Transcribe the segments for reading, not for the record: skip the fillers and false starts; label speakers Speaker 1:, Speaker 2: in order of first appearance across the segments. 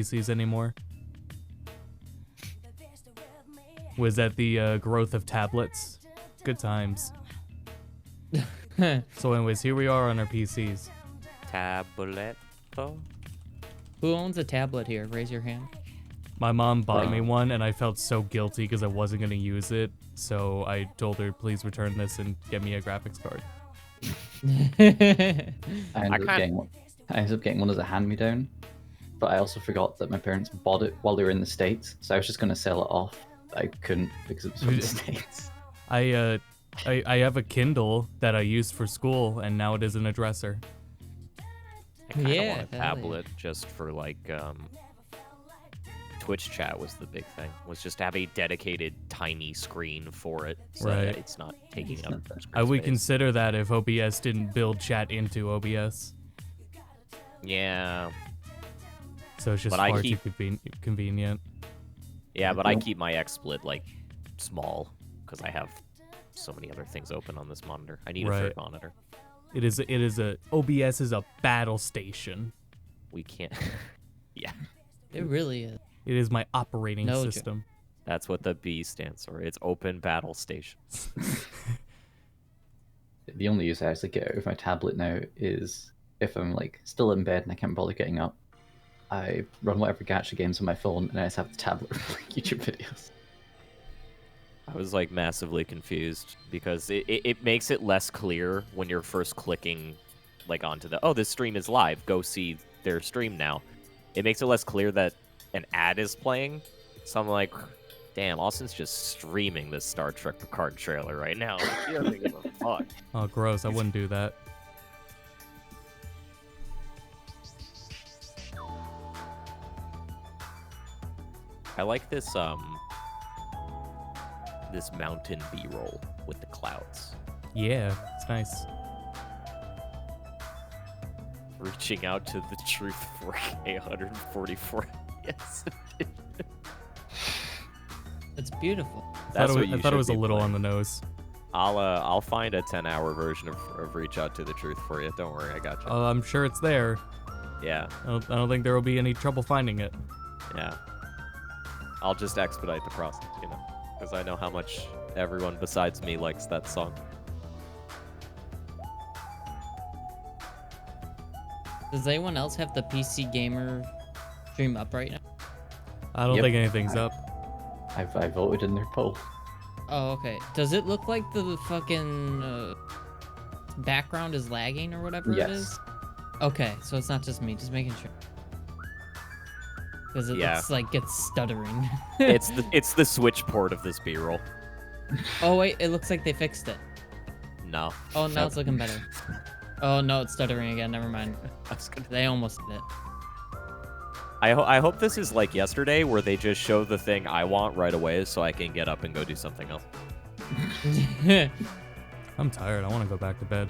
Speaker 1: PCs anymore. Was that the growth of tablets? Good times. So anyways, here we are on our PCs.
Speaker 2: Tablet though?
Speaker 3: Who owns a tablet here? Raise your hand.
Speaker 1: My mom bought me one, and I felt so guilty because I wasn't going to use it. So I told her, please return this and get me a graphics card.
Speaker 4: I ended up getting one as a hand-me-down, but I also forgot that my parents bought it while they were in the States, so I was just going to sell it off. I couldn't because it was from the States.
Speaker 1: I have a Kindle that I used for school, and now it is in a dresser.
Speaker 2: I kind of
Speaker 3: Yeah,
Speaker 2: want a tablet just for like Twitch chat was the big thing. Was just to have a dedicated tiny screen for it, so that it's not taking up screen
Speaker 1: I would
Speaker 2: space.
Speaker 1: consider that if OBS didn't build chat into OBS.
Speaker 2: Yeah.
Speaker 1: So it's just
Speaker 2: But I
Speaker 1: far
Speaker 2: keep-
Speaker 1: too convenient.
Speaker 2: Yeah, but I keep my XSplit like small because I have so many other things open on this monitor. I need a third monitor.
Speaker 1: OBS is a battle station.
Speaker 2: We can't. Yeah.
Speaker 3: It really is.
Speaker 1: It is my operating
Speaker 3: No joke.
Speaker 1: system.
Speaker 2: That's what the B stands for. It's Open Battle Station.
Speaker 4: The only use I actually get out of my tablet now is if I'm like still in bed and I can't bother getting up, I run whatever gacha games on my phone and I just have the tablet for like, YouTube videos.
Speaker 2: I was like massively confused because it makes it less clear when you're first clicking like onto the, oh, this stream is live, go see their stream now. It makes it less clear that an ad is playing. So I'm like, damn, Austin's just streaming this Star Trek Picard trailer right now. Like, he doesn't give a fuck.
Speaker 1: Oh, gross. I wouldn't do that.
Speaker 2: I like this this mountain B-roll with the clouds.
Speaker 1: Yeah, it's nice.
Speaker 2: Reaching out to the truth 4K 144. Yes.
Speaker 3: It's beautiful.
Speaker 2: That's what
Speaker 1: I
Speaker 2: you
Speaker 1: thought it
Speaker 2: should
Speaker 1: was a
Speaker 2: be
Speaker 1: little
Speaker 2: playing.
Speaker 1: on the nose.
Speaker 2: I'll find a 10-hour version of Reach Out to the Truth for you. Don't worry, I got you.
Speaker 1: I'm sure it's there.
Speaker 2: Yeah,
Speaker 1: I don't think there will be any trouble finding it.
Speaker 2: yeah. I'll just expedite the process, you know, because I know how much everyone besides me likes that song.
Speaker 3: Does anyone else have the PC Gamer stream up right now?
Speaker 1: I don't
Speaker 4: Yep.
Speaker 1: think anything's up.
Speaker 4: I voted in their poll.
Speaker 3: Oh, okay. Does it look like the fucking background is lagging or whatever it
Speaker 4: Yes.
Speaker 3: is? Okay, so it's not just me, just making sure. Because it
Speaker 2: Yeah.
Speaker 3: looks like it's stuttering.
Speaker 2: It's the Switch port of this B-roll.
Speaker 3: Oh wait, it looks like they fixed it.
Speaker 2: No.
Speaker 3: Oh, now it's looking better. Oh no, it's stuttering again. Never mind.
Speaker 2: I was gonna-
Speaker 3: They almost did it.
Speaker 2: I hope this is like yesterday, where they just show the thing I want right away, so I can get up and go do something else.
Speaker 1: I'm tired. I want to go back to bed.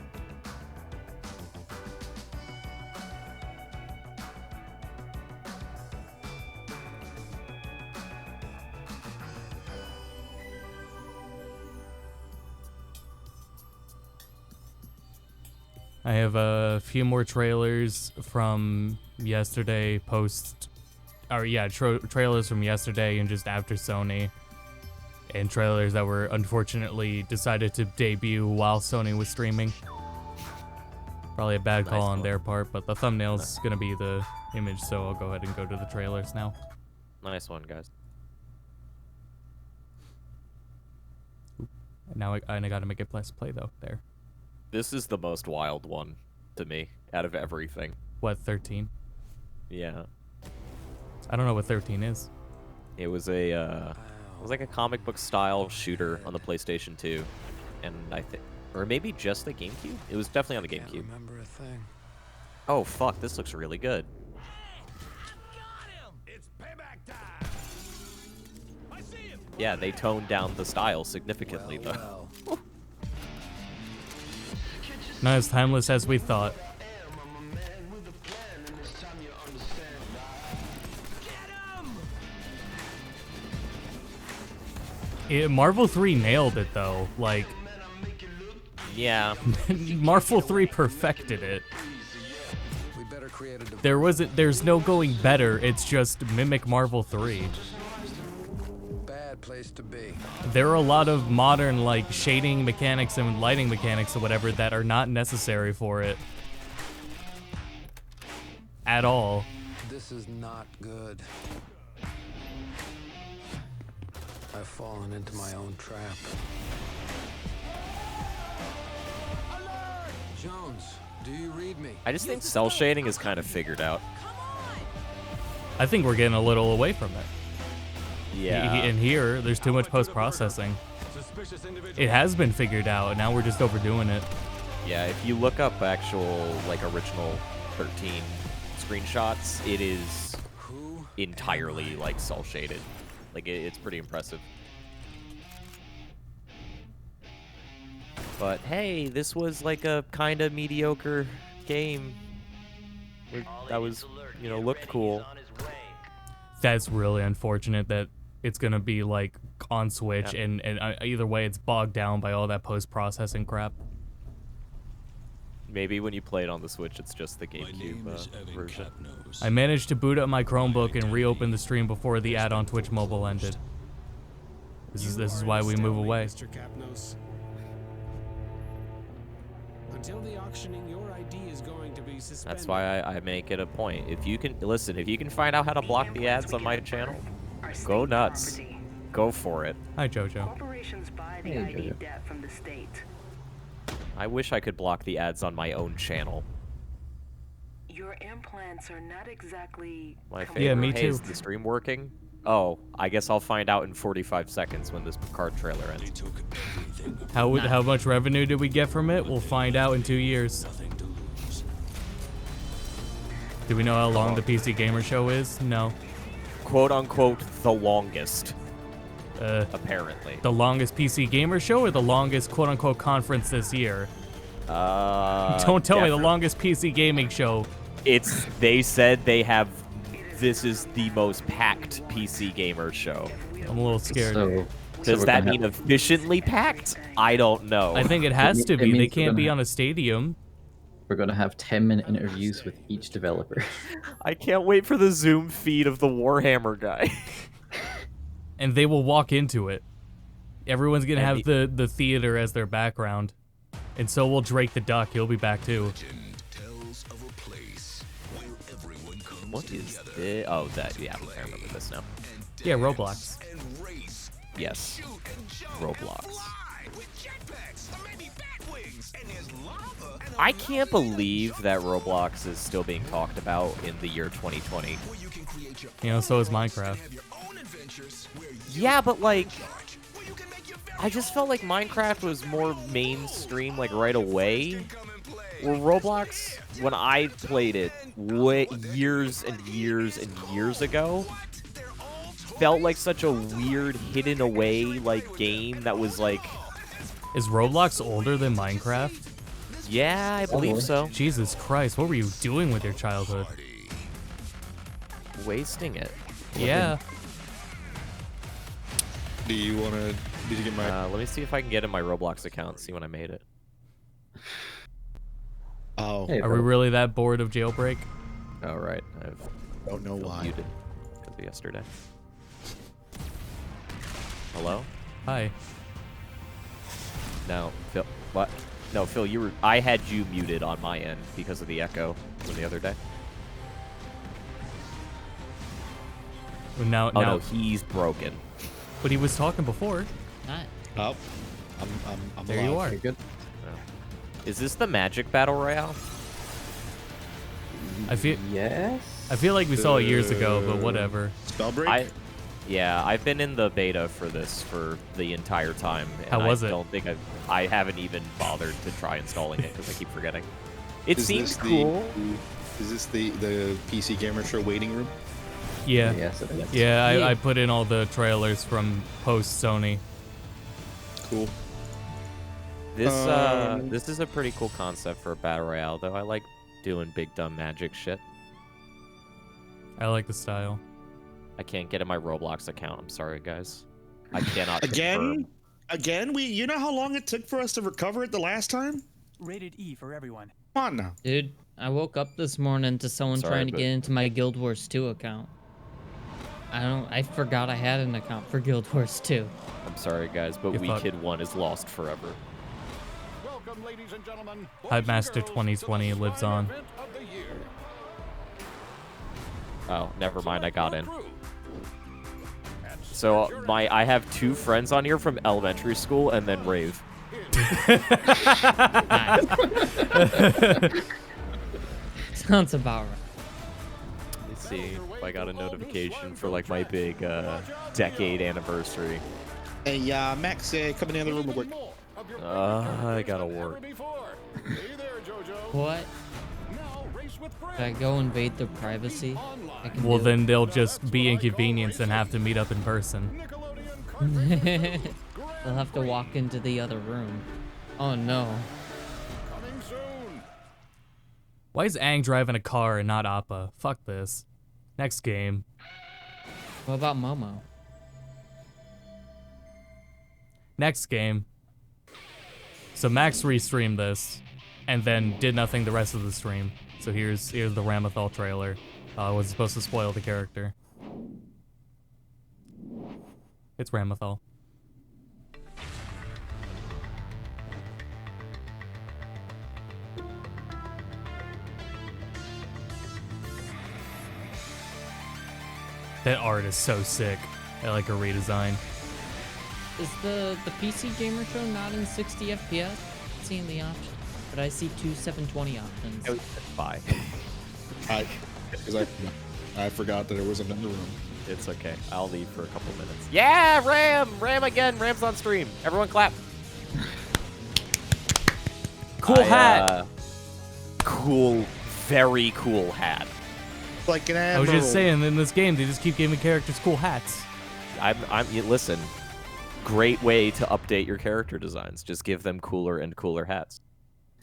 Speaker 1: I have a few more trailers from yesterday trailers from yesterday and just after Sony, and trailers that were unfortunately decided to debut while Sony was streaming. Probably a bad call on their part, but the thumbnail's gonna be the image, so I'll go ahead and go to the trailers now.
Speaker 2: Nice one, guys.
Speaker 1: Now I gotta make it press play though. There.
Speaker 2: This is the most wild one to me out of everything.
Speaker 1: What, 13?
Speaker 2: Yeah.
Speaker 1: I don't know what 13 is.
Speaker 2: It was like a comic book style shooter on the PlayStation 2, and I think, or maybe just the GameCube. It was definitely on the GameCube.
Speaker 5: Remember a thing.
Speaker 2: Oh fuck, this looks really good.
Speaker 5: It's payback time. I see him.
Speaker 2: Yeah, they toned down the style significantly though.
Speaker 1: Not as timeless as we thought. Marvel 3 nailed it though. Like,
Speaker 2: Yeah.
Speaker 1: Marvel 3 perfected it.
Speaker 5: better create a
Speaker 1: There's no going better. It's just mimic Marvel 3.
Speaker 5: bad place to be.
Speaker 1: There are a lot of modern like shading mechanics and lighting mechanics or whatever that are not necessary for it at all.
Speaker 5: This is not good. I've fallen into my own trap. Jones, do you read me?
Speaker 2: I just think cell shading is kind of figured out.
Speaker 1: I think we're getting a little away from it.
Speaker 2: Yeah.
Speaker 1: And here, there's too much post-processing. It has been figured out, and now we're just overdoing it.
Speaker 2: Yeah, if you look up actual, like, original 13 screenshots, it is entirely, like, cell shaded. Like, it's pretty impressive. But, hey, this was, like, a kind of mediocre game. That was, you know, looked cool.
Speaker 1: That's really unfortunate that it's gonna be like on Switch,
Speaker 2: Yeah.
Speaker 1: and either way, it's bogged down by all that post-processing crap.
Speaker 2: Maybe when you play it on the Switch, it's just the GameCube version.
Speaker 1: I managed to boot up my Chromebook and reopen the stream before the ad on Twitch Mobile ended. This is why we move away.
Speaker 6: Mr. Capnos. Until the auctioning, your ID is going to be suspended.
Speaker 2: That's why I make it a point. If you can, listen, if you can find out how to block the ads on my channel, go nuts. Go for it.
Speaker 1: Hi, Jojo.
Speaker 7: Corporations buy the
Speaker 4: Hey,
Speaker 7: ID
Speaker 4: Jojo.
Speaker 7: debt from the state.
Speaker 2: I wish I could block the ads on my own channel.
Speaker 7: Your implants are not exactly.
Speaker 2: My
Speaker 1: Yeah,
Speaker 2: favorite.
Speaker 1: me
Speaker 2: Hey,
Speaker 1: too.
Speaker 2: is the stream working? Oh, I guess I'll find out in 45 seconds when this card trailer ends.
Speaker 1: How much revenue did we get from it? We'll find out in 2 years. Do we know how long the PC Gamer Show is? No.
Speaker 2: Quote unquote, the longest, apparently.
Speaker 1: The longest PC Gamer Show or the longest quote unquote conference this year? Don't tell me the longest PC gaming show.
Speaker 2: They said they have. This is the most packed PC gamer show.
Speaker 1: I'm a little scared.
Speaker 4: So
Speaker 2: Does
Speaker 4: we're
Speaker 2: that
Speaker 4: gonna
Speaker 2: mean
Speaker 4: have-
Speaker 2: efficiently packed? I don't know.
Speaker 1: I think it has to
Speaker 4: It
Speaker 1: be.
Speaker 4: means
Speaker 1: They
Speaker 4: we're
Speaker 1: can't
Speaker 4: gonna
Speaker 1: be
Speaker 4: have-
Speaker 1: on a stadium.
Speaker 4: we're gonna have 10-minute interviews with each developer.
Speaker 2: I can't wait for the Zoom feed of the Warhammer guy.
Speaker 1: And they will walk into it. Everyone's gonna
Speaker 2: And
Speaker 1: have the theater as their background. And so will Drake the Duck. He'll be back too.
Speaker 2: What is this? Oh, that. Yeah, I remember this now.
Speaker 1: Yeah, Roblox.
Speaker 2: Yes. Roblox. I can't believe that Roblox is still being talked about in the year 2020.
Speaker 1: You know, so is Minecraft.
Speaker 2: Yeah, but like, I just felt like Minecraft was more mainstream, like right away. Well, Roblox, when I played it years and years and years ago, felt like such a weird, hidden away like game that was like,
Speaker 1: Is Roblox older than Minecraft?
Speaker 2: yeah, I believe so.
Speaker 1: Jesus Christ, what were you doing with your childhood?
Speaker 2: Wasting it.
Speaker 1: Yeah.
Speaker 8: Did you get my?
Speaker 2: Let me see if I can get in my Roblox account, see when I made it.
Speaker 8: Oh,
Speaker 4: Hey,
Speaker 1: Are we
Speaker 4: bro.
Speaker 1: really that bored of Jailbreak?
Speaker 2: All right, I've
Speaker 8: don't know
Speaker 2: felt
Speaker 8: why.
Speaker 2: muted because of yesterday. Hello?
Speaker 1: Hi.
Speaker 2: No, Phil. What? No, Phil, you were. I had you muted on my end because of the echo from the other day.
Speaker 1: Well, now,
Speaker 2: Oh
Speaker 1: now,
Speaker 2: no, he's broken.
Speaker 1: but he was talking before.
Speaker 3: Not.
Speaker 8: Oh, I'm
Speaker 1: There you
Speaker 8: alive.
Speaker 1: are.
Speaker 4: Very good.
Speaker 2: Is this the Magic Battle Royale?
Speaker 1: I feel
Speaker 4: Yes.
Speaker 1: like we saw it years ago, but whatever.
Speaker 8: Spellbreak.
Speaker 2: Yeah, I've been in the beta for this for the entire time. And
Speaker 1: How was
Speaker 2: I
Speaker 1: it?
Speaker 2: don't think I haven't even bothered to try installing it because I keep forgetting. It
Speaker 8: Is
Speaker 2: seems
Speaker 8: this
Speaker 2: cool.
Speaker 8: Is this the PC Gamer Show waiting room?
Speaker 1: Yeah.
Speaker 4: Yes, it is.
Speaker 1: Yeah,
Speaker 3: Yeah.
Speaker 1: I put in all the trailers from post Sony.
Speaker 8: Cool.
Speaker 2: This is a pretty cool concept for a battle royale, though. I like doing big dumb magic shit.
Speaker 1: I like the style.
Speaker 2: I can't get in my Roblox account. I'm sorry, guys. I cannot
Speaker 8: Again?
Speaker 2: confirm.
Speaker 8: Again? You know how long it took for us to recover it the last time?
Speaker 9: Rated E for everyone.
Speaker 8: Come on now.
Speaker 3: Dude, I woke up this morning to someone
Speaker 2: Sorry,
Speaker 3: trying to
Speaker 2: but-
Speaker 3: get into my Guild Wars 2 account. I forgot I had an account for Guild Wars 2.
Speaker 2: I'm sorry, guys, but
Speaker 1: You're
Speaker 2: We
Speaker 1: fucked.
Speaker 2: Kid 1 is lost forever.
Speaker 5: Welcome, ladies and gentlemen.
Speaker 1: Hype Master
Speaker 5: boys and girls,
Speaker 1: 2020
Speaker 5: to the
Speaker 1: lives
Speaker 5: prime
Speaker 1: on.
Speaker 5: event of the year.
Speaker 2: Oh, never mind, I got in.
Speaker 5: Crew. And
Speaker 2: So
Speaker 5: start your
Speaker 2: I have 2 friends on here from elementary school and then Rave.
Speaker 3: Sounds about right.
Speaker 2: Let's see if I got a notification for like my big decade anniversary.
Speaker 8: Hey, Max, come in the other room real quick.
Speaker 5: more of your
Speaker 2: I gotta
Speaker 5: than ever
Speaker 2: work.
Speaker 5: before. Hey there, Jojo.
Speaker 3: What?
Speaker 5: Now race with
Speaker 3: Should I
Speaker 5: friends.
Speaker 3: go invade their privacy? I can
Speaker 1: Well,
Speaker 3: do
Speaker 1: then they'll just be inconvenienced and have to meet up in person.
Speaker 5: Nickelodeon
Speaker 3: it. They'll have to walk into the other room. Oh no.
Speaker 5: coming soon.
Speaker 1: Why is Aang driving a car and not Appa? Fuck this. Next game.
Speaker 3: What about Momo?
Speaker 1: Next game. So Max restreamed this, and then did nothing the rest of the stream. So here's the Ramethal trailer. Was supposed to spoil the character. It's Ramethal. That art is so sick. I like a redesign.
Speaker 3: Is the PC gamer show not in 60 FPS? Seeing the option, but I see two 720 options.
Speaker 2: Bye.
Speaker 8: Because I forgot that there was another room.
Speaker 2: It's okay. I'll leave for a couple minutes. Yeah, Ram! Ram again. Ram's on stream. Everyone clap.
Speaker 1: Cool hat.
Speaker 2: Cool, very cool hat.
Speaker 8: Like an
Speaker 1: I
Speaker 8: admiral.
Speaker 1: was just saying, in this game, they just keep giving characters cool hats.
Speaker 2: Listen, great way to update your character designs. Just give them cooler and cooler hats.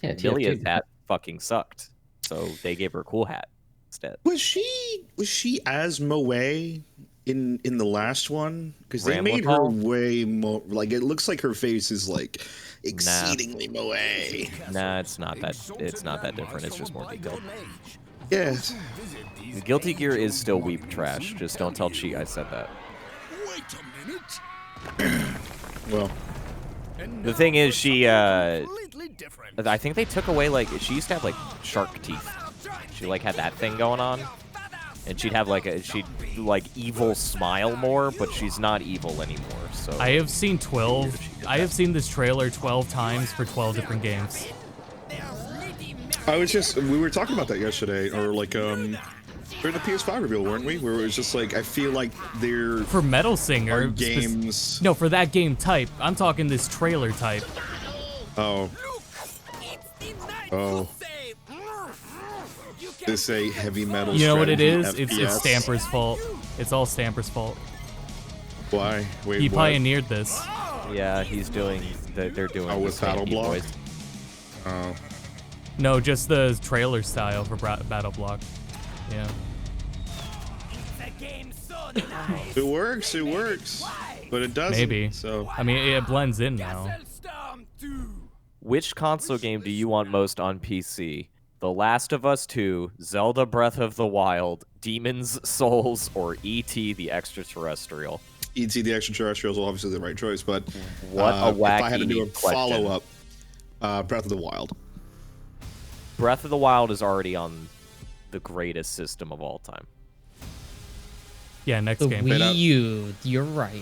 Speaker 4: Yeah,
Speaker 2: Milia's
Speaker 4: TF2.
Speaker 2: hat fucking sucked, so they gave her a cool hat instead.
Speaker 8: Was she as Moe in the last one? Because they made her
Speaker 2: Ramlethal?
Speaker 8: way more like it looks like her face is like exceedingly Moe.
Speaker 2: Nah, it's not that. It's not that different. It's just more detailed.
Speaker 8: Yes.
Speaker 2: Guilty Gear is still weep trash. Just don't tell Chi I said that.
Speaker 5: Wait a minute.
Speaker 8: Well,
Speaker 2: The thing is, she.
Speaker 5: Completely different.
Speaker 2: I think they took away she used to have like shark teeth. She like had that thing going on, and she'd have she'd evil smile more, but she's not evil anymore. So
Speaker 1: I have seen 12. I have seen this trailer 12 times for 12 different games.
Speaker 8: we were talking about that yesterday, or like during the PS5 reveal, weren't we? Where it was just like I feel like they're
Speaker 1: For Metal Singer,
Speaker 8: games.
Speaker 1: no, for that game type. I'm talking this trailer type.
Speaker 8: Oh. Oh. This a heavy metal.
Speaker 1: You know what it is?
Speaker 8: strategy
Speaker 1: It's
Speaker 8: FPS.
Speaker 1: Stamper's fault. It's all Stamper's fault.
Speaker 8: Why? Wait,
Speaker 1: He
Speaker 8: what?
Speaker 1: pioneered this.
Speaker 2: yeah, he's doing. They're doing.
Speaker 8: Oh,
Speaker 2: the
Speaker 8: with
Speaker 2: same
Speaker 8: Battle Block?
Speaker 2: voice.
Speaker 8: Oh.
Speaker 1: No, just the trailer style for Battle Block. Yeah.
Speaker 8: It works. It works. But it doesn't.
Speaker 1: Maybe.
Speaker 8: So
Speaker 1: I mean, it blends in now.
Speaker 2: Which console game do you want most on PC? The Last of Us 2, Zelda Breath of the Wild, Demon's Souls, or E.T. the Extraterrestrial?
Speaker 8: E.T. the Extraterrestrials is obviously the right choice, but
Speaker 2: What a
Speaker 8: if I had to
Speaker 2: wacky
Speaker 8: do a
Speaker 2: question.
Speaker 8: follow-up, Breath of the Wild.
Speaker 2: Breath of the Wild is already on the greatest system of all time.
Speaker 1: Yeah, next
Speaker 3: The
Speaker 1: game.
Speaker 3: Wii U. You're right.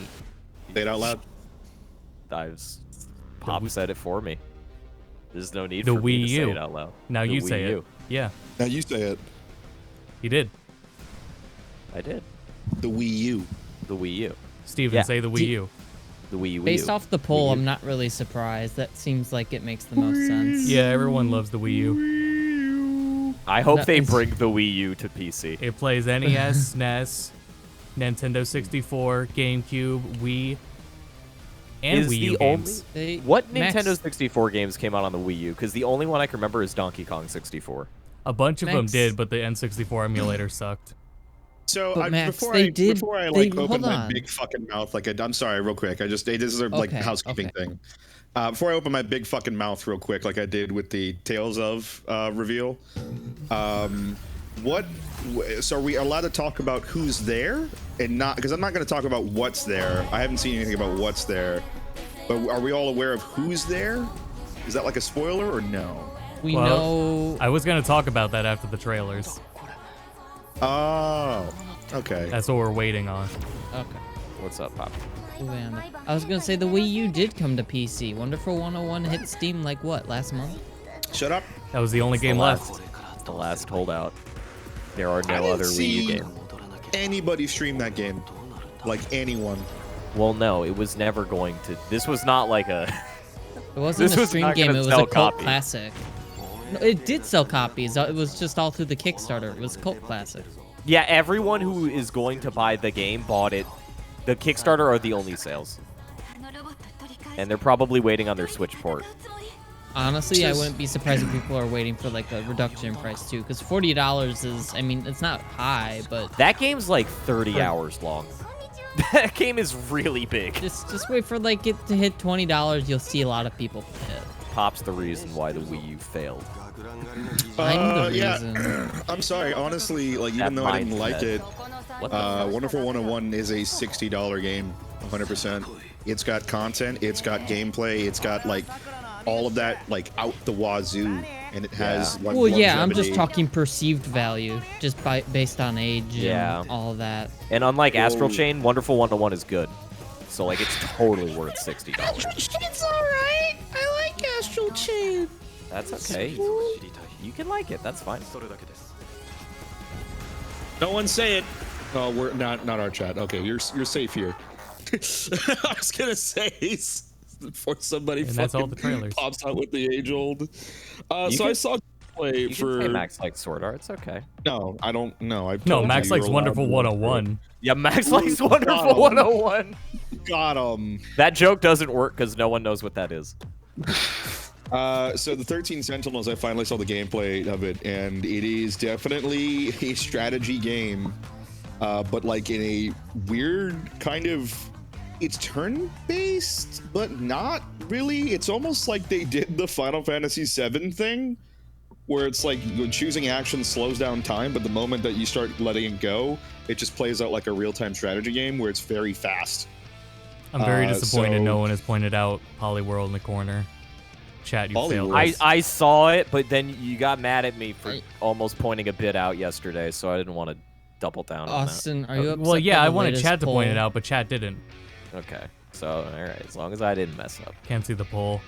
Speaker 8: Say it out loud.
Speaker 2: Pop said it for me. There's no need
Speaker 1: The
Speaker 2: for me
Speaker 1: Wii
Speaker 2: to say
Speaker 1: U.
Speaker 2: it out loud.
Speaker 1: Now
Speaker 2: The
Speaker 1: you
Speaker 2: Wii
Speaker 1: say
Speaker 2: U.
Speaker 1: it. Yeah,
Speaker 8: Now you say it.
Speaker 1: he did.
Speaker 2: I did.
Speaker 8: The Wii U.
Speaker 2: The Wii U.
Speaker 1: Steven,
Speaker 2: Yeah.
Speaker 1: say the Wii U.
Speaker 2: The Wii U.
Speaker 3: Based off the poll,
Speaker 2: Wii U.
Speaker 3: I'm not really surprised. That seems like it makes the most sense.
Speaker 1: Yeah, everyone loves the Wii U.
Speaker 2: I hope
Speaker 3: That
Speaker 2: they
Speaker 3: is-
Speaker 2: bring the Wii U to PC.
Speaker 1: It plays NES, SNES, Nintendo 64, GameCube, Wii, and
Speaker 2: Is
Speaker 1: Wii U
Speaker 2: the
Speaker 1: games.
Speaker 3: They-
Speaker 2: What
Speaker 3: Max-
Speaker 2: Nintendo 64 games came out on the Wii U? Because the only one I can remember is Donkey Kong 64.
Speaker 1: A bunch of them
Speaker 3: Max-
Speaker 1: did, but the N64 emulator sucked.
Speaker 8: So
Speaker 3: But Max,
Speaker 8: before
Speaker 3: they
Speaker 8: I
Speaker 3: did-
Speaker 8: before I
Speaker 3: they-
Speaker 8: like open
Speaker 3: hold
Speaker 8: my
Speaker 3: on.
Speaker 8: big fucking mouth, like I'm sorry, real quick. This is a like
Speaker 3: Okay,
Speaker 8: housekeeping
Speaker 3: okay.
Speaker 8: thing. Before I open my big fucking mouth, real quick, like I did with the Tales of reveal. So are we allowed to talk about who's there and not? Because I'm not going to talk about what's there. I haven't seen anything about what's there. But are we all aware of who's there? Is that like a spoiler or no?
Speaker 3: We
Speaker 1: Well,
Speaker 3: know.
Speaker 1: I was gonna talk about that after the trailers.
Speaker 8: Oh, okay.
Speaker 1: That's what we're waiting on.
Speaker 3: Okay.
Speaker 2: What's up, Pop?
Speaker 3: I was gonna say the Wii U did come to PC. Wonderful 101 hit Steam like what, last month?
Speaker 8: Shut up.
Speaker 1: That was the only game left.
Speaker 2: The last holdout. There are
Speaker 8: I
Speaker 2: no
Speaker 8: didn't
Speaker 2: other Wii
Speaker 8: see
Speaker 2: U games.
Speaker 8: anybody stream that game. Like anyone.
Speaker 2: Well, no, it was never going to. This was not like a.
Speaker 3: It wasn't
Speaker 2: This
Speaker 3: a
Speaker 2: was
Speaker 3: stream
Speaker 2: not
Speaker 3: game,
Speaker 2: gonna
Speaker 3: it was
Speaker 2: sell
Speaker 3: a cult
Speaker 2: copies.
Speaker 3: classic. No, it did sell copies. It was just all through the Kickstarter. It was a cult classic.
Speaker 2: Yeah, everyone who is going to buy the game bought it. The Kickstarter are the only sales. And they're probably waiting on their Switch port.
Speaker 3: Honestly, I
Speaker 8: Just-
Speaker 3: wouldn't be surprised if people are waiting for like a reduction in price too, because $40 is, I mean, it's not high, but
Speaker 2: That game's like 30 hours long. That game is really big.
Speaker 3: just wait for like it to hit $20. You'll see a lot of people hit.
Speaker 2: Pop's the reason why the Wii U failed.
Speaker 3: I'm the
Speaker 8: yeah.
Speaker 3: reason.
Speaker 8: I'm sorry, honestly, like even
Speaker 2: That
Speaker 8: though I didn't like
Speaker 2: mindset.
Speaker 8: it,
Speaker 2: What the fuck?
Speaker 8: Wonderful 101 is a $60 game, 100%. It's got content, it's got gameplay, it's got like all of that like out the wazoo, and it has
Speaker 2: Yeah.
Speaker 3: Well, yeah, I'm just
Speaker 8: longevity.
Speaker 3: talking perceived value, just based on age
Speaker 2: Yeah.
Speaker 3: and all that.
Speaker 2: And unlike Astral
Speaker 8: Whoa.
Speaker 2: Chain, Wonderful 101 is good. So like it's totally worth $60.
Speaker 3: It's alright. I like Astral Chain.
Speaker 2: That's okay. You can like it. That's fine.
Speaker 8: No one say it. Oh, we're not our chat. Okay, you're safe here. I was gonna say before somebody
Speaker 1: And that's all the
Speaker 8: fucking
Speaker 1: trailers.
Speaker 8: pops out with the age old.
Speaker 2: You
Speaker 8: So I
Speaker 2: can-
Speaker 8: saw play
Speaker 2: You
Speaker 8: for
Speaker 2: can say Max likes Sword Art. It's okay.
Speaker 8: no, I don't know.
Speaker 1: No, Max likes Wonderful 101.
Speaker 2: Yeah, Max
Speaker 8: Ooh,
Speaker 2: likes Wonderful
Speaker 8: got 'em.
Speaker 2: 101.
Speaker 8: Got him.
Speaker 2: That joke doesn't work because no one knows what that is.
Speaker 8: So the 13 Sentinels, I finally saw the gameplay of it, and it is definitely a strategy game, but like in a weird kind of. It's turn-based, but not really. It's almost like they did the Final Fantasy VII thing, where it's like choosing action slows down time, but the moment that you start letting it go, it just plays out like a real-time strategy game where it's very fast.
Speaker 1: I'm very disappointed
Speaker 8: so-
Speaker 1: no one has pointed out Polyworld in the corner. Chat, you failed.
Speaker 8: Polyworld?
Speaker 1: us.
Speaker 2: I saw it, but then you got mad at me for
Speaker 3: I-
Speaker 2: almost pointing a bit out yesterday, so I didn't want to double down on
Speaker 3: Austin, are you upset
Speaker 1: Well, yeah,
Speaker 3: by
Speaker 1: I
Speaker 3: the
Speaker 1: wanted
Speaker 3: latest
Speaker 1: Chat to point it
Speaker 3: poll?
Speaker 1: out, but Chat didn't.
Speaker 2: that. Okay, so all right, as long as I didn't mess up.
Speaker 1: Can't see the poll.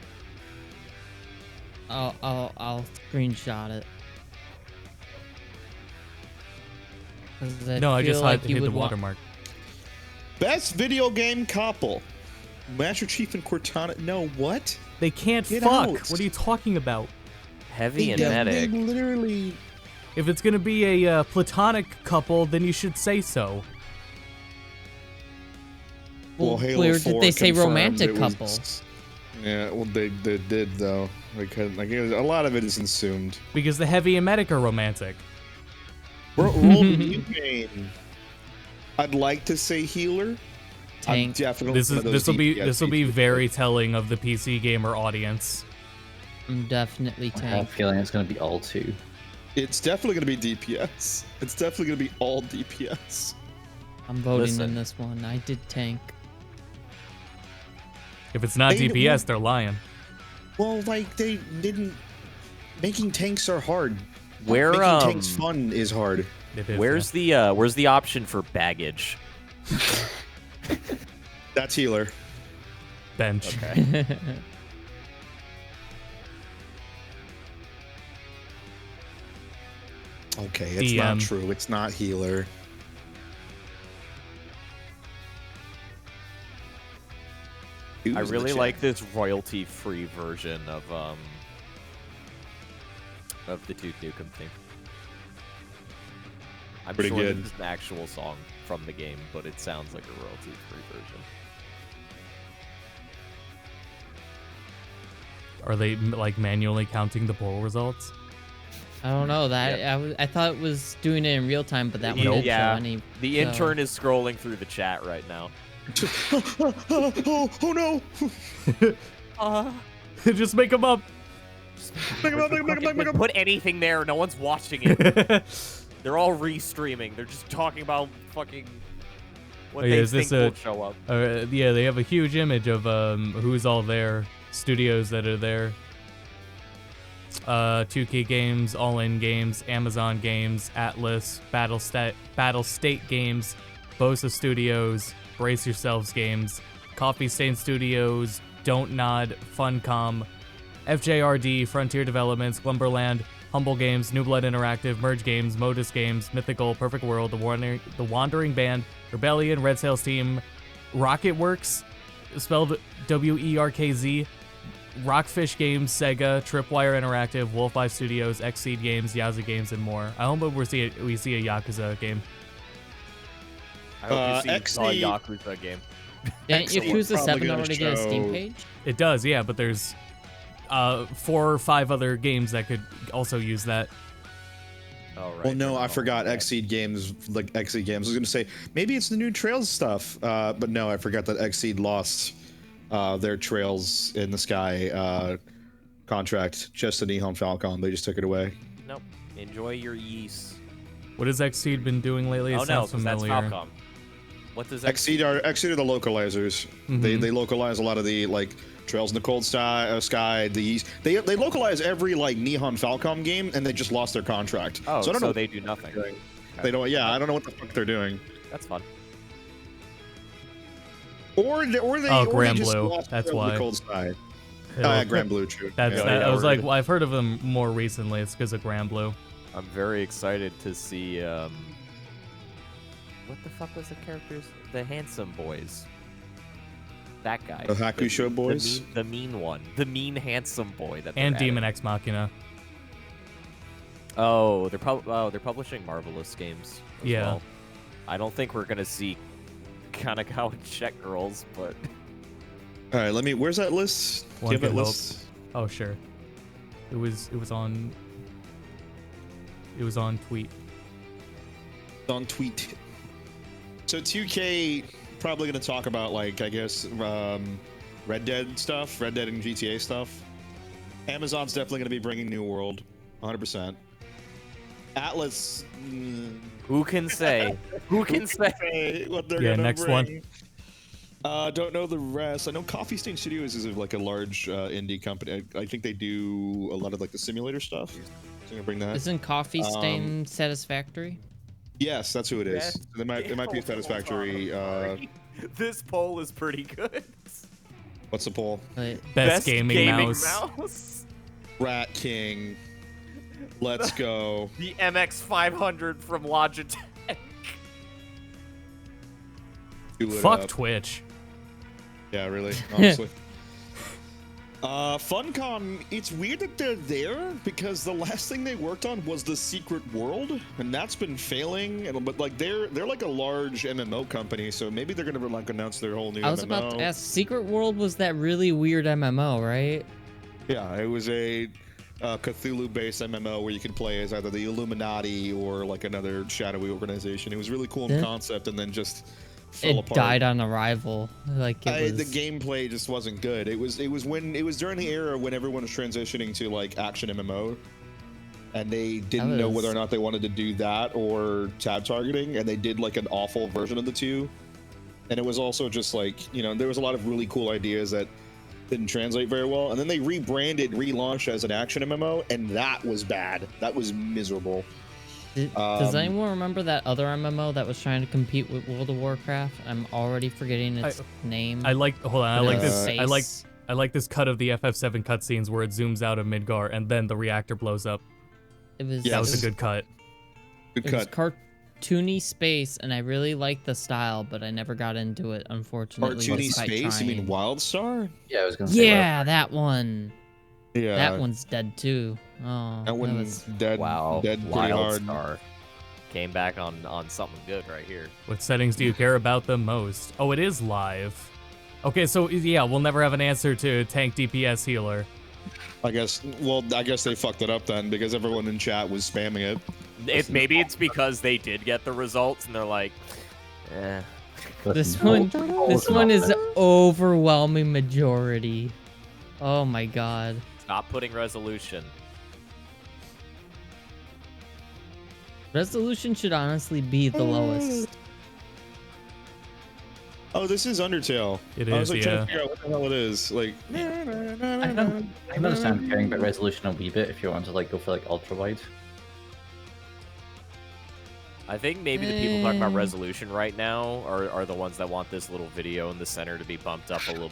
Speaker 3: I'll screenshot it. 'Cause
Speaker 1: No, I
Speaker 3: feel
Speaker 1: just
Speaker 3: like
Speaker 1: hit
Speaker 3: you
Speaker 1: the
Speaker 3: would want-
Speaker 1: watermark.
Speaker 8: Best video game couple. Master Chief and Cortana. No, what?
Speaker 1: They can't
Speaker 8: Get
Speaker 1: fuck.
Speaker 8: out.
Speaker 1: What are you talking about?
Speaker 2: Heavy and
Speaker 8: They
Speaker 2: medic.
Speaker 8: literally.
Speaker 1: If it's gonna be a platonic couple, then you should say so.
Speaker 3: Well,
Speaker 8: Halo
Speaker 3: where did
Speaker 8: 4
Speaker 3: they say
Speaker 8: confirmed
Speaker 3: romantic
Speaker 8: it
Speaker 3: couple?
Speaker 8: was- Yeah, well, they did though. Because like a lot of it is assumed.
Speaker 1: Because the heavy and medic are romantic.
Speaker 8: Roll the game. I'd like to say healer. I'm
Speaker 3: Tank.
Speaker 8: definitely
Speaker 1: This
Speaker 8: one
Speaker 1: is
Speaker 8: of those
Speaker 1: this will be
Speaker 8: DPS
Speaker 1: very telling of the PC gamer audience.
Speaker 3: I'm definitely
Speaker 4: I have a
Speaker 3: tank.
Speaker 4: feeling it's going to be all two.
Speaker 8: It's definitely going to be DPS. It's definitely going to be all DPS.
Speaker 3: I'm voting
Speaker 2: Listen.
Speaker 3: in this one. I did tank.
Speaker 1: If it's not
Speaker 8: They-
Speaker 1: DPS, they're lying.
Speaker 8: Well, like they didn't. Making tanks are hard.
Speaker 2: Where
Speaker 8: Making tanks fun is hard.
Speaker 1: It is,
Speaker 2: where's the option for baggage?
Speaker 8: That's healer.
Speaker 1: bench?
Speaker 8: Okay, it's not
Speaker 1: DM.
Speaker 8: true. It's not healer.
Speaker 2: I
Speaker 8: Who's in the
Speaker 2: really
Speaker 8: chat?
Speaker 2: like this royalty-free version of the Duke Nukem theme. I'm
Speaker 8: Pretty
Speaker 2: sure
Speaker 8: good.
Speaker 2: this is an actual song from the game, but it sounds like a royalty-free version.
Speaker 1: Are they like manually counting the poll results?
Speaker 3: I don't know that I thought it was doing it in real time, but that one didn't show any.
Speaker 2: The intern is scrolling through the chat right now.
Speaker 8: Oh no!
Speaker 1: Just make them up.
Speaker 8: Make 'em up, make 'em up, make 'em up, make 'em up.
Speaker 2: Put anything there. No one's watching it. They're all re-streaming. They're just talking about fucking what they think will show up.
Speaker 1: Yeah, they have a huge image of who's all there, studios that are there. 2K Games, All In Games, Amazon Games, Atlas, Battle State Games, Bosa Studios, Brace Yourselves Games, Coffee Stain Studios, Don't Nod, Funcom, FJRD, Frontier Developments, Lumberland, Humble Games, New Blood Interactive, Merge Games, Modus Games, Mythical, Perfect World, The Wandering Band, Rebellion, Red Sails Team, Rocket Works, spelled WERKZ, Rockfish Games, Sega, Tripwire Interactive, Wolf Eye Studios, Xseed Games, Yaza Games, and more. I hope we see a Yakuza game.
Speaker 2: I hope you see a
Speaker 8: Xseed
Speaker 2: Yakuza game.
Speaker 3: Didn't Yakuza
Speaker 8: probably
Speaker 3: 7
Speaker 8: gonna
Speaker 3: already get a Steam
Speaker 8: show-
Speaker 3: page?
Speaker 1: It does, yeah, but there's 4 or 5 other games that could also use that.
Speaker 2: Oh, right.
Speaker 8: Well, no, I
Speaker 2: Oh,
Speaker 8: forgot
Speaker 2: okay.
Speaker 8: Xseed Games, like Xseed Games. I was gonna say maybe it's the new Trails stuff, but no, I forgot that Xseed lost their Trails in the Sky contract just to Nihon Falcon. They just took it away.
Speaker 2: Nope. Enjoy your yeast.
Speaker 1: What has Xseed been doing lately? It
Speaker 2: Oh no,
Speaker 1: sounds
Speaker 2: because that's
Speaker 1: familiar.
Speaker 2: Falcom. What does
Speaker 8: Xseed are the localizers. They localize a lot of the like Trails in the Cold Sky, the East. They localize every like Nihon Falcom game, and they just lost their contract.
Speaker 2: Oh,
Speaker 8: so I don't know.
Speaker 2: they do nothing.
Speaker 8: They don't. Yeah, I don't know what the fuck they're doing.
Speaker 2: That's fun.
Speaker 8: Or they
Speaker 1: Grand
Speaker 8: just
Speaker 1: Blue,
Speaker 8: lost
Speaker 1: that's
Speaker 8: Trails in
Speaker 1: why.
Speaker 8: the Cold Sky.
Speaker 1: Yeah.
Speaker 8: Grand Blue, true.
Speaker 1: That's
Speaker 8: Yeah.
Speaker 1: that. I was
Speaker 2: we're
Speaker 1: like,
Speaker 2: gonna-
Speaker 1: well, I've heard of them more recently. It's because of Grand Blue.
Speaker 2: I'm very excited to see. What the fuck was the characters? The handsome boys. That guy.
Speaker 8: The Hakusho boys?
Speaker 2: The mean one. The mean handsome boy. That they're
Speaker 1: And
Speaker 2: adding.
Speaker 1: Demon Ex Machina.
Speaker 2: Oh, they're publishing Marvelous games. As
Speaker 1: Yeah.
Speaker 2: Well. I don't think we're gonna see Kanagawa and Check Girls, but
Speaker 8: All right, let me. Where's that list? Do
Speaker 1: One
Speaker 8: you have that
Speaker 1: can hope.
Speaker 8: list?
Speaker 1: Oh sure. It was on tweet.
Speaker 8: On tweet. So 2K probably gonna talk about like I guess Red Dead stuff, Red Dead and GTA stuff. Amazon's definitely gonna be bringing New World, 100%. Atlas.
Speaker 2: who can say? Who can say?
Speaker 8: What they're
Speaker 1: Yeah,
Speaker 8: gonna
Speaker 1: next one.
Speaker 8: bring. Don't know the rest. I know Coffee Stain Studios is like a large indie company. I think they do a lot of like the simulator stuff. So I'm gonna bring that.
Speaker 3: Isn't Coffee Stain Satisfactory?
Speaker 8: Yes, that's who it is.
Speaker 2: Yes.
Speaker 8: It might be
Speaker 2: Hold on,
Speaker 8: Satisfactory.
Speaker 2: sorry. This poll is pretty good.
Speaker 8: What's the poll?
Speaker 1: Best gaming mouse.
Speaker 2: mouse.
Speaker 8: Rat King. Let's go.
Speaker 2: The MX500 from Logitech.
Speaker 8: Do it
Speaker 1: Fuck
Speaker 8: up.
Speaker 1: Twitch.
Speaker 8: Yeah, really. Honestly. Funcom, it's weird that they're there because the last thing they worked on was the Secret World, and that's been failing. But like they're like a large MMO company, so maybe they're gonna like announce their whole new
Speaker 3: I was
Speaker 8: MMO.
Speaker 3: about to ask, Secret World was that really weird MMO, right?
Speaker 8: Yeah, it was a Cthulhu-based MMO where you could play as either the Illuminati or like another shadowy organization. It was really cool in
Speaker 3: Didn't-
Speaker 8: concept, and then just fell
Speaker 3: It
Speaker 8: apart.
Speaker 3: died on arrival. Like it was.
Speaker 8: The gameplay just wasn't good. It was during the era when everyone was transitioning to like action MMO, and they didn't know whether or not they wanted to do that or tab targeting, and they did like an awful version of the two. And it was also just like, you know, there was a lot of really cool ideas that didn't translate very well, and then they relaunched as an action MMO, and that was bad. That was miserable.
Speaker 3: Does anyone remember that other MMO that was trying to compete with World of Warcraft? I'm already forgetting its name.
Speaker 1: I like. Hold on. I like this.
Speaker 3: Face.
Speaker 1: I like this cut of the FF7 cutscenes where it zooms out of Midgar and then the reactor blows up.
Speaker 3: It was.
Speaker 8: Yeah,
Speaker 1: That was a good cut.
Speaker 8: Good
Speaker 3: It was
Speaker 8: cut.
Speaker 3: cartoony space, and I really liked the style, but I never got into it, unfortunately.
Speaker 8: Cartoony
Speaker 3: despite
Speaker 8: Space? You mean
Speaker 3: trying.
Speaker 8: Wildstar?
Speaker 4: Yeah, I was gonna say.
Speaker 3: Yeah, that one.
Speaker 8: Yeah.
Speaker 3: That one's dead too. Oh,
Speaker 8: That one's
Speaker 3: was.
Speaker 8: dead.
Speaker 2: Wow.
Speaker 8: Dead pretty hard.
Speaker 2: Wildstar. Came back on something good right here.
Speaker 1: What settings do you care about the most? Oh, it is live. Okay, so yeah, we'll never have an answer to tank DPS healer.
Speaker 8: I guess they fucked it up then because everyone in chat was spamming it.
Speaker 2: Maybe it's because they did get the results and they're like, eh.
Speaker 3: This
Speaker 4: Listen,
Speaker 3: one is overwhelming majority. Oh my god.
Speaker 2: Stop putting resolution.
Speaker 3: Resolution should honestly be the lowest.
Speaker 8: Oh, this is Undertale.
Speaker 1: It
Speaker 8: I was
Speaker 1: is,
Speaker 8: like trying
Speaker 1: yeah.
Speaker 8: to figure out what the hell it is. Like,
Speaker 4: I can understand caring about resolution a wee bit if you want to like go for like ultra wide.
Speaker 2: I think maybe the people talking about resolution right now are the ones that want this little video in the center to be bumped up a little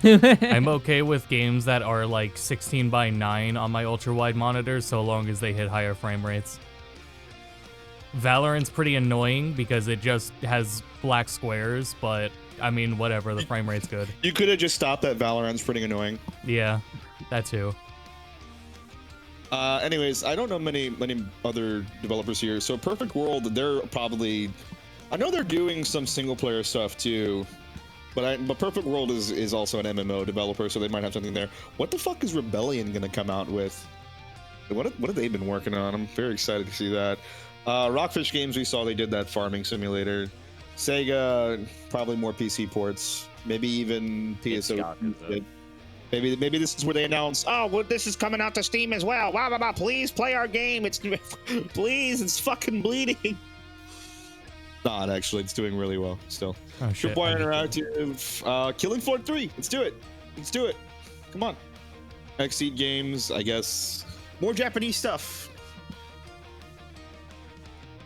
Speaker 2: bit.
Speaker 1: I'm okay with games that are like 16:9 on my ultra wide monitor so long as they hit higher frame rates. Valorant's pretty annoying because it just has black squares, but I mean, whatever, the frame rate's good.
Speaker 8: you could have just stopped that. Valorant's pretty annoying.
Speaker 1: Yeah, that too.
Speaker 8: Anyways, I don't know many other developers here. So Perfect World, they're probably, I know they're doing some single player stuff too, but Perfect World is also an MMO developer, so they might have something there. What the fuck is Rebellion gonna come out with? What have they been working on? I'm very excited to see that. Rockfish Games, we saw they did that farming simulator. Sega, probably more PC ports, maybe even PSO. Maybe this is where they announce, oh, well, this is coming out to Steam as well. Wow, wow, wow, please play our game. It's please, it's fucking bleeding. Not actually, it's doing really well still.
Speaker 1: Oh shit.
Speaker 8: Tripwire Interactive, Killing Floor 3. Let's do it. Let's do it. Come on. Xseed Games, I guess. More Japanese stuff.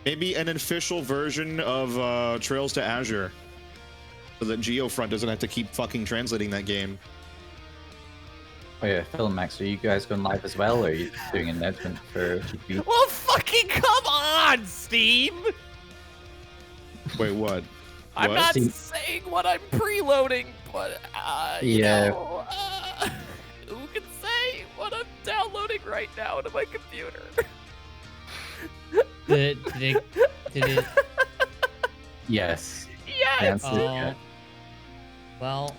Speaker 8: Maybe an official version of Trails to Azure, so that Geofront doesn't have to keep fucking translating that game.
Speaker 4: Oh yeah, Phil and Max, are you guys going live as well, or are you doing an announcement for GP?
Speaker 2: Well, fucking come on, Steam!
Speaker 8: Wait, what?
Speaker 2: I'm
Speaker 8: What?
Speaker 2: not
Speaker 4: Steam-
Speaker 2: saying what I'm preloading, but you
Speaker 4: Yeah.
Speaker 2: know, who can say what I'm downloading right now to my computer?
Speaker 3: Did it?
Speaker 4: Yes.
Speaker 2: Yes.
Speaker 4: Answer,
Speaker 3: Oh.
Speaker 4: yeah.
Speaker 3: Well.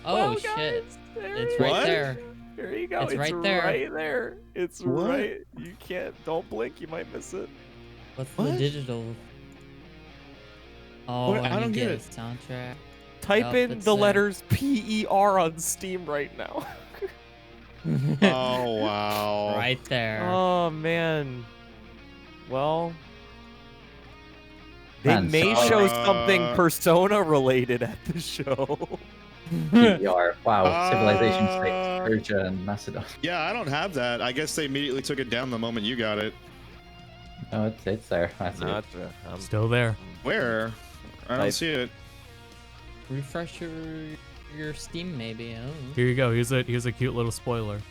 Speaker 3: Oh
Speaker 2: Well,
Speaker 3: shit!
Speaker 2: guys, there
Speaker 3: It's
Speaker 2: it
Speaker 3: right
Speaker 8: What?
Speaker 3: there.
Speaker 2: There you go.
Speaker 3: It's
Speaker 2: It's
Speaker 3: right there.
Speaker 2: Right there. It's
Speaker 8: What?
Speaker 2: right. You can't. Don't blink. You might miss it.
Speaker 3: What's
Speaker 8: What?
Speaker 3: the digital? Oh,
Speaker 8: What? I
Speaker 3: and
Speaker 8: don't
Speaker 3: you
Speaker 8: get
Speaker 3: get
Speaker 8: it.
Speaker 3: a soundtrack.
Speaker 2: Type
Speaker 3: Yup,
Speaker 2: in
Speaker 3: it's
Speaker 2: the
Speaker 3: there.
Speaker 2: letters PER on Steam right now.
Speaker 8: Oh wow.
Speaker 3: Right there.
Speaker 2: Oh man. Well, they
Speaker 4: Man,
Speaker 2: may
Speaker 4: so-
Speaker 2: show something Persona related at the show.
Speaker 4: PBR. Wow. Civilization 6,
Speaker 8: Uh,
Speaker 4: Persia, and Macedon.
Speaker 8: Yeah, I don't have that. I guess they immediately took it down the moment you got it.
Speaker 4: No, it's there. That's it.
Speaker 2: Not,
Speaker 1: Still there.
Speaker 8: Where? I don't
Speaker 2: Type-
Speaker 8: see it.
Speaker 3: Refresh your Steam, maybe. I don't know.
Speaker 1: Here you go. Here's a cute little spoiler.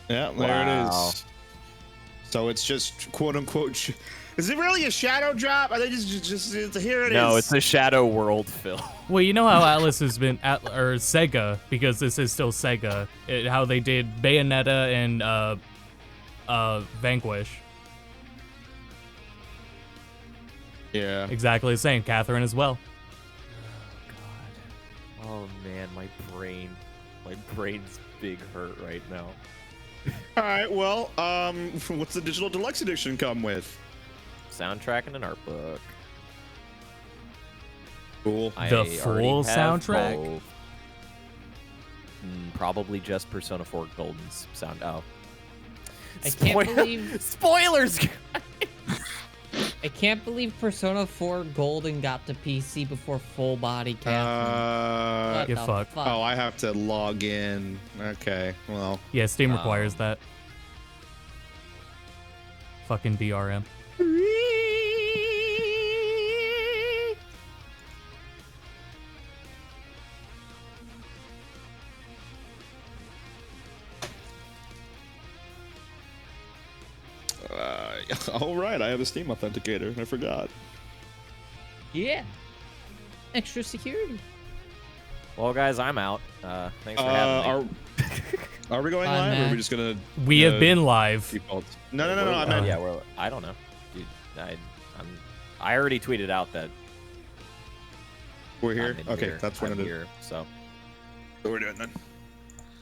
Speaker 8: Yeah, there it
Speaker 2: Wow.
Speaker 8: is. So it's just quote unquote. Is it really a shadow drop? Are they just here it is?
Speaker 2: No, it's a Shadow World film.
Speaker 1: Well, you know how Atlas has been, or Sega, because this is still Sega, how they did Bayonetta and Vanquish.
Speaker 8: Yeah.
Speaker 1: Exactly the same. Catherine as well.
Speaker 2: Oh man, my brain's big hurt right now.
Speaker 8: All right. Well, what's the digital deluxe edition come with?
Speaker 2: Soundtrack and an art book.
Speaker 8: Cool.
Speaker 1: The
Speaker 2: I already
Speaker 1: full
Speaker 2: have
Speaker 1: soundtrack?
Speaker 2: both. Probably just Persona 4 Golden's sound. Oh.
Speaker 3: I can't believe
Speaker 2: Spoilers!
Speaker 3: I can't believe Persona 4 Golden got to PC before full body Catherine. What
Speaker 1: Get
Speaker 3: the
Speaker 1: fucked.
Speaker 3: fuck?
Speaker 8: Oh, I have to log in. Okay. Well.
Speaker 1: Yeah, Steam requires that. Fucking DRM.
Speaker 8: All right. I have a Steam authenticator. I forgot.
Speaker 3: Yeah. Extra security.
Speaker 2: Well, guys, I'm out. Thanks for having me.
Speaker 8: Are we going
Speaker 3: Bye,
Speaker 8: live, or are
Speaker 3: Matt.
Speaker 8: we just gonna?
Speaker 1: We have been live.
Speaker 8: Default? No. I meant,
Speaker 2: Yeah, I don't know. Dude, I already tweeted out that
Speaker 8: we're here.
Speaker 2: I'm in
Speaker 8: Okay,
Speaker 2: here.
Speaker 8: that's when
Speaker 2: I'm
Speaker 8: it is.
Speaker 2: here. So
Speaker 8: What we're doing then?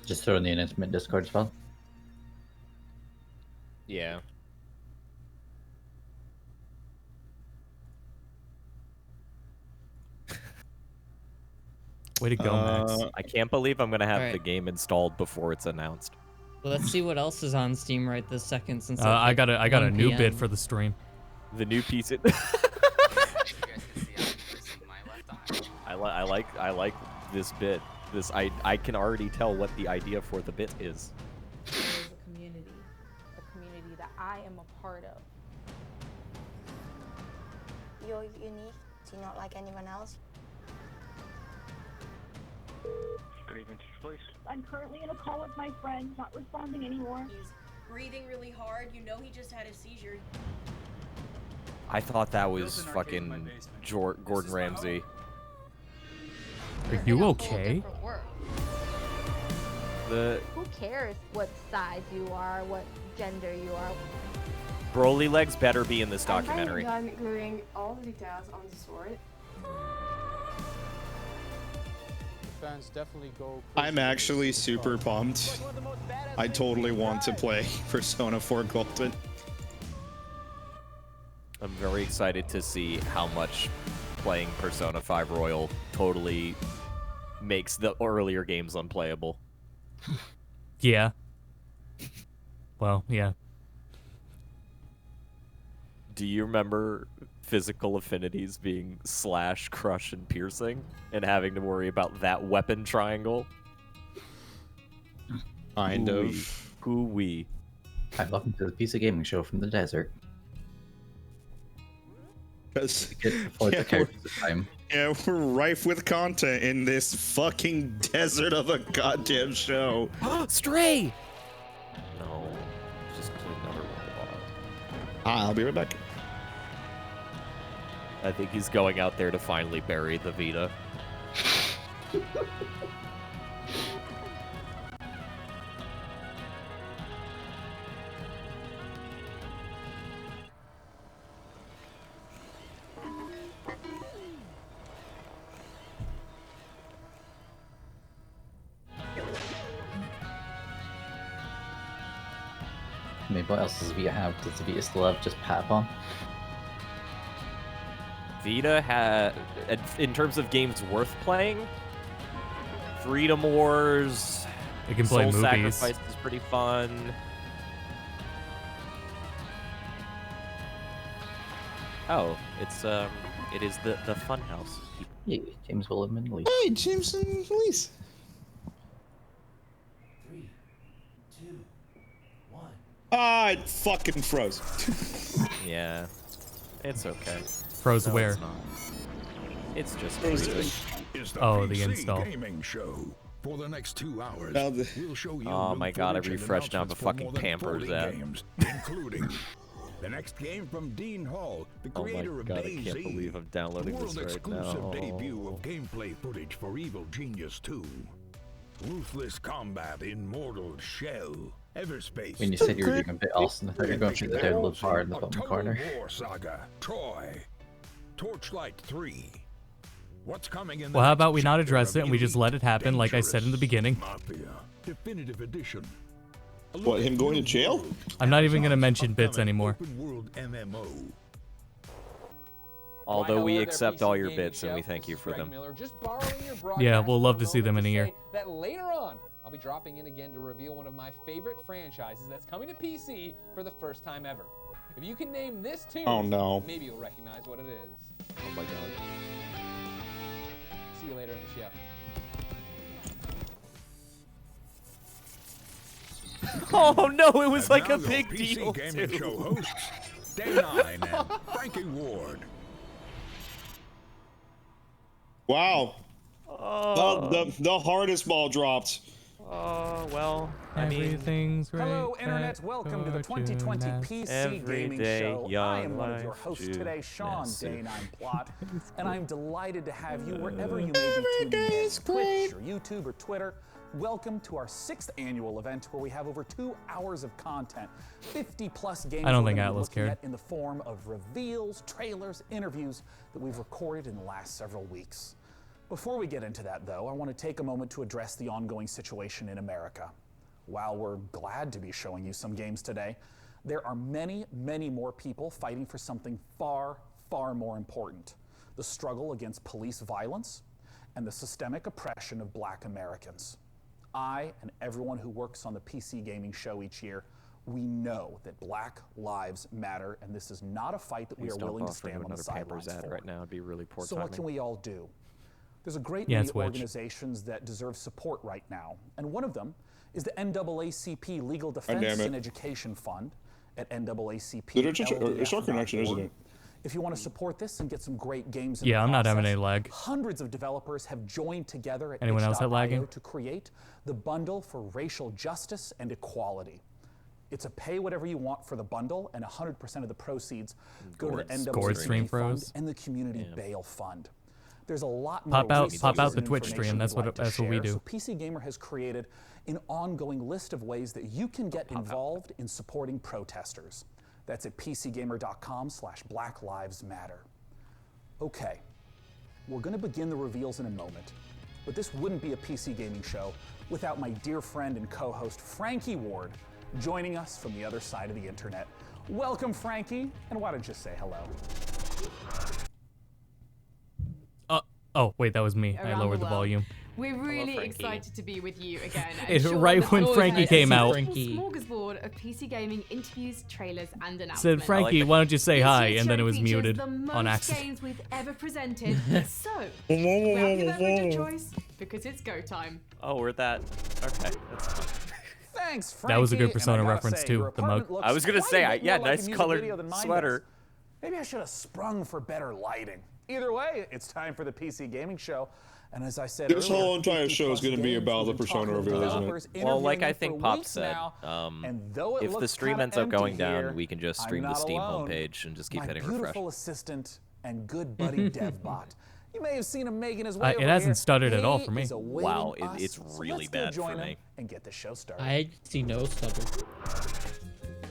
Speaker 4: Just throw in the announcement Discord as well.
Speaker 2: Yeah.
Speaker 1: Way to go, Max.
Speaker 2: I can't believe I'm gonna have
Speaker 3: Alright.
Speaker 2: the game installed before it's announced.
Speaker 3: Well, let's see what else is on Steam right this second since
Speaker 1: I got a
Speaker 3: 1
Speaker 1: new bid
Speaker 3: PM.
Speaker 1: for the stream.
Speaker 2: The new piece. I like this bit. I can already tell what the idea for the bit is.
Speaker 9: There's a community that I am a part of.
Speaker 10: You're unique. Do you not like anyone else?
Speaker 5: Good evening, please.
Speaker 10: I'm currently in a call with my friend, not responding anymore.
Speaker 11: He's breathing really hard. You know he just had a seizure.
Speaker 2: I thought that was fucking Gordon Ramsay.
Speaker 1: Are you okay?
Speaker 10: Who cares what size you are, what gender you are?
Speaker 2: Broly legs better be in this documentary.
Speaker 9: I'm including all the details on the sword.
Speaker 6: Fans definitely go.
Speaker 8: I'm actually super pumped. I totally want to play Persona 4 Golden.
Speaker 2: I'm very excited to see how much playing Persona 5 Royal totally makes the earlier games unplayable.
Speaker 1: Yeah. Well, yeah.
Speaker 2: Do you remember physical affinities being slash, crush, and piercing, and having to worry about that weapon triangle?
Speaker 8: Kind of.
Speaker 2: Hoo-wee.
Speaker 4: Hi, welcome to the PC Gaming Show from the desert.
Speaker 8: Because
Speaker 4: Yeah,
Speaker 8: we're rife with content in this fucking desert of a goddamn show.
Speaker 2: Stray! No. Just another one.
Speaker 8: I'll be right back.
Speaker 2: I think he's going out there to finally bury the Vita.
Speaker 4: I mean, what else does Vita have? Does Vita still have just Patapon?
Speaker 2: Vita had, in terms of games worth playing, Freedom Wars,
Speaker 1: It can play
Speaker 2: Soul
Speaker 1: movies.
Speaker 2: Sacrifice is pretty fun. Oh, it is the fun house.
Speaker 4: Yeah, James Willem and Lee.
Speaker 8: Hey, James and Elise.
Speaker 5: 3, 2, 1.
Speaker 8: Ah, it fucking froze.
Speaker 2: Yeah, it's okay.
Speaker 1: Froze
Speaker 2: No,
Speaker 1: where?
Speaker 2: It's not. It's just
Speaker 8: Froze
Speaker 2: freezing.
Speaker 5: Is
Speaker 1: Oh, the
Speaker 5: PC
Speaker 1: install.
Speaker 5: Gaming show. For the next 2 hours,
Speaker 8: Now the-
Speaker 5: we'll show you
Speaker 2: Oh
Speaker 5: new
Speaker 2: my God, I
Speaker 5: footage and
Speaker 2: refreshed now the
Speaker 5: announcements for
Speaker 2: fucking
Speaker 5: more than
Speaker 2: Pampers
Speaker 5: 40
Speaker 2: app.
Speaker 5: games, including the next game from Dean Hall, the
Speaker 2: Oh my
Speaker 5: creator of
Speaker 2: God, I
Speaker 5: DayZ.
Speaker 2: can't believe I'm downloading
Speaker 5: the
Speaker 2: this right
Speaker 5: world-exclusive
Speaker 2: now.
Speaker 5: debut of gameplay footage for Evil Genius 2. Ruthless combat in Mortal Shell. Everspace.
Speaker 4: When you said you were doing a bit, Austin, I thought you were going through the download bar in the
Speaker 5: A
Speaker 4: bottom
Speaker 5: Total
Speaker 4: corner.
Speaker 5: War Saga. Troy. Torchlight 3. What's coming in the
Speaker 1: Well, how
Speaker 5: next
Speaker 1: about we not
Speaker 5: chapter
Speaker 1: address
Speaker 5: of
Speaker 1: it and we just
Speaker 5: Elite
Speaker 1: let it happen like I said in the
Speaker 5: Dangerous
Speaker 1: beginning?
Speaker 5: Mafia. Definitive Edition. A look
Speaker 8: What,
Speaker 5: at
Speaker 8: him going to
Speaker 5: new
Speaker 8: jail?
Speaker 5: world.
Speaker 1: I'm not even gonna
Speaker 5: Amazon's
Speaker 1: mention bits
Speaker 5: upcoming
Speaker 1: anymore.
Speaker 5: open world MMO.
Speaker 2: Although we accept all your bits and we thank you for them.
Speaker 1: Yeah, we'll love to see them in a year.
Speaker 6: That later on, I'll be dropping in again to reveal one of my favorite franchises that's coming to PC for the first time ever. If you can name this tune,
Speaker 8: Oh, no.
Speaker 6: maybe you'll recognize what it is.
Speaker 2: Oh my God.
Speaker 6: See you later in the show.
Speaker 2: Oh no, it was
Speaker 5: And
Speaker 2: like
Speaker 5: now
Speaker 2: a
Speaker 5: your
Speaker 2: big
Speaker 5: PC
Speaker 2: deal
Speaker 5: Gaming
Speaker 2: too.
Speaker 5: Show hosts, Day9 and Frankie Ward.
Speaker 8: Wow.
Speaker 2: Oh,
Speaker 8: The hardest ball dropped.
Speaker 2: well, I mean,
Speaker 1: Everything's great.
Speaker 12: Hello, Internet. Welcome to the 2020
Speaker 1: Fortuna.
Speaker 12: PC
Speaker 2: Every
Speaker 12: Gaming
Speaker 2: day,
Speaker 12: Show. I
Speaker 2: young
Speaker 12: am one of your
Speaker 2: life,
Speaker 12: hosts today, Sean
Speaker 2: Judas.
Speaker 12: Day9 Plot, and I'm delighted to have you wherever you may be tuning in, Twitch or YouTube or Twitter. Welcome to our 6th annual event where we have over 2 hours of content, 50 plus games
Speaker 1: I don't
Speaker 12: we're
Speaker 1: think
Speaker 12: gonna be
Speaker 1: Atlas
Speaker 12: looking
Speaker 1: cared.
Speaker 12: at in the form of reveals, trailers, interviews that we've recorded in the last several weeks. Before we get into that, though, I want to take a moment to address the ongoing situation in America. While we're glad to be showing you some games today, there are many, many more people fighting for something far, far more important: the struggle against police violence and the systemic oppression of Black Americans. I and everyone who works on the PC gaming show each year, we know that Black lives matter, and this is not a fight that we are willing to stand on the sidelines for.
Speaker 2: Right now, it'd be really poor
Speaker 12: So
Speaker 2: timing.
Speaker 12: what can we all do? There's a great
Speaker 1: Yeah,
Speaker 12: many
Speaker 1: it's Wedge.
Speaker 12: organizations that deserve support right now, and one of them is the NAACP Legal
Speaker 8: damn
Speaker 12: Defense
Speaker 8: it.
Speaker 12: and Education Fund at NAACP.
Speaker 8: It's our connection, isn't it?
Speaker 12: If you want to support this and get some great games in
Speaker 1: Yeah,
Speaker 12: the
Speaker 1: I'm not having
Speaker 12: process,
Speaker 1: any lag.
Speaker 12: Hundreds of developers have joined together at
Speaker 1: Anyone else have
Speaker 12: itch.io
Speaker 1: lagging?
Speaker 12: to create the bundle for racial justice and equality. It's a pay whatever you want for the bundle, and 100% of the proceeds go to the
Speaker 1: Scored stream
Speaker 12: NAACP Fund
Speaker 1: pros.
Speaker 12: and the Community Bail Fund. There's a lot more
Speaker 1: Pop out
Speaker 12: resources
Speaker 1: the
Speaker 12: and
Speaker 1: Twitch
Speaker 12: information
Speaker 1: stream. That's
Speaker 12: we'd
Speaker 1: what
Speaker 12: like to
Speaker 1: that's what we
Speaker 12: share.
Speaker 1: do.
Speaker 12: So PC Gamer has created an ongoing list of ways that you can get involved in supporting protesters. That's at pcgamer.com/Black Lives Matter. Okay, we're going to begin the reveals in a moment, but this wouldn't be a PC gaming show without my dear friend and co-host Frankie Ward joining us from the other side of the internet. Welcome, Frankie, and why don't you say hello?
Speaker 1: Oh, wait, that was me. I
Speaker 13: Around
Speaker 1: lowered
Speaker 13: the
Speaker 1: the
Speaker 13: world.
Speaker 1: volume.
Speaker 13: We're really
Speaker 2: Frankie.
Speaker 13: excited to be with you again.
Speaker 1: Right when Frankie came out.
Speaker 13: A smorgasbord of PC gaming interviews, trailers, and announcements.
Speaker 1: Said, Frankie, why don't you say
Speaker 13: This
Speaker 1: hi?
Speaker 13: year's
Speaker 1: And then
Speaker 13: show
Speaker 1: it was
Speaker 13: features
Speaker 1: muted
Speaker 13: the most
Speaker 1: on accident.
Speaker 13: games we've ever presented. So, grab your beverage of choice because it's go time.
Speaker 2: Oh, we're that. Okay, that's fine.
Speaker 12: Thanks, Frankie.
Speaker 1: That was a good
Speaker 12: and I
Speaker 1: Persona
Speaker 12: gotta
Speaker 1: reference
Speaker 12: say,
Speaker 1: too,
Speaker 12: your
Speaker 1: the mug.
Speaker 12: apartment looks
Speaker 2: I was gonna
Speaker 12: quite
Speaker 2: say,
Speaker 12: a bit
Speaker 2: yeah,
Speaker 12: more like a
Speaker 2: nice
Speaker 12: music
Speaker 2: colored
Speaker 12: video than mine
Speaker 2: sweater.
Speaker 12: does. Maybe I should have sprung for better lighting. Either way, it's time for the PC Gaming Show. And as I said
Speaker 8: This
Speaker 12: earlier,
Speaker 8: whole entire
Speaker 12: 50
Speaker 8: show is
Speaker 12: plus
Speaker 8: going to be
Speaker 12: games
Speaker 8: about the
Speaker 12: we've been
Speaker 8: Persona
Speaker 12: talking with
Speaker 8: reveal, isn't
Speaker 12: developers,
Speaker 8: it?
Speaker 2: Well, like
Speaker 12: interviewing
Speaker 2: I
Speaker 12: them
Speaker 2: think
Speaker 12: for
Speaker 2: Pop
Speaker 12: weeks
Speaker 2: said,
Speaker 12: now, and though it
Speaker 2: if the
Speaker 12: looks
Speaker 2: stream
Speaker 12: kinda
Speaker 2: ends up going
Speaker 12: empty
Speaker 2: down,
Speaker 12: here,
Speaker 2: we can just
Speaker 12: I'm
Speaker 2: stream the
Speaker 12: not
Speaker 2: Steam
Speaker 12: alone.
Speaker 2: homepage and just keep
Speaker 12: My
Speaker 2: hitting refresh.
Speaker 12: beautiful assistant and good buddy DevBot. You may have seen him making his way
Speaker 1: It
Speaker 12: over
Speaker 1: hasn't
Speaker 12: here.
Speaker 1: stuttered at all
Speaker 12: He
Speaker 1: for me.
Speaker 12: is awaiting
Speaker 2: Wow,
Speaker 12: us,
Speaker 2: it's
Speaker 12: so
Speaker 2: really
Speaker 12: let's go
Speaker 2: bad
Speaker 12: join
Speaker 2: for
Speaker 12: him
Speaker 2: me.
Speaker 12: and get the show started.
Speaker 3: I see no stutter.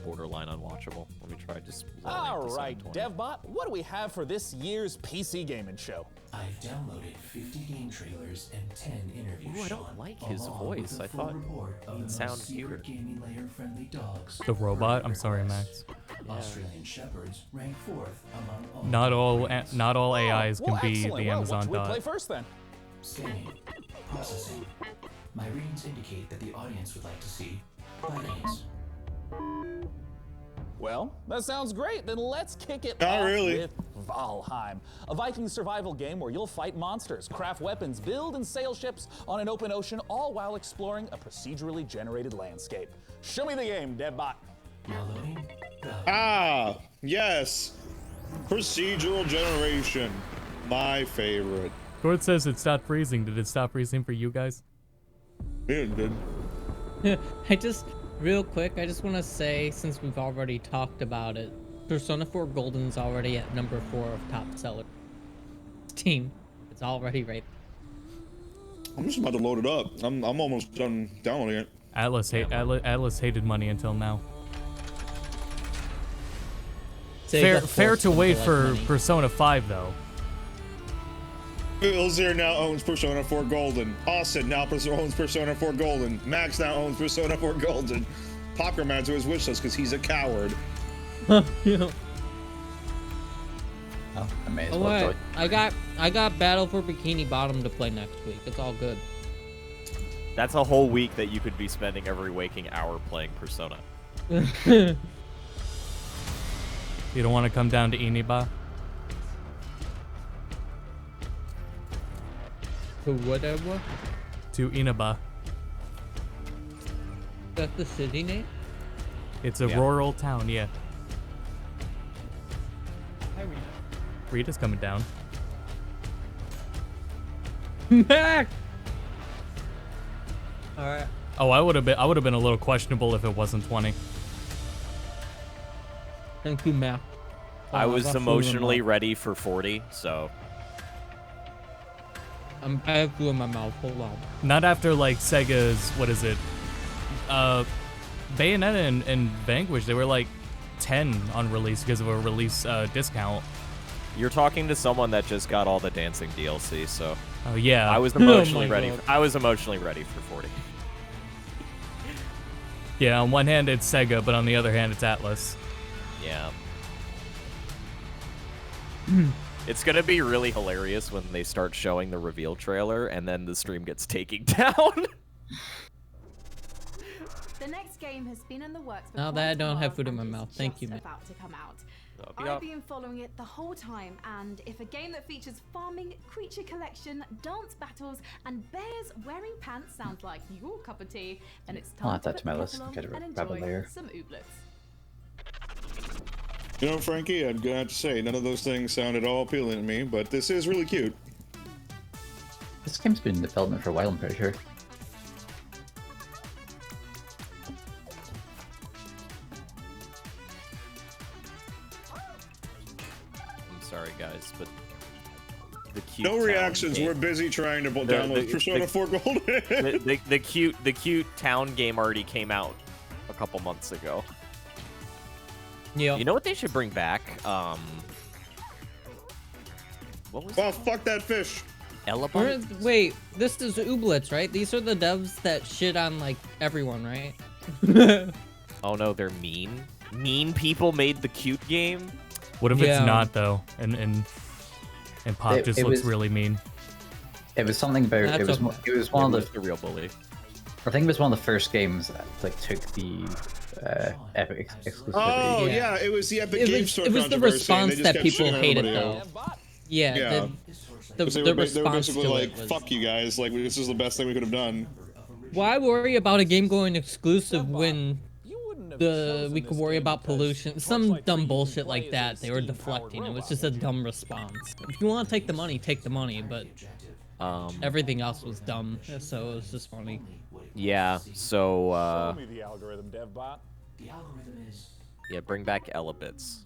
Speaker 2: Borderline unwatchable. Let me try just.
Speaker 12: All right, DevBot, what do we have for this year's PC Gaming Show?
Speaker 14: I've downloaded 50 game trailers and 10 interviews.
Speaker 2: Ooh, I don't like his voice. I thought he'd sound cuter.
Speaker 14: Gaming layer friendly dogs.
Speaker 1: The robot? I'm sorry, Max.
Speaker 14: Australian Shepherds rank 4th among all.
Speaker 1: Not all AIs can
Speaker 12: well,
Speaker 1: be
Speaker 12: excellent.
Speaker 1: the
Speaker 12: Well,
Speaker 1: Amazon
Speaker 12: what should we
Speaker 1: dot.
Speaker 12: play first then?
Speaker 14: Scanning. Processing. My readings indicate that the audience would like to see Vikings.
Speaker 12: Well, that sounds great. Then let's kick it
Speaker 8: Not
Speaker 12: off
Speaker 8: really.
Speaker 12: with Valheim, a Viking survival game where you'll fight monsters, craft weapons, build and sail ships on an open ocean, all while exploring a procedurally generated landscape. Show me the game, DevBot.
Speaker 14: Downloading.
Speaker 8: Ah, yes. Procedural generation. My favorite.
Speaker 1: Gord says it stopped freezing. Did it stop freezing for you guys?
Speaker 8: It did.
Speaker 3: Real quick, I just want to say, since we've already talked about it, Persona 4 Golden's already at number 4 of top seller. Steam, it's already right.
Speaker 8: I'm just about to load it up. I'm almost done downloading it.
Speaker 1: Atlas hated money until now. Fair to wait for Persona 5 though.
Speaker 8: Phil Zir now owns Persona 4 Golden. Austin now owns Persona 4 Golden. Max now owns Persona 4 Golden. Popcorn adds to his wish list because he's a coward.
Speaker 3: Yeah.
Speaker 4: Oh, I may as
Speaker 3: Oh,
Speaker 4: well
Speaker 3: wait, I got Battle for Bikini Bottom to play next week. It's all good.
Speaker 2: That's a whole week that you could be spending every waking hour playing Persona.
Speaker 1: You don't want to come down to Iniba?
Speaker 3: To whatever?
Speaker 1: To Inaba.
Speaker 3: That's the city name?
Speaker 1: It's a rural town, yeah.
Speaker 3: Hi, Rita.
Speaker 1: Rita's coming down.
Speaker 3: Mac! Alright.
Speaker 1: Oh, I would have been a little questionable if it wasn't 20.
Speaker 3: Thank you, Mac.
Speaker 2: I was
Speaker 3: got food in
Speaker 2: emotionally
Speaker 3: my-
Speaker 2: ready for 40, so.
Speaker 3: I have food in my mouth. Hold on.
Speaker 1: Not after like Sega's, what is it? Bayonetta and Vanquish, they were like 10 on release because of a release discount.
Speaker 2: You're talking to someone that just got all the dancing DLC, so.
Speaker 1: Oh yeah.
Speaker 2: I was emotionally ready. I was emotionally ready for 40.
Speaker 1: Yeah, on one hand it's Sega, but on the other hand it's Atlas.
Speaker 2: Yeah. It's gonna be really hilarious when they start showing the reveal trailer and then the stream gets taken down.
Speaker 13: The next game has been in the works for
Speaker 3: Now
Speaker 13: quite
Speaker 3: that I
Speaker 13: a
Speaker 3: don't have
Speaker 13: while
Speaker 3: food in
Speaker 13: and
Speaker 3: my
Speaker 13: is
Speaker 3: mouth, thank you,
Speaker 13: just
Speaker 3: man.
Speaker 13: about to come out.
Speaker 2: Yup.
Speaker 13: I've been following it the whole time, and if a game that features farming, creature collection, dance battles, and bears wearing pants sounds like your cup of tea, then it's
Speaker 4: I'll
Speaker 13: time
Speaker 4: add
Speaker 13: to
Speaker 4: that
Speaker 13: put
Speaker 4: to my
Speaker 13: the
Speaker 4: list
Speaker 13: kettle
Speaker 4: and
Speaker 13: on
Speaker 4: get a
Speaker 13: and
Speaker 4: rabbit
Speaker 13: enjoy
Speaker 4: layer.
Speaker 13: some ooblets.
Speaker 8: You know, Frankie, I'm gonna have to say, none of those things sound at all appealing to me, but this is really cute.
Speaker 4: This game's been in development for a while, I'm pretty sure.
Speaker 2: I'm sorry, guys, but the cute.
Speaker 8: No
Speaker 2: town
Speaker 8: reactions.
Speaker 2: game-
Speaker 8: We're busy trying to
Speaker 2: The-
Speaker 8: download
Speaker 2: the-
Speaker 8: Persona
Speaker 2: the-
Speaker 8: 4 Gold.
Speaker 2: the cute town game already came out a couple months ago.
Speaker 3: Yeah.
Speaker 2: You know what they should bring back? What was
Speaker 8: Oh, fuck that fish.
Speaker 2: Elabite?
Speaker 3: Wait, this is ooblets, right? These are the devs that shit on like everyone, right?
Speaker 2: Oh no, they're mean. Mean people made the cute game.
Speaker 1: What if
Speaker 3: Yeah.
Speaker 1: it's not though? And Pop
Speaker 4: It-
Speaker 1: just
Speaker 4: it
Speaker 1: looks
Speaker 4: was-
Speaker 1: really mean.
Speaker 4: It was something about
Speaker 3: That's
Speaker 4: it was
Speaker 3: okay.
Speaker 4: it was one of
Speaker 2: the real bully.
Speaker 4: I think it was one of the first games that like took the Epic exclusivity.
Speaker 8: Oh,
Speaker 3: Yeah.
Speaker 8: yeah, it was the Epic
Speaker 3: It
Speaker 8: Game
Speaker 3: was,
Speaker 8: Store
Speaker 3: it was the
Speaker 8: controversy, and they
Speaker 3: response
Speaker 8: just
Speaker 3: that
Speaker 8: kept
Speaker 3: people
Speaker 8: shitting on
Speaker 3: hated,
Speaker 8: everybody
Speaker 3: though.
Speaker 8: else.
Speaker 3: Yeah,
Speaker 8: Yeah.
Speaker 3: the
Speaker 8: Because they were
Speaker 3: response
Speaker 8: basically
Speaker 3: to
Speaker 8: like,
Speaker 3: it was,
Speaker 8: fuck you guys, like, this is the best thing we could have done.
Speaker 3: why worry about a game going exclusive when we could worry about pollution? Some dumb bullshit like that. They were deflecting. It was just a dumb response. If you want to take the money, but everything else was dumb. So it was just funny.
Speaker 2: Yeah, so,
Speaker 12: Show me the algorithm, DevBot.
Speaker 14: The algorithm is
Speaker 2: yeah, bring back Elabits.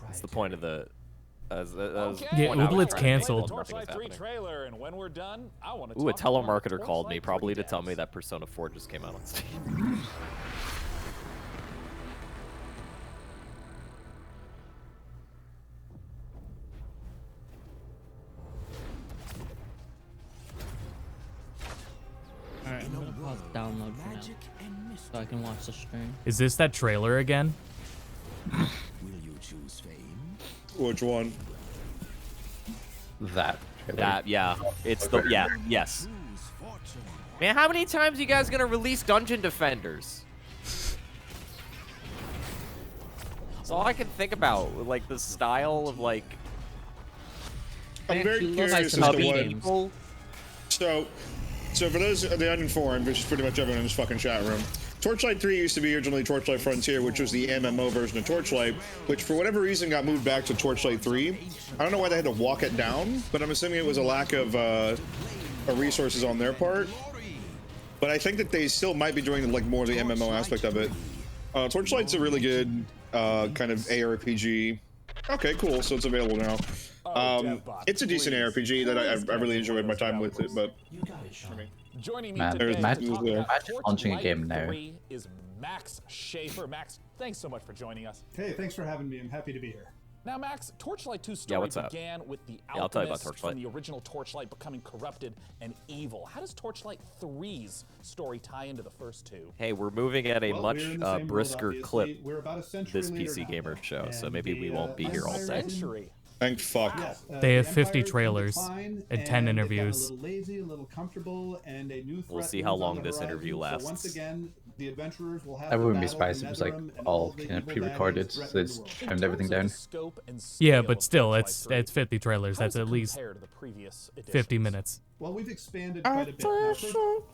Speaker 2: That's the point of the...
Speaker 1: Yeah,
Speaker 2: one I was
Speaker 1: Ooblet's
Speaker 2: trying to make,
Speaker 1: canceled.
Speaker 2: but nothing was
Speaker 12: Torchlight 3
Speaker 2: happening.
Speaker 12: trailer, and when we're done, I want to
Speaker 2: Ooh, a
Speaker 12: talk more
Speaker 2: telemarketer called me,
Speaker 12: Torchlight
Speaker 2: probably
Speaker 12: 3
Speaker 2: to tell me
Speaker 12: devs.
Speaker 2: that Persona 4 just came out on Steam.
Speaker 3: Alright, I'm gonna pause the download for now, so I can watch the stream.
Speaker 1: Is this that trailer again?
Speaker 5: Will you choose fame?
Speaker 8: Which one?
Speaker 4: That. trailer.
Speaker 2: That, yeah. It's the... Yeah, yes. Man, how many times you guys gonna release Dungeon Defenders? That's all I can think about. Like, the style of, like...
Speaker 8: I'm very
Speaker 3: actually love
Speaker 8: curious as
Speaker 3: ice
Speaker 8: to
Speaker 3: and
Speaker 8: what...
Speaker 3: beating.
Speaker 2: People...
Speaker 8: So for those the uninformed, which is pretty much everyone in this fucking chat room, Torchlight 3 used to be originally Torchlight Frontier, which was the MMO version of Torchlight, which for whatever reason got moved back to Torchlight 3. I don't know why they had to walk it down, but I'm assuming it was a lack of resources on their part. But I think that they still might be doing like more of the MMO aspect of it. Torchlight's a really good kind of ARPG. Okay, cool. So it's available now. It's a decent ARPG that I really enjoyed my time with it, but
Speaker 14: you got it, Sean.
Speaker 12: Joining me
Speaker 4: Man,
Speaker 12: today to
Speaker 8: imagine
Speaker 12: talk about
Speaker 4: launching a
Speaker 12: Torchlight
Speaker 4: game now.
Speaker 12: 3 is Max Schaefer. Max, thanks so much for joining us.
Speaker 15: Hey, thanks for having me. I'm happy to be here.
Speaker 12: Now, Max, Torchlight 2 story
Speaker 2: what's up?
Speaker 12: began with the
Speaker 2: Yeah, I'll tell you about
Speaker 12: alchemist
Speaker 2: Torchlight.
Speaker 12: from the original Torchlight becoming corrupted and evil. How does Torchlight 3's story tie into the first two?
Speaker 2: Hey, we're moving at a
Speaker 15: Well,
Speaker 2: much
Speaker 15: we're in the same world,
Speaker 2: brisker
Speaker 15: obviously.
Speaker 2: clip
Speaker 15: We're about a century
Speaker 2: this
Speaker 15: later
Speaker 2: PC
Speaker 15: now,
Speaker 2: Gamer show, so
Speaker 15: and
Speaker 2: maybe we
Speaker 15: the,
Speaker 2: won't be here all
Speaker 15: empire
Speaker 2: day.
Speaker 15: is in-
Speaker 12: Century.
Speaker 8: thank fuck.
Speaker 15: Yes,
Speaker 1: They have
Speaker 15: the
Speaker 1: 50
Speaker 15: empire is in
Speaker 1: trailers
Speaker 15: decline,
Speaker 1: and 10
Speaker 15: they've gotten
Speaker 1: interviews.
Speaker 15: A little lazy, a little comfortable, and a new
Speaker 2: We'll
Speaker 15: threat
Speaker 2: see how
Speaker 15: looms on
Speaker 2: long
Speaker 15: the
Speaker 2: this interview
Speaker 15: horizon. So
Speaker 2: lasts.
Speaker 15: once again, the adventurers will have
Speaker 4: I
Speaker 15: to
Speaker 4: wouldn't be
Speaker 15: battle
Speaker 4: surprised
Speaker 15: the
Speaker 4: if it was like
Speaker 15: Netherrealm and
Speaker 4: all
Speaker 15: the
Speaker 4: kind of
Speaker 15: evil
Speaker 4: pre-recorded,
Speaker 15: baddies
Speaker 4: so
Speaker 15: threatening
Speaker 4: it's
Speaker 15: the world.
Speaker 4: trimmed everything down.
Speaker 1: Yeah, but still, it's 50 trailers.
Speaker 12: How
Speaker 1: That's
Speaker 12: does it
Speaker 1: at least
Speaker 12: compare to the previous
Speaker 1: 50
Speaker 12: editions?
Speaker 1: minutes.
Speaker 15: Well, we've expanded quite a bit. Now, first,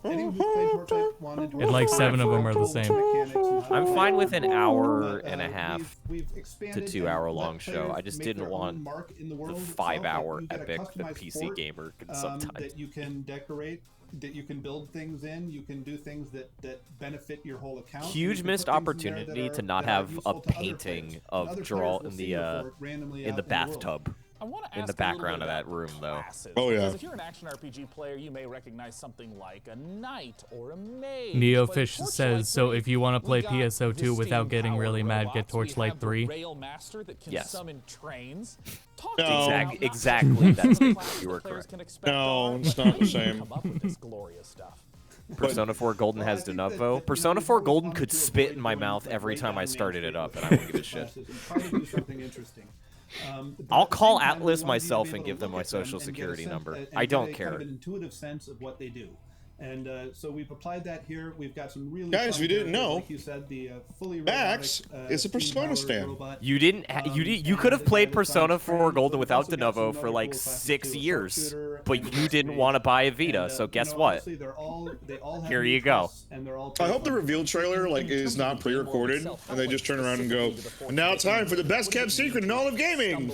Speaker 15: anyone who's played Torchlight 1 and
Speaker 1: And like 7 of them are the
Speaker 15: Torchlight
Speaker 1: same.
Speaker 15: mechanics and how
Speaker 2: I'm
Speaker 15: to
Speaker 2: fine
Speaker 15: play
Speaker 2: with an
Speaker 15: it,
Speaker 2: hour
Speaker 15: but,
Speaker 2: and a half
Speaker 15: we've
Speaker 2: to
Speaker 15: expanded
Speaker 2: 2 hour
Speaker 15: and let
Speaker 2: long show. I
Speaker 15: players
Speaker 2: just
Speaker 15: make
Speaker 2: didn't
Speaker 15: their
Speaker 2: want
Speaker 15: own mark in the
Speaker 2: the
Speaker 15: world itself.
Speaker 2: 5 hour
Speaker 15: You get a
Speaker 2: epic that
Speaker 15: customized
Speaker 2: PC
Speaker 15: fort,
Speaker 2: Gamer can sometimes.
Speaker 15: that you can decorate, that you can build things in, you can do things that benefit your whole account. and you
Speaker 2: Huge
Speaker 15: can
Speaker 2: missed
Speaker 15: put things in there
Speaker 2: opportunity
Speaker 15: that
Speaker 2: to not
Speaker 15: that are
Speaker 2: have a
Speaker 15: useful to other
Speaker 2: painting
Speaker 15: players.
Speaker 2: of
Speaker 15: Other
Speaker 2: draw
Speaker 15: players will
Speaker 2: in
Speaker 15: see your fort randomly
Speaker 2: the
Speaker 15: out in world.
Speaker 2: bathtub. in the background of that room, though.
Speaker 8: Oh, yeah.
Speaker 12: Because if you're an action RPG player, you may recognize something like a knight or a mage.
Speaker 1: Neofish
Speaker 12: But
Speaker 1: says, so if you want to play
Speaker 12: we got
Speaker 1: PSO2
Speaker 12: the
Speaker 1: without
Speaker 12: steam
Speaker 1: getting really
Speaker 12: powered
Speaker 1: mad,
Speaker 12: robots.
Speaker 1: get
Speaker 12: We
Speaker 1: Torchlight
Speaker 12: have the
Speaker 1: 3.
Speaker 12: Rail Master that can
Speaker 8: Yes.
Speaker 12: summon trains. Talk
Speaker 8: No.
Speaker 12: to us about not
Speaker 2: Exactly.
Speaker 12: just what
Speaker 2: That's
Speaker 12: classes
Speaker 2: you
Speaker 12: the
Speaker 2: were
Speaker 12: players
Speaker 2: correct.
Speaker 12: can expect
Speaker 8: No,
Speaker 12: are,
Speaker 8: it's
Speaker 12: but
Speaker 8: not
Speaker 12: how
Speaker 8: the
Speaker 12: you
Speaker 8: same.
Speaker 12: come up with this glorious stuff.
Speaker 2: Persona 4 Golden has de novo. Persona 4 Golden could spit in my mouth every time I started it up, and I wouldn't give a shit. I'll call Atlas myself and give them my social security number. I don't care.
Speaker 15: Kind of an intuitive sense of what they do. And so we've applied that here. We've got some really
Speaker 8: Guys,
Speaker 15: fun
Speaker 8: we didn't
Speaker 15: characters,
Speaker 8: know.
Speaker 15: like you said, the fully
Speaker 8: Max
Speaker 15: robotic,
Speaker 8: is a Persona
Speaker 15: steam-powered
Speaker 8: stan.
Speaker 15: robot.
Speaker 2: You didn't. You could have
Speaker 15: and
Speaker 2: played
Speaker 15: the
Speaker 2: Persona
Speaker 15: science
Speaker 2: 4
Speaker 15: trains,
Speaker 2: Golden
Speaker 15: but
Speaker 2: without
Speaker 15: we've
Speaker 2: de
Speaker 15: also got
Speaker 2: novo
Speaker 15: some
Speaker 2: for
Speaker 15: other
Speaker 2: like
Speaker 15: cool classes
Speaker 2: 6
Speaker 15: too,
Speaker 2: years,
Speaker 15: sharpshooter
Speaker 2: but
Speaker 15: and
Speaker 2: you didn't
Speaker 15: X-ray.
Speaker 2: want to buy a Vita.
Speaker 15: And,
Speaker 2: So guess
Speaker 15: you know,
Speaker 2: what?
Speaker 15: honestly, they all have
Speaker 2: Here
Speaker 15: new
Speaker 2: you go.
Speaker 15: twists, and they're all
Speaker 8: I
Speaker 15: pretty
Speaker 8: hope the
Speaker 15: fun.
Speaker 8: reveal trailer like is not pre-recorded, and they just turn around and go, "And now time for the best kept secret in all of gaming,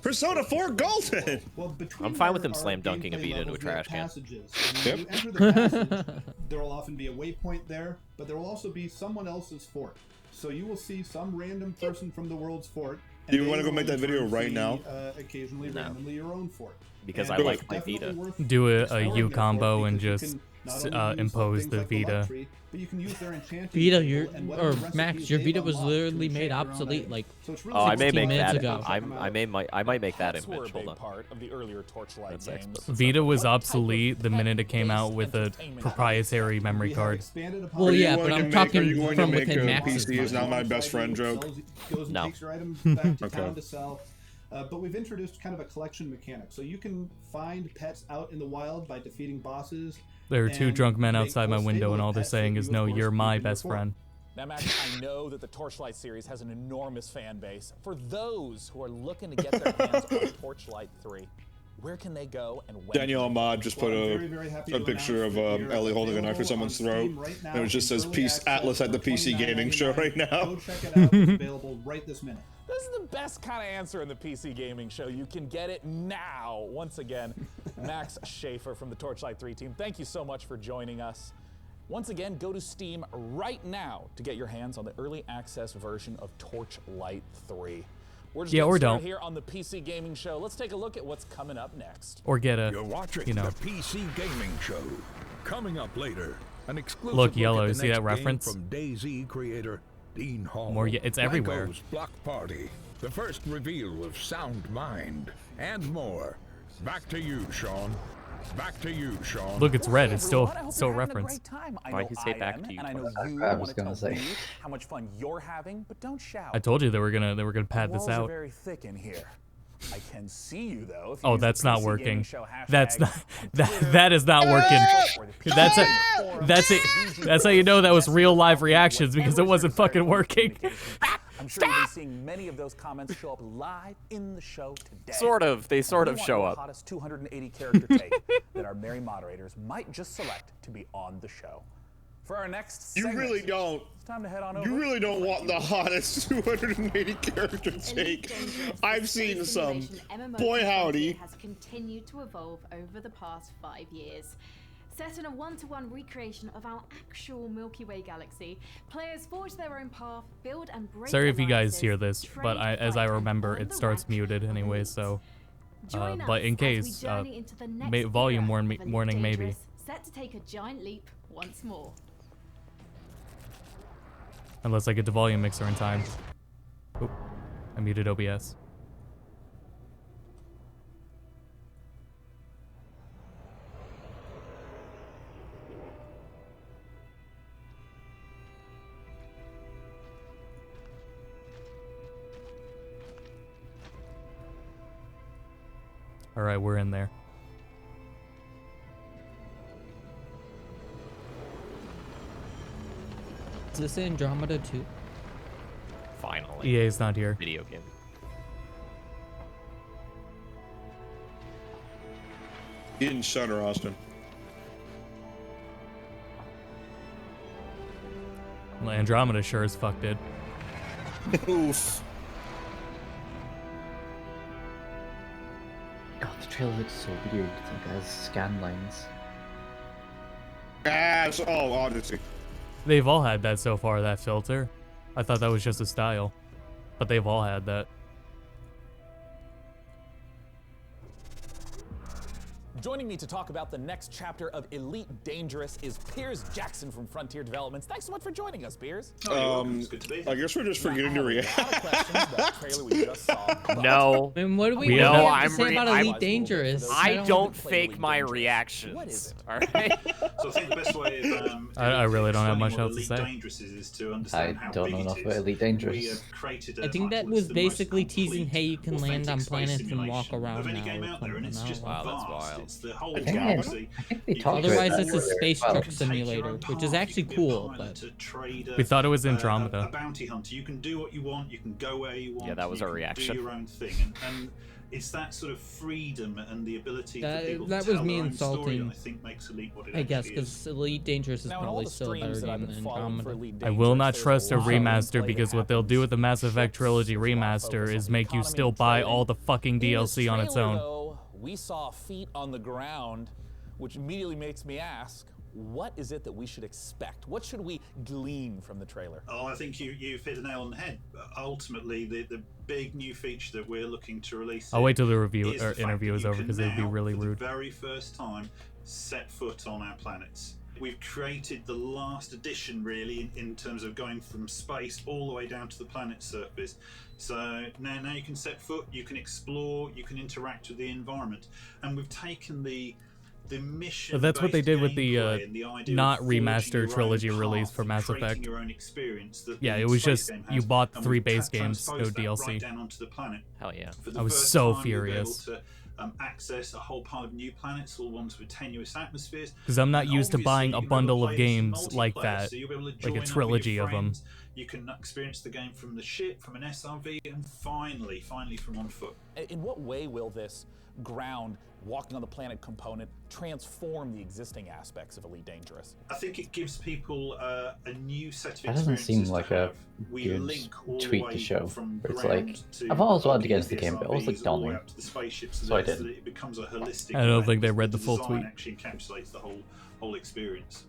Speaker 8: Persona 4 Golden."
Speaker 15: Well, between
Speaker 2: I'm fine with
Speaker 15: our-
Speaker 2: them
Speaker 15: our
Speaker 2: slam dunking a
Speaker 15: gameplay
Speaker 2: Vita into a
Speaker 15: levels, we have
Speaker 2: trash can.
Speaker 15: passages. And
Speaker 8: Yep.
Speaker 15: when you enter the passage, there will often be a waypoint there, but there will also be someone else's fort. So you will see some random person from the world's fort.
Speaker 8: Do you
Speaker 15: and
Speaker 8: wanna
Speaker 15: they
Speaker 8: go make
Speaker 15: will
Speaker 8: that video
Speaker 15: in turn
Speaker 8: right
Speaker 15: see,
Speaker 8: now?
Speaker 15: Occasionally,
Speaker 2: No.
Speaker 15: randomly your own fort.
Speaker 2: Because
Speaker 15: And
Speaker 2: I like
Speaker 15: it's
Speaker 2: my
Speaker 15: definitely
Speaker 2: Vita.
Speaker 15: worth
Speaker 1: Do a
Speaker 15: exploring
Speaker 1: U
Speaker 15: their
Speaker 1: combo
Speaker 15: fort
Speaker 1: and
Speaker 15: because
Speaker 1: just
Speaker 15: you can not only use
Speaker 1: impose
Speaker 15: things
Speaker 1: the
Speaker 15: like
Speaker 1: Vita.
Speaker 15: luxury, but you can use their enchanting
Speaker 3: Vita,
Speaker 15: table
Speaker 3: your
Speaker 15: and whatever
Speaker 3: or
Speaker 15: recipes
Speaker 3: Max, your
Speaker 15: they've
Speaker 3: Vita was
Speaker 15: unlocked to
Speaker 3: literally
Speaker 15: enchant
Speaker 3: made
Speaker 15: your own
Speaker 3: obsolete
Speaker 15: item.
Speaker 3: like
Speaker 15: So it's really
Speaker 2: Oh, I may
Speaker 3: 16
Speaker 2: make
Speaker 3: minutes
Speaker 2: that.
Speaker 3: ago.
Speaker 2: I might make that
Speaker 12: Pets were a
Speaker 2: image. Hold
Speaker 12: big
Speaker 2: on.
Speaker 12: part of the earlier Torchlight
Speaker 2: That's
Speaker 12: games.
Speaker 1: Vita was
Speaker 12: What type of
Speaker 1: obsolete the minute it came out with a
Speaker 12: entertainment
Speaker 1: proprietary memory
Speaker 15: We have
Speaker 1: card.
Speaker 15: expanded upon
Speaker 3: Well,
Speaker 8: Are you
Speaker 3: yeah,
Speaker 8: going
Speaker 3: but
Speaker 8: to
Speaker 3: I'm
Speaker 8: make-
Speaker 3: talking
Speaker 8: are you going
Speaker 3: from
Speaker 8: to make
Speaker 3: within
Speaker 8: a
Speaker 3: Max's
Speaker 8: PC is
Speaker 3: budget.
Speaker 8: not my best friend joke?
Speaker 15: Goes and
Speaker 2: No.
Speaker 15: takes your items back to
Speaker 8: Okay.
Speaker 15: town to sell. But we've introduced kind of a collection mechanic. So you can find pets out in the wild by defeating bosses.
Speaker 1: There are two
Speaker 15: and
Speaker 1: drunk men
Speaker 15: make
Speaker 1: outside my
Speaker 15: full
Speaker 1: window,
Speaker 15: stable
Speaker 1: and all
Speaker 15: of
Speaker 1: they're
Speaker 15: pets that
Speaker 1: saying
Speaker 15: you,
Speaker 1: is,
Speaker 15: of
Speaker 1: "No,
Speaker 15: course,
Speaker 1: you're
Speaker 15: keep
Speaker 1: my
Speaker 15: in your
Speaker 1: best
Speaker 15: fort.
Speaker 1: friend."
Speaker 12: Now, Max, I know that the Torchlight series has an enormous fan base. For those who are looking to get their hands on Torchlight 3, where can they go and when?
Speaker 8: Danielle Ahmad just put
Speaker 15: Well, I'm
Speaker 8: a
Speaker 15: very, very happy to
Speaker 8: picture of
Speaker 15: announce that we are
Speaker 8: Ellie holding a knife to
Speaker 15: available
Speaker 8: someone's
Speaker 15: on
Speaker 8: throat,
Speaker 15: Steam right now
Speaker 8: and it just
Speaker 15: in
Speaker 8: says
Speaker 15: early
Speaker 8: "Peace
Speaker 15: access
Speaker 8: Atlas at the
Speaker 15: for
Speaker 8: PC gaming show" right now.
Speaker 15: Go check it out. It's available right this minute.
Speaker 12: This is the best kind of answer in the PC gaming show. You can get it now. Once again, Max Schaefer from the Torchlight 3 team, thank you so much for joining us. Once again, go to Steam right now to get your hands on the early access version of Torchlight 3. We're just
Speaker 1: Yeah,
Speaker 12: getting
Speaker 1: or
Speaker 12: started
Speaker 1: don't.
Speaker 12: here on the PC gaming show. Let's take a look at what's coming up next.
Speaker 1: Or get a,
Speaker 5: You're watching
Speaker 1: you know,
Speaker 5: the PC Gaming Show. Coming up later, an exclusive
Speaker 1: Look, Yellow,
Speaker 5: at the
Speaker 1: you see
Speaker 5: next
Speaker 1: that
Speaker 5: game
Speaker 1: reference?
Speaker 5: from DayZ creator Dean Hall.
Speaker 1: More it's everywhere.
Speaker 5: Blanco's Block Party, the first reveal of Sound Mind, and more. Back to you, Sean. Back to you, Sean.
Speaker 1: Look, it's red. It's still
Speaker 12: Everyone, I hope
Speaker 1: still
Speaker 12: you're having a
Speaker 1: reference.
Speaker 12: great time. I
Speaker 2: Why'd
Speaker 12: know
Speaker 2: he say
Speaker 12: I
Speaker 2: back
Speaker 12: am,
Speaker 2: to you?
Speaker 12: and I know
Speaker 4: I
Speaker 12: you
Speaker 4: was
Speaker 12: want to
Speaker 4: gonna
Speaker 12: tell
Speaker 4: say.
Speaker 12: me how much fun you're having, but don't shout.
Speaker 1: I told you they were gonna pad
Speaker 12: Walls
Speaker 1: this
Speaker 12: are
Speaker 1: out.
Speaker 12: very thick in here. I can see you though. If you
Speaker 1: Oh,
Speaker 12: use the
Speaker 1: that's not
Speaker 12: PC
Speaker 1: working.
Speaker 12: Gaming Show
Speaker 1: That's
Speaker 12: hashtag
Speaker 1: not
Speaker 12: on
Speaker 1: that
Speaker 12: Twitter,
Speaker 1: that is not working.
Speaker 12: or the PC
Speaker 1: That's
Speaker 12: Gaming
Speaker 1: it.
Speaker 12: Forum,
Speaker 1: That's it. That's how you know that was real live reactions because it wasn't fucking working.
Speaker 12: I'm sure you've been seeing many of those comments show up live in the show today.
Speaker 2: Sort of. They sort
Speaker 12: We
Speaker 2: of
Speaker 12: want
Speaker 2: show
Speaker 12: the
Speaker 2: up.
Speaker 12: hottest 280 character take that our merry moderators might just select to be on the show. For our next
Speaker 8: You
Speaker 12: segment,
Speaker 8: really don't.
Speaker 12: it's time to head on over.
Speaker 8: You really don't want the hottest 280 character take. I've seen some. Boy howdy.
Speaker 13: Has continued to evolve over the past 5 years. Set in a one-to-one recreation of our actual Milky Way galaxy, players forge their own path, build and break
Speaker 1: Sorry if you guys
Speaker 13: alliances,
Speaker 1: hear this, but
Speaker 13: trade,
Speaker 1: as I
Speaker 13: fight, and
Speaker 1: remember,
Speaker 13: climb
Speaker 1: it
Speaker 13: the
Speaker 1: starts
Speaker 13: ranks
Speaker 1: muted
Speaker 13: of
Speaker 1: anyway.
Speaker 13: elite.
Speaker 1: So,
Speaker 13: Join
Speaker 1: but in
Speaker 13: us as we
Speaker 1: case,
Speaker 13: journey into the next
Speaker 1: volume
Speaker 13: era
Speaker 1: warning,
Speaker 13: of Elite
Speaker 1: warning maybe.
Speaker 13: Dangerous, set to take a giant leap once more.
Speaker 1: Unless I get the volume mixer in time. Oop, I muted OBS. All right, we're in there.
Speaker 3: Is this Andromeda 2?
Speaker 2: Finally.
Speaker 1: EA's not here.
Speaker 2: Video game.
Speaker 8: In Sutter, Austin.
Speaker 1: Well, Andromeda sure as fuck did.
Speaker 8: Oof.
Speaker 4: God, the trailer looks so weird. Like it has scan lines.
Speaker 8: Ass. Oh, Odyssey.
Speaker 1: They've all had that so far, that filter. I thought that was just a style. But they've all had that.
Speaker 12: Joining me to talk about the next chapter of Elite Dangerous is Piers Jackson from Frontier Developments. Thanks so much for joining us, Piers.
Speaker 8: I guess we're just forgetting to react.
Speaker 2: No.
Speaker 3: And what do we
Speaker 2: No,
Speaker 3: have to say about Elite Dangerous?
Speaker 2: I don't fake my reactions. All right.
Speaker 16: So I think the best way of
Speaker 1: I really don't have much else to say.
Speaker 16: Dangerous is to understand
Speaker 4: I
Speaker 16: how
Speaker 4: don't
Speaker 16: big
Speaker 4: know
Speaker 16: it
Speaker 4: enough
Speaker 16: is.
Speaker 4: about Elite Dangerous.
Speaker 3: I think that was basically teasing, hey, you can land on planets and walk around
Speaker 16: any
Speaker 3: now.
Speaker 16: game
Speaker 3: or
Speaker 16: out there, and it's
Speaker 3: something.
Speaker 16: just
Speaker 3: I don't know.
Speaker 16: vast. It's the whole
Speaker 4: I think
Speaker 16: galaxy.
Speaker 4: we talked about
Speaker 3: Otherwise,
Speaker 4: that
Speaker 3: it's a
Speaker 4: earlier
Speaker 3: space
Speaker 4: as well.
Speaker 3: truck simulator, which is actually cool. But
Speaker 1: We thought it was
Speaker 16: a
Speaker 1: Andromeda.
Speaker 16: bounty hunter. You can do what you want. You can go where you want.
Speaker 2: Yeah, that was
Speaker 16: you
Speaker 2: our
Speaker 16: can
Speaker 2: reaction.
Speaker 16: Do your own thing, and it's that sort of freedom and the ability for people
Speaker 3: that
Speaker 16: to
Speaker 3: was
Speaker 16: tell
Speaker 3: me
Speaker 16: their own story
Speaker 3: insulting.
Speaker 16: that I think makes Elite what it
Speaker 3: I guess
Speaker 16: actually is.
Speaker 3: because Elite Dangerous is
Speaker 12: Now, in all
Speaker 3: probably
Speaker 12: the
Speaker 3: still a better
Speaker 12: streams that I've
Speaker 3: game
Speaker 12: been
Speaker 3: than
Speaker 12: following for
Speaker 3: Andromeda.
Speaker 12: Elite
Speaker 1: I will not
Speaker 12: Dangerous,
Speaker 1: trust a
Speaker 12: there's lot of
Speaker 1: remaster
Speaker 12: gameplay
Speaker 1: because
Speaker 12: that
Speaker 1: what they'll do with the Mass
Speaker 12: happens.
Speaker 1: Effect Trilogy
Speaker 12: Ships, there's a lot of
Speaker 1: remaster
Speaker 12: focus
Speaker 1: is
Speaker 12: on
Speaker 1: make you
Speaker 12: economy
Speaker 1: still
Speaker 12: and
Speaker 1: buy
Speaker 12: trading.
Speaker 1: all the fucking
Speaker 12: In this
Speaker 1: DLC on its
Speaker 12: trailer,
Speaker 1: own.
Speaker 12: though, we saw feet on the ground, which immediately makes me ask, what is it that we should expect? What should we glean from the trailer?
Speaker 16: Oh, I think you've hit the nail on the head. Ultimately, the big new feature that we're looking to release.
Speaker 1: I'll wait till the review
Speaker 16: is the
Speaker 1: or
Speaker 16: fact
Speaker 1: interview
Speaker 16: that
Speaker 1: is
Speaker 16: you
Speaker 1: over
Speaker 16: can
Speaker 1: because it would be
Speaker 16: now,
Speaker 1: really
Speaker 16: for
Speaker 1: rude.
Speaker 16: the very first time, set foot on our planets. We've created the last addition, really, in terms of going from space all the way down to the planet's surface. So now you can set foot, you can explore, you can interact with the environment, and we've taken the mission.
Speaker 1: But that's what they did with the
Speaker 16: gameplay and idea
Speaker 1: not
Speaker 16: of forging
Speaker 1: remaster
Speaker 16: your own
Speaker 1: trilogy
Speaker 16: path
Speaker 1: release for
Speaker 16: and
Speaker 1: Mass
Speaker 16: creating
Speaker 1: Effect.
Speaker 16: your own experience that
Speaker 1: Yeah,
Speaker 16: the
Speaker 1: it was
Speaker 16: space
Speaker 1: just
Speaker 16: game
Speaker 1: you
Speaker 16: has,
Speaker 1: bought
Speaker 16: and
Speaker 1: 3
Speaker 16: we've
Speaker 1: base games, no
Speaker 16: transposed that
Speaker 1: DLC.
Speaker 16: right down onto the planet.
Speaker 2: Hell yeah.
Speaker 16: For the
Speaker 1: I was
Speaker 16: first
Speaker 1: so
Speaker 16: time, you'll be able
Speaker 1: furious.
Speaker 16: to, access a whole pile of new planets, all ones with tenuous atmospheres.
Speaker 1: Because I'm not
Speaker 16: And
Speaker 1: used to
Speaker 16: obviously
Speaker 1: buying a
Speaker 16: you can be able to
Speaker 1: bundle of
Speaker 16: play this in
Speaker 1: games like
Speaker 16: multiplayer,
Speaker 1: that,
Speaker 16: so you'll be able to
Speaker 1: like
Speaker 16: join
Speaker 1: a
Speaker 16: up with
Speaker 1: trilogy
Speaker 16: your
Speaker 1: of them.
Speaker 16: friends. You can experience the game from the ship, from an SRV, and finally from on foot.
Speaker 12: In what way will this ground, walking on the planet component transform the existing aspects of Elite Dangerous?
Speaker 16: I think it gives people a new set of
Speaker 4: That doesn't seem
Speaker 16: experiences
Speaker 4: like
Speaker 16: to
Speaker 4: a
Speaker 16: have. We
Speaker 4: good
Speaker 16: link all the
Speaker 4: tweet
Speaker 16: way
Speaker 4: to show.
Speaker 16: from
Speaker 4: But it's
Speaker 16: ground
Speaker 4: like,
Speaker 16: to
Speaker 4: I've always wanted to get
Speaker 16: use
Speaker 4: into the game, but it
Speaker 16: SRVs
Speaker 4: always looked
Speaker 16: all the way
Speaker 4: daunting.
Speaker 16: up to the spaceships,
Speaker 4: So I
Speaker 16: that
Speaker 4: didn't.
Speaker 16: it becomes a holistic.
Speaker 1: I don't think they
Speaker 16: blend.
Speaker 1: read the full
Speaker 16: design
Speaker 1: tweet.
Speaker 16: actually encapsulates the whole experience.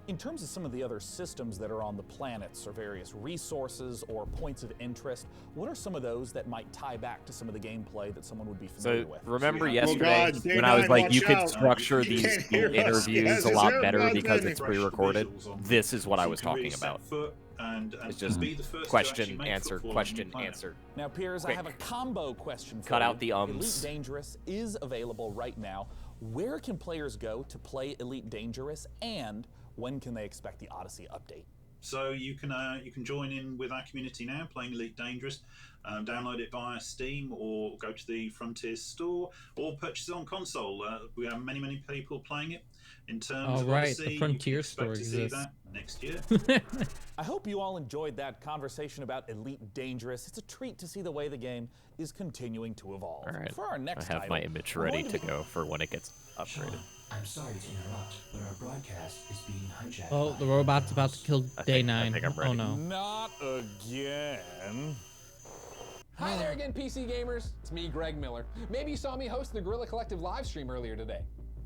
Speaker 12: In terms of some of the other systems that are on the planets or various resources or points of interest, what are some of those that might tie back to some of the gameplay that someone would be familiar
Speaker 2: So
Speaker 12: with?
Speaker 2: remember
Speaker 16: Oh,
Speaker 2: yesterday
Speaker 8: God,
Speaker 2: when I was
Speaker 8: Day9,
Speaker 2: like, you
Speaker 8: watch
Speaker 2: could
Speaker 8: out.
Speaker 2: structure
Speaker 8: You
Speaker 2: these
Speaker 8: can't hear us.
Speaker 2: interviews
Speaker 8: Yes,
Speaker 2: a
Speaker 8: it's
Speaker 2: lot
Speaker 8: your
Speaker 2: better
Speaker 8: God's
Speaker 2: because
Speaker 8: name.
Speaker 2: it's pre-recorded?
Speaker 16: Visuals on
Speaker 2: This is what
Speaker 16: so
Speaker 2: I
Speaker 16: you
Speaker 2: was
Speaker 16: can really
Speaker 2: talking
Speaker 16: set
Speaker 2: about.
Speaker 16: foot and
Speaker 2: It's just
Speaker 16: be the first to actually
Speaker 2: question,
Speaker 16: make
Speaker 2: answer,
Speaker 16: football on
Speaker 2: question,
Speaker 16: your planet.
Speaker 2: answer.
Speaker 12: Now, Piers, I
Speaker 2: Quick.
Speaker 12: have a combo question for
Speaker 2: Cut
Speaker 12: you.
Speaker 2: out the ums.
Speaker 12: Elite Dangerous is available right now. Where can players go to play Elite Dangerous, and when can they expect the Odyssey update?
Speaker 16: So you can join in with our community now, playing Elite Dangerous. Download it via Steam or go to the Frontier store or purchase it on console. We have many people playing it. In terms of
Speaker 3: right,
Speaker 16: Odyssey,
Speaker 3: the Frontier
Speaker 16: you can expect
Speaker 3: store
Speaker 16: to see
Speaker 3: exists.
Speaker 16: that next year.
Speaker 12: I hope you all enjoyed that conversation about Elite Dangerous. It's a treat to see the way the game is continuing to evolve.
Speaker 2: All right.
Speaker 12: For our next
Speaker 2: I have
Speaker 12: title,
Speaker 2: my image
Speaker 12: we're
Speaker 2: ready
Speaker 12: going
Speaker 2: to
Speaker 12: be-
Speaker 2: go for when it gets upgraded.
Speaker 14: I'm sorry to interrupt, but our broadcast is being hijacked.
Speaker 3: Oh,
Speaker 14: by
Speaker 3: the robot's about to kill Day 9.
Speaker 2: think I'm
Speaker 3: Oh
Speaker 2: ready.
Speaker 3: no.
Speaker 12: Not again.
Speaker 6: Hi there again, PC gamers. It's me, Greg Miller. Maybe you saw me host the Guerrilla Collective live stream earlier today.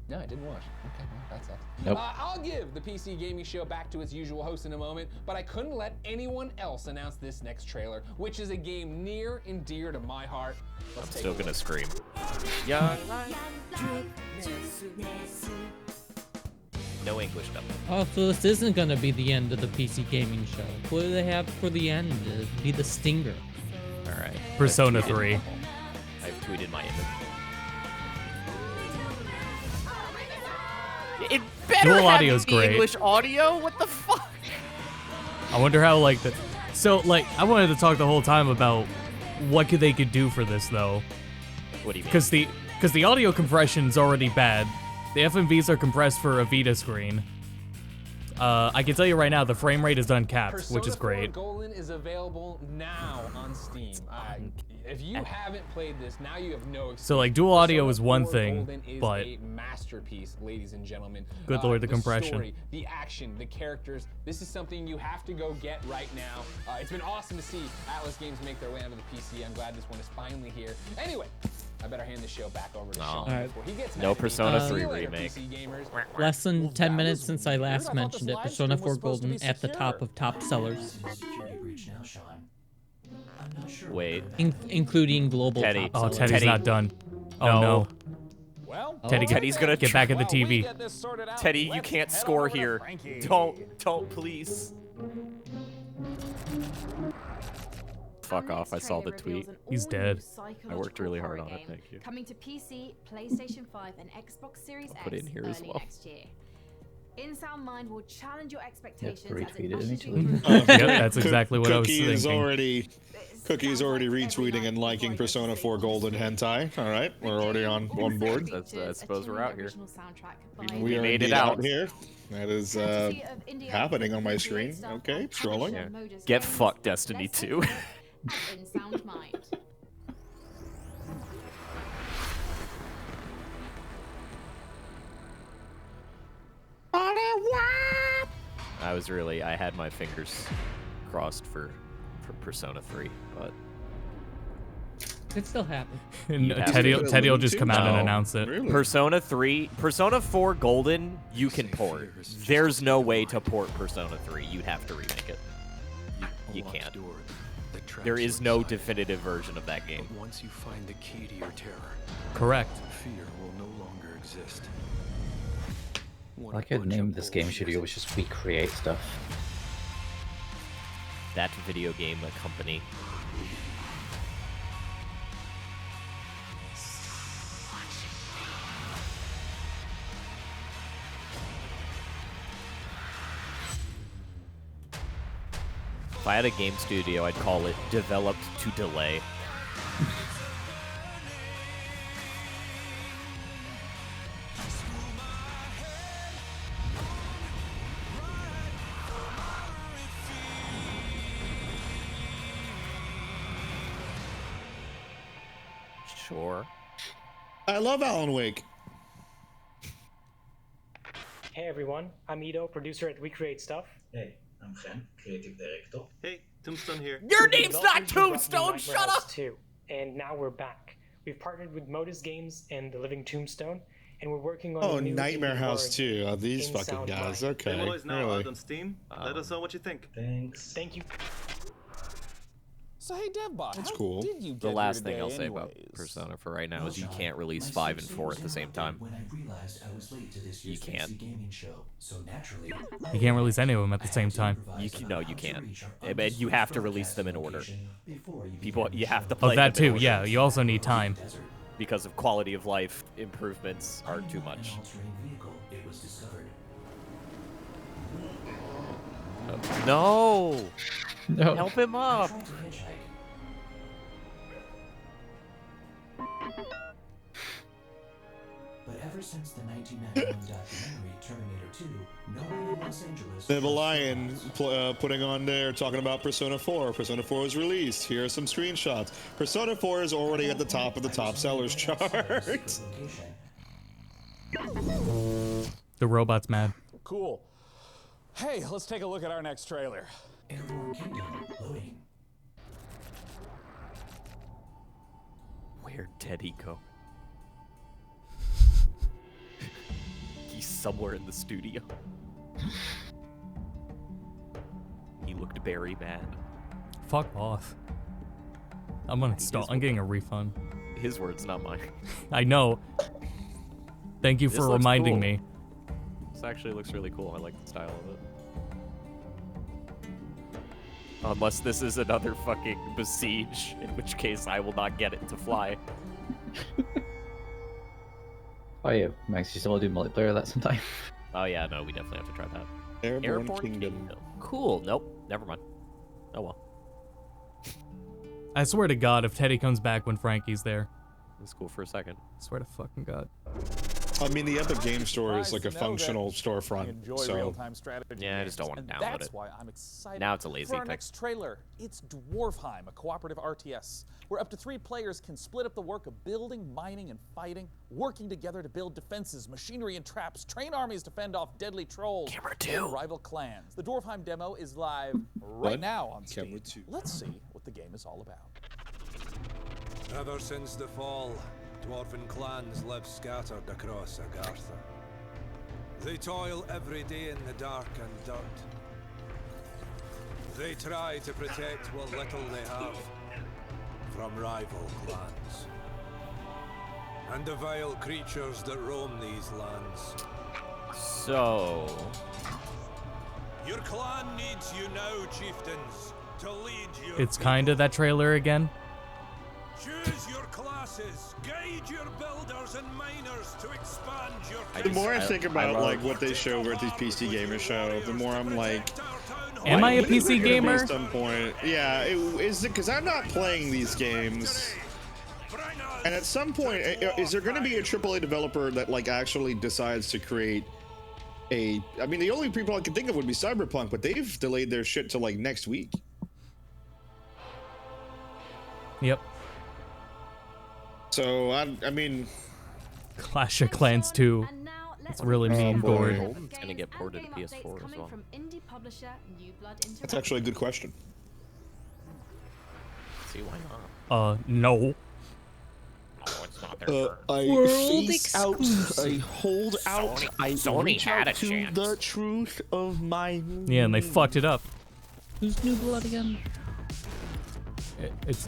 Speaker 6: No, I didn't watch. Okay, well, that sucks.
Speaker 4: Nope.
Speaker 6: I'll give the PC gaming show back to its usual host in a moment, but I couldn't let anyone else announce this next trailer, which is a game near and dear to my heart. Let's take
Speaker 2: Still
Speaker 6: a look.
Speaker 2: gonna scream. Yeah. No English dubbing.
Speaker 3: Oh, so this isn't gonna be the end of the PC gaming show. What do they have for the end? It'd be the stinger.
Speaker 2: All right.
Speaker 1: Persona
Speaker 2: I've tweeted-
Speaker 1: 3.
Speaker 2: I've tweeted my image. It better
Speaker 1: Dual
Speaker 2: have
Speaker 1: audio's
Speaker 2: the
Speaker 1: great.
Speaker 2: English audio. What the fuck?
Speaker 1: I wonder how like the. So like I wanted to talk the whole time about what they could do for this though,
Speaker 2: What do you mean?
Speaker 1: because the audio compression's already bad. The FMVs are compressed for a Vita screen. I can tell you right now, the frame rate is uncapped, which is
Speaker 6: Persona 4
Speaker 1: great.
Speaker 6: Golden is available now on Steam. If you haven't played this, now you have no excuse.
Speaker 1: So, like, dual audio
Speaker 6: Persona
Speaker 1: is one
Speaker 6: 4
Speaker 1: thing,
Speaker 6: Golden is
Speaker 1: but-
Speaker 6: a masterpiece, ladies and gentlemen.
Speaker 1: Good lord, the
Speaker 6: the
Speaker 1: compression.
Speaker 6: Story, the action, the characters. This is something you have to go get right now. It's been awesome to see Atlas Games make their way onto the PC. I'm glad this one is finally here. Anyway, I better hand the show back over to Sean
Speaker 3: Alright.
Speaker 6: before he gets
Speaker 2: No
Speaker 6: mad at me.
Speaker 2: Persona
Speaker 6: See
Speaker 2: 3
Speaker 6: you later,
Speaker 2: remake.
Speaker 6: PC gamers.
Speaker 3: Less than 10 minutes since I
Speaker 12: weird.
Speaker 3: last
Speaker 12: I thought
Speaker 3: mentioned
Speaker 12: this
Speaker 3: it.
Speaker 12: live
Speaker 3: Persona
Speaker 12: stream was
Speaker 3: 4
Speaker 12: supposed to
Speaker 3: Golden
Speaker 12: be
Speaker 3: at the top
Speaker 12: secure.
Speaker 3: of top sellers,
Speaker 14: This is a security breach now, Sean. I'm not sure.
Speaker 2: Wait.
Speaker 3: including global
Speaker 2: Teddy.
Speaker 3: top
Speaker 1: Oh,
Speaker 3: sellers.
Speaker 1: Teddy's
Speaker 2: Teddy.
Speaker 1: not done. Oh
Speaker 2: No.
Speaker 1: no.
Speaker 12: Well,
Speaker 1: Teddy's gonna get back at the TV.
Speaker 2: Teddy, you can't score here. Don't, please. Fuck off, I saw the tweet.
Speaker 1: He's dead.
Speaker 2: I worked really hard on it, thank you.
Speaker 13: Coming to PC, PlayStation 5, and Xbox Series
Speaker 2: I'll put it
Speaker 13: X
Speaker 2: in here as
Speaker 13: early
Speaker 2: well.
Speaker 13: next year. In Sound Mind will challenge your expectations as it
Speaker 4: retweeted
Speaker 13: ushers you
Speaker 4: immediately.
Speaker 13: through
Speaker 1: Yep, that's exactly what I was
Speaker 8: Cookie is
Speaker 1: thinking.
Speaker 8: Cookie's already retweeting and liking Persona 4 Golden Hentai. All right, we're already on board.
Speaker 2: I suppose we're out here.
Speaker 8: We are
Speaker 2: made it
Speaker 8: indeed
Speaker 2: out.
Speaker 8: here. That is happening on my screen. Okay, scrolling.
Speaker 2: Yeah. Get fucked, Destiny 2.
Speaker 13: In Sound Mind.
Speaker 2: I had my fingers crossed for Persona 3, but
Speaker 3: It still happened.
Speaker 1: And Teddy will just come out and announce it.
Speaker 8: Really?
Speaker 2: Persona 4 Golden, you can port. There's no way to port Persona 3. You'd have to remake it. You can't. There is no definitive version of that game.
Speaker 14: Once you find the key to your terror,
Speaker 1: Correct.
Speaker 14: fear will no longer exist.
Speaker 4: I like how the name of this game studio was just We Create Stuff.
Speaker 2: That video game company. If I had a game studio, I'd call it Developed to Delay. Sure.
Speaker 8: I love Alan Wake.
Speaker 17: Hey everyone, I'm Ido, producer at We Create Stuff.
Speaker 18: Hey, I'm Gen, creative director.
Speaker 19: Hey, Tombstone here.
Speaker 2: Your name's not Tombstone, shut up!
Speaker 17: 2, and now we're back. We've partnered with Modus Games and The Living Tombstone, and we're working on a new
Speaker 8: Nightmare
Speaker 17: indie
Speaker 8: House
Speaker 17: board
Speaker 8: 2. Oh, these
Speaker 17: in
Speaker 8: fucking
Speaker 17: Sound
Speaker 8: guys.
Speaker 17: Mind.
Speaker 8: Okay.
Speaker 19: Demo is now
Speaker 8: Really?
Speaker 19: out on Steam. Let us know what you think.
Speaker 18: Thanks.
Speaker 17: Thank you.
Speaker 12: So hey, DevBot,
Speaker 8: That's
Speaker 12: how
Speaker 8: cool.
Speaker 12: did you get
Speaker 2: The last
Speaker 12: here
Speaker 2: thing
Speaker 12: today
Speaker 2: I'll say about
Speaker 12: anyways?
Speaker 2: Persona for right now is you
Speaker 14: Well,
Speaker 2: can't release
Speaker 14: my
Speaker 2: 5 and
Speaker 14: stream
Speaker 2: 4 at the same time.
Speaker 14: When I realized I was late to this
Speaker 2: You
Speaker 14: year's
Speaker 2: can't.
Speaker 14: PC gaming show, so naturally,
Speaker 1: You can't release any of them at the same time.
Speaker 2: No, you can't. And you have to release them in order. People, you have to
Speaker 1: Oh,
Speaker 2: play
Speaker 1: that
Speaker 2: them in
Speaker 1: too.
Speaker 2: order.
Speaker 1: Yeah, you also need time.
Speaker 2: Because of quality of life improvements are too much.
Speaker 14: It was discovered.
Speaker 2: No!
Speaker 4: No.
Speaker 2: Help him up!
Speaker 14: Tried to hitchhike. But ever since the 1991 documentary Terminator 2, no one in Los Angeles.
Speaker 8: They have a lion putting on there talking about Persona 4. Persona 4 is released. Here are some screenshots. Persona 4 is already at the top of the top sellers chart.
Speaker 1: The robot's mad.
Speaker 12: Cool. Hey, let's take a look at our next trailer.
Speaker 14: Airborne Kingdom loading.
Speaker 2: Where'd Teddy go? He's somewhere in the studio. He looked very mad.
Speaker 1: Fuck off. I'm uninstall. I'm getting a refund.
Speaker 2: His words, not mine.
Speaker 1: I know. Thank you
Speaker 2: This
Speaker 1: for
Speaker 2: looks
Speaker 1: reminding
Speaker 2: cool.
Speaker 1: me.
Speaker 2: This actually looks really cool. I like the style of it. Unless this is another fucking Besiege, in which case I will not get it to fly.
Speaker 4: Oh yeah, Max, you still want to do multiplayer that sometime?
Speaker 2: Oh yeah, no, we definitely have to try that.
Speaker 8: Airborne Kingdom.
Speaker 2: Cool. Nope. Never mind. Oh well.
Speaker 1: I swear to God, if Teddy comes back when Frankie's there.
Speaker 2: It's cool for a second.
Speaker 1: I swear to fucking God.
Speaker 8: I mean, the Epic Game Store is like a functional storefront.
Speaker 12: Enjoy
Speaker 8: So
Speaker 12: real-time strategy.
Speaker 2: Yeah, I just don't
Speaker 12: games,
Speaker 2: want to
Speaker 12: and
Speaker 2: download
Speaker 12: that's
Speaker 2: it.
Speaker 12: why I'm excited.
Speaker 2: Now it's a lazy
Speaker 12: For our
Speaker 2: thing.
Speaker 12: next trailer, it's Dwarfheim, a cooperative RTS, where up to 3 players can split up the work of building, mining, and fighting, working together to build defenses, machinery, and traps, train armies to fend off deadly trolls and rival clans. The Dwarfheim demo is live right now on Steam. Let's see what the game is all about.
Speaker 20: Ever since the fall, dwarven clans live scattered across Agartha. They toil every day in the dark and dirt. They try to protect what little they have from rival clans. and the vile creatures that roam these lands.
Speaker 2: So...
Speaker 20: Your clan needs you now, chieftains, to lead your
Speaker 1: It's kind of that trailer again.
Speaker 20: Choose your classes, guide your builders and miners to expand your...
Speaker 8: The more I think about like what they show over at these PC Gamer show, the more I'm like,
Speaker 1: am I a
Speaker 8: when is there
Speaker 1: PC
Speaker 8: gonna be
Speaker 1: gamer?
Speaker 8: At some point, yeah. Is it because I'm not playing these games? And at some point, is there going to be a AAA developer that like actually decides to create a? I mean, the only people I can think of would be Cyberpunk, but they've delayed their shit to like next week.
Speaker 1: Yep.
Speaker 8: So I mean,
Speaker 1: Clash of Clans 2. It's really mean board.
Speaker 2: It's gonna get ported to PS4 as well.
Speaker 8: That's actually a good question.
Speaker 2: See, why not?
Speaker 1: No.
Speaker 2: Oh, it's not their turn.
Speaker 8: I
Speaker 1: World
Speaker 8: face out. I hold out.
Speaker 2: Sony
Speaker 8: I reach
Speaker 2: had
Speaker 8: out
Speaker 2: a
Speaker 8: to
Speaker 2: chance.
Speaker 8: the truth of my.
Speaker 1: Yeah, and they fucked it up.
Speaker 3: Who's New Blood again?
Speaker 1: It's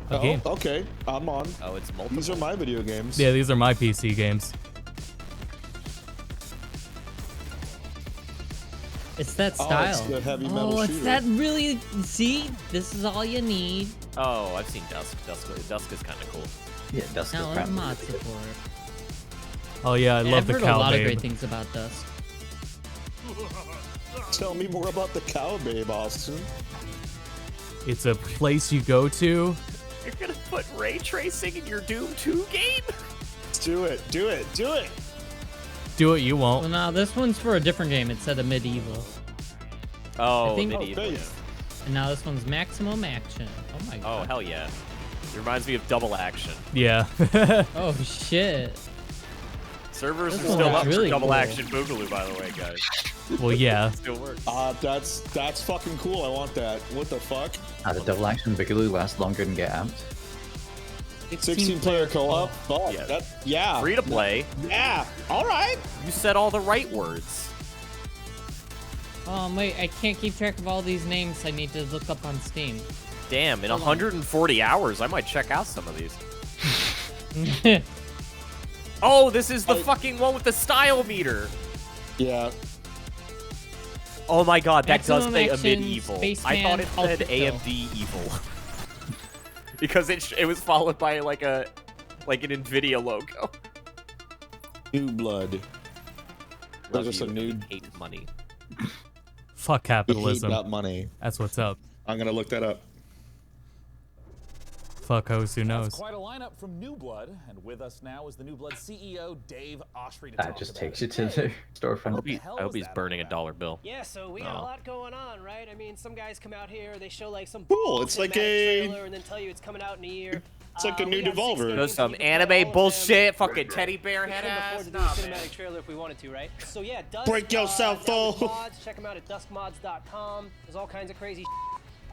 Speaker 1: a game.
Speaker 8: Okay, I'm on.
Speaker 2: Oh, it's multiple.
Speaker 8: These are my video games.
Speaker 1: Yeah, these are my PC games.
Speaker 3: It's that
Speaker 8: Oh,
Speaker 3: style.
Speaker 8: it's the heavy metal
Speaker 3: it's
Speaker 8: shooter.
Speaker 3: that really. See, this is all you need.
Speaker 2: Oh, I've seen Dusk. Dusk is kind of cool.
Speaker 4: Yeah, Dusk
Speaker 3: Now,
Speaker 4: is
Speaker 3: let
Speaker 4: crap.
Speaker 3: mod support.
Speaker 1: Oh yeah, I love
Speaker 3: I've
Speaker 1: the
Speaker 3: heard
Speaker 1: cow
Speaker 3: a lot of
Speaker 1: babe.
Speaker 3: great things about Dusk.
Speaker 8: Tell me more about the cow babe, Austin.
Speaker 1: It's a place you go to.
Speaker 2: You're gonna put ray tracing in your Doom 2 game?
Speaker 8: Do it. Do it. Do it.
Speaker 1: Do it, you won't.
Speaker 3: Well, no, this one's for a different game. It said a medieval.
Speaker 2: Oh,
Speaker 3: I think-
Speaker 2: medieval. Yeah.
Speaker 3: And now this one's maximum action. Oh my god.
Speaker 2: Oh, hell yeah. It reminds me of Double Action.
Speaker 1: Yeah.
Speaker 3: Oh shit.
Speaker 2: Servers
Speaker 3: This
Speaker 2: are
Speaker 3: one
Speaker 2: still
Speaker 3: looks
Speaker 2: up
Speaker 3: really
Speaker 2: for Double
Speaker 3: cool.
Speaker 2: Action Boogaloo, by the way, guys.
Speaker 1: Well, yeah.
Speaker 2: Still works.
Speaker 8: That's fucking cool. I want that. What the fuck?
Speaker 4: The double action Boogaloo lasts longer than Get Amped.
Speaker 8: 16-player co-op. Fuck.
Speaker 2: Yeah.
Speaker 8: Yeah.
Speaker 2: Free to play.
Speaker 8: Yeah. All right.
Speaker 2: You said all the right words.
Speaker 3: Oh wait, I can't keep track of all these names. I need to look up on Steam.
Speaker 2: Damn, in
Speaker 3: Hold on.
Speaker 2: 140 hours, I might check out some of these. Oh, this is the fucking one with the style meter.
Speaker 8: Yeah.
Speaker 2: Oh my god, that does
Speaker 3: Maximum
Speaker 2: say a
Speaker 3: action,
Speaker 2: medieval. I
Speaker 3: Spaceman,
Speaker 2: thought it said
Speaker 3: Ultra Kill.
Speaker 2: AMD evil. Because it was followed by like an Nvidia logo.
Speaker 8: New blood.
Speaker 2: Love
Speaker 8: There's just a
Speaker 2: you,
Speaker 8: new.
Speaker 2: hate money.
Speaker 1: Fuck capitalism.
Speaker 8: Hate that money.
Speaker 1: That's what's up.
Speaker 8: I'm gonna look that up.
Speaker 1: Fuck hoes, who knows?
Speaker 12: That's quite a lineup from New Blood, and with us now is the New Blood CEO, Dave Oshry. To
Speaker 4: That
Speaker 12: talk
Speaker 4: just
Speaker 12: about
Speaker 4: takes
Speaker 12: it.
Speaker 4: you to the
Speaker 2: I
Speaker 4: storefront.
Speaker 2: hope he's burning a $1 bill.
Speaker 21: Yeah, so we got
Speaker 2: Oh.
Speaker 21: a lot going on, right? I mean, some guys come out here, they show like some
Speaker 8: Cool, it's like
Speaker 21: cinematic
Speaker 8: a-
Speaker 21: trailer and then tell you it's coming out in a year.
Speaker 8: It's like a new
Speaker 21: we got 6
Speaker 8: Devolver.
Speaker 21: games
Speaker 2: There's some
Speaker 21: we can play all
Speaker 2: anime
Speaker 21: of
Speaker 2: bullshit,
Speaker 21: them.
Speaker 2: fucking teddy bear
Speaker 21: We
Speaker 2: head
Speaker 21: can
Speaker 2: ass.
Speaker 21: afford to do
Speaker 2: Nah,
Speaker 21: a
Speaker 2: man.
Speaker 21: cinematic trailer if we wanted to, right? So yeah, Dusk,
Speaker 8: Break yourself,
Speaker 21: now with
Speaker 8: fool.
Speaker 21: mods, check them out at duskmods.com. There's all kinds of crazy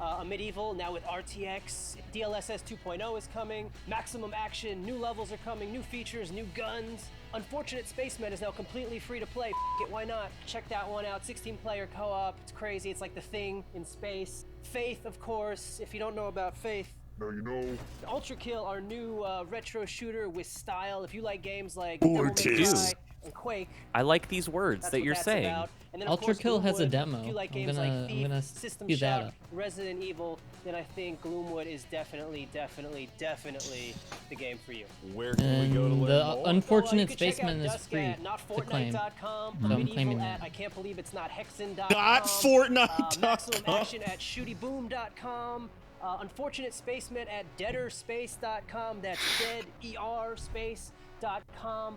Speaker 21: a medieval, now with RTX, DLSS 2.0 is coming, maximum action, new levels are coming, new features, new guns. Unfortunate Spaceman is now completely free to play. F it, why not? Check that one out. 16-player co-op. It's crazy. It's like the thing in space. Faith, of course. If you don't know about Faith.
Speaker 5: Now you know.
Speaker 21: Ultra Kill, our new retro shooter with style. If you like games like
Speaker 8: Mortis.
Speaker 21: Devil May Cry and Quake,
Speaker 2: I like these words
Speaker 21: that's
Speaker 2: that
Speaker 21: what
Speaker 2: you're
Speaker 21: that's
Speaker 2: saying.
Speaker 21: about. And then, of
Speaker 3: Ultra
Speaker 21: course,
Speaker 3: Kill has a
Speaker 21: Gloomwood.
Speaker 3: demo.
Speaker 21: If you like
Speaker 3: I'm
Speaker 21: games
Speaker 3: gonna-
Speaker 21: like
Speaker 3: I'm
Speaker 21: Thief,
Speaker 3: gonna
Speaker 21: System
Speaker 3: do that
Speaker 21: Shock,
Speaker 3: up.
Speaker 21: Resident Evil, then I think Gloomwood is definitely the game for you.
Speaker 12: Where can we go to
Speaker 3: And
Speaker 12: learn
Speaker 3: the
Speaker 12: more?
Speaker 3: unfortunate
Speaker 21: You can check out
Speaker 3: spaceman is
Speaker 21: Dusk
Speaker 3: free
Speaker 21: at
Speaker 3: to claim.
Speaker 21: notfortnite.com,
Speaker 3: So I'm
Speaker 21: Medieval
Speaker 3: claiming
Speaker 21: at
Speaker 3: that.
Speaker 21: I can't believe it's not hexen.com,
Speaker 8: Not Fortnite.com.
Speaker 21: Maximum Action at shootyboom.com, Unfortunate Spaceman at deaderspace.com, that's deaderspace.com,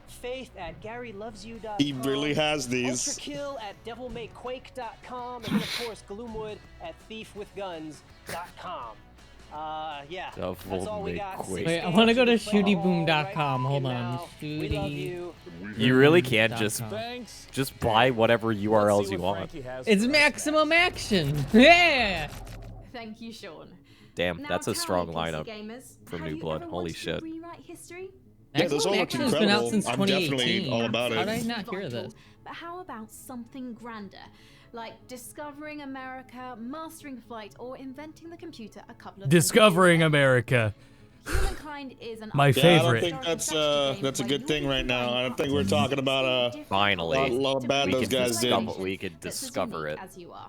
Speaker 21: Faith at GaryLovesYou.com.
Speaker 8: He really has these.
Speaker 21: Ultra Kill at DevilMayQuake.com, and then of course Gloomwood at ThiefWithGuns.com. Yeah, that's all we got.
Speaker 2: Wait,
Speaker 3: Wait, I want to go to shootyboom.com. Hold on.
Speaker 21: We love you.
Speaker 2: You really can't just
Speaker 12: Thanks.
Speaker 2: buy whatever
Speaker 12: Let's
Speaker 2: URLs
Speaker 12: see
Speaker 2: you
Speaker 12: what
Speaker 2: want.
Speaker 12: Frankie has
Speaker 3: It's
Speaker 12: for us
Speaker 3: maximum action. Yeah.
Speaker 13: Thank you, Sean.
Speaker 2: Damn,
Speaker 13: Now
Speaker 2: that's a
Speaker 13: tell
Speaker 2: strong
Speaker 13: me, PC
Speaker 2: lineup
Speaker 13: gamers,
Speaker 2: from
Speaker 13: have
Speaker 2: New
Speaker 13: you
Speaker 2: Blood.
Speaker 13: ever
Speaker 2: Holy
Speaker 13: wanted to
Speaker 2: shit.
Speaker 13: rewrite history?
Speaker 8: Yeah, those all
Speaker 3: Maximum
Speaker 8: look
Speaker 3: Action has been out
Speaker 8: incredible.
Speaker 3: since
Speaker 8: I'm
Speaker 3: 2018.
Speaker 8: definitely all about
Speaker 3: How
Speaker 8: it.
Speaker 3: did I not hear of this?
Speaker 13: But how about something grander? Like discovering America, mastering flight, or inventing the computer a couple of
Speaker 1: Discovering America.
Speaker 13: Humankind is an
Speaker 1: My
Speaker 8: Yeah, I don't
Speaker 1: favorite.
Speaker 8: think that's a good thing right now. I don't think we're talking about
Speaker 2: Finally,
Speaker 8: a lot of bad
Speaker 2: we
Speaker 8: those
Speaker 2: could
Speaker 8: guys did.
Speaker 2: we could discover it.
Speaker 13: as you are.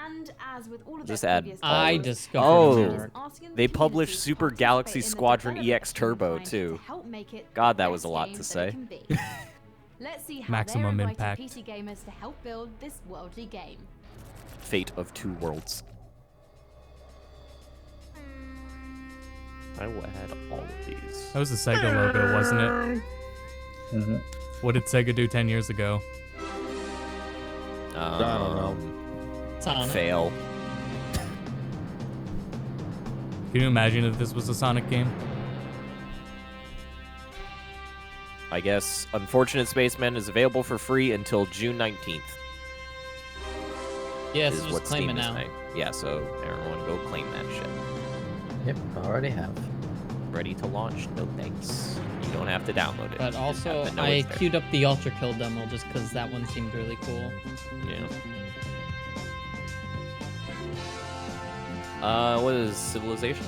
Speaker 13: And as with all of
Speaker 2: Just
Speaker 13: their
Speaker 2: add.
Speaker 13: previous
Speaker 3: I
Speaker 13: titles,
Speaker 3: discovered
Speaker 2: Oh,
Speaker 3: America.
Speaker 2: they published Super Galaxy Squadron EX Turbo too.
Speaker 13: help make it
Speaker 2: God,
Speaker 13: the
Speaker 2: that was
Speaker 13: best
Speaker 2: a lot
Speaker 13: game
Speaker 2: to
Speaker 13: that
Speaker 2: say.
Speaker 13: it can be. Let's see how
Speaker 1: Maximum
Speaker 13: they're
Speaker 1: impact.
Speaker 13: inviting PC gamers to help build this worldly game.
Speaker 2: Fate of Two Worlds. I had all of these.
Speaker 1: That was the Sega logo, wasn't it?
Speaker 4: Mm-hmm.
Speaker 1: What did Sega do 10 years ago?
Speaker 8: I don't know.
Speaker 3: Sonic.
Speaker 2: Fail.
Speaker 1: Can you imagine if this was a Sonic game?
Speaker 2: I guess Unfortunate Spaceman is available for free until June 19th.
Speaker 3: Yeah,
Speaker 2: is
Speaker 3: so just
Speaker 2: what
Speaker 3: claim
Speaker 2: Steam
Speaker 3: it
Speaker 2: is
Speaker 3: now.
Speaker 2: saying. Yeah, so everyone go claim that shit.
Speaker 4: Yep, already have.
Speaker 2: Ready to launch? No thanks. You don't have to download it.
Speaker 3: But
Speaker 2: You just
Speaker 3: also,
Speaker 2: have to know
Speaker 3: I
Speaker 2: it's there.
Speaker 3: queued up the Ultra Kill demo just because that one seemed really cool.
Speaker 2: Yeah. What is Civilization?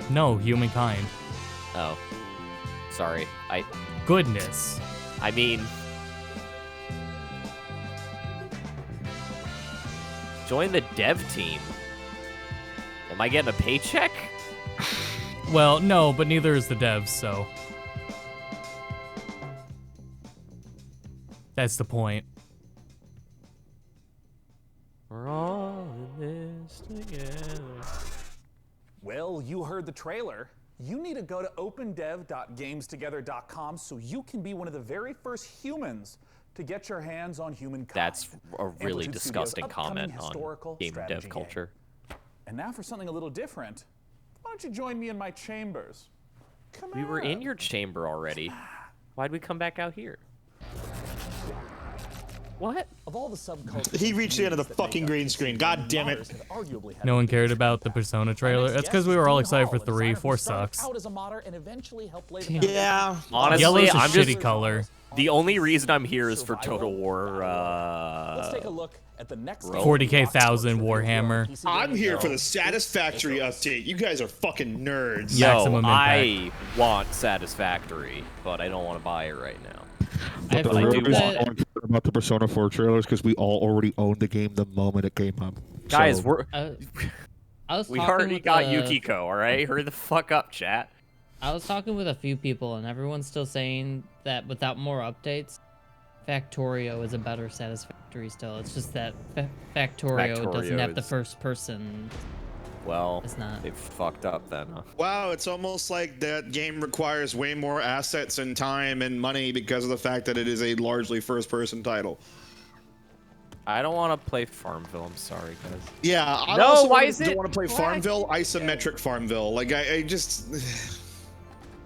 Speaker 1: No, Humankind.
Speaker 2: Oh. Sorry.
Speaker 1: Goodness.
Speaker 2: I mean... Join the dev team. Am I getting a paycheck?
Speaker 1: Well, no, but neither is the devs, so. That's the point.
Speaker 2: We're all in this together.
Speaker 12: Well, you heard the trailer. You need to go to opendev.gamestogether.com so you can be one of the very first humans to get your hands on Humankind.
Speaker 2: That's a really
Speaker 12: Amplitude
Speaker 2: disgusting
Speaker 12: Studios' upcoming
Speaker 2: comment on
Speaker 12: historical
Speaker 2: game
Speaker 12: strategy
Speaker 2: dev
Speaker 12: game.
Speaker 2: culture.
Speaker 12: And now for something a little different. Why don't you join me in my chambers? Come
Speaker 2: We were in
Speaker 12: on.
Speaker 2: your chamber already. Why'd we come back out here? What?
Speaker 12: Of all the subcultures,
Speaker 8: He reached the end of the fucking green screen. God damn it.
Speaker 1: No one cared about the Persona trailer. That's because we were all excited for 3. 4 sucks.
Speaker 12: Out as a modder and eventually helped lay the
Speaker 8: Yeah.
Speaker 2: Honestly,
Speaker 1: Yellow's a
Speaker 2: I'm
Speaker 1: shitty
Speaker 2: just
Speaker 1: color.
Speaker 2: The only reason I'm here is for Total War.
Speaker 12: Let's take a look at the next
Speaker 1: 40k 1000 Warhammer.
Speaker 8: I'm here for the Satisfactory update. You guys are fucking nerds.
Speaker 2: Yo,
Speaker 1: Maximum
Speaker 2: I want Satisfactory, but I don't want to buy it right now.
Speaker 3: I
Speaker 2: But I do want it.
Speaker 8: about the Persona 4 trailers because we all already owned the game the moment it came up.
Speaker 2: Guys,
Speaker 8: So-
Speaker 2: we're
Speaker 3: I was
Speaker 2: we
Speaker 3: talking
Speaker 2: already
Speaker 3: with
Speaker 2: got
Speaker 3: a-
Speaker 2: Yukiko. All right, hurry the fuck up, chat.
Speaker 3: I was talking with a few people, and everyone's still saying that without more updates, Factorio is a better Satisfactory still. It's just that Factorio doesn't have the
Speaker 2: is-
Speaker 3: first person.
Speaker 2: Well,
Speaker 3: It's not.
Speaker 2: they fucked up then. Huh?
Speaker 8: Wow, it's almost like that game requires way more assets and time and money because of the fact that it is a largely first-person title.
Speaker 2: I don't want to play Farmville. I'm sorry, guys.
Speaker 8: Yeah, I
Speaker 2: No,
Speaker 8: also
Speaker 2: why
Speaker 8: don't-
Speaker 2: is it
Speaker 8: don't want to play
Speaker 2: black?
Speaker 8: Farmville, isometric Farmville. Like I just.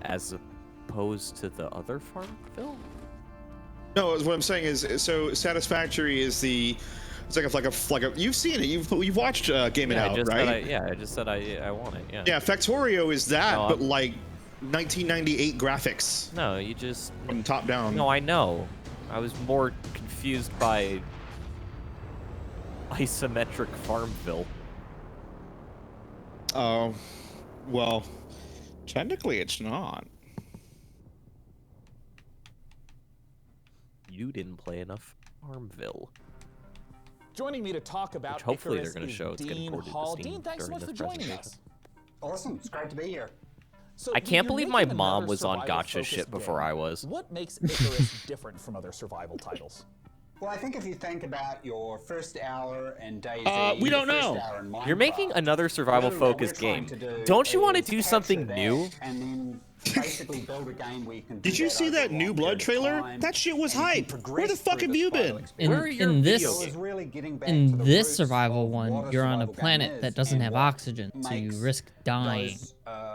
Speaker 2: As opposed to the other Farmville.
Speaker 8: No, what I'm saying is, so Satisfactory is the. It's like a. You've seen it. You've watched Game It
Speaker 2: Yeah, I
Speaker 8: Out,
Speaker 2: just
Speaker 8: right?
Speaker 2: said I just said I want it. Yeah.
Speaker 8: Yeah, Factorio is that,
Speaker 2: No,
Speaker 8: but
Speaker 2: I'm-
Speaker 8: like 1998 graphics.
Speaker 2: No, you just
Speaker 8: from top down.
Speaker 2: No, I know. I was more confused by isometric Farmville.
Speaker 8: Oh, well, technically it's not.
Speaker 2: You didn't play enough Farmville.
Speaker 12: Joining me to talk about
Speaker 2: Which hopefully
Speaker 12: Icarus
Speaker 2: they're gonna
Speaker 12: is
Speaker 2: show it's getting
Speaker 12: Dean
Speaker 2: ported to
Speaker 12: Hall.
Speaker 2: Steam
Speaker 12: Dean, thanks so
Speaker 2: during
Speaker 12: much for
Speaker 2: this
Speaker 12: joining
Speaker 2: presentation.
Speaker 12: us.
Speaker 18: Awesome, it's great to be here.
Speaker 12: So
Speaker 2: I can't
Speaker 12: you're
Speaker 2: believe
Speaker 12: making
Speaker 2: my mom
Speaker 12: another
Speaker 2: was on
Speaker 12: survival-focused
Speaker 2: Gotcha shit before
Speaker 12: game.
Speaker 2: I was.
Speaker 12: What makes Icarus different from other survival titles?
Speaker 18: Well, I think if you think about your first hour in DayZ,
Speaker 2: We don't
Speaker 18: your first
Speaker 2: know.
Speaker 18: hour in Minecraft,
Speaker 2: You're making another survival-focused
Speaker 18: really what we're
Speaker 2: game.
Speaker 18: trying to do
Speaker 2: Don't you want to
Speaker 18: is
Speaker 2: do
Speaker 18: capture
Speaker 2: something
Speaker 18: that
Speaker 2: new?
Speaker 18: And then basically build a game where you can.
Speaker 8: Did you see that New Blood trailer? That shit was hype. Where the fuck have you been?
Speaker 3: In this survival one, you're on a planet that doesn't have oxygen, so you risk dying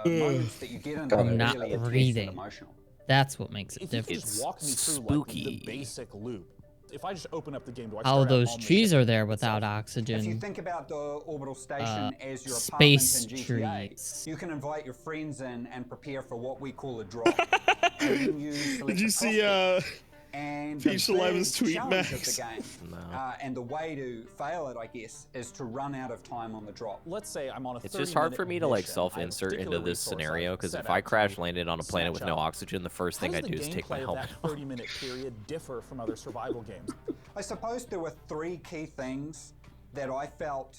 Speaker 18: moments that you get in there
Speaker 3: from
Speaker 18: are
Speaker 3: not
Speaker 18: really a test and
Speaker 3: breathing.
Speaker 18: emotional.
Speaker 3: That's what makes it
Speaker 12: If you could
Speaker 3: different.
Speaker 12: just walk me through like the basic loop. If I just open up the game, do I
Speaker 3: How
Speaker 12: start out
Speaker 3: those
Speaker 12: on the
Speaker 3: trees
Speaker 12: ship
Speaker 3: are there without
Speaker 18: If you
Speaker 3: oxygen.
Speaker 18: think about the orbital station as your
Speaker 3: Space
Speaker 18: apartment in GTA,
Speaker 3: trees.
Speaker 18: you can invite your friends in and prepare for what we call a drop. And then you select
Speaker 8: Did you
Speaker 18: a
Speaker 8: see?
Speaker 18: prospect. And
Speaker 8: Peach
Speaker 18: the
Speaker 8: Alive
Speaker 18: big
Speaker 8: is tweet
Speaker 18: challenge
Speaker 8: max.
Speaker 18: of the game, and the way to fail it, I guess, is to run out of time on the drop.
Speaker 12: Let's say I'm on a
Speaker 2: It's just hard for me to like self-insert into this scenario because if I crash landed on a planet with no oxygen, the first thing I do is take my helmet off.
Speaker 12: 30-minute period differ from other survival games?
Speaker 18: I suppose there were three key things that I felt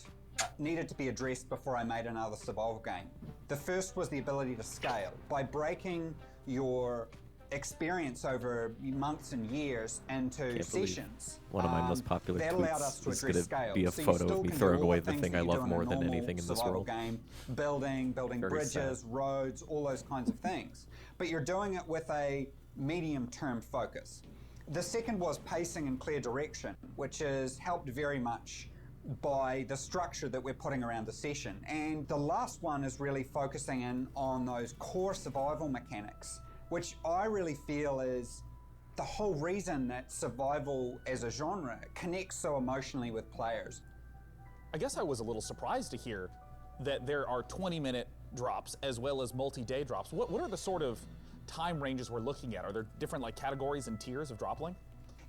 Speaker 18: needed to be addressed before I made another survival game. The first was the ability to scale. By breaking your experience over months and years into sessions.
Speaker 2: One of my most popular
Speaker 18: that allowed us
Speaker 2: tweets
Speaker 18: to
Speaker 2: is
Speaker 18: address
Speaker 2: going to
Speaker 18: scale.
Speaker 2: be a
Speaker 18: So you
Speaker 2: photo
Speaker 18: still
Speaker 2: of me
Speaker 18: can do
Speaker 2: throwing
Speaker 18: all
Speaker 2: away
Speaker 18: the
Speaker 2: the
Speaker 18: things
Speaker 2: thing
Speaker 18: that
Speaker 2: I
Speaker 18: you
Speaker 2: love
Speaker 18: do in
Speaker 2: more
Speaker 18: a
Speaker 2: than
Speaker 18: normal
Speaker 2: anything in this
Speaker 18: survival
Speaker 2: world.
Speaker 18: game, building
Speaker 2: Very
Speaker 18: bridges,
Speaker 2: sad.
Speaker 18: roads, all those kinds of things. But you're doing it with a medium-term focus. The second was pacing and clear direction, which is helped very much by the structure that we're putting around the session. And the last one is really focusing in on those core survival mechanics, which I really feel is the whole reason that survival as a genre connects so emotionally with players.
Speaker 12: I guess I was a little surprised to hear that there are 20-minute drops as well as multi-day drops. What are the sort of time ranges we're looking at? Are there different like categories and tiers of drop length?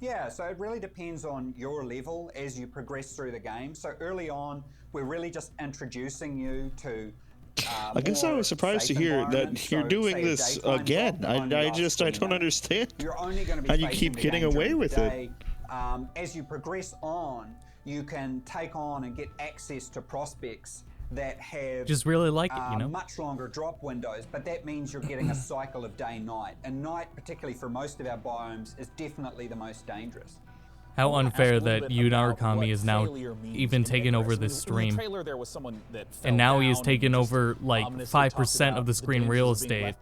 Speaker 18: Yeah, so it really depends on your level as you progress through the game. So early on, we're really just introducing you to
Speaker 8: I guess I was surprised to hear that you're doing this again. I don't understand
Speaker 18: You're only going to be
Speaker 8: how you
Speaker 18: facing
Speaker 8: keep
Speaker 18: the
Speaker 8: getting
Speaker 18: game
Speaker 8: away
Speaker 18: during the
Speaker 8: with
Speaker 18: day.
Speaker 8: it.
Speaker 18: As you progress on, you can take on and get access to prospects that have
Speaker 1: Just really like it, you know?
Speaker 18: much longer drop windows, but that means you're getting a cycle of day-night. And night, particularly for most of our biomes, is definitely the most dangerous.
Speaker 1: How unfair that Yu Narukami is now even taking over this stream. And now he has taken over like 5% of the screen real estate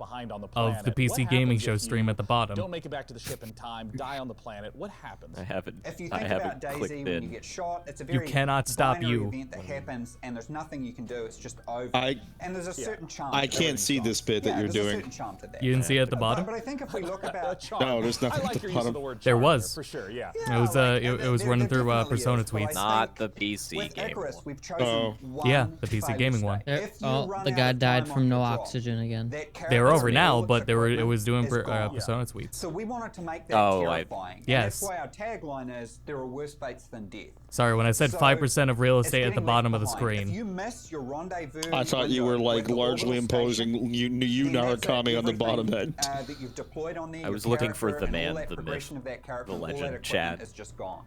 Speaker 1: of the PC Gaming Show stream at the bottom.
Speaker 12: Don't make it back to the ship in time, die on the planet. What happens?
Speaker 2: I haven't.
Speaker 18: If you think about Daisy when you get shot, it's a
Speaker 1: You
Speaker 18: very
Speaker 1: cannot stop
Speaker 18: binary
Speaker 1: you.
Speaker 18: event that happens, and there's nothing you can do. It's just over.
Speaker 8: I
Speaker 18: and there's a certain charm.
Speaker 8: I
Speaker 18: to
Speaker 8: can't
Speaker 18: that.
Speaker 8: see this bit that
Speaker 18: Yeah,
Speaker 8: you're
Speaker 18: there's a
Speaker 8: doing.
Speaker 18: certain charm to that.
Speaker 1: You didn't see it at the bottom?
Speaker 18: But I think if we look about
Speaker 8: No, there's nothing at the bottom.
Speaker 1: There was.
Speaker 12: For sure, yeah.
Speaker 1: It was it was running through Persona tweets.
Speaker 2: Not the PC game.
Speaker 18: We've chosen
Speaker 1: Yeah, the PC gaming one.
Speaker 3: Oh, the guy died from no oxygen again.
Speaker 1: They were over now, but it was doing Persona tweets.
Speaker 18: So we wanted to make that terrifying.
Speaker 1: Yes.
Speaker 18: And that's why our tagline is, there are worse fates than death.
Speaker 1: Sorry, when I said 5% of real estate at the bottom of the
Speaker 18: If
Speaker 1: screen.
Speaker 18: you miss your rendezvous
Speaker 8: I thought you were like largely imposing Yu Narukami on the bottom end.
Speaker 18: that you've deployed on there,
Speaker 2: I was
Speaker 18: your
Speaker 2: looking for
Speaker 18: character
Speaker 2: the
Speaker 18: and all
Speaker 2: man,
Speaker 18: that
Speaker 2: the myth,
Speaker 18: progression of that character,
Speaker 2: the
Speaker 18: all that
Speaker 2: legend,
Speaker 18: equipment
Speaker 2: Chad.
Speaker 18: is just gone.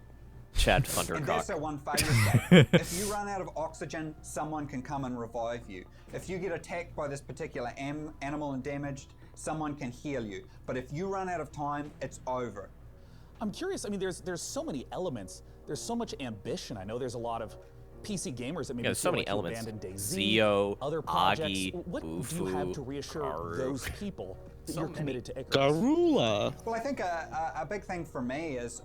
Speaker 2: Chad
Speaker 18: And that's our
Speaker 2: Thundercock.
Speaker 18: one failure state. If you run out of oxygen, someone can come and revive you. If you get attacked by this particular animal and damaged, someone can heal you. But if you run out of time, it's over.
Speaker 12: I'm curious. I mean, there's so many elements. There's so much ambition. I know there's a lot of PC gamers that maybe
Speaker 2: there's so
Speaker 12: feel
Speaker 2: many
Speaker 12: like you
Speaker 2: elements.
Speaker 12: abandoned DayZ,
Speaker 2: Zio,
Speaker 12: other projects.
Speaker 2: Agi,
Speaker 12: What do you have to reassure
Speaker 2: Garu.
Speaker 12: those people that you're committed to Icarus?
Speaker 8: Garula.
Speaker 18: Well, I think a big thing for me is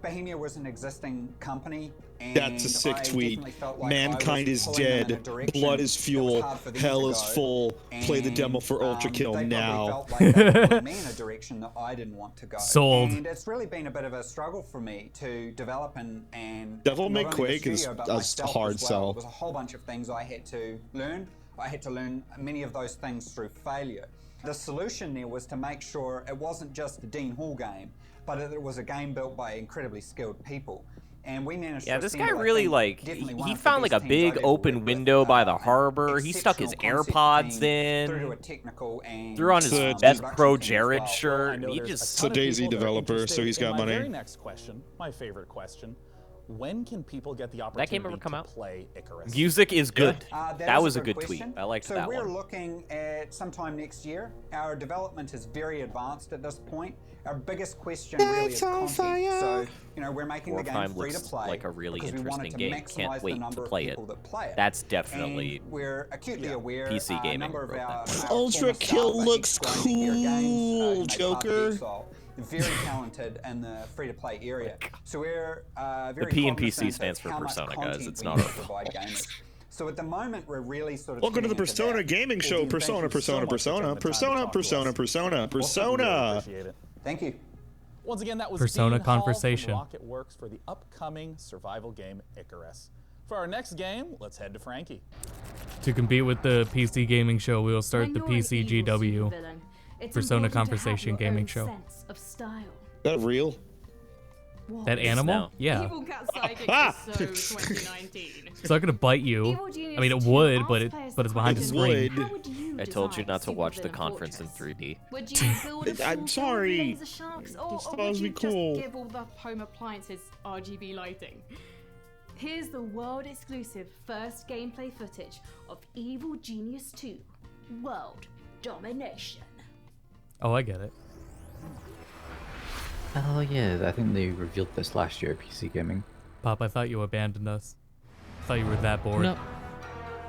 Speaker 18: Bohemia was an existing company. And
Speaker 8: That's a sick
Speaker 18: I
Speaker 8: tweet.
Speaker 18: definitely felt like
Speaker 8: Mankind
Speaker 18: I was
Speaker 8: is
Speaker 18: pulling them in a
Speaker 8: dead.
Speaker 18: direction
Speaker 8: Blood is
Speaker 18: that was
Speaker 8: fuel.
Speaker 18: hard for them
Speaker 8: Hell
Speaker 18: to
Speaker 8: is
Speaker 18: go.
Speaker 8: full. Play the demo for Ultra Kill
Speaker 18: They
Speaker 8: now.
Speaker 18: probably felt like they were pulling me in a direction that I didn't want to go.
Speaker 1: Sold.
Speaker 18: And it's really been a bit of a struggle for me to develop and
Speaker 8: Devil May
Speaker 18: not only the
Speaker 8: Quake is
Speaker 18: studio, but
Speaker 8: a
Speaker 18: myself
Speaker 8: hard
Speaker 18: as well.
Speaker 8: sell.
Speaker 18: It was a whole bunch of things I had to learn. I had to learn many of those things through failure. The solution there was to make sure it wasn't just a Dean Hall game, but it was a game built by incredibly skilled people. And we managed
Speaker 2: Yeah,
Speaker 18: to
Speaker 2: this
Speaker 18: assemble,
Speaker 2: guy
Speaker 18: I
Speaker 2: really
Speaker 18: think,
Speaker 2: like
Speaker 18: definitely one
Speaker 2: he
Speaker 18: of the
Speaker 2: found like a
Speaker 18: best teams I've
Speaker 2: big
Speaker 18: ever
Speaker 2: open
Speaker 18: worked
Speaker 2: window
Speaker 18: with,
Speaker 2: by the harbor. He stuck his
Speaker 18: exceptional
Speaker 2: AirPods
Speaker 18: concept team, through to a
Speaker 2: in.
Speaker 18: technical and
Speaker 2: Threw on his
Speaker 8: It's a
Speaker 2: Best
Speaker 18: production
Speaker 2: Pro
Speaker 18: team as
Speaker 2: Jared
Speaker 18: well.
Speaker 2: shirt.
Speaker 12: I know
Speaker 2: He
Speaker 12: there's
Speaker 2: just
Speaker 8: It's a
Speaker 12: ton of
Speaker 8: Daisy
Speaker 12: people that are
Speaker 8: developer, so he's
Speaker 12: interested
Speaker 8: got
Speaker 12: in
Speaker 8: money.
Speaker 12: My very next question, my favorite question: when can people get the
Speaker 2: That
Speaker 12: opportunity
Speaker 2: game ever come
Speaker 12: to
Speaker 2: out?
Speaker 12: play Icarus?
Speaker 2: Music is good. That
Speaker 18: is
Speaker 2: was a good
Speaker 18: question.
Speaker 2: tweet. I liked
Speaker 18: so
Speaker 2: that
Speaker 18: we're
Speaker 2: one.
Speaker 18: looking at sometime next year. Our development is very advanced at this point. Our biggest question really is content. So, we're making the game
Speaker 2: Wartime
Speaker 18: free to
Speaker 2: looks
Speaker 18: play
Speaker 2: like a really
Speaker 18: because we wanted
Speaker 2: interesting
Speaker 18: to
Speaker 2: game.
Speaker 18: maximize
Speaker 2: Can't
Speaker 18: the
Speaker 2: wait
Speaker 18: number
Speaker 2: to
Speaker 18: of
Speaker 2: play it.
Speaker 18: people that play it.
Speaker 2: That's definitely
Speaker 18: And we're acutely aware
Speaker 2: PC
Speaker 18: a
Speaker 2: gaming
Speaker 18: number of
Speaker 2: wrote
Speaker 18: our
Speaker 2: that.
Speaker 8: Ultra
Speaker 18: former
Speaker 8: Kill
Speaker 18: staff are
Speaker 8: looks
Speaker 18: ex-grinding gear games,
Speaker 8: cool,
Speaker 18: part of
Speaker 8: Joker.
Speaker 18: Exile. Very talented in the free-to-play area. So we're very
Speaker 2: P in PC
Speaker 18: cognizant
Speaker 2: stands
Speaker 18: of
Speaker 2: for
Speaker 18: how much
Speaker 2: Persona, guys.
Speaker 18: content
Speaker 2: It's
Speaker 18: we
Speaker 2: not
Speaker 18: need
Speaker 2: our
Speaker 18: to provide gamers. So at the moment, we're really sort of
Speaker 8: Welcome to the
Speaker 18: tuning into
Speaker 8: Persona
Speaker 18: that.
Speaker 8: Gaming Show.
Speaker 18: Thank
Speaker 8: Persona,
Speaker 18: you so
Speaker 8: Persona,
Speaker 18: much for
Speaker 8: Persona,
Speaker 18: taking the time to
Speaker 8: Persona,
Speaker 18: talk to
Speaker 8: Persona,
Speaker 18: us.
Speaker 8: Persona,
Speaker 12: Really
Speaker 8: Persona.
Speaker 12: appreciate it.
Speaker 18: Thank you.
Speaker 12: Once again, that was
Speaker 1: Persona
Speaker 12: Dean Hall
Speaker 1: conversation.
Speaker 12: from Rocket Works for the upcoming survival game Icarus. For our next game, let's head to Frankie.
Speaker 1: To compete with the PC Gaming Show, we will start
Speaker 13: When
Speaker 1: the
Speaker 13: you're an
Speaker 1: PC
Speaker 13: evil
Speaker 1: GW.
Speaker 13: supervillain, It's
Speaker 1: Persona
Speaker 13: important to have
Speaker 1: Conversation
Speaker 13: your
Speaker 1: gaming
Speaker 13: own
Speaker 1: show.
Speaker 13: sense of style.
Speaker 8: That real?
Speaker 1: That animal? Yeah.
Speaker 13: Evil Cat Psychic is so 2019.
Speaker 1: It's not gonna bite you. I mean, it would, but it's behind a screen.
Speaker 2: I told you not to watch the conference in 3D.
Speaker 13: Would you build a full
Speaker 8: I'm sorry.
Speaker 13: laser sharks, or
Speaker 8: Just thought it
Speaker 13: would
Speaker 8: would
Speaker 13: you
Speaker 8: be cool.
Speaker 13: just give all the home appliances RGB lighting? Here's the world-exclusive first gameplay footage of Evil Genius 2: World Domination.
Speaker 1: Oh, I get it.
Speaker 4: Oh yeah, I think they revealed this last year at PC Gaming.
Speaker 1: Pop, I thought you abandoned us. I thought you were that bored.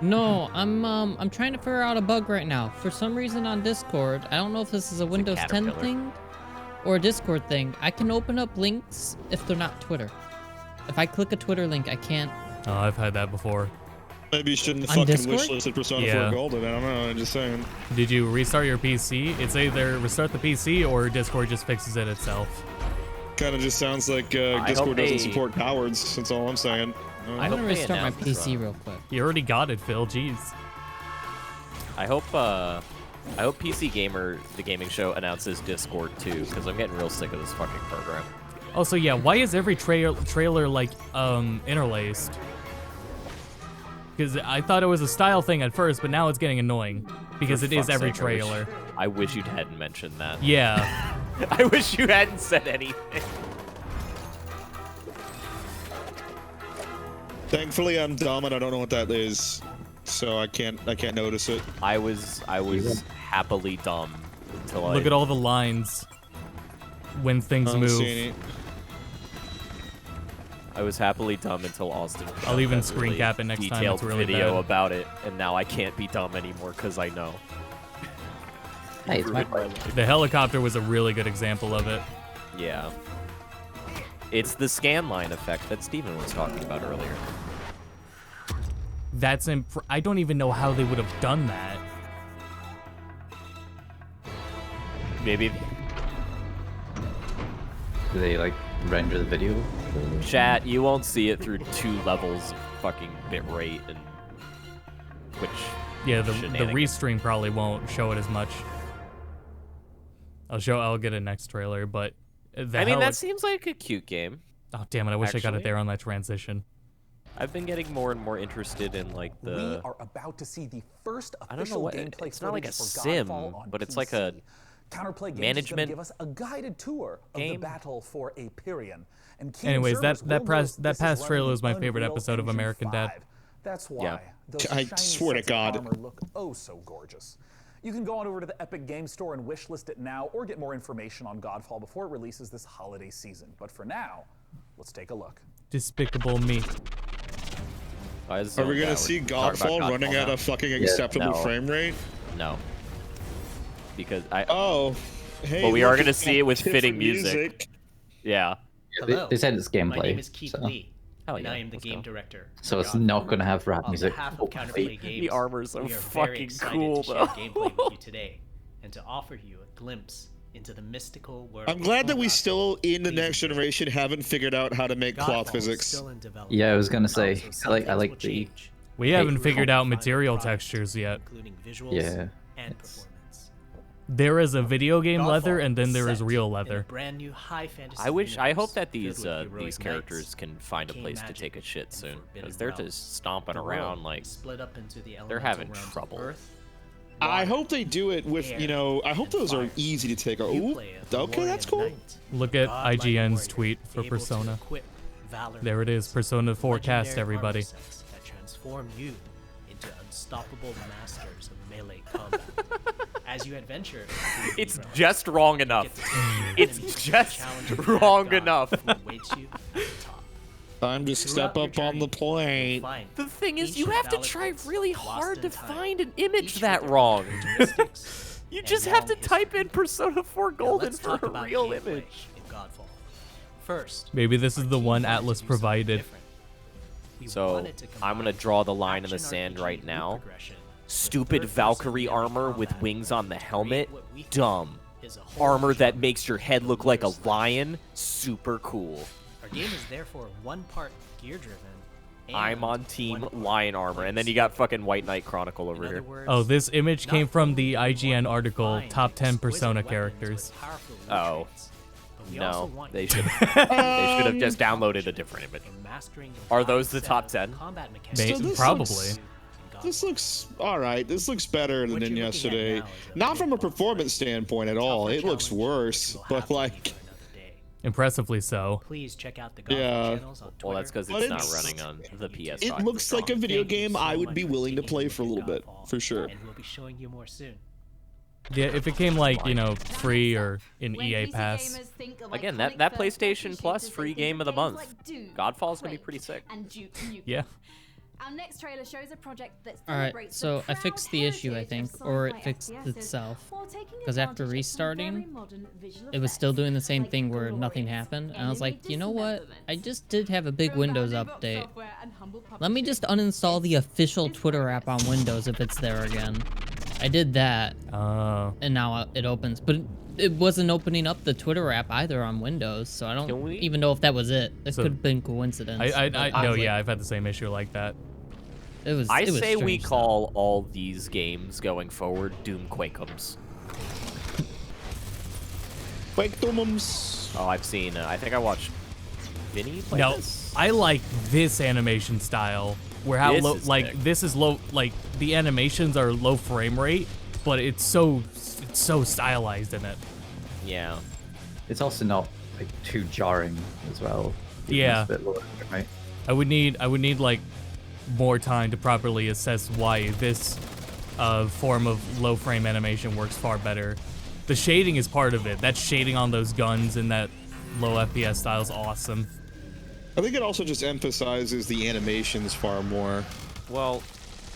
Speaker 3: No, I'm trying to figure out a bug right now. For some reason on Discord, I don't know if this is a Windows 10 thing or a Discord thing. I can open up links if they're not Twitter. If I click a Twitter link, I can't.
Speaker 1: Oh, I've had that before.
Speaker 8: Maybe you shouldn't have
Speaker 3: On
Speaker 8: fucking
Speaker 3: Discord?
Speaker 8: wishlisted Persona
Speaker 1: Yeah.
Speaker 8: 4 Golden. I don't know. I'm just saying.
Speaker 1: Did you restart your PC? It's either restart the PC or Discord just fixes it itself.
Speaker 8: Kind of just sounds like Discord doesn't support cowards. That's all I'm saying.
Speaker 3: I'm gonna restart my PC real quick.
Speaker 1: You already got it, Phil. Jeez.
Speaker 2: I hope PC Gamer, the gaming show, announces Discord too, because I'm getting real sick of this fucking program.
Speaker 1: Also, yeah, why is every trailer like interlaced? Because I thought it was a style thing at first, but now it's getting annoying because it is every trailer.
Speaker 2: I wish you hadn't mentioned that.
Speaker 1: Yeah.
Speaker 2: I wish you hadn't said anything.
Speaker 8: Thankfully, I'm dumb and I don't know what that is, so I can't notice it.
Speaker 2: I was happily dumb until
Speaker 1: Look at all the lines when things move.
Speaker 2: I was happily dumb until Austin.
Speaker 1: I'll even
Speaker 2: that
Speaker 1: screen
Speaker 2: really
Speaker 1: cap it next time,
Speaker 2: detailed
Speaker 1: it's really
Speaker 2: video
Speaker 1: bad.
Speaker 2: about it, and now I can't be dumb anymore because I know.
Speaker 4: Hey, it's my
Speaker 1: The helicopter was a really good example of it.
Speaker 2: Yeah. It's the scan line effect that Steven was talking about earlier.
Speaker 1: That's I don't even know how they would have done that.
Speaker 2: Maybe.
Speaker 4: Do they like render the video?
Speaker 2: Chat, you won't see it through 2 levels of fucking bitrate and which.
Speaker 1: Yeah, the restream probably won't show it as much. I'll get a next trailer, but
Speaker 2: that seems like a cute game.
Speaker 1: Oh damn it! I wish I got it
Speaker 2: Actually.
Speaker 1: there on that transition.
Speaker 2: I've been getting more and more interested in like the.
Speaker 12: We are about to see the first
Speaker 2: I don't know
Speaker 12: official
Speaker 2: what
Speaker 12: gameplay
Speaker 2: it's not like a
Speaker 12: footage for
Speaker 2: sim,
Speaker 12: Godfall on
Speaker 2: but it's
Speaker 12: PC.
Speaker 2: like a
Speaker 12: Counterplay Games
Speaker 2: management
Speaker 12: is going to give us a guided tour of the battle for Aperion. And key
Speaker 1: Anyways,
Speaker 12: observers will note
Speaker 1: that
Speaker 12: this is
Speaker 1: past
Speaker 12: running
Speaker 1: trailer
Speaker 12: in
Speaker 1: was my favorite
Speaker 12: Unreal
Speaker 1: episode of
Speaker 12: Engine
Speaker 1: American
Speaker 12: 5.
Speaker 1: Dad.
Speaker 12: That's why
Speaker 1: Yeah.
Speaker 12: those
Speaker 8: I
Speaker 12: shiny
Speaker 8: swear to
Speaker 12: sets of
Speaker 8: God.
Speaker 12: armor look oh so gorgeous. You can go on over to the Epic Game Store and wishlist it now, or get more information on Godfall before it releases this holiday season. But for now, let's take a look.
Speaker 1: Despicable Me.
Speaker 8: Are we gonna see Godfall running at a fucking acceptable frame rate?
Speaker 2: No. Because I.
Speaker 8: Oh. Hey.
Speaker 2: But we are
Speaker 8: look
Speaker 2: gonna
Speaker 8: at
Speaker 2: see it with
Speaker 8: different
Speaker 2: fitting music. Yeah.
Speaker 4: They said it's gameplay.
Speaker 7: My name is Keith
Speaker 4: so.
Speaker 7: Lee,
Speaker 2: Hell
Speaker 7: and
Speaker 2: yeah,
Speaker 7: I am the
Speaker 2: let's
Speaker 7: game
Speaker 2: go.
Speaker 7: director.
Speaker 4: So it's not gonna have rap
Speaker 7: On
Speaker 4: music.
Speaker 7: behalf of Counterplay Games,
Speaker 2: The armor's so
Speaker 7: we are
Speaker 2: fucking
Speaker 7: very excited
Speaker 2: cool,
Speaker 7: to share
Speaker 2: though.
Speaker 7: gameplay with you today, and to offer you a glimpse into the mystical world.
Speaker 8: I'm glad that
Speaker 7: of
Speaker 8: we
Speaker 7: Godfall.
Speaker 8: still, in the next generation, haven't figured out how to make cloth
Speaker 7: Godfall is
Speaker 8: physics.
Speaker 7: still in development.
Speaker 4: Yeah, I was gonna say.
Speaker 7: So
Speaker 4: I
Speaker 7: some things
Speaker 4: like
Speaker 7: will
Speaker 4: the.
Speaker 7: change,
Speaker 1: We haven't figured out material textures yet.
Speaker 7: including visuals
Speaker 4: Yeah.
Speaker 7: and performance.
Speaker 1: There is a video game leather,
Speaker 7: Godfall
Speaker 1: and then there is
Speaker 7: set
Speaker 1: real
Speaker 7: in a
Speaker 1: leather.
Speaker 7: brand new high fantasy
Speaker 2: I hope that
Speaker 7: universe
Speaker 2: these
Speaker 7: filled with heroic
Speaker 2: characters
Speaker 7: knights,
Speaker 2: can find a
Speaker 7: arcane
Speaker 2: place to
Speaker 7: magic,
Speaker 2: take a shit soon,
Speaker 7: and
Speaker 2: because
Speaker 7: forbidden
Speaker 2: they're
Speaker 7: realms.
Speaker 2: just stomping
Speaker 7: The
Speaker 2: around
Speaker 7: world
Speaker 2: like
Speaker 7: is split up into the
Speaker 2: they're
Speaker 7: elemental
Speaker 2: having
Speaker 7: realms of
Speaker 2: trouble.
Speaker 7: Earth,
Speaker 8: I hope they do it with, you know, I hope those are easy to take. Ooh, okay, that's cool.
Speaker 1: Look at IGN's tweet for Persona. There it is, Persona 4 cast, everybody.
Speaker 7: that transform you into unstoppable masters of melee combat. As you adventure,
Speaker 2: It's just wrong enough. It's just wrong enough.
Speaker 8: Time to step up on the plane.
Speaker 2: The thing is, you have to try really hard to find an image that wrong. You just have to type in Persona 4 Golden for a real image.
Speaker 7: First,
Speaker 1: Maybe this is the one Atlas provided.
Speaker 2: So, I'm gonna draw the line in the sand right now. Stupid Valkyrie armor with wings on the helmet? Dumb. Armor that makes your head look like a lion? Super cool.
Speaker 7: our game is therefore one part gear-driven
Speaker 2: I'm on Team Lion Armor, and then you got fucking White Knight Chronicle over here.
Speaker 1: Oh, this image came from the IGN article, Top 10 Persona Characters.
Speaker 2: Oh. No, they should have just downloaded a different image. Are those the top 10?
Speaker 1: Probably.
Speaker 8: This looks alright. This looks better than yesterday. Not from a performance standpoint at all. It looks worse, but like...
Speaker 1: Impressively so.
Speaker 7: Please check out the
Speaker 8: channels
Speaker 7: on Twitter.
Speaker 2: Well, that's because it's not running on the PS5.
Speaker 8: It looks like a video game I would be willing to play for a little bit, for sure.
Speaker 7: And we'll be showing you more soon.
Speaker 1: Yeah, if it came like, you know, free or in EA Pass.
Speaker 2: Again, that PlayStation Plus free game of the month. Godfall's gonna be pretty sick.
Speaker 1: Yeah.
Speaker 13: Our next trailer shows a project that
Speaker 3: Alright, so I fixed the issue, I think, or it fixed itself. Because after restarting, it was still doing the same thing where nothing happened. And I was like, you know what? I just did have a big Windows update. Let me just uninstall the official Twitter app on Windows if it's there again. I did that, and now it opens. But it wasn't opening up the Twitter app either on Windows, so I don't even know if that was it. It could have been coincidence.
Speaker 1: Yeah, I've had the same issue like that.
Speaker 2: I say we call all these games going forward Doom Quakeums.
Speaker 8: Quakeums.
Speaker 2: Oh, I've seen. I think I watched Vinny play this.
Speaker 1: I like this animation style, where how low, like this is low, like the animations are low frame rate, but it's so stylized in it.
Speaker 2: Yeah.
Speaker 4: It's also not like too jarring as well.
Speaker 1: Yeah.
Speaker 4: It's a bit lower, right?
Speaker 1: I would need like more time to properly assess why this form of low frame animation works far better. The shading is part of it. That shading on those guns and that low FPS style is awesome.
Speaker 8: I think it also just emphasizes the animations far more.
Speaker 2: Well,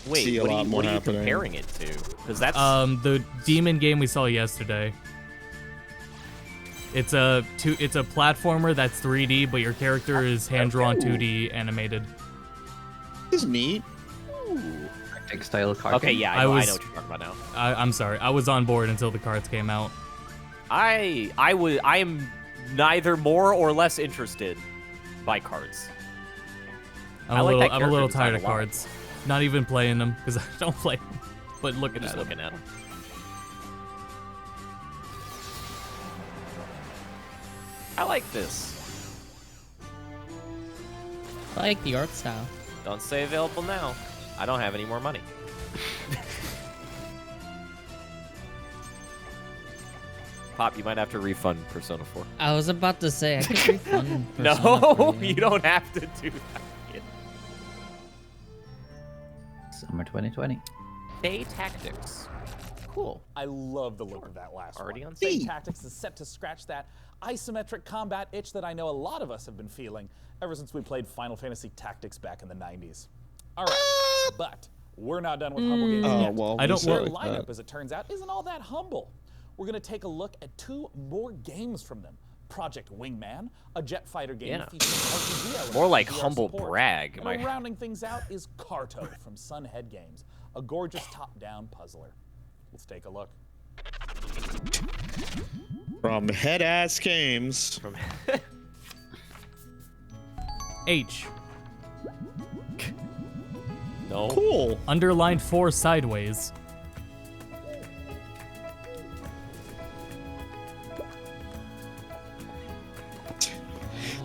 Speaker 2: wait, what are you comparing it to? Because that's
Speaker 1: the Demon game we saw yesterday. It's a platformer that's 3D, but your character is hand-drawn 2D animated.
Speaker 8: This is neat.
Speaker 4: Style card.
Speaker 2: Okay, yeah, I know what you're talking about now.
Speaker 1: I'm sorry, I was on board until the cards came out.
Speaker 2: I am neither more or less interested by cards.
Speaker 1: I'm a little tired of cards. Not even playing them because I don't play them, but looking at them.
Speaker 2: I like this.
Speaker 3: I like the art style.
Speaker 2: Don't say available now. I don't have any more money. Pop, you might have to refund Persona 4.
Speaker 3: I was about to say I could refund Persona
Speaker 2: No,
Speaker 3: 4,
Speaker 2: you don't have to do that.
Speaker 4: Summer 2020.
Speaker 2: Faye Tactics. Cool.
Speaker 12: I love the look of that last
Speaker 2: Already
Speaker 12: one.
Speaker 2: on
Speaker 12: Faye
Speaker 2: Steam.
Speaker 12: Tactics is set to scratch that isometric combat itch that I know a lot of us have been feeling ever since we played Final Fantasy Tactics back in the 90s. All right, but we're not done with humble games yet.
Speaker 8: Well,
Speaker 1: I don't
Speaker 12: Their
Speaker 1: work.
Speaker 12: lineup, as it turns out, isn't all that humble. We're going to take a look at 2 more games from them. Project Wingman, a jet fighter game featuring RPG elements
Speaker 2: More like
Speaker 12: and VR
Speaker 2: humble
Speaker 12: support.
Speaker 2: brag.
Speaker 12: And rounding things out is Carto from Sunhead Games, a gorgeous top-down puzzler. Let's take a look.
Speaker 8: From Head-Ass Games.
Speaker 1: H.
Speaker 2: No.
Speaker 8: Cool.
Speaker 1: Underlined 4 sideways.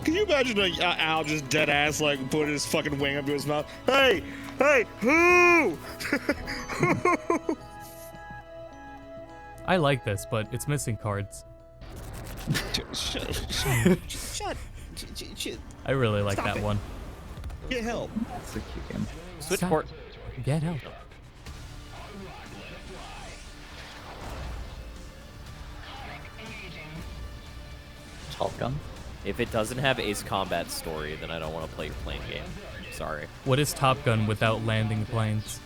Speaker 8: Can you imagine Al just dead ass like putting his fucking wing up to his mouth? Hey, who?
Speaker 1: I like this, but it's missing cards.
Speaker 8: Shut.
Speaker 1: I really like
Speaker 8: Stop
Speaker 1: that
Speaker 8: it.
Speaker 1: one.
Speaker 8: Get help.
Speaker 4: That's a cute game.
Speaker 2: Switch port.
Speaker 1: Get help.
Speaker 4: Top Gun.
Speaker 2: If it doesn't have Ace Combat story, then I don't want to play your plane game. Sorry.
Speaker 1: What is Top Gun without landing planes?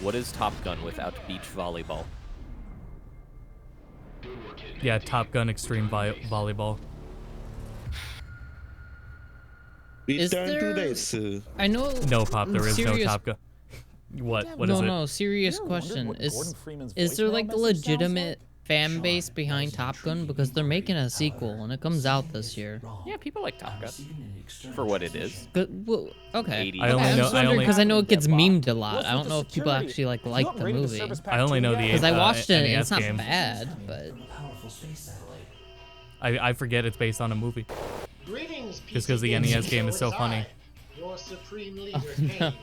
Speaker 2: What is Top Gun without beach volleyball?
Speaker 1: Yeah, Top Gun Extreme Volleyball.
Speaker 3: Is there... I know.
Speaker 1: No, Pop, there is no
Speaker 3: serious...
Speaker 1: Top Gun. What is it?
Speaker 3: No, serious question. Is there like a legitimate fan base behind Top Gun because they're making a sequel and it comes out this year.
Speaker 2: Yeah, people like Top Gun for what it is.
Speaker 3: Good. Well, okay.
Speaker 2: 80s.
Speaker 1: I only know
Speaker 3: because I know it gets memed a lot. I don't know if people actually like the movie.
Speaker 1: I only know the
Speaker 3: Because I watched it and
Speaker 1: NES
Speaker 3: it's not
Speaker 1: game.
Speaker 3: bad, but
Speaker 1: I forget it's based on a movie.
Speaker 11: Greetings,
Speaker 1: Just because the NES game is so funny.
Speaker 11: Your supreme leader, Kane.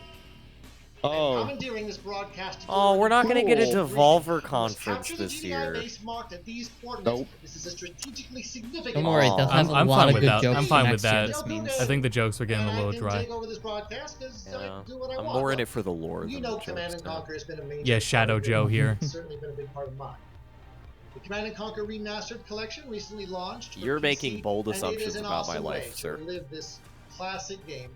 Speaker 8: Oh.
Speaker 11: Commandeering this broadcast to
Speaker 2: Oh, we're not gonna get a
Speaker 11: Cool.
Speaker 2: Devolver conference
Speaker 11: Capture the
Speaker 2: this
Speaker 11: GDI
Speaker 2: year.
Speaker 11: base marked at these coordinates.
Speaker 8: Nope.
Speaker 11: This is a strategically significant.
Speaker 3: Don't worry, they'll have
Speaker 1: I'm
Speaker 3: a lot
Speaker 1: fine
Speaker 3: of
Speaker 1: with
Speaker 3: good
Speaker 1: that.
Speaker 3: jokes.
Speaker 1: I'm
Speaker 3: for
Speaker 1: fine with
Speaker 3: next year,
Speaker 1: that.
Speaker 3: this means.
Speaker 1: I think the jokes are getting a little
Speaker 11: can
Speaker 1: dry.
Speaker 11: take over this broadcast 'cause I do what I
Speaker 2: I'm
Speaker 11: want.
Speaker 2: more in it for the lore
Speaker 11: You
Speaker 2: than
Speaker 11: know
Speaker 2: the
Speaker 11: Command
Speaker 2: jokes.
Speaker 11: and Conquer has been a major
Speaker 1: Yeah, Shadow
Speaker 11: part of
Speaker 1: Joe
Speaker 11: it.
Speaker 1: here.
Speaker 11: It's certainly been a big part of mine. The Command and Conquer Remastered Collection recently launched. for
Speaker 2: You're
Speaker 11: PC,
Speaker 2: making bold
Speaker 11: and it is
Speaker 2: assumptions
Speaker 11: an
Speaker 2: about my
Speaker 11: awesome
Speaker 2: life,
Speaker 11: way
Speaker 2: sir.
Speaker 11: To live this classic game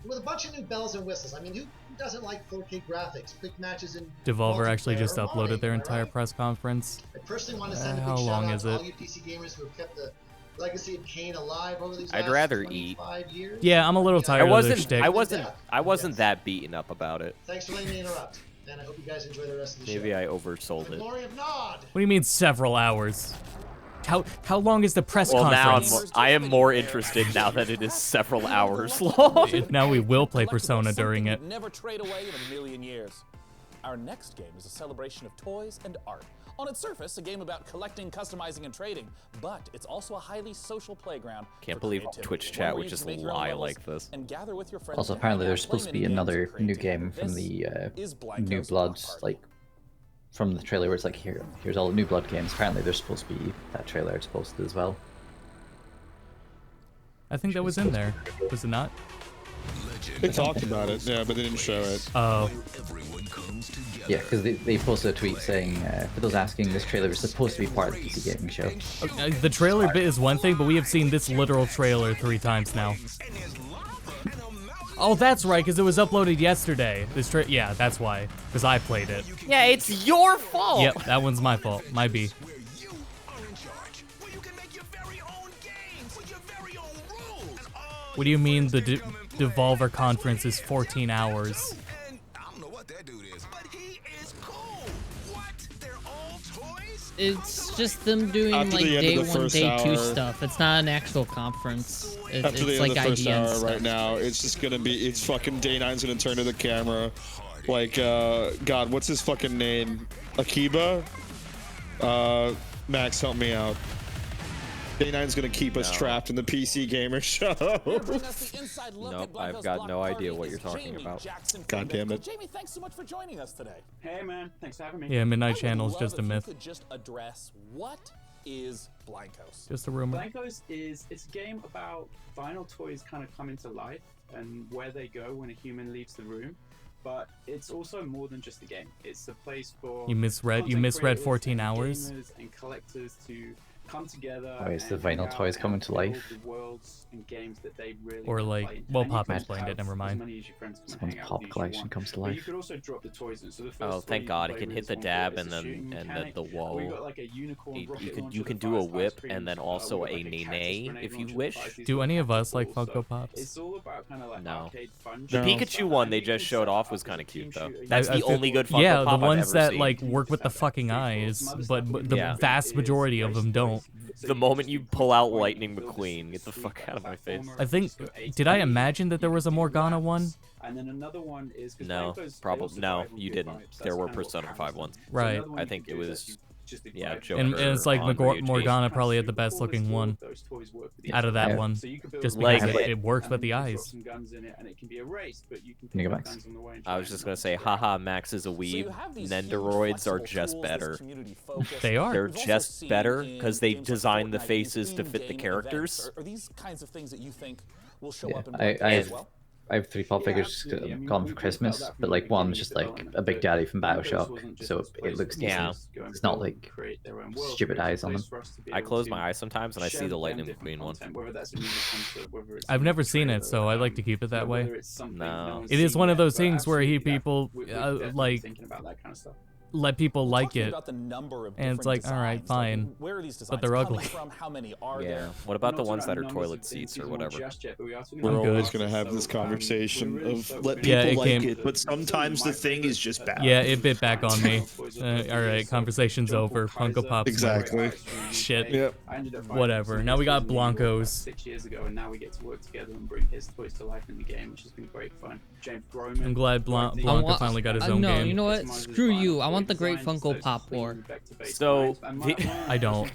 Speaker 11: with a bunch of new bells and whistles. I mean, who doesn't like 4K graphics, quick matches, and
Speaker 1: Devolver actually just
Speaker 11: multiplayer
Speaker 1: uploaded their
Speaker 11: modding, am I
Speaker 1: entire
Speaker 11: right?
Speaker 1: press conference.
Speaker 11: I personally want to send a
Speaker 1: How
Speaker 11: big
Speaker 1: long
Speaker 11: shout out
Speaker 1: is
Speaker 11: to
Speaker 1: it?
Speaker 11: all you PC gamers who have kept the legacy of Kane alive over these
Speaker 2: I'd
Speaker 11: last
Speaker 2: rather eat.
Speaker 11: 25 years.
Speaker 1: Yeah, I'm a little tired of their shtick.
Speaker 2: I wasn't that beaten up about it.
Speaker 11: Thanks for letting me interrupt, and I hope you guys enjoy the rest of the show.
Speaker 2: Maybe I oversold
Speaker 11: The
Speaker 2: it.
Speaker 11: glory of Nod.
Speaker 1: What do you mean several hours? How long is the press
Speaker 2: Well, now
Speaker 1: conference?
Speaker 2: I am more interested now that it is several hours long.
Speaker 1: Now we will play Persona during it.
Speaker 12: Never trade away in a million years. Our next game is a celebration of toys and art. On its surface, a game about collecting, customizing, and trading, but it's also a highly social playground.
Speaker 2: Can't
Speaker 12: for
Speaker 2: believe
Speaker 12: creativity.
Speaker 2: Twitch
Speaker 12: One
Speaker 2: chat
Speaker 12: where
Speaker 2: would
Speaker 12: you
Speaker 2: just
Speaker 12: can make your own
Speaker 2: lie
Speaker 12: levels
Speaker 2: like this.
Speaker 12: and gather with your friends
Speaker 4: Also,
Speaker 12: to
Speaker 4: apparently
Speaker 12: hang out,
Speaker 4: there's supposed
Speaker 12: play
Speaker 4: to be
Speaker 12: mini games,
Speaker 4: another
Speaker 12: and create
Speaker 4: new
Speaker 12: together.
Speaker 4: game from
Speaker 12: This
Speaker 4: the
Speaker 12: is
Speaker 4: New
Speaker 12: Blanco's
Speaker 4: Blood,
Speaker 12: block party.
Speaker 4: like from the trailer where it's like here's all the New Blood games. Apparently there's supposed to be that trailer it's posted as well.
Speaker 1: I think that was in there. Was it not?
Speaker 8: They talked about it, yeah, but they didn't show it.
Speaker 1: Oh.
Speaker 4: Yeah, because they posted a tweet saying, for those asking, this trailer is supposed to be part of the PC Gaming Show.
Speaker 1: The trailer bit is one thing, but we have seen this literal trailer 3 times now. Oh, that's right, because it was uploaded yesterday. Yeah, that's why. Because I played it.
Speaker 2: Yeah, it's your fault.
Speaker 1: Yep, that one's my fault. My B. What do you mean the Devolver conference is 14 hours?
Speaker 3: It's just them doing
Speaker 8: After
Speaker 3: like
Speaker 8: the end
Speaker 3: day
Speaker 8: of the
Speaker 3: 1,
Speaker 8: first
Speaker 3: day 2
Speaker 8: hour.
Speaker 3: stuff. It's not an actual conference.
Speaker 8: After
Speaker 3: It's
Speaker 8: the end
Speaker 3: like
Speaker 8: of the first
Speaker 3: IGN
Speaker 8: hour
Speaker 3: stuff.
Speaker 8: right now, it's just gonna be, it's fucking Day 9's gonna turn to the camera. Like, God, what's his fucking name? Akiba? Max, help me out. Day 9's gonna keep us trapped in the PC Gamer Show.
Speaker 2: Nope, I've got no idea what you're talking about.
Speaker 8: God damn it.
Speaker 12: Jamie, thanks so much for joining us today.
Speaker 22: Hey man, thanks for having me.
Speaker 1: Yeah, Midnight
Speaker 12: I would
Speaker 1: Channel is
Speaker 12: love
Speaker 1: just a
Speaker 12: if you
Speaker 1: myth.
Speaker 12: could just address what is Blancos?
Speaker 1: Just a rumor.
Speaker 22: Blancos it's a game about vinyl toys kind of coming to life and where they go when a human leaves the room. But it's also more than just a game. It's a place for
Speaker 1: You misread
Speaker 22: content
Speaker 1: 14
Speaker 22: creators and
Speaker 1: hours?
Speaker 22: gamers and collectors to come together.
Speaker 4: Oh, is the
Speaker 22: and
Speaker 4: vinyl
Speaker 22: hang out
Speaker 4: toys
Speaker 22: and
Speaker 4: coming to
Speaker 22: build
Speaker 4: life?
Speaker 22: the worlds and games that they really
Speaker 1: Or
Speaker 22: wanna
Speaker 1: like,
Speaker 22: play.
Speaker 1: well,
Speaker 22: And you
Speaker 1: Pop
Speaker 22: could
Speaker 1: explained it,
Speaker 22: have
Speaker 1: never
Speaker 22: as
Speaker 1: mind.
Speaker 22: many as your friends come and
Speaker 4: Someone's
Speaker 22: hang out
Speaker 4: pop
Speaker 22: with you as you
Speaker 4: collection
Speaker 22: want.
Speaker 4: comes to
Speaker 22: But you
Speaker 4: life.
Speaker 22: could also drop the toys in. So the first
Speaker 2: Oh,
Speaker 22: toy
Speaker 2: thank
Speaker 22: you
Speaker 2: God,
Speaker 22: can
Speaker 2: it
Speaker 22: play
Speaker 2: can
Speaker 22: with
Speaker 2: hit
Speaker 22: is
Speaker 2: the
Speaker 22: one
Speaker 2: dab
Speaker 22: foot.
Speaker 2: and
Speaker 22: It's a
Speaker 2: then
Speaker 22: shooting mechanic.
Speaker 2: the wall.
Speaker 22: We got like a unicorn rocket launcher
Speaker 2: You can
Speaker 22: that
Speaker 2: do a
Speaker 22: fires
Speaker 2: whip
Speaker 22: ice
Speaker 2: and then
Speaker 22: creams.
Speaker 2: also
Speaker 22: We got
Speaker 2: a
Speaker 22: like cactus
Speaker 2: nay
Speaker 22: grenade
Speaker 2: if you
Speaker 22: launcher that
Speaker 2: wish.
Speaker 22: fires these
Speaker 1: Do
Speaker 22: little
Speaker 1: any of
Speaker 22: cactus
Speaker 1: us like
Speaker 22: balls.
Speaker 1: Funko
Speaker 22: So
Speaker 1: Pops?
Speaker 22: it's all about kind of like
Speaker 2: No.
Speaker 22: arcade fun.
Speaker 2: The
Speaker 1: No.
Speaker 2: Pikachu one they just showed off was kind of cute though. That's the only good Funko
Speaker 1: Yeah,
Speaker 2: Pop
Speaker 1: the
Speaker 2: I've
Speaker 1: ones
Speaker 2: ever
Speaker 1: that
Speaker 2: seen.
Speaker 1: like work with the fucking eyes, but the vast majority of them don't.
Speaker 2: The moment you pull out Lightning McQueen, get the fuck out of my face.
Speaker 1: I think, did I imagine that there was a Morgana one?
Speaker 22: And then another one is
Speaker 2: No, probably no. You didn't. There were Persona 5 ones.
Speaker 1: Right.
Speaker 2: I think it was. Yeah, Joker.
Speaker 1: And it's like
Speaker 2: on Ryuji.
Speaker 1: Morgana probably had the best looking one out of that
Speaker 4: Yeah.
Speaker 1: one,
Speaker 22: So you could build
Speaker 1: just
Speaker 2: like
Speaker 1: because
Speaker 2: it-
Speaker 1: it works with the
Speaker 22: Drop
Speaker 1: eyes.
Speaker 22: some guns in it, and it can be erased, but you can
Speaker 4: Mega
Speaker 22: put
Speaker 4: Max.
Speaker 22: guns on the way and
Speaker 2: I
Speaker 22: try
Speaker 2: was
Speaker 22: and
Speaker 2: just
Speaker 22: knock
Speaker 2: gonna
Speaker 22: it
Speaker 2: say,
Speaker 22: down.
Speaker 2: haha, Max is a weeb. Nendoroids are just better.
Speaker 1: They are.
Speaker 2: They're just better because they design the faces to fit the characters.
Speaker 12: Are these kinds of things that you think will show
Speaker 4: Yeah,
Speaker 12: up in
Speaker 4: I
Speaker 12: Blancos as
Speaker 4: have
Speaker 12: well?
Speaker 4: I have 3 pop figures gone for Christmas, but like one's just like a Big Daddy from Bioshock, so it looks decent. It's not like stupid eyes on them.
Speaker 2: I close my eyes sometimes and I see the Lightning McQueen one.
Speaker 1: I've never seen it, so I like to keep it that way.
Speaker 2: No.
Speaker 1: It is one of those things where people like let people like
Speaker 12: Talking
Speaker 1: it.
Speaker 12: about the number of
Speaker 1: And it's
Speaker 12: different
Speaker 1: like, all right,
Speaker 12: designs, like,
Speaker 1: fine.
Speaker 12: where are these
Speaker 1: But
Speaker 12: designs
Speaker 1: they're
Speaker 12: coming
Speaker 1: ugly.
Speaker 12: from? How many are
Speaker 2: Yeah.
Speaker 12: there?
Speaker 2: What about
Speaker 22: We're
Speaker 2: the
Speaker 22: not
Speaker 2: ones that are
Speaker 22: talking about
Speaker 2: toilet
Speaker 22: numbers in
Speaker 2: seats or
Speaker 22: season one
Speaker 2: whatever?
Speaker 22: just yet, but we are talking
Speaker 8: We're
Speaker 22: about
Speaker 8: always
Speaker 22: classes,
Speaker 8: gonna have
Speaker 22: so,
Speaker 8: this conversation
Speaker 22: we're really
Speaker 8: of
Speaker 22: focused
Speaker 8: let
Speaker 22: on-
Speaker 8: people
Speaker 1: Yeah, it
Speaker 8: like
Speaker 1: came-
Speaker 8: it, but sometimes the thing is just bad.
Speaker 1: Yeah, it bit back on me. All right, conversation's over. Funko Pop's
Speaker 8: Exactly.
Speaker 1: shit.
Speaker 8: Yep.
Speaker 22: I ended up buying
Speaker 1: Whatever.
Speaker 22: some
Speaker 1: Now we got
Speaker 22: toys in New York about
Speaker 1: Blancos.
Speaker 22: 6 years ago, and now we get to work together and bring his toys to life in the game, which has been great fun. James Groman.
Speaker 1: I'm glad
Speaker 22: great design.
Speaker 1: Blanca finally got his own
Speaker 3: no,
Speaker 1: game.
Speaker 3: you know what?
Speaker 22: Customizes
Speaker 3: Screw you. I want the
Speaker 22: design,
Speaker 3: Great Funko Pop War.
Speaker 2: So,
Speaker 1: I don't.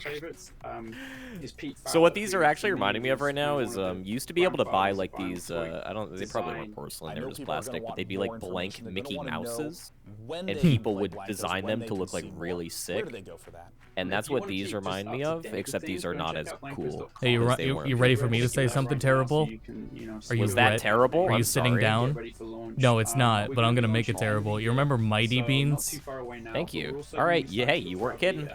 Speaker 2: So what these are actually reminding me of right now is you used to be able to buy like these they probably weren't porcelain, they were just plastic, but they'd be like blank Mickey Mouses, and people would design them to look like really sick. And that's what these remind me of, except these are not as cool.
Speaker 1: Hey, you ready for me to say something terrible? Are you
Speaker 2: Was that terrible?
Speaker 1: Are you
Speaker 2: I'm
Speaker 1: sitting
Speaker 2: sorry.
Speaker 1: down? No, it's not, but I'm gonna make it terrible. You remember Mighty Beans?
Speaker 2: Thank you. All right, yeah, hey, you weren't kidding.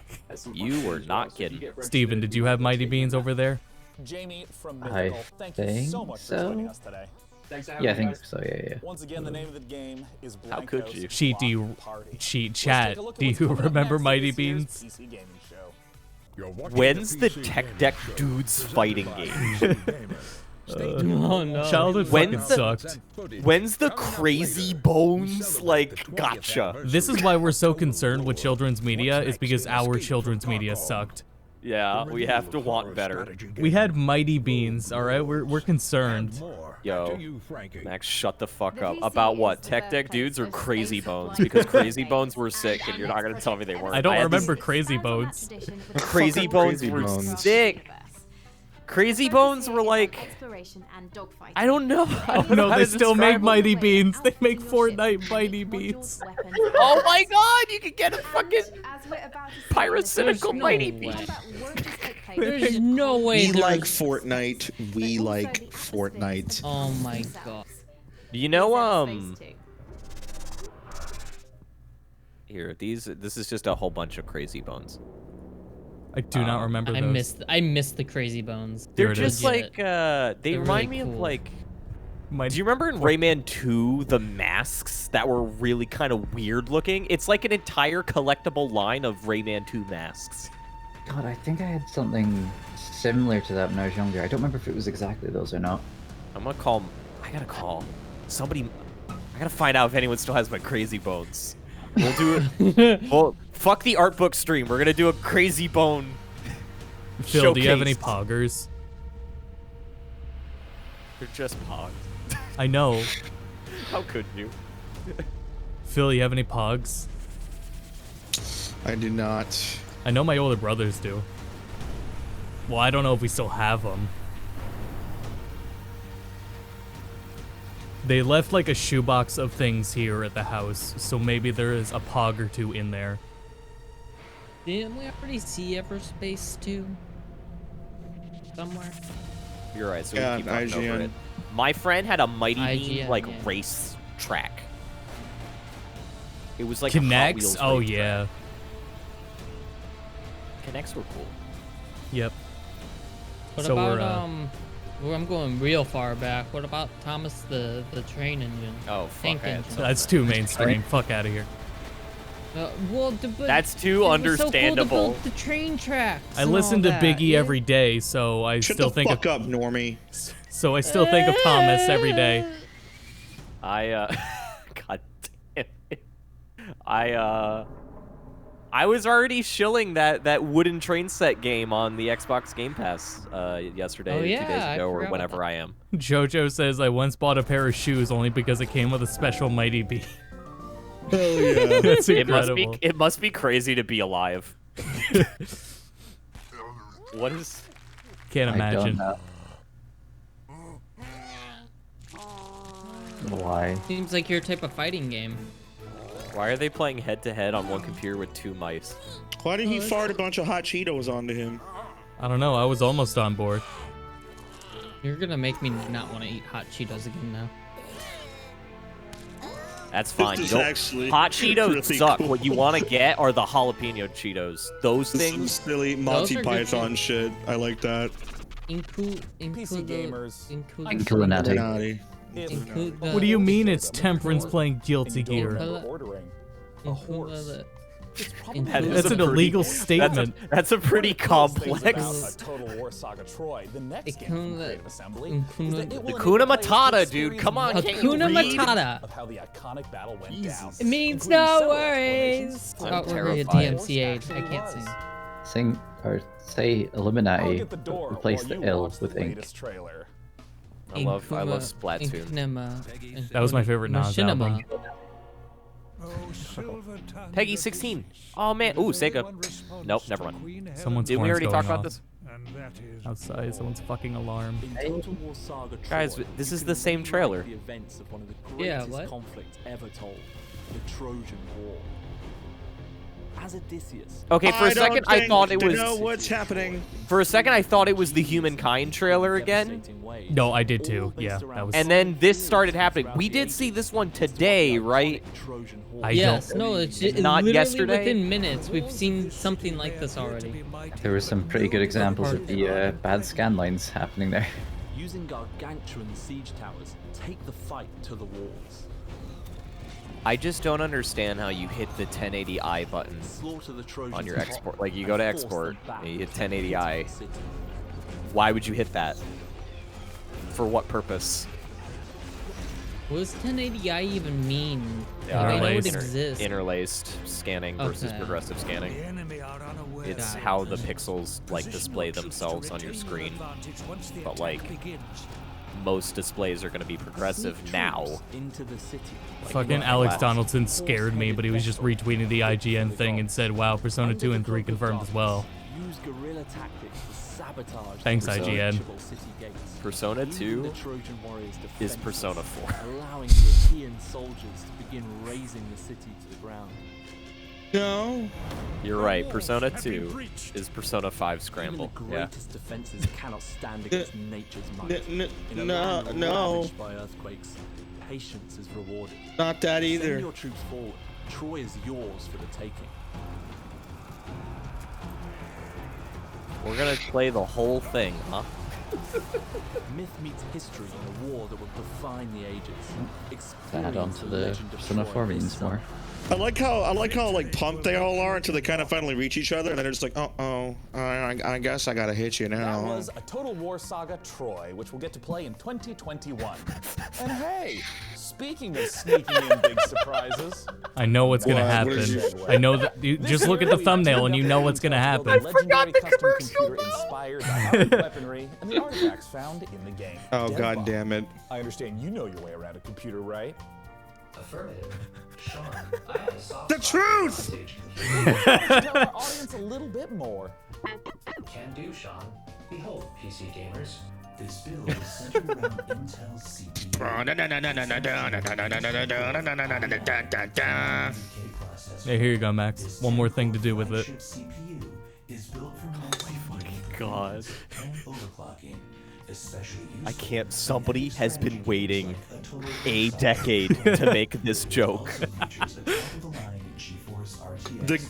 Speaker 2: You were not kidding.
Speaker 1: Steven, did you have Mighty Beans over there?
Speaker 12: Jamie from
Speaker 4: I
Speaker 12: Mythical, thank you so much for joining us today.
Speaker 4: Yeah, I think so. Yeah.
Speaker 12: Once again, the name of the game is
Speaker 2: How could you?
Speaker 1: Cheat, do you cheat chat? Do you remember Mighty Beans?
Speaker 12: PC gaming show.
Speaker 2: When's the Tech Deck Dudes fighting game?
Speaker 3: Oh no.
Speaker 1: Childhood fucking sucked.
Speaker 2: When's the Crazy Bones like gotcha?
Speaker 1: This is why we're so concerned with children's media, is because our children's media sucked.
Speaker 2: Yeah, we have to want better.
Speaker 1: We had Mighty Beans, all right? We're concerned.
Speaker 2: Yo, Max, shut the fuck up. About what? Tech Deck Dudes or Crazy Bones? Because Crazy Bones were sick, and you're not gonna tell me they weren't.
Speaker 1: I don't
Speaker 2: had
Speaker 1: remember
Speaker 2: this-
Speaker 1: Crazy Bones.
Speaker 2: Crazy Bones were sick. Crazy Bones were like, I don't know. I don't know
Speaker 1: No,
Speaker 2: how
Speaker 1: they
Speaker 2: to
Speaker 1: still make
Speaker 2: describe them.
Speaker 1: Mighty Beans. They make Fortnite Mighty Beans.
Speaker 2: Oh my god, you could get a fucking pyrocynical Mighty Bean.
Speaker 3: There's no way.
Speaker 8: We like Fortnite. We like Fortnite.
Speaker 3: Oh my god.
Speaker 2: You know, here, this is just a whole bunch of Crazy Bones.
Speaker 1: I do not remember those.
Speaker 3: I missed the Crazy Bones.
Speaker 2: They're just
Speaker 3: Legit.
Speaker 2: like, they
Speaker 3: They're
Speaker 2: remind
Speaker 3: really
Speaker 2: me of
Speaker 3: cool.
Speaker 2: like, do you remember in Rayman 2, the masks that were really kind of weird looking? It's like an entire collectible line of Rayman 2 masks.
Speaker 4: God, I think I had something similar to that when I was younger. I don't remember if it was exactly those or not.
Speaker 2: I'm gonna call, I gotta call somebody, I gotta find out if anyone still has my Crazy Bones. We'll do it. Well, fuck the art book stream. We're gonna do a Crazy Bone
Speaker 1: Phil,
Speaker 2: showcase.
Speaker 1: do you have any poggers?
Speaker 2: They're just pogs.
Speaker 1: I know.
Speaker 2: How could you?
Speaker 1: Phil, you have any pogs?
Speaker 8: I do not.
Speaker 1: I know my older brothers do. Well, I don't know if we still have them. They left like a shoebox of things here at the house, so maybe there is a pog or two in there.
Speaker 3: Didn't we already see Everspace 2? Somewhere?
Speaker 2: You're right, so
Speaker 8: Yeah,
Speaker 2: we keep talking over
Speaker 8: IGN.
Speaker 2: it. My friend had a Mighty Bean,
Speaker 3: IGN,
Speaker 2: like,
Speaker 3: yeah.
Speaker 2: race track. It was like a Hot
Speaker 1: Kinects?
Speaker 2: Wheels
Speaker 1: Oh,
Speaker 2: race
Speaker 1: yeah.
Speaker 2: track. Kinects were cool.
Speaker 1: Yep.
Speaker 3: What
Speaker 1: So
Speaker 3: about,
Speaker 1: we're,
Speaker 3: well, I'm going real far back. What about Thomas the Train Engine?
Speaker 2: Oh, fuck,
Speaker 3: Tank
Speaker 2: I had
Speaker 3: engine.
Speaker 1: That's too mainstream. Fuck out of here.
Speaker 3: But
Speaker 2: That's too
Speaker 3: it was
Speaker 2: understandable.
Speaker 3: So cool to build the train tracks.
Speaker 1: I
Speaker 3: and
Speaker 1: listen
Speaker 3: all
Speaker 1: to
Speaker 3: that,
Speaker 1: Biggie
Speaker 3: yeah.
Speaker 1: every day, so I
Speaker 8: Shut
Speaker 1: still
Speaker 8: the
Speaker 1: think
Speaker 8: fuck
Speaker 1: of
Speaker 8: up, Normie.
Speaker 1: So I still think of Thomas every day.
Speaker 2: God damn it. I was already shilling that wooden train set game on the Xbox Game Pass yesterday,
Speaker 3: Oh,
Speaker 2: 2
Speaker 3: yeah,
Speaker 2: days
Speaker 3: I
Speaker 2: ago, or
Speaker 3: forgot
Speaker 2: whenever
Speaker 3: about
Speaker 2: I am.
Speaker 1: Jojo says, I once bought a pair of shoes only because it came with a special Mighty Bean.
Speaker 8: Hell yeah.
Speaker 1: That's
Speaker 2: It must
Speaker 1: incredible.
Speaker 2: be it must be crazy to be alive. What is?
Speaker 1: Can't
Speaker 4: I don't
Speaker 1: imagine.
Speaker 4: know. Why?
Speaker 3: Seems like your type of fighting game.
Speaker 2: Why are they playing head to head on one computer with 2 mice?
Speaker 8: Why did he fart a bunch of hot Cheetos onto him?
Speaker 1: I don't know. I was almost on board.
Speaker 3: You're gonna make me not want to eat hot Cheetos again now.
Speaker 2: That's fine.
Speaker 8: This
Speaker 2: You
Speaker 8: is
Speaker 2: don't,
Speaker 8: actually
Speaker 2: hot Cheetos
Speaker 8: really
Speaker 2: suck.
Speaker 8: cool.
Speaker 2: What you want to get are the jalapeno Cheetos. Those
Speaker 8: This is
Speaker 2: things.
Speaker 8: silly Monty
Speaker 3: are good
Speaker 8: Python shit. I like that.
Speaker 12: PC gamers.
Speaker 8: Illuminati.
Speaker 1: What do you mean it's Temperance playing Guilty Gear?
Speaker 12: Ordering a horse.
Speaker 1: That's an illegal statement.
Speaker 2: That's a pretty complex.
Speaker 12: Total War Saga Troy, the next game from Creative Assembly,
Speaker 2: Hakuna Matata, dude. Come on, can't you
Speaker 3: Hakuna
Speaker 2: read?
Speaker 3: Matata.
Speaker 12: Of how the iconic battle went down.
Speaker 3: It means no worries.
Speaker 2: I'm
Speaker 3: Oh, we're really
Speaker 2: terrified.
Speaker 3: DMCA'd. I can't sing.
Speaker 4: Sing or say Illuminati, replace the L with ink.
Speaker 2: I love Splatoon.
Speaker 3: Inkinema.
Speaker 1: That was my favorite Nas album.
Speaker 2: Peggy 16. Oh man. Ooh, Sega. Nope, never mind.
Speaker 1: Someone's
Speaker 2: Did we
Speaker 1: horn's
Speaker 2: already talk
Speaker 1: going
Speaker 2: about
Speaker 1: off.
Speaker 2: this?
Speaker 1: Outside, someone's fucking alarm.
Speaker 2: Guys, this is the same trailer.
Speaker 9: The events of one of the
Speaker 3: Yeah,
Speaker 9: greatest
Speaker 3: what?
Speaker 9: conflicts ever told, the Trojan War. As Odysseus.
Speaker 2: Okay, for a second I thought it was.
Speaker 8: know what's happening.
Speaker 2: For a second I thought it was the Humankind trailer again.
Speaker 1: No, I did too. Yeah, that was.
Speaker 2: And then this started happening. We did see this one today, right?
Speaker 3: Yes, no, it's
Speaker 2: Not
Speaker 3: literally
Speaker 2: yesterday?
Speaker 3: within minutes. We've seen something like this already.
Speaker 4: There were some pretty good examples of the bad scan lines happening there.
Speaker 9: Using gargantuan siege towers, take the fight to the walls.
Speaker 2: I just don't understand how you hit the 1080i button
Speaker 9: Slaughter the Trojans
Speaker 2: on your
Speaker 9: hot
Speaker 2: export. Like you go to
Speaker 9: and force
Speaker 2: export
Speaker 9: them back
Speaker 2: and you hit
Speaker 9: to
Speaker 2: 1080i.
Speaker 9: the city.
Speaker 2: Why would you hit that? For what purpose?
Speaker 3: What does 1080i even mean? I know it exists.
Speaker 2: Interlaced scanning versus
Speaker 3: Okay.
Speaker 2: progressive scanning. It's how the pixels like display themselves on your screen. But like most displays are going to be progressive now.
Speaker 9: Into the city.
Speaker 1: Fucking Alex Donaldson scared me, but he was just retweeting the IGN thing and said, "Wow, Persona 2 and 3 confirmed as well."
Speaker 9: Use guerrilla tactics to sabotage
Speaker 1: Thanks,
Speaker 9: the
Speaker 1: IGN.
Speaker 9: approachable city gates.
Speaker 2: Persona
Speaker 9: Use
Speaker 2: 2
Speaker 9: the Trojan warriors'
Speaker 2: is
Speaker 9: defenses,
Speaker 2: Persona 4.
Speaker 9: allowing European soldiers to begin razing the city to the ground.
Speaker 8: No.
Speaker 2: You're right. Persona 2 is Persona 5 Scramble.
Speaker 9: Even the
Speaker 2: Yeah.
Speaker 9: greatest defenses cannot stand against nature's might. In a
Speaker 8: no,
Speaker 9: land
Speaker 8: no.
Speaker 9: ravaged by earthquakes, patience is rewarded.
Speaker 8: Not that either.
Speaker 9: Send your troops forward. Troy is yours for the taking.
Speaker 2: We're gonna play the whole thing, huh?
Speaker 9: Myth meets history in a war that will define the ages.
Speaker 4: Add on
Speaker 9: Experience
Speaker 4: to
Speaker 9: the
Speaker 4: the
Speaker 9: legend of
Speaker 4: Persona
Speaker 9: Troy
Speaker 4: 4
Speaker 9: this
Speaker 4: means more.
Speaker 8: I like how like pumped they all are until they kind of finally reach each other, and then they're just like, I guess I gotta hit you
Speaker 12: That
Speaker 8: now.
Speaker 12: was a Total War Saga Troy, which we'll get to play in 2021. And hey, speaking of sneaking in big surprises,
Speaker 1: I know what's gonna
Speaker 8: What?
Speaker 1: happen.
Speaker 8: What is
Speaker 12: it?
Speaker 1: I know that. You just look at the thumbnail and you know what's gonna happen.
Speaker 12: I forgot the commercial. Inspired by hard weaponry and the artifacts found in the game.
Speaker 8: Oh,
Speaker 12: Dev
Speaker 8: God
Speaker 12: Bomb.
Speaker 8: damn it.
Speaker 12: I understand you know your way around a computer, right?
Speaker 14: Affirmative. Sean, I have a soft
Speaker 8: The truth!
Speaker 12: Tell our audience a little bit more.
Speaker 14: Can do, Sean. Behold, PC gamers. This build is centered around Intel's CPU.
Speaker 1: Yeah, here you go, Max. One more thing to do with it.
Speaker 14: CPU is built for
Speaker 2: God.
Speaker 14: and overclocking, especially
Speaker 2: I can't. Somebody has been waiting a decade to make this joke.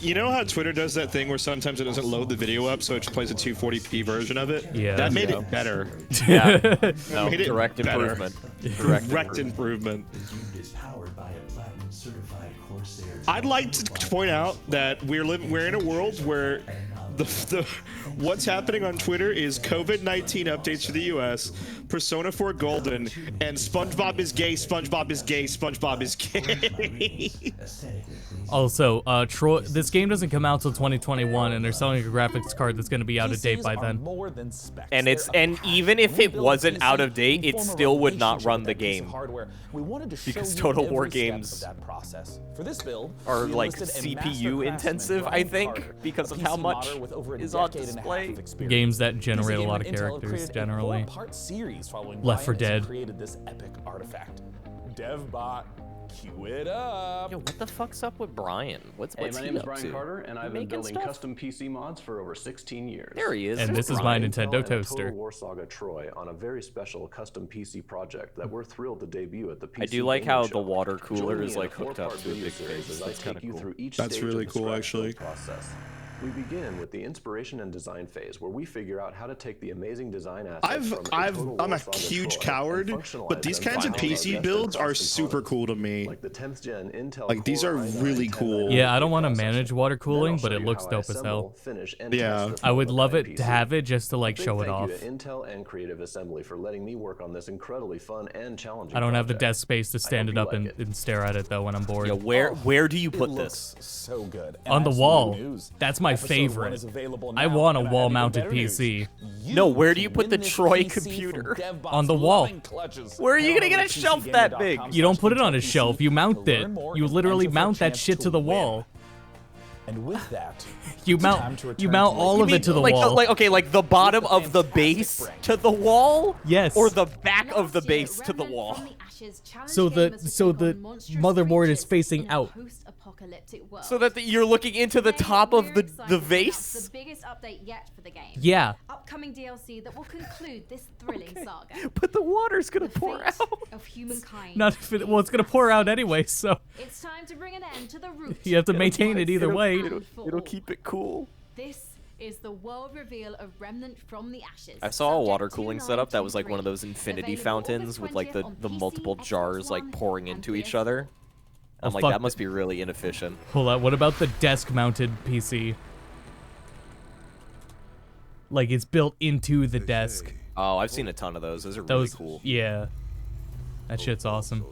Speaker 8: You know how Twitter does that thing where sometimes it doesn't load the video up, so it just plays a 240p version of it?
Speaker 1: Yeah.
Speaker 8: That made it better.
Speaker 2: Yeah. No,
Speaker 8: Made it
Speaker 2: direct
Speaker 8: better.
Speaker 2: improvement.
Speaker 8: Direct improvement. I'd like to point out that we're in a world where what's happening on Twitter is COVID-19 updates for the US, Persona 4 Golden, and SpongeBob is gay, SpongeBob is gay, SpongeBob is gay.
Speaker 1: Also, Troy, this game doesn't come out till 2021, and they're selling a graphics card that's going to be out of date by then.
Speaker 12: More than specs.
Speaker 2: And even if it wasn't out of date, it still would not run the game.
Speaker 12: Hardware. We wanted to show
Speaker 2: Because
Speaker 12: you
Speaker 2: Total War
Speaker 12: every step
Speaker 2: games
Speaker 12: of that process. For this build,
Speaker 2: are
Speaker 12: we
Speaker 2: like
Speaker 12: enlisted a
Speaker 2: CPU
Speaker 12: master
Speaker 2: intensive,
Speaker 12: craftsman,
Speaker 2: I
Speaker 12: Brian
Speaker 2: think,
Speaker 12: Carter,
Speaker 2: because
Speaker 12: a
Speaker 2: of how
Speaker 12: PC
Speaker 2: much
Speaker 12: modder with over a
Speaker 2: is on
Speaker 12: decade and a half
Speaker 2: display.
Speaker 12: of experience.
Speaker 1: Games that
Speaker 12: He's
Speaker 1: generate a
Speaker 12: gamer
Speaker 1: lot of
Speaker 12: Intel
Speaker 1: characters,
Speaker 12: created a
Speaker 1: generally.
Speaker 12: 4-part series following
Speaker 1: Left 4
Speaker 12: Brian as he
Speaker 1: Dead.
Speaker 12: created this epic artifact. DevBot, cue it up.
Speaker 2: Yo, what the fuck's up with Brian? What's
Speaker 10: Hey, my
Speaker 2: he
Speaker 10: name is
Speaker 2: up
Speaker 10: Brian
Speaker 2: to?
Speaker 10: Carter, and I've been
Speaker 2: Making
Speaker 10: building
Speaker 2: stuff?
Speaker 10: custom PC mods for over 16 years.
Speaker 2: There he is.
Speaker 1: And
Speaker 2: There's
Speaker 1: this is my
Speaker 2: Brian.
Speaker 1: Nintendo
Speaker 10: And a
Speaker 1: toaster.
Speaker 10: Total War Saga Troy on a very special custom PC project that we're thrilled to debut at the PC
Speaker 2: I do like
Speaker 10: Gaming
Speaker 2: how
Speaker 10: Show.
Speaker 2: the water
Speaker 10: Join
Speaker 2: cooler
Speaker 10: me
Speaker 2: is
Speaker 10: in
Speaker 2: like hooked up
Speaker 10: four-part
Speaker 2: to a
Speaker 10: video
Speaker 2: big
Speaker 10: series
Speaker 2: thing.
Speaker 10: as I
Speaker 2: That's kind
Speaker 10: take
Speaker 2: of
Speaker 10: you
Speaker 2: cool.
Speaker 10: through each
Speaker 8: That's
Speaker 10: stage
Speaker 8: really
Speaker 10: of the
Speaker 8: cool,
Speaker 10: scratch
Speaker 8: actually.
Speaker 10: build process. We begin with the inspiration and design phase, where we figure out how to take the amazing design assets from
Speaker 8: I'm a huge coward, but these kinds of PC builds are super cool to me.
Speaker 10: Like the 10th gen Intel
Speaker 8: Like these are really cool.
Speaker 1: Yeah, I don't want to manage water cooling, but it looks dope as hell.
Speaker 8: Yeah,
Speaker 1: I would love it to have it just to like show it off.
Speaker 10: Thank you to Intel and Creative Assembly for letting me work on this incredibly fun and challenging
Speaker 1: I don't have the
Speaker 10: project.
Speaker 1: desk space to stand it up and stare at it though when I'm bored.
Speaker 2: Yeah, where do you put this?
Speaker 12: So good.
Speaker 1: On the wall. That's my favorite. I want a wall-mounted PC.
Speaker 2: No, where do you put the Troy computer?
Speaker 1: On the wall.
Speaker 2: Where are you gonna get a shelf that big?
Speaker 1: You don't put it on a shelf, you mount it. You literally mount that shit to the wall.
Speaker 12: And with that,
Speaker 1: you mount all of it to the wall.
Speaker 2: Like the bottom of the base to the wall?
Speaker 1: Yes.
Speaker 2: Or the back of the base to the wall.
Speaker 1: So the motherboard is facing out.
Speaker 2: So that you're looking into the top of the vase?
Speaker 13: The biggest update yet for the game.
Speaker 1: Yeah.
Speaker 13: Upcoming DLC that will conclude this thrilling saga.
Speaker 2: But the water's gonna pour out.
Speaker 13: Of humankind.
Speaker 1: Not if it, well, it's gonna pour out anyway, so
Speaker 13: It's time to bring an end to the root.
Speaker 1: you have to maintain it either way.
Speaker 2: It'll keep it cool.
Speaker 13: This is the world reveal of Remnant from the Ashes.
Speaker 2: I saw a water cooling setup that was like one of those infinity fountains with like the multiple jars like pouring into each other. I'm like, that must be really inefficient.
Speaker 1: Hold on, what about the desk-mounted PC? Like it's built into the desk.
Speaker 2: Oh, I've seen a ton of those. Those are really cool.
Speaker 1: Yeah. That shit's awesome.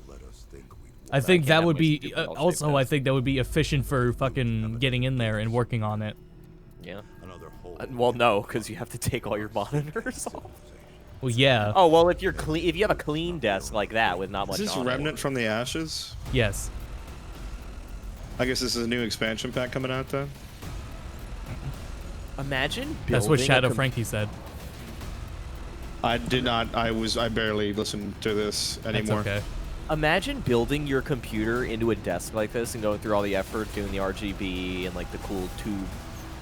Speaker 1: I think that would be also I think that would be efficient for fucking getting in there and working on it.
Speaker 2: Yeah. Well, no, because you have to take all your monitors off.
Speaker 1: Well, yeah.
Speaker 2: Oh well, if you have a clean desk like that with not much.
Speaker 8: Is this
Speaker 2: on
Speaker 8: Remnant from the Ashes?
Speaker 1: Yes.
Speaker 8: I guess this is a new expansion pack coming out then.
Speaker 2: Imagine.
Speaker 1: That's what Shadow Frankie said.
Speaker 8: I did not. I barely listened to this anymore.
Speaker 1: That's okay.
Speaker 2: Imagine building your computer into a desk like this and going through all the effort doing the RGB and like the cool tube,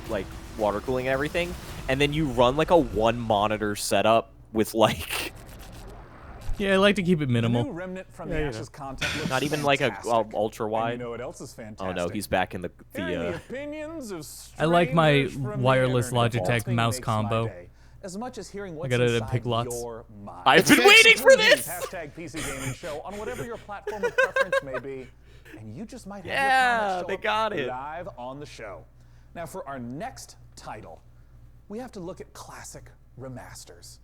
Speaker 2: like water cooling and everything, and then you run like a one monitor setup with like.
Speaker 1: Yeah, I like to keep it minimal.
Speaker 12: New Remnant from the Ashes content looks
Speaker 2: not even like a ultra wide.
Speaker 12: And you know what else is fantastic?
Speaker 2: Oh no, he's back in the
Speaker 12: opinions of
Speaker 1: I like my
Speaker 12: strangers from
Speaker 1: wireless
Speaker 12: the internet.
Speaker 1: Logitech
Speaker 12: Nothing
Speaker 1: mouse
Speaker 12: makes my
Speaker 1: combo.
Speaker 12: day as much as hearing
Speaker 1: I
Speaker 12: what's
Speaker 1: got it at
Speaker 12: inside
Speaker 1: Big Lots.
Speaker 12: your mind.
Speaker 2: I've been waiting for this.
Speaker 12: Hashtag PC Gaming Show on whatever your platform of preference may be, and you just might have
Speaker 2: Yeah,
Speaker 12: your comments show
Speaker 2: they
Speaker 12: up
Speaker 2: got it.
Speaker 12: live on the show. Now for our next title, we have to look at classic remasters.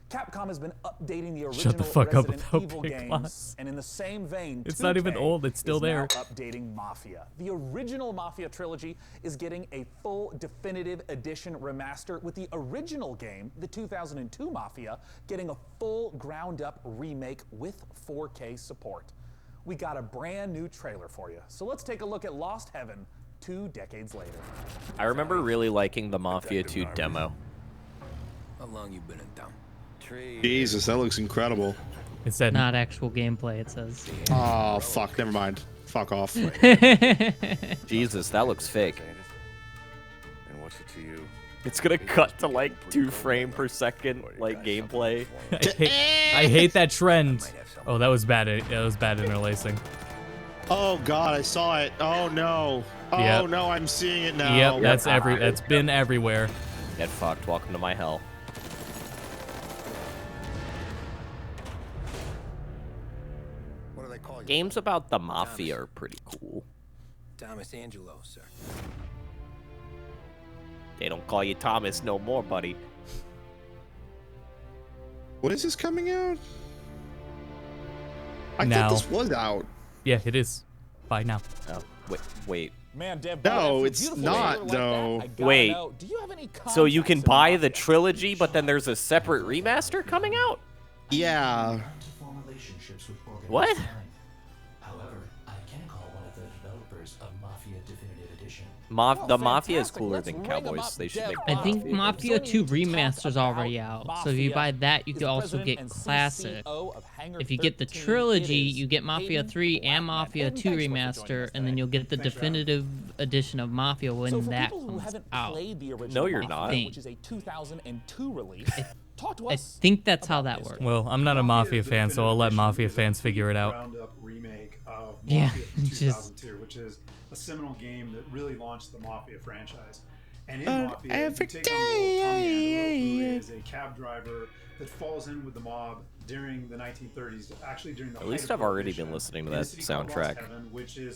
Speaker 12: Capcom has been updating the original
Speaker 1: Shut the fuck up
Speaker 12: Resident
Speaker 1: about
Speaker 12: Evil
Speaker 1: Big
Speaker 12: games,
Speaker 1: Lots.
Speaker 12: and in the same vein,
Speaker 1: It's not even
Speaker 12: 2K
Speaker 1: old, it's still
Speaker 12: is now
Speaker 1: there.
Speaker 12: updating Mafia. The original Mafia trilogy is getting a full definitive edition remaster, with the original game, the 2002 Mafia, getting a full ground-up remake with 4K support. We got a brand new trailer for you, so let's take a look at Lost Heaven 2 decades later.
Speaker 2: I remember really liking the Mafia 2 demo.
Speaker 20: How long you been in town?
Speaker 8: Jesus, that looks incredible.
Speaker 1: It said
Speaker 3: not actual gameplay, it says.
Speaker 8: Oh fuck, never mind. Fuck off.
Speaker 2: Jesus, that looks fake.
Speaker 20: And what's it to you?
Speaker 2: It's gonna cut to like 2 frames per second like gameplay.
Speaker 1: I hate that trend. Oh, that was bad. That was bad interlacing.
Speaker 8: Oh god, I saw it. Oh no. Oh
Speaker 1: Yep.
Speaker 8: no, I'm seeing it now.
Speaker 1: Yep, that's been everywhere.
Speaker 2: Get fucked. Welcome to my hell.
Speaker 20: What do they call you?
Speaker 2: Games about the Mafia are pretty cool.
Speaker 20: Thomas Angelo, sir.
Speaker 2: They don't call you Thomas no more, buddy.
Speaker 8: When is this coming out? I
Speaker 1: Now.
Speaker 8: thought this was out.
Speaker 1: Yeah, it is. By now.
Speaker 2: Oh, wait.
Speaker 12: Man, Dev,
Speaker 8: No, it's not though.
Speaker 2: Wait. So you can buy the trilogy, but then there's a separate remaster coming out?
Speaker 8: Yeah.
Speaker 2: What?
Speaker 14: However, I can call one of the developers of Mafia Definitive Edition.
Speaker 2: The Mafia is cooler than Cowboys. They should make
Speaker 3: I think
Speaker 2: Mafia.
Speaker 3: Mafia 2 Remaster's already out. So if you buy that, you can also get Classic. If you get the trilogy, you get Mafia 3 and Mafia 2 Remaster, and then you'll get the definitive edition of Mafia when that comes out.
Speaker 2: No, you're not.
Speaker 12: Which is a 2002 release. Talk to
Speaker 3: I
Speaker 12: us.
Speaker 3: think that's how that works.
Speaker 1: Well, I'm not a Mafia fan, so I'll let Mafia fans figure it out.
Speaker 15: Ground-up remake of
Speaker 3: Yeah,
Speaker 15: Mafia
Speaker 3: just
Speaker 15: 2002, which is a seminal game that really launched the Mafia franchise. And in Mafia, you take on the role of Tommy Angelo, who is a cab driver that falls in with the mob during the 1930s, actually during the
Speaker 2: At least I've already been listening to that soundtrack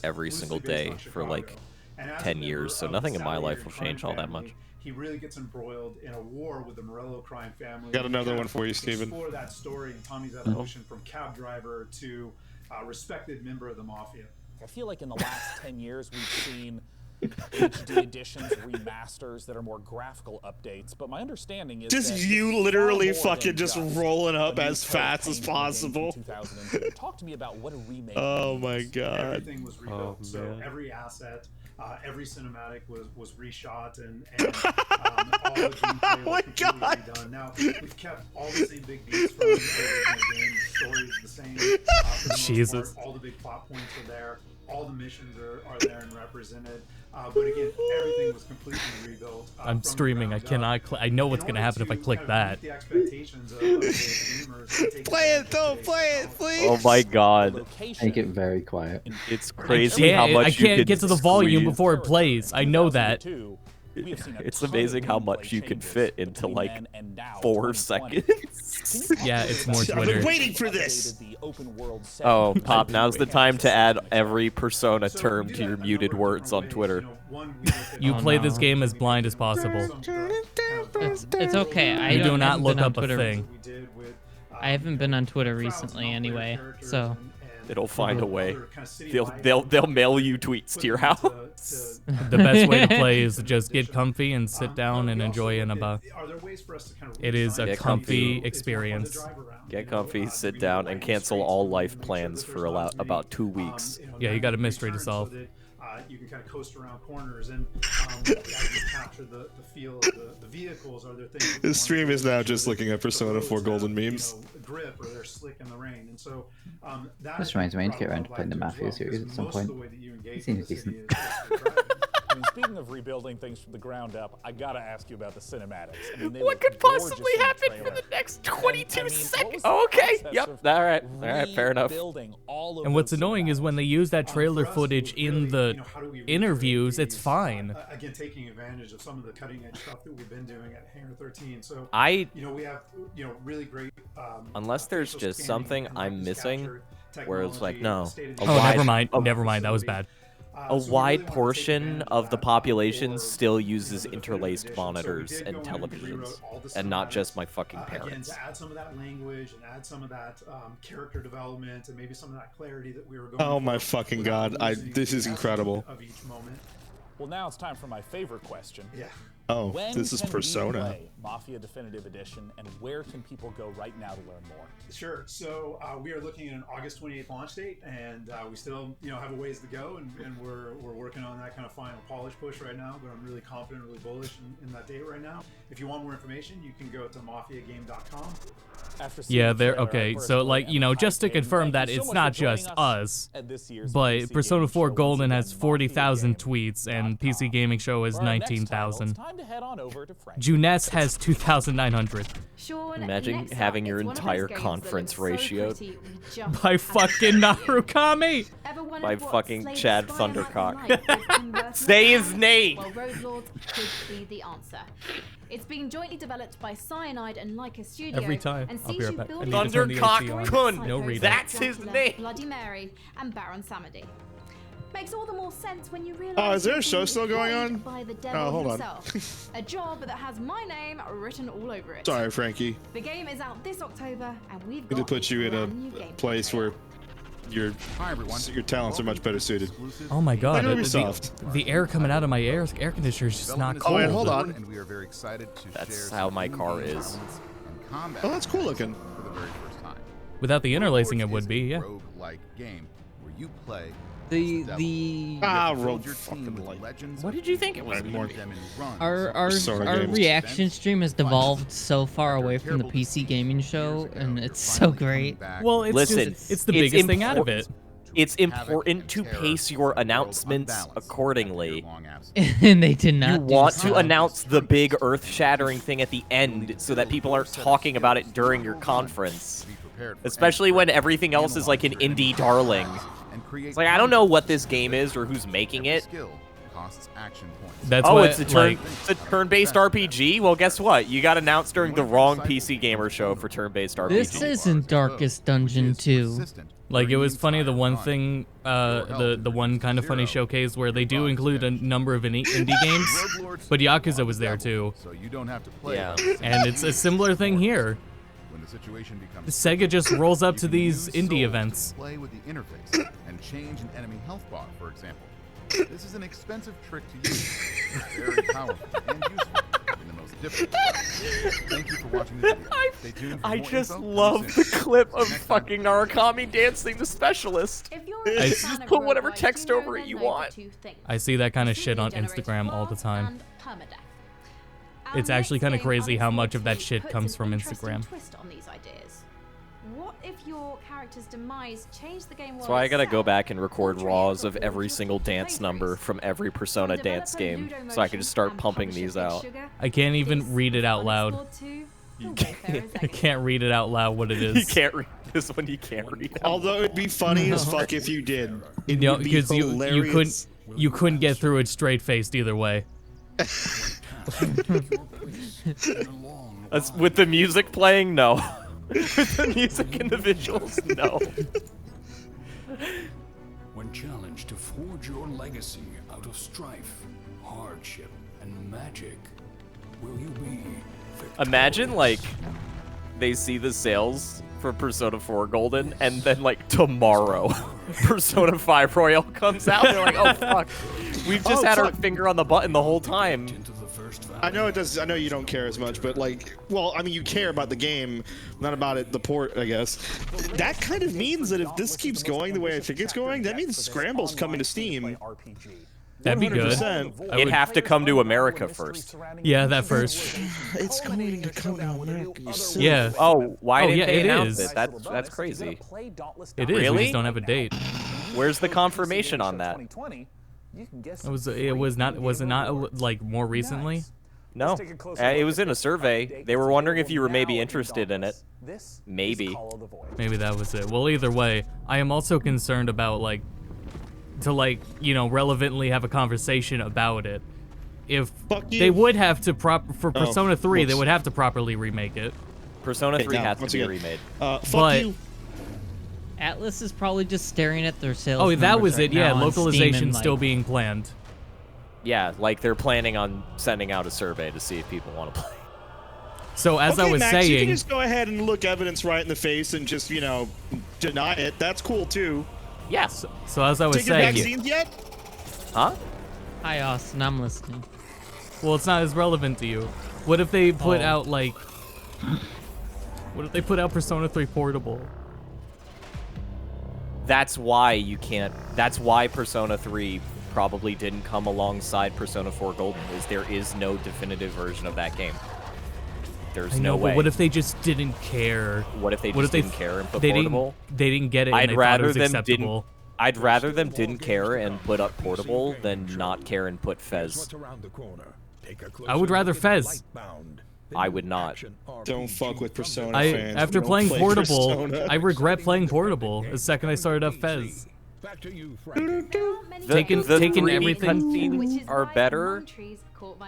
Speaker 2: every single day for like 10 years, so nothing in my life will change all that much.
Speaker 15: He really gets embroiled in a war with the Morello crime family.
Speaker 8: Got another one for you, Steven.
Speaker 15: Explore that story and Tommy's evolution from cab driver to respected member of the mafia.
Speaker 12: I feel like in the last 10 years we've seen HD editions, remasters that are more graphical updates, but my understanding is
Speaker 8: just
Speaker 12: that
Speaker 8: you literally fucking just rolling up as fast as possible.
Speaker 12: Talk to me about what a remake.
Speaker 8: Oh my god.
Speaker 15: Everything was rebuilt, so every asset, every cinematic was reshot, and all the gameplay was completely redone. Now we've kept all the same big beats from the original game. The story is the same. For the
Speaker 1: Jesus.
Speaker 15: most part, all the big plot points are there. All the missions are there and represented. But again, everything was completely rebuilt.
Speaker 1: I'm streaming. I cannot. I know what's gonna happen if I click that.
Speaker 15: The expectations of the gamers.
Speaker 8: Play it, don't play it, please.
Speaker 2: Oh my god.
Speaker 4: Make it very quiet.
Speaker 2: It's crazy how much
Speaker 1: I
Speaker 2: you
Speaker 1: can't
Speaker 2: can
Speaker 1: get to the volume
Speaker 2: squeeze.
Speaker 1: before it plays. I know that.
Speaker 2: It's amazing how much you can fit into like 4 seconds.
Speaker 1: Yeah, it's more
Speaker 8: I've
Speaker 1: Twitter.
Speaker 8: been waiting for this.
Speaker 2: Oh, Pop, now's the time to add every Persona term to your muted words on Twitter.
Speaker 1: You play this game as blind as possible.
Speaker 3: It's okay. I
Speaker 1: You do
Speaker 3: don't-
Speaker 1: not
Speaker 3: haven't
Speaker 1: look
Speaker 3: been on
Speaker 1: up a
Speaker 3: Twitter.
Speaker 1: thing.
Speaker 3: I haven't been on Twitter recently anyway, so.
Speaker 2: It'll find a way. They'll mail you tweets to your house.
Speaker 1: The best way to play is to just get comfy and sit down and enjoy Inaba. It is a
Speaker 2: Get
Speaker 1: comfy
Speaker 2: comfy.
Speaker 1: experience.
Speaker 2: Get comfy, sit down, and cancel all life plans for about 2 weeks.
Speaker 1: Yeah, you got a mystery to solve.
Speaker 15: You can kind of coast around corners, and as you capture the feel of the vehicles, are there things?
Speaker 8: This stream is now just looking at Persona 4 Golden memes.
Speaker 15: Grip, or they're slick in the rain, and so
Speaker 4: This reminds me, I need to get around to playing the Mafia series at some point. It seems decent.
Speaker 12: I mean, speaking of rebuilding things from the ground up, I gotta ask you about the cinematics. I mean, they
Speaker 2: What
Speaker 12: were
Speaker 2: could possibly
Speaker 12: gorgeous in the
Speaker 2: happen
Speaker 12: trailer.
Speaker 2: for the next 22
Speaker 12: what was
Speaker 2: seconds?
Speaker 12: the
Speaker 2: Oh, okay.
Speaker 12: process
Speaker 2: Yep.
Speaker 12: of
Speaker 2: All right, fair enough.
Speaker 12: rebuilding all of
Speaker 1: And what's
Speaker 12: those
Speaker 1: annoying is when they use that trailer footage in the interviews, it's fine.
Speaker 15: Again, taking advantage of some of the cutting edge stuff that we've been doing at Hangar 13. So we have really great.
Speaker 2: Unless there's just something I'm missing, where it's like, no.
Speaker 1: Oh, never mind. Never mind. That was bad.
Speaker 2: A wide portion of the population still uses interlaced monitors and televisions, and not just my fucking parents.
Speaker 15: Again, to add some of that language and add some of that character development and maybe some of that clarity that we were going.
Speaker 8: Oh my fucking god! This is incredible.
Speaker 15: Of each moment.
Speaker 12: Well, now it's time for my favorite question.
Speaker 15: Yeah.
Speaker 8: Oh,
Speaker 12: When
Speaker 8: this is
Speaker 12: can we
Speaker 8: Persona.
Speaker 12: play Mafia Definitive Edition, and where can people go right now to learn more?
Speaker 15: Sure. So we are looking at an August 28th launch date, and we still, have a ways to go, and we're working on that kind of final polish push right now. But I'm really confident, really bullish in that date right now. If you want more information, you can go to mafiagame.com.
Speaker 1: Yeah, they're okay. So, like, just to confirm that it's not just us, but Persona 4 Golden has 40,000 tweets, and PC Gaming Show has 19,000. Juness has 2,900.
Speaker 2: Imagine having your entire conference ratioed
Speaker 1: by fucking Narukami!
Speaker 2: By fucking Chad Thundercock. Say his name!
Speaker 13: Well, Road Lords could be the answer. It's being jointly developed by Cyanide and Leica Studio.
Speaker 1: Every time.
Speaker 13: And
Speaker 1: I'll be
Speaker 13: sees
Speaker 1: right
Speaker 13: you
Speaker 1: back.
Speaker 13: building
Speaker 1: I need to turn the AC on.
Speaker 2: Thundercock
Speaker 1: No reason.
Speaker 2: That's his name.
Speaker 13: Bloody Mary and Baron Samedi. Makes all the more sense when you realize.
Speaker 8: Oh, is there a
Speaker 13: you're
Speaker 8: show
Speaker 13: being
Speaker 8: still going on?
Speaker 13: employed By the devil
Speaker 8: Oh, hold on.
Speaker 13: himself. A job that has my name written all over it.
Speaker 8: Sorry, Frankie.
Speaker 13: The game is out this October, and we've
Speaker 8: Good
Speaker 13: got
Speaker 8: to put you in
Speaker 13: brand new
Speaker 8: a
Speaker 13: gameplay
Speaker 8: place where your talents are much better suited.
Speaker 1: Oh my god.
Speaker 8: Like Ubisoft.
Speaker 1: The air coming out of my air conditioner is just not
Speaker 8: Oh,
Speaker 1: cold.
Speaker 8: wait, hold on.
Speaker 16: And we are very excited to
Speaker 2: That's
Speaker 16: share
Speaker 2: how
Speaker 16: some
Speaker 2: my
Speaker 16: new
Speaker 2: car is.
Speaker 16: elements and combat
Speaker 8: Oh, that's cool looking.
Speaker 16: for the very first time.
Speaker 1: Without the interlacing, it would be, yeah.
Speaker 16: Rogue-like game where you play
Speaker 8: Rogue fucking like.
Speaker 2: What did you think it was?
Speaker 3: Our reaction stream has devolved so far away from the PC Gaming Show, and it's so great.
Speaker 1: Well, it's
Speaker 2: Listen,
Speaker 1: just, it's the biggest thing out of it.
Speaker 2: It's important to pace your announcements accordingly.
Speaker 3: And they did not.
Speaker 2: You want to announce the big earth-shattering thing at the end so that people aren't talking about it during your conference. Especially when everything else is like an indie darling. It's like, I don't know what this game is or who's making it,
Speaker 16: costs action points.
Speaker 1: That's
Speaker 2: oh,
Speaker 1: what,
Speaker 2: it's a turn-based RPG. Well, guess what? You got announced during the wrong PC Gamer show for turn-based RPG.
Speaker 3: This isn't Darkest Dungeon 2.
Speaker 1: Like, it was funny, the one thing, the one kind of funny showcase where they do include a number of indie games, but Yakuza was there too.
Speaker 16: So you don't have to play.
Speaker 2: Yeah.
Speaker 1: And it's a similar thing here.
Speaker 16: When the situation becomes
Speaker 1: Sega just rolls up to these indie events.
Speaker 16: Play with the interface and change an enemy health bar, for example. This is an expensive trick to use, but very powerful and useful in the most difficult ways. Thank you for watching this video. Stay tuned for
Speaker 2: I
Speaker 16: more
Speaker 2: just
Speaker 16: info
Speaker 2: love the clip of fucking Narukami dancing the specialist. Just put whatever text over it you want.
Speaker 1: I see that kind of shit on Instagram all the time. It's actually kind of crazy how much of that shit comes from Instagram.
Speaker 13: Twist on these ideas. What if your character's demise changed the game?
Speaker 2: That's why I gotta go back and record raws of every single dance number from every Persona dance game, so I can just start pumping these out.
Speaker 1: I can't even read it out loud. I can't read it out loud what it is.
Speaker 2: You can't read this one. You can't read.
Speaker 6: Although it'd be funny as fuck if you did. It
Speaker 1: You know,
Speaker 6: would be
Speaker 1: because you
Speaker 6: hilarious.
Speaker 1: couldn't get through it straight faced either way.
Speaker 2: That's, with the music playing, no. With the music and the visuals, no.
Speaker 19: When challenged to forge your legacy out of strife, hardship, and magic, will you be victorious?
Speaker 2: Imagine, like, they see the sales for Persona 4 Golden, and then, like, tomorrow, Persona 5 Royal comes out. They're like, oh, fuck. We've just had our finger on the button the whole time.
Speaker 6: I know it does. I know you don't care as much, but like, well, I mean, you care about the game, not about it. The port, I guess. That kind of means that if this keeps going the way I think it's going, that means Scramble's coming to Steam.
Speaker 1: That'd be good.
Speaker 6: 100%.
Speaker 2: It'd have to come to America first.
Speaker 1: Yeah, that first.
Speaker 6: It's going to come to America.
Speaker 1: Yeah.
Speaker 2: Oh, why didn't
Speaker 1: yeah,
Speaker 2: they
Speaker 1: it
Speaker 2: announce
Speaker 1: is.
Speaker 2: it? That's crazy.
Speaker 1: It is.
Speaker 2: Really?
Speaker 1: We just don't have a date.
Speaker 2: Where's the confirmation on that?
Speaker 1: It was not like more recently?
Speaker 2: No, it was in a survey. They were wondering if you were maybe interested in it. Maybe.
Speaker 1: Maybe that was it. Well, either way, I am also concerned about relevantly have a conversation about it. If they would have to for Persona 3, they would have to properly remake it.
Speaker 2: Persona 3 has to be remade.
Speaker 1: But
Speaker 3: Atlas is probably just staring at their sales.
Speaker 1: Oh, that was
Speaker 3: numbers
Speaker 1: it.
Speaker 3: right
Speaker 1: Yeah,
Speaker 3: now on Steam
Speaker 1: localization
Speaker 3: and,
Speaker 1: still
Speaker 3: like,
Speaker 1: being planned.
Speaker 2: Yeah, like they're planning on sending out a survey to see if people want to play.
Speaker 1: So as I was
Speaker 6: Max, you
Speaker 1: saying,
Speaker 6: can just go ahead and look evidence right in the face and just, deny it. That's cool too.
Speaker 2: Yes.
Speaker 1: So as I was
Speaker 6: Take your
Speaker 1: saying,
Speaker 6: vaccines yet?
Speaker 2: Huh?
Speaker 3: Hi, Austin. I'm listening.
Speaker 1: Well, it's not as relevant to you. What if they put out what if they put out Persona 3 Portable?
Speaker 2: That's why you can't. That's why Persona 3 probably didn't come alongside Persona 4 Golden. Is there is no definitive version of that game. There's no way.
Speaker 1: But what if they just didn't care?
Speaker 2: What if they just didn't care and put
Speaker 1: they
Speaker 2: portable?
Speaker 1: They didn't get it. And
Speaker 2: I'd
Speaker 1: they
Speaker 2: rather
Speaker 1: thought it was
Speaker 2: them
Speaker 1: acceptable.
Speaker 2: didn't. I'd rather them didn't care and put up portable than not care and put Fez.
Speaker 1: I would rather Fez.
Speaker 2: I would not.
Speaker 6: Don't fuck with Persona fans.
Speaker 1: After
Speaker 6: We don't
Speaker 1: playing
Speaker 6: play
Speaker 1: Portable,
Speaker 6: Persona.
Speaker 1: I regret playing Portable the second I started up Fez.
Speaker 2: The
Speaker 1: Taking
Speaker 2: 3D
Speaker 1: everything.
Speaker 2: cutscenes are better.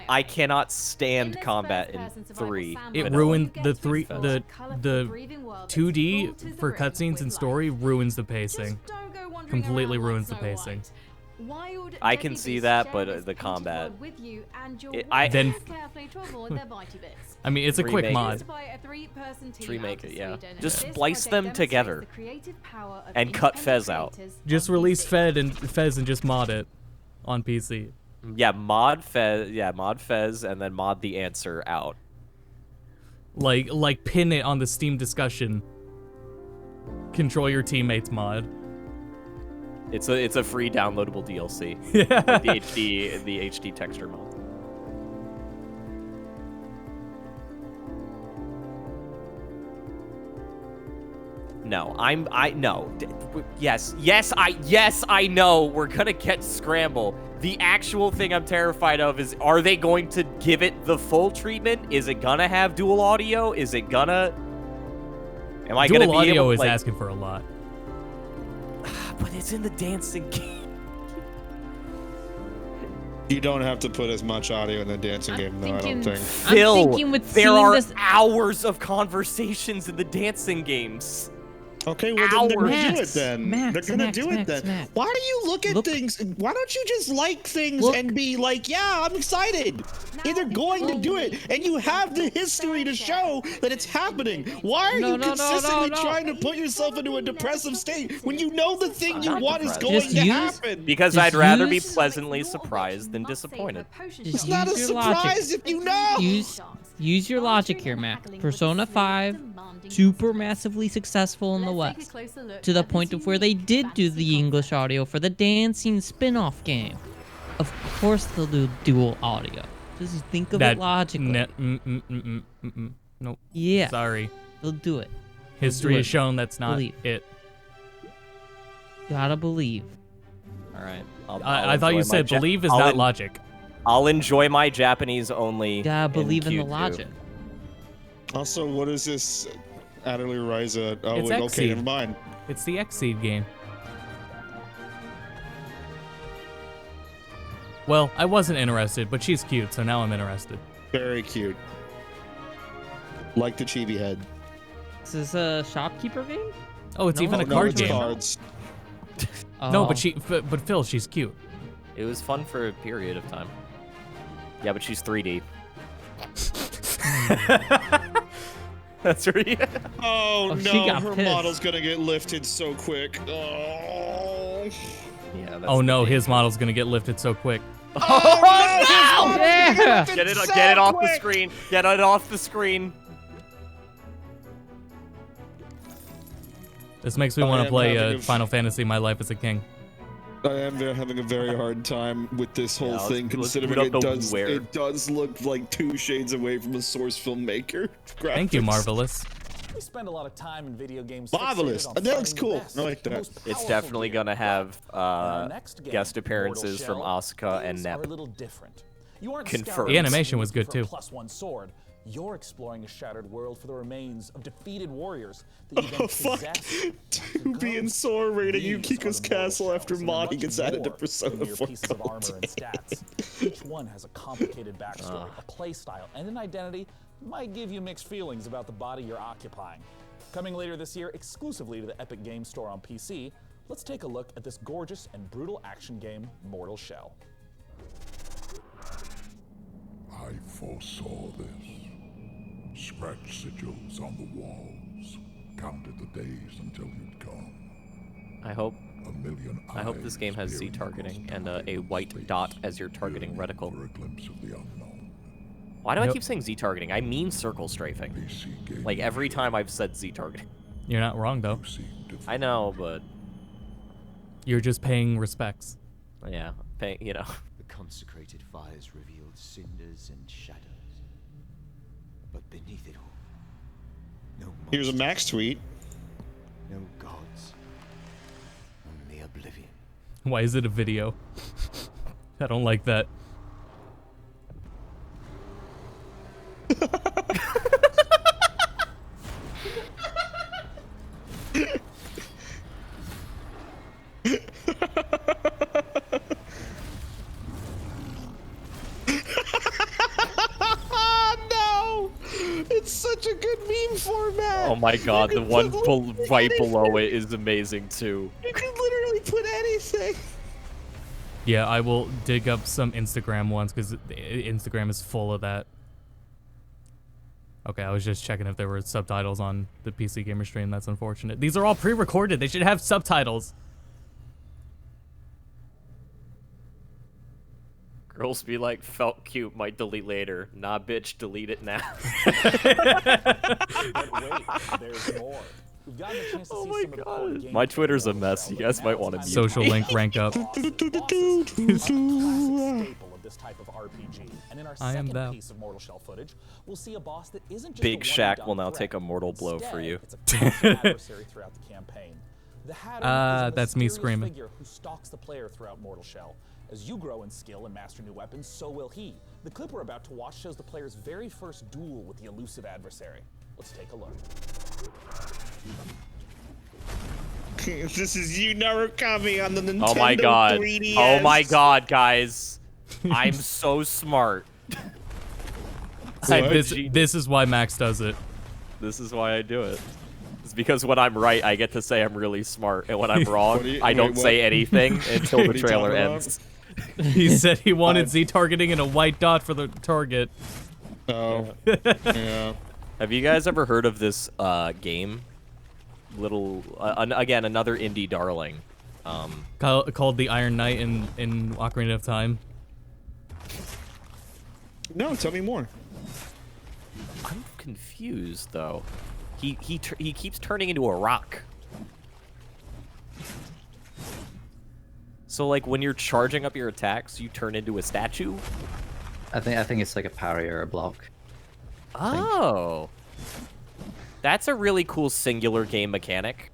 Speaker 2: I cannot stand combat in 3.
Speaker 1: It ruined the 2D for cutscenes and story ruins the pacing. Completely ruins the pacing.
Speaker 2: I can see that, but the combat. I
Speaker 1: mean, it's a quick mod.
Speaker 2: Remake it, yeah. Just splice them together and cut Fez out.
Speaker 1: Just release Fez and just mod it on PC.
Speaker 2: Yeah, mod Fez. Yeah, mod Fez and then mod the answer out.
Speaker 1: Like pin it on the Steam discussion. Control your teammates mod.
Speaker 2: It's a free downloadable DLC.
Speaker 1: Yeah.
Speaker 2: Like the HD texture mod. No, Yes, I know. We're gonna get Scramble. The actual thing I'm terrified of is, are they going to give it the full treatment? Is it gonna have dual audio? Is it gonna? Am I gonna be able?
Speaker 1: Dual audio is
Speaker 2: like,
Speaker 1: asking for a lot.
Speaker 2: But it's in the dancing game.
Speaker 6: You don't have to put as much audio in the dancing game, though, I don't think.
Speaker 2: Phil,
Speaker 3: thinking with
Speaker 2: there
Speaker 3: seeing
Speaker 2: are
Speaker 3: this-
Speaker 2: hours of conversations in the dancing games.
Speaker 6: Okay, well then they're gonna do it
Speaker 3: Max,
Speaker 6: then.
Speaker 3: Max,
Speaker 6: They're gonna
Speaker 3: Max,
Speaker 6: do it
Speaker 3: Max,
Speaker 6: then.
Speaker 3: Max.
Speaker 6: Why do you look at things? Why don't you just like things and be like, yeah, I'm excited. They're going to do it, and you have the history to show that it's happening. Why are you consistently trying to put yourself into a depressive state when you know the thing you want is going to happen?
Speaker 2: Because I'd rather be pleasantly surprised than disappointed.
Speaker 6: It's not a surprise if you know.
Speaker 3: Use your logic here, Mac. Persona 5, super massively successful in the West, to the point of where they did do the English audio for the dancing spin-off game. Of course they'll do dual audio. Just think of it logically.
Speaker 1: Nope.
Speaker 3: Yeah.
Speaker 1: Sorry.
Speaker 3: They'll do it.
Speaker 1: History has shown that's not it.
Speaker 3: Gotta believe.
Speaker 2: All right.
Speaker 1: I thought you said believe is not logic.
Speaker 2: I'll enjoy my Japanese only.
Speaker 3: Gotta believe in the
Speaker 2: Q2.
Speaker 3: logic.
Speaker 6: Also, what is this? Adderley Ryza. Oh,
Speaker 1: It's
Speaker 6: wait, okay,
Speaker 1: Xseed.
Speaker 6: never mind.
Speaker 1: It's the Xseed game. Well, I wasn't interested, but she's cute, so now I'm interested.
Speaker 6: Very cute. Like the chibi head.
Speaker 3: Is this a shopkeeper game?
Speaker 1: Oh, it's even a
Speaker 6: no,
Speaker 1: card
Speaker 6: it's
Speaker 1: game.
Speaker 6: cards.
Speaker 1: No,
Speaker 3: Oh.
Speaker 1: but Phil, she's cute.
Speaker 2: It was fun for a period of time. Yeah, but she's 3D. That's right.
Speaker 6: Oh,
Speaker 3: Oh, she
Speaker 6: no,
Speaker 3: got
Speaker 6: her
Speaker 3: pissed.
Speaker 6: model's gonna get lifted so quick. Oh.
Speaker 2: Yeah, that's
Speaker 1: Oh no, his model's gonna get lifted so quick.
Speaker 2: Oh, no!
Speaker 3: Yeah.
Speaker 2: Get it off the screen. Get it off the screen.
Speaker 1: This makes me
Speaker 6: I
Speaker 1: want to
Speaker 6: am
Speaker 1: play
Speaker 6: having a-
Speaker 1: Final Fantasy My Life as a King.
Speaker 6: I am having a very hard time with this whole
Speaker 2: let's-
Speaker 6: thing,
Speaker 2: let's
Speaker 6: considering
Speaker 2: boot up the WiiWare.
Speaker 6: it does look like 2 shades away from a source filmmaker.
Speaker 1: Thank you,
Speaker 6: graphics.
Speaker 1: Marvelous.
Speaker 12: We spend a lot of time in video games.
Speaker 6: Marvelous.
Speaker 12: fixated on
Speaker 6: That looks
Speaker 12: finding
Speaker 6: cool.
Speaker 12: the best,
Speaker 6: I like
Speaker 12: the
Speaker 6: that.
Speaker 12: most
Speaker 2: It's
Speaker 12: powerful
Speaker 2: definitely
Speaker 12: gear.
Speaker 2: gonna have
Speaker 12: Our next game,
Speaker 2: guest appearances
Speaker 12: Mortal
Speaker 2: from
Speaker 12: Shell,
Speaker 2: Asuka and
Speaker 12: things
Speaker 2: Nep.
Speaker 12: are a little different. You aren't
Speaker 2: Confirmed.
Speaker 12: scouring
Speaker 1: The animation was good
Speaker 12: for a
Speaker 1: too.
Speaker 12: +1 sword. You're exploring a shattered world for the remains of defeated warriors that you then
Speaker 6: Oh, fuck.
Speaker 12: possess.
Speaker 6: To be in sore rating Yukiko's castle after Monty gets added to Persona
Speaker 12: Mere
Speaker 6: 4
Speaker 12: pieces of armor
Speaker 6: Gold.
Speaker 12: and stats. Each one has a complicated backstory, a play style, and an identity that might give you mixed feelings about the body you're occupying. Coming later this year exclusively to the Epic Games Store on PC, let's take a look at this gorgeous and brutal action game, Mortal Shell.
Speaker 19: I foresaw this. Scratched sigils on the walls. Counted the days until you'd come.
Speaker 2: I hope.
Speaker 19: A million
Speaker 2: I hope this game has Z targeting and a white dot as your targeting reticle.
Speaker 19: for a glimpse of the unknown.
Speaker 2: Why do I
Speaker 1: Yep.
Speaker 2: keep saying Z targeting? I mean circle strafing. Like every time I've said Z targeting.
Speaker 1: You're not wrong though.
Speaker 2: I know, but
Speaker 1: You're just paying respects.
Speaker 2: yeah, you know.
Speaker 5: The consecrated fires revealed cinders and shadows. But beneath it all, no
Speaker 6: Here's a Max tweet.
Speaker 5: no gods, only oblivion.
Speaker 1: Why is it a video? I don't like that.
Speaker 6: No! It's such a good meme format.
Speaker 2: Oh my god, the
Speaker 6: You
Speaker 2: one
Speaker 6: can put
Speaker 2: right
Speaker 6: anything.
Speaker 2: below it is amazing too.
Speaker 6: You can literally put anything.
Speaker 1: Yeah, I will dig up some Instagram ones because Instagram is full of that. Okay, I was just checking if there were subtitles on the PC Gamer stream. That's unfortunate. These are all pre-recorded. They should have subtitles.
Speaker 2: Girls be like, felt cute, might delete later. Nah, bitch, delete it now.
Speaker 12: But wait, there's more. We've gotten a chance to see some of the core gameplay
Speaker 2: My Twitter's a
Speaker 12: of Mortal
Speaker 2: mess.
Speaker 12: Shell,
Speaker 2: You
Speaker 12: but
Speaker 2: guys
Speaker 12: now
Speaker 2: might
Speaker 12: it's
Speaker 2: want to
Speaker 12: time
Speaker 2: mute
Speaker 1: Social
Speaker 2: me.
Speaker 1: link rank up.
Speaker 12: Bosses. A classic staple of this type of RPG. And in our
Speaker 1: I am
Speaker 12: second
Speaker 1: thou.
Speaker 12: piece of Mortal Shell footage, we'll see a boss that isn't just
Speaker 2: Big
Speaker 12: a
Speaker 2: Shaq
Speaker 12: one-and-done
Speaker 2: will now
Speaker 12: threat.
Speaker 2: take a mortal blow for
Speaker 12: Instead,
Speaker 2: you.
Speaker 12: It's a constant adversary throughout the campaign. The Hatter is a
Speaker 1: that's me
Speaker 12: mysterious
Speaker 1: screaming.
Speaker 12: figure who stalks the player throughout Mortal Shell. As you grow in skill and master new weapons, so will he. The clip we're about to watch shows the player's very first duel with the elusive adversary. Let's take a look.
Speaker 6: This is you Narukami on the Nintendo
Speaker 2: Oh my god.
Speaker 6: 3DS.
Speaker 2: Oh my god, guys. I'm so smart.
Speaker 1: This is why Max does it.
Speaker 2: This is why I do it. It's because when I'm right, I get to say I'm really smart, and when I'm wrong, I don't say anything until the trailer ends.
Speaker 1: He said he wanted Z targeting and a white dot for the target.
Speaker 8: Oh. Yeah.
Speaker 2: Have you guys ever heard of this game? Again, another indie darling.
Speaker 1: Called the Iron Knight in Ocarina of Time.
Speaker 8: No, tell me more.
Speaker 2: I'm confused though. He keeps turning into a rock. So like when you're charging up your attacks, you turn into a statue?
Speaker 4: I think it's like a parry or a block.
Speaker 2: Oh. That's a really cool singular game mechanic.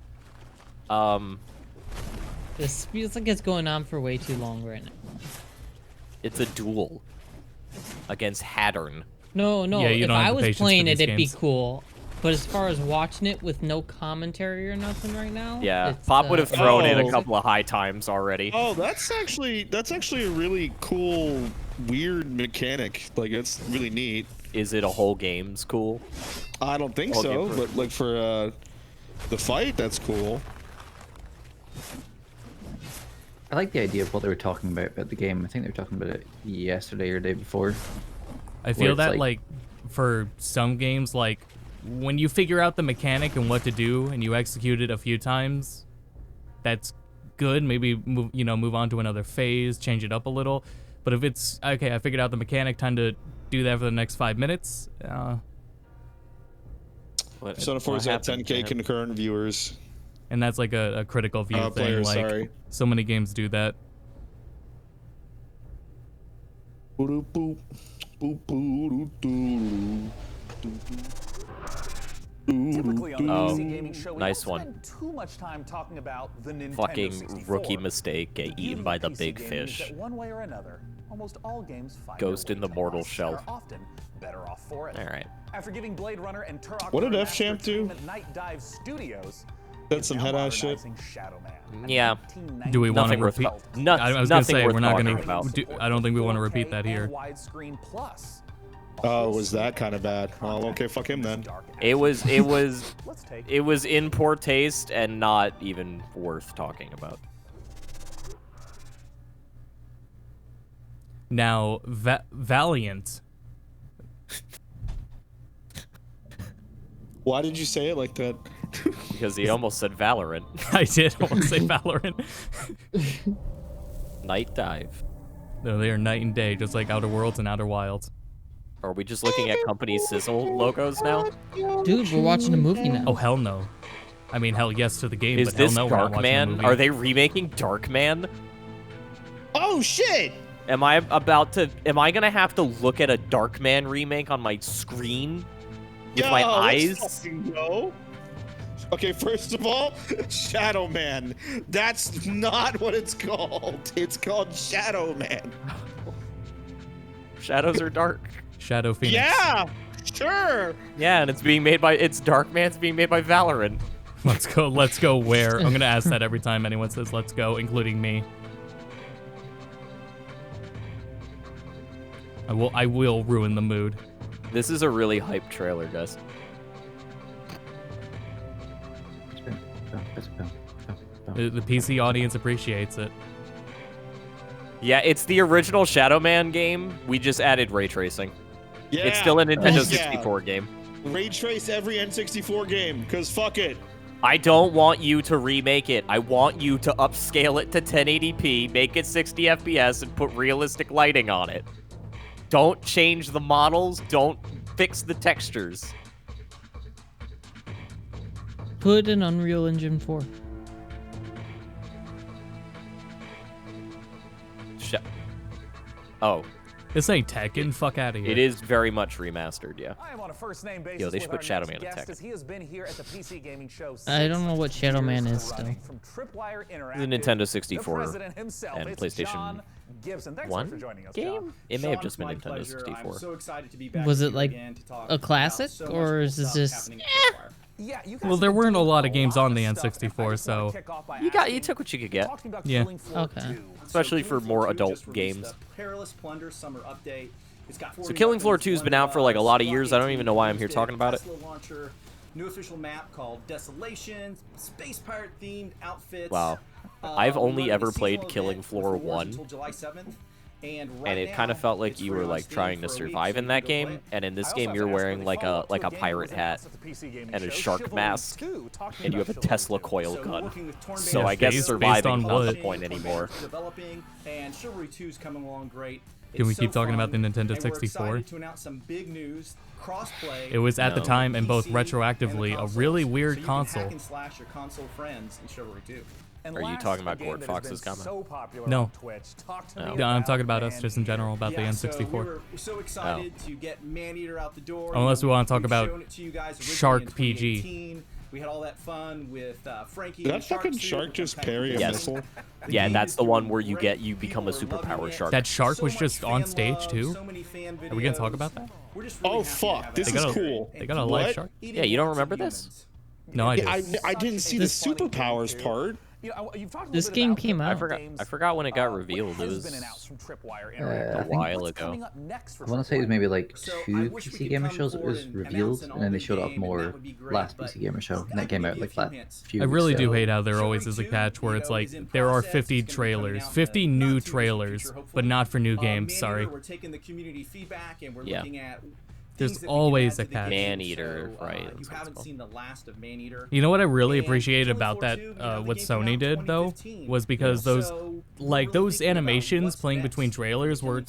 Speaker 3: This feels like it's going on for way too long right now.
Speaker 2: It's a duel against Hattern.
Speaker 3: No,
Speaker 1: Yeah, you
Speaker 3: if
Speaker 1: don't have
Speaker 3: I
Speaker 1: the
Speaker 3: was
Speaker 1: patience
Speaker 3: playing
Speaker 1: for
Speaker 3: it,
Speaker 1: these
Speaker 3: it'd be
Speaker 1: games.
Speaker 3: cool. But as far as watching it with no commentary or nothing right now,
Speaker 2: Yeah,
Speaker 3: it's,
Speaker 2: Pop would have thrown in a
Speaker 8: Oh.
Speaker 2: couple of high times already.
Speaker 8: Oh, that's actually a really cool, weird mechanic. Like, it's really neat.
Speaker 2: Is it a whole game's cool?
Speaker 8: I don't think
Speaker 2: Whole
Speaker 8: so,
Speaker 2: game for-
Speaker 8: but like for the fight, that's cool.
Speaker 4: I like the idea of what they were talking about the game. I think they were talking about it yesterday or the day before.
Speaker 1: I
Speaker 4: where
Speaker 1: feel
Speaker 4: it's
Speaker 1: that like for some games, like when you figure out the mechanic and what to do and you execute it a few times, that's good. Maybe move on to another phase, change it up a little. But if it's okay, I figured out the mechanic, time to do that for the next 5 minutes.
Speaker 8: Persona 4 is at 10K concurrent viewers.
Speaker 1: And that's like a critical view thing.
Speaker 8: Players,
Speaker 1: Like
Speaker 8: sorry.
Speaker 1: so many games do that.
Speaker 8: Boop, boop, boop, boop, boop,
Speaker 12: Typically on the
Speaker 2: Oh,
Speaker 12: PC Gaming Show, we
Speaker 2: nice
Speaker 12: don't
Speaker 2: one.
Speaker 12: spend too much time talking about the Nintendo
Speaker 2: Fucking
Speaker 12: 64.
Speaker 2: rookie mistake, get eaten by the big
Speaker 12: PC gaming is
Speaker 2: fish.
Speaker 12: that one way or another, almost all games find
Speaker 2: Ghost
Speaker 12: their
Speaker 2: in
Speaker 12: way
Speaker 2: the
Speaker 12: to
Speaker 2: mortal
Speaker 12: us and
Speaker 2: shell.
Speaker 12: are often better off for it.
Speaker 2: All right.
Speaker 12: After giving Blade Runner and Turok
Speaker 8: What did
Speaker 12: to
Speaker 8: F-Champ do?
Speaker 12: Entertainment Night Dive Studios,
Speaker 8: That's some head ass shit.
Speaker 12: Shadow Man.
Speaker 2: Yeah.
Speaker 1: Do we want to
Speaker 2: Nothing worth
Speaker 1: repeat?
Speaker 2: talking- no-
Speaker 1: I was gonna
Speaker 2: nothing
Speaker 1: say
Speaker 2: worth
Speaker 1: we're not
Speaker 2: talking
Speaker 1: gonna.
Speaker 2: about.
Speaker 1: I don't think we want to repeat that here.
Speaker 12: Widescreen plus.
Speaker 8: Oh, was that kind of bad? Oh, okay, fuck him then.
Speaker 2: It was in poor taste and not even worth talking about.
Speaker 1: Now, Valiant.
Speaker 8: Why did you say it like that?
Speaker 2: Because he almost said Valorant.
Speaker 1: I did almost say Valorant.
Speaker 2: Night Dive.
Speaker 1: No, they are night and day, just like Outer Worlds and Outer Wilds.
Speaker 2: Are we just looking at company sizzle logos now?
Speaker 3: Dude, we're watching a movie now.
Speaker 1: Oh hell no! I mean, hell yes to the game,
Speaker 2: Is
Speaker 1: but hell
Speaker 2: this
Speaker 1: no, we're not watching a
Speaker 2: Darkman?
Speaker 1: movie.
Speaker 2: Are they remaking Darkman?
Speaker 6: Oh shit!
Speaker 2: Am I gonna have to look at a Darkman remake on my screen with my eyes?
Speaker 6: Let's fucking go. Okay, first of all, Shadow Man. That's not what it's called. It's called Shadow Man.
Speaker 2: Shadows are dark.
Speaker 1: Shadow Phoenix.
Speaker 6: Yeah, sure.
Speaker 2: Yeah, and it's Darkman's being made by Valorant.
Speaker 1: Let's go. Let's go. Where? I'm gonna ask that every time anyone says "let's go," including me. I will ruin the mood.
Speaker 2: This is a really hype trailer, guys.
Speaker 1: The PC audience appreciates it.
Speaker 2: Yeah, it's the original Shadow Man game. We just added ray tracing.
Speaker 6: Yeah.
Speaker 2: It's still a Nintendo
Speaker 6: Yeah.
Speaker 2: 64 game.
Speaker 6: Ray trace every N64 game, cause fuck it.
Speaker 2: I don't want you to remake it. I want you to upscale it to 1080p, make it 60 FPS, and put realistic lighting on it. Don't change the models. Don't fix the textures.
Speaker 3: Put an Unreal Engine 4.
Speaker 2: Oh.
Speaker 1: This ain't Tekken. Fuck out of here.
Speaker 2: It is very much remastered, yeah.
Speaker 12: I am on a first name basis.
Speaker 2: Yo, they should
Speaker 12: with
Speaker 2: put
Speaker 12: our
Speaker 2: Shadow
Speaker 12: next
Speaker 2: Man in
Speaker 12: guest,
Speaker 2: Tekken.
Speaker 12: as he has been here at the PC Gaming Show.
Speaker 3: I don't know what Shadow Man is still.
Speaker 12: From Tripwire
Speaker 2: The
Speaker 12: Interactive,
Speaker 2: Nintendo 64
Speaker 12: the president himself,
Speaker 2: and
Speaker 12: it's
Speaker 2: PlayStation
Speaker 12: John Gibson. Thanks
Speaker 2: 1
Speaker 12: for joining us,
Speaker 2: game?
Speaker 12: John.
Speaker 2: It may have
Speaker 12: Sean,
Speaker 2: just been
Speaker 12: my
Speaker 2: Nintendo
Speaker 12: pleasure.
Speaker 2: 64.
Speaker 12: I'm so excited to be back
Speaker 3: Was
Speaker 12: here
Speaker 3: it like
Speaker 12: again to talk
Speaker 3: a classic,
Speaker 12: about so much
Speaker 3: or
Speaker 12: cool
Speaker 3: is this
Speaker 12: stuff
Speaker 3: just?
Speaker 12: happening at Tripwire.
Speaker 1: Well, there weren't a lot of games on the N64, so
Speaker 2: you took what you could get.
Speaker 1: Yeah.
Speaker 3: Okay.
Speaker 2: Especially for more adult games.
Speaker 7: Perilous Plunder Summer Update. It's got
Speaker 2: So Killing Floor 2's been out for like a lot of years. I don't even know why I'm here talking about it.
Speaker 7: Launcher, new official map called Desolation, space pirate themed outfits.
Speaker 2: Wow. I've only ever played Killing Floor 1.
Speaker 7: Until July 7th. And
Speaker 2: it kind of felt like you were like trying to survive in that game, and in this game you're wearing like a pirate hat and a shark mask, and you have a Tesla coil gun. So I guess surviving is not the point anymore.
Speaker 7: Developing, and Chivalry 2 is coming along great.
Speaker 1: Can we keep talking about the Nintendo 64?
Speaker 7: To announce some big news, crossplay.
Speaker 1: It was at the time and both retroactively a really weird console.
Speaker 7: Hack and slash your console friends in Chivalry 2.
Speaker 2: Are you talking about Gord Fox's comment?
Speaker 1: No. No, I'm talking about us just in general, about the N64.
Speaker 7: So we're so excited to get Maneater out the door.
Speaker 1: Unless we want to talk about Shark
Speaker 7: PG.
Speaker 1: PG.
Speaker 7: We had all that fun with Frankie.
Speaker 8: Did that fucking shark just parry a missile?
Speaker 2: Yeah, that's the one where you become a superpower shark.
Speaker 1: That shark was just on stage too? Are we gonna talk about that?
Speaker 8: Oh fuck, this is cool.
Speaker 1: They got a live shark?
Speaker 2: Yeah, you don't remember this?
Speaker 1: No, I
Speaker 8: Yeah,
Speaker 1: didn't.
Speaker 8: I didn't see the superpowers part.
Speaker 3: This game came out.
Speaker 2: I forgot when it got revealed. It was a while ago.
Speaker 4: I want to say it was maybe like 2 PC Gamer shows it was revealed, and then they showed off more last PC Gamer show, and that came out like that few
Speaker 1: I
Speaker 4: weeks
Speaker 1: really
Speaker 4: ago.
Speaker 1: do hate how there always is a catch where it's like there are 50 trailers, 50 new trailers, but not for new games. Sorry.
Speaker 7: We're taking the community feedback and we're
Speaker 2: Yeah.
Speaker 7: looking at
Speaker 1: There's always a catch.
Speaker 2: Maneater, right?
Speaker 7: You haven't seen the last of Maneater.
Speaker 1: You know what I really appreciated about that, what Sony did though, was because those animations playing between trailers were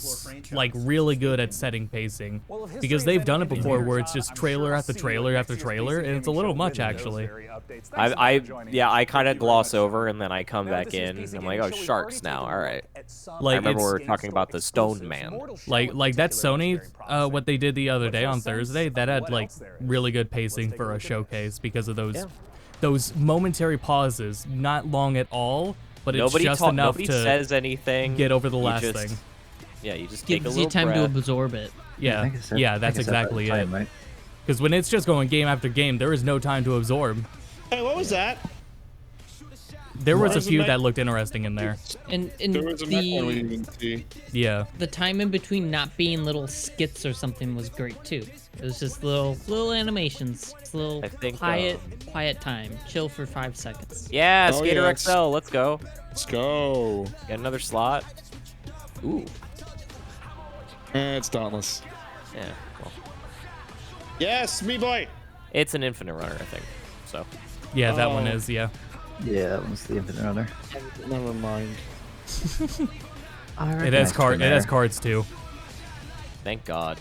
Speaker 1: like really good at setting pacing, because they've done it before where it's just trailer after trailer after trailer, and it's a little much actually.
Speaker 2: I kind of gloss over and then I come back in and I'm like, oh, sharks now, all right.
Speaker 1: Like,
Speaker 2: I remember we were talking about the Stoned Man.
Speaker 1: Like that Sony, what they did the other day on Thursday, that had like really good pacing for a showcase because of those momentary pauses, not long at all, but it's just enough to
Speaker 2: says anything.
Speaker 1: Get over the last thing.
Speaker 2: Yeah, you just take a
Speaker 3: Gives
Speaker 2: little
Speaker 3: you time
Speaker 2: breath.
Speaker 3: to absorb it.
Speaker 1: Yeah, that's exactly it. Because when it's just going game after game, there is no time to absorb.
Speaker 6: Hey, what was that?
Speaker 1: There was a few that looked interesting in there.
Speaker 3: And
Speaker 8: There was a mech one we didn't see.
Speaker 1: Yeah.
Speaker 3: the time in between not being little skits or something was great too. It was just little animations, just little quiet time, chill for 5 seconds.
Speaker 2: Yeah,
Speaker 8: Oh,
Speaker 2: Skater
Speaker 8: yeah.
Speaker 2: XL, let's go.
Speaker 8: Let's go.
Speaker 2: Get another slot. Ooh.
Speaker 8: It's Dauntless.
Speaker 2: Yeah. Well,
Speaker 6: Yes, me boy.
Speaker 2: it's an Infinite Runner, I think. So.
Speaker 1: Yeah, that one is, yeah.
Speaker 4: Yeah, that one's the Infinite Runner.
Speaker 6: Never mind.
Speaker 1: It has cards too.
Speaker 2: Thank God.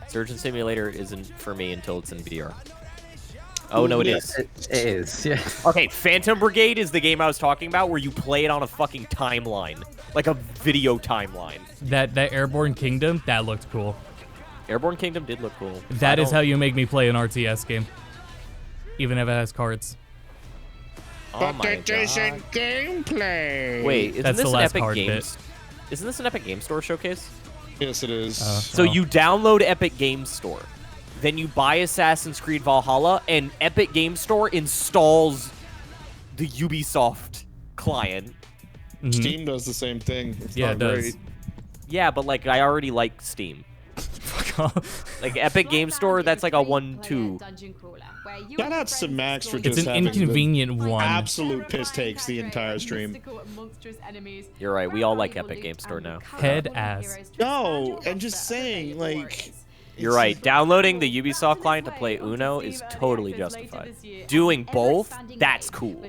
Speaker 2: Surgeon Simulator isn't for me until it's in VR. Oh, no, it is.
Speaker 4: It is, yeah.
Speaker 2: Okay, Phantom Brigade is the game I was talking about where you play it on a fucking timeline. Like a video timeline.
Speaker 1: That Airborne Kingdom, that looked cool.
Speaker 2: Airborne Kingdom did look cool.
Speaker 1: That is how you make me play an RTS game. Even if it has cards.
Speaker 2: Oh my
Speaker 6: But it isn't gameplay.
Speaker 2: Wait, isn't
Speaker 1: That's
Speaker 2: this
Speaker 1: the
Speaker 2: an
Speaker 1: last
Speaker 2: Epic
Speaker 1: card
Speaker 2: Games? Isn't this an Epic Game Store showcase?
Speaker 8: Yes, it is.
Speaker 2: So you download Epic Game Store, then you buy Assassin's Creed Valhalla, and Epic Game Store installs the Ubisoft client.
Speaker 8: Steam does the same thing. It's
Speaker 1: Yeah,
Speaker 8: not
Speaker 1: it does.
Speaker 8: great.
Speaker 2: Yeah, but like I already like Steam.
Speaker 1: Fuck off.
Speaker 2: Like Epic Game Store, that's like a 1-2.
Speaker 6: Shout out to Max for
Speaker 1: It's
Speaker 6: just
Speaker 1: an
Speaker 6: having
Speaker 1: inconvenient
Speaker 6: the
Speaker 1: one.
Speaker 6: absolute piss takes the entire stream.
Speaker 2: You're right. We all like Epic Game Store now.
Speaker 1: Head ass.
Speaker 6: No, and just saying, like...
Speaker 2: You're right. Downloading the Ubisoft client to play Uno is totally justified. Doing both, that's cool.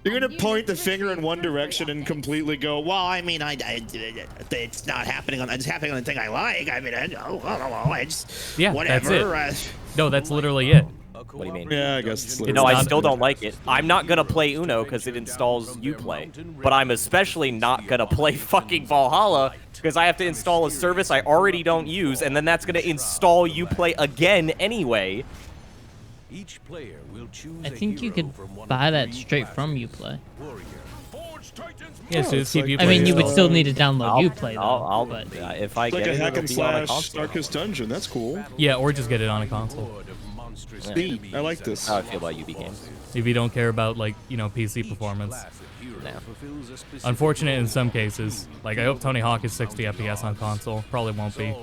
Speaker 6: You're gonna point the finger in one direction and completely go, well, I mean, it's not happening on, it's happening on the thing I like. I mean, I just,
Speaker 1: Yeah,
Speaker 6: whatever.
Speaker 1: that's it. No, that's literally it.
Speaker 2: What do you mean?
Speaker 8: Yeah, I guess it's
Speaker 2: You know, I still don't like it. I'm not gonna play Uno because it installs Uplay, but I'm especially not gonna play fucking Valhalla because I have to install a service I already don't use, and then that's gonna install Uplay again anyway.
Speaker 3: I think you could buy that straight from Uplay.
Speaker 1: Yeah, so just keep you.
Speaker 3: I mean, you would still need to
Speaker 2: I'll-
Speaker 3: download Uplay though.
Speaker 2: I'll
Speaker 3: but
Speaker 2: if I
Speaker 6: It's like
Speaker 2: get
Speaker 6: a
Speaker 2: it,
Speaker 6: hack
Speaker 2: it'll
Speaker 6: and
Speaker 2: be on a
Speaker 6: slash
Speaker 2: console.
Speaker 6: Darkest Dungeon. That's cool.
Speaker 1: Yeah, or just get it on a console.
Speaker 6: Neat. I like this.
Speaker 2: How I feel about UB games.
Speaker 1: If you don't care about like PC performance.
Speaker 2: No.
Speaker 1: Unfortunate in some cases. Like I hope Tony Hawk is 60 FPS on console. Probably won't be.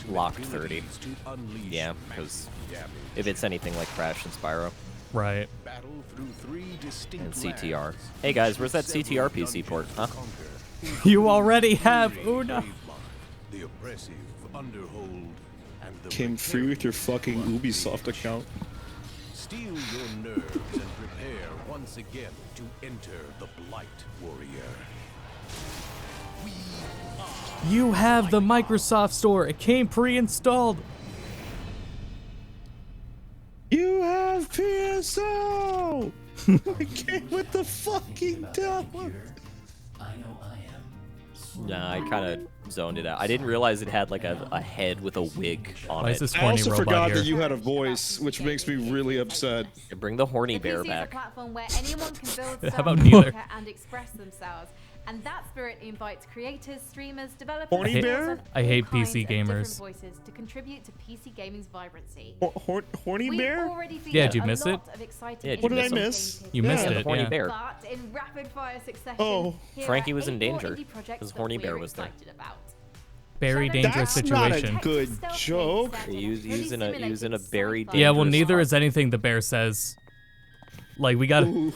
Speaker 2: Lock 30. Yeah, because if it's anything like Crash and Spyro.
Speaker 1: Right.
Speaker 2: And CTR. Hey guys, where's that CTR PC port? Huh?
Speaker 1: You already have Una.
Speaker 20: The oppressive underhold and the
Speaker 6: Came free with your fucking Ubisoft account.
Speaker 20: Steel your nerves and prepare once again to enter the Blight Warrior.
Speaker 1: You have the Microsoft Store. It came pre-installed.
Speaker 6: You have PSO! I came with the fucking download.
Speaker 2: Nah, I kind of zoned it out. I didn't realize it had like a head with a wig on
Speaker 1: Why
Speaker 2: it.
Speaker 1: is this
Speaker 6: I
Speaker 1: horny
Speaker 6: also
Speaker 1: robot
Speaker 6: forgot
Speaker 1: here?
Speaker 6: that you had a voice, which makes me really upset.
Speaker 2: Bring the horny
Speaker 13: The
Speaker 2: bear
Speaker 13: PC is a
Speaker 2: back.
Speaker 13: platform where anyone can build
Speaker 1: How about
Speaker 13: stuff,
Speaker 1: neither?
Speaker 13: and express themselves. And that spirit invites creators, streamers, developers,
Speaker 6: Horny
Speaker 13: and
Speaker 6: bear?
Speaker 13: all
Speaker 1: I hate
Speaker 13: kinds
Speaker 1: PC
Speaker 13: of different
Speaker 1: gamers.
Speaker 13: voices to contribute to PC gaming's vibrancy.
Speaker 6: Horny
Speaker 13: We've
Speaker 6: bear?
Speaker 13: already featured
Speaker 1: Yeah, did you
Speaker 13: a
Speaker 1: miss it?
Speaker 13: lot of exciting
Speaker 2: Yeah, did
Speaker 6: What
Speaker 2: you
Speaker 6: did I
Speaker 2: miss
Speaker 6: miss?
Speaker 1: You missed
Speaker 2: Yeah, the
Speaker 1: it,
Speaker 2: horny
Speaker 1: yeah.
Speaker 2: bear.
Speaker 13: But in rapid fire succession,
Speaker 6: Oh.
Speaker 13: here
Speaker 2: Frankie
Speaker 13: are
Speaker 2: was in
Speaker 13: 8 more
Speaker 2: danger,
Speaker 13: indie projects
Speaker 2: because
Speaker 13: that
Speaker 2: horny
Speaker 13: we're
Speaker 2: bear was there.
Speaker 13: excited about.
Speaker 1: Very dangerous
Speaker 6: That's not
Speaker 1: situation.
Speaker 6: a good joke.
Speaker 2: Using a very dangerous
Speaker 1: Yeah, well, neither
Speaker 2: spot.
Speaker 1: is anything the bear says. Like we gotta.
Speaker 6: Ooh.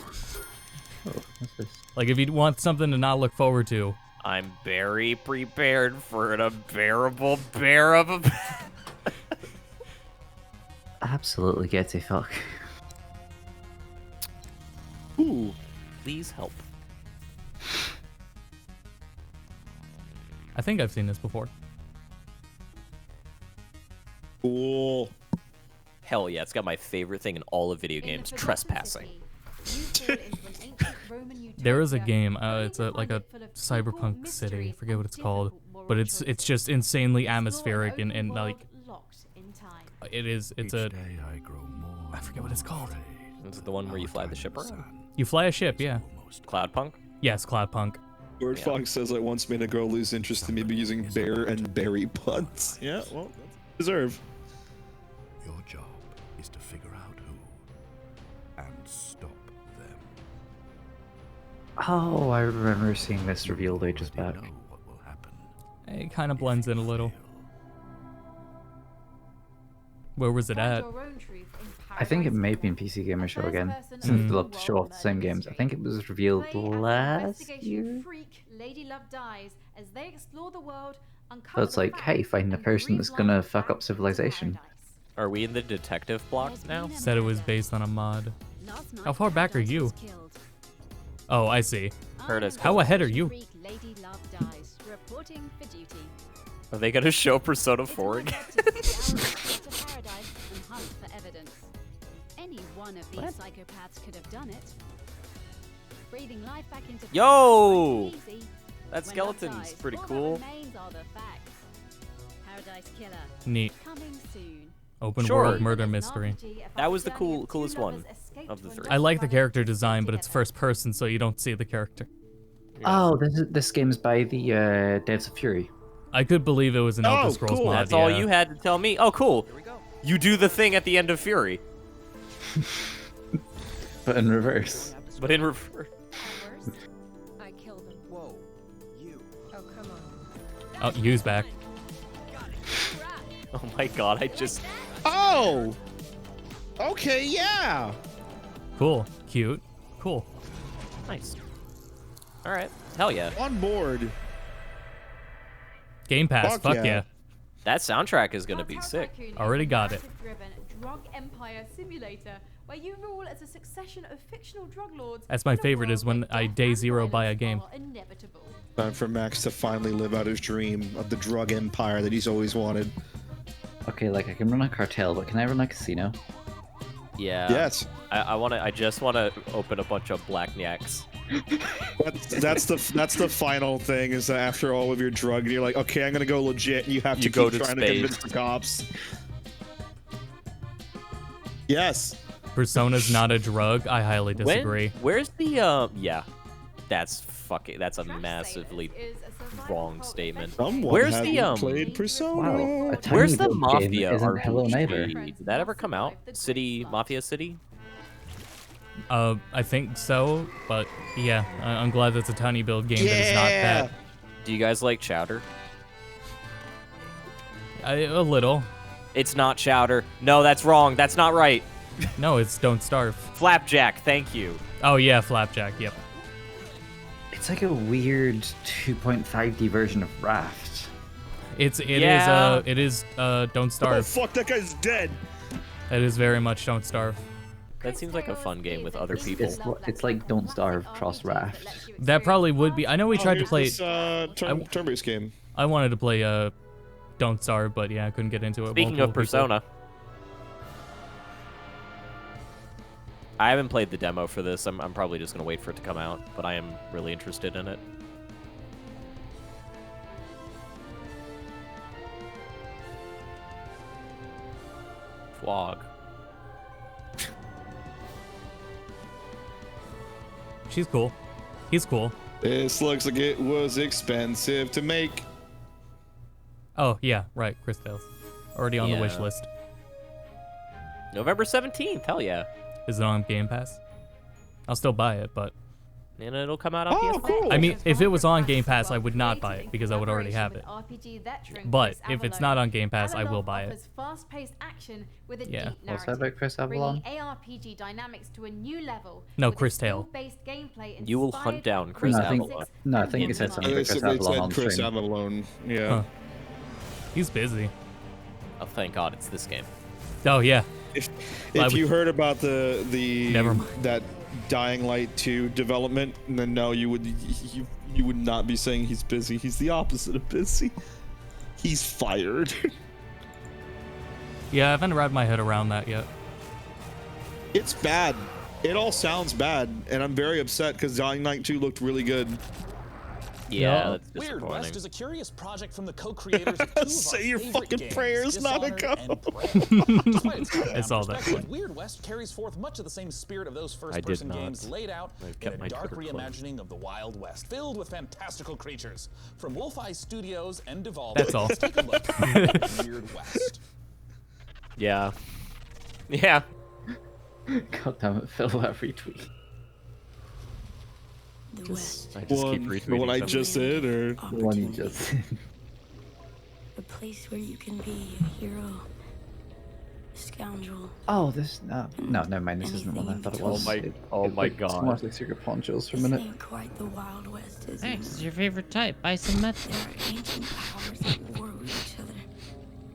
Speaker 4: What's this?
Speaker 1: Like if you want something to not look forward to.
Speaker 2: I'm very prepared for an unbearable bear of a.
Speaker 4: Absolutely get a fuck.
Speaker 6: Ooh.
Speaker 2: Please help.
Speaker 1: I think I've seen this before.
Speaker 6: Cool.
Speaker 2: Hell yeah, it's got my favorite thing in all of video games: trespassing.
Speaker 1: There is a game. It's like a cyberpunk city. I forget what it's called, but it's just insanely atmospheric and like it is. It's a. I forget what it's called.
Speaker 2: Is it the one where you fly the ship around?
Speaker 1: You fly a ship, yeah.
Speaker 2: Cloudpunk?
Speaker 1: Yes, Cloudpunk.
Speaker 6: Word Fox says I once made a girl lose interest in me by using bear and berry puns. Yeah, well, deserve.
Speaker 19: Your job is to figure out who and stop them.
Speaker 4: Oh, I remember seeing this revealed ages back.
Speaker 1: It kind of blends in a little. Where was it at?
Speaker 4: I think it may be in PC Gamer Show again, since they love to show off the same games. I think it was revealed last year. So it's like, hey, find the person that's gonna fuck up civilization.
Speaker 2: Are we in the detective block now?
Speaker 1: Said it was based on a mod. How far back are you? Oh, I see.
Speaker 2: Curtis,
Speaker 1: How ahead are you?
Speaker 2: Are they gonna show Persona 4 again?
Speaker 17: Any one of these psychopaths could have done it. Breathing life back into
Speaker 2: Yo!
Speaker 17: Paradise easy.
Speaker 2: That
Speaker 17: When
Speaker 2: skeleton's
Speaker 17: love dies,
Speaker 2: pretty
Speaker 17: all that
Speaker 2: cool.
Speaker 17: remains are the facts. Paradise Killer.
Speaker 1: Neat.
Speaker 17: Coming soon.
Speaker 1: Open
Speaker 2: Sure.
Speaker 1: world murder mystery.
Speaker 2: That was the coolest one of the three.
Speaker 1: I like the character design, but it's first person, so you don't see the character.
Speaker 4: Oh, this game is by the devs of Fury.
Speaker 1: I could believe it was an Elder Scrolls mod.
Speaker 2: That's all
Speaker 1: yeah.
Speaker 2: you had to tell me. Oh, cool. You do the thing at the end of Fury.
Speaker 4: But in reverse.
Speaker 2: But in reverse.
Speaker 17: I killed him. Whoa. You. Oh, come on.
Speaker 1: Oh, use back.
Speaker 2: Oh my god, I just...
Speaker 6: Oh! Okay, yeah!
Speaker 1: Cool. Cute. Cool.
Speaker 2: Nice. Alright. Hell yeah.
Speaker 6: On board.
Speaker 1: Game Pass.
Speaker 6: Fuck
Speaker 1: Fuck
Speaker 6: yeah.
Speaker 1: yeah.
Speaker 2: That soundtrack is gonna be sick.
Speaker 1: Already got it.
Speaker 13: Drug empire simulator where you rule as a succession of fictional drug lords.
Speaker 1: That's my favorite is when I day zero buy a game.
Speaker 6: Time for Max to finally live out his dream of the drug empire that he's always wanted.
Speaker 4: Okay, like I can run a cartel, but can I run a casino?
Speaker 2: Yeah.
Speaker 6: Yes.
Speaker 2: I just wanna open a bunch of black nyaks.
Speaker 6: That's the final thing is that after all of your drug, you're like, okay, I'm gonna go legit, and you have to
Speaker 2: You go
Speaker 6: keep
Speaker 2: to
Speaker 6: trying to
Speaker 2: space.
Speaker 6: convince the cops. Yes.
Speaker 1: Persona's not a drug. I highly disagree.
Speaker 2: Where's the yeah, that's a massively wrong statement. Where's the
Speaker 6: played Persona?
Speaker 4: Wow, a tiny
Speaker 2: where's the
Speaker 4: build game
Speaker 2: Mafia
Speaker 4: isn't Hello Neighbor.
Speaker 2: RPG? Did that ever come out? Mafia City?
Speaker 1: I think so, but yeah, I'm glad that's a tiny build game that is not that.
Speaker 2: Do you guys like Chowder?
Speaker 1: A little.
Speaker 2: It's not Chowder. No, that's wrong. That's not right.
Speaker 1: No, it's Don't Starve.
Speaker 2: Flapjack, thank you.
Speaker 1: Oh yeah, Flapjack, yep.
Speaker 4: It's like a weird 2.5D version of Raft.
Speaker 1: It is Don't Starve.
Speaker 6: Oh fuck, that guy's dead.
Speaker 1: It is very much Don't Starve.
Speaker 2: That seems like a fun game with other people.
Speaker 4: It's like Don't Starve cross Raft.
Speaker 1: That probably would be. I know we tried to play
Speaker 6: turn-based game.
Speaker 1: I wanted to play Don't Starve, but yeah, I couldn't get into it.
Speaker 2: Speaking of Persona, I haven't played the demo for this. I'm probably just gonna wait for it to come out, but I am really interested in it. Flog.
Speaker 1: She's cool. He's cool.
Speaker 6: This looks like it was expensive to make.
Speaker 1: Oh yeah, right. Chris Tales, already on the wish list.
Speaker 2: November 17th. Hell yeah.
Speaker 1: Is it on Game Pass? I'll still buy it, but.
Speaker 2: And it'll come out on PS4.
Speaker 6: Cool.
Speaker 1: I mean, if it was on Game Pass, I would not buy it because I would already have it. But if it's not on Game Pass, I will buy it. Yeah.
Speaker 4: What's that about Chris Avalon?
Speaker 13: ARPG dynamics to a new level.
Speaker 1: No, Chris Tale.
Speaker 2: You will hunt down Chris Avalon.
Speaker 4: No, I think it said something about Chris Avalon on
Speaker 6: Chris
Speaker 4: stream.
Speaker 6: Avalon. Yeah.
Speaker 1: Huh. He's busy.
Speaker 2: Oh, thank God it's this game.
Speaker 1: Oh yeah.
Speaker 6: If you heard about the
Speaker 1: Never mind.
Speaker 6: that Dying Light 2 development, then no, you would not be saying he's busy. He's the opposite of busy. He's fired.
Speaker 1: Yeah, I haven't wrapped my head around that yet.
Speaker 6: It's bad. It all sounds bad, and I'm very upset because Dying Light 2 looked really good.
Speaker 2: Yeah, that's
Speaker 12: Weird
Speaker 2: disappointing.
Speaker 12: West is a curious project from the co-creators of two of
Speaker 6: Say
Speaker 12: our
Speaker 6: your
Speaker 12: favorite
Speaker 6: fucking
Speaker 12: games,
Speaker 6: prayers,
Speaker 12: Dishonored
Speaker 6: Nanako.
Speaker 12: and Prey. Despite its top-down
Speaker 1: I saw that.
Speaker 12: perspective, Weird West carries forth much of the same spirit of those first-person
Speaker 2: not.
Speaker 12: games laid out
Speaker 2: I
Speaker 12: in
Speaker 2: kept
Speaker 12: a
Speaker 2: my
Speaker 12: dark
Speaker 2: Twitter closed.
Speaker 12: reimagining of the Wild West, filled with fantastical creatures. From Wolf Eye Studios and Devolver,
Speaker 1: That's all.
Speaker 12: let's take a look at Weird West.
Speaker 2: Yeah. Yeah.
Speaker 4: God damn it, Phil, that retweet.
Speaker 2: I just keep
Speaker 6: The one I
Speaker 2: retweeting
Speaker 6: just said, or
Speaker 4: The one you just said.
Speaker 18: A place where you can be a hero, a scoundrel.
Speaker 4: Oh, this no, never mind. This isn't the one I thought it was.
Speaker 2: Oh my
Speaker 4: It's
Speaker 2: God.
Speaker 4: more like Secret Ponchos for a
Speaker 18: This
Speaker 4: minute.
Speaker 18: ain't quite the Wild West, is
Speaker 3: Thanks,
Speaker 18: it?
Speaker 3: it's your favorite type. Buy some meth.
Speaker 18: There are ancient powers at war with each other.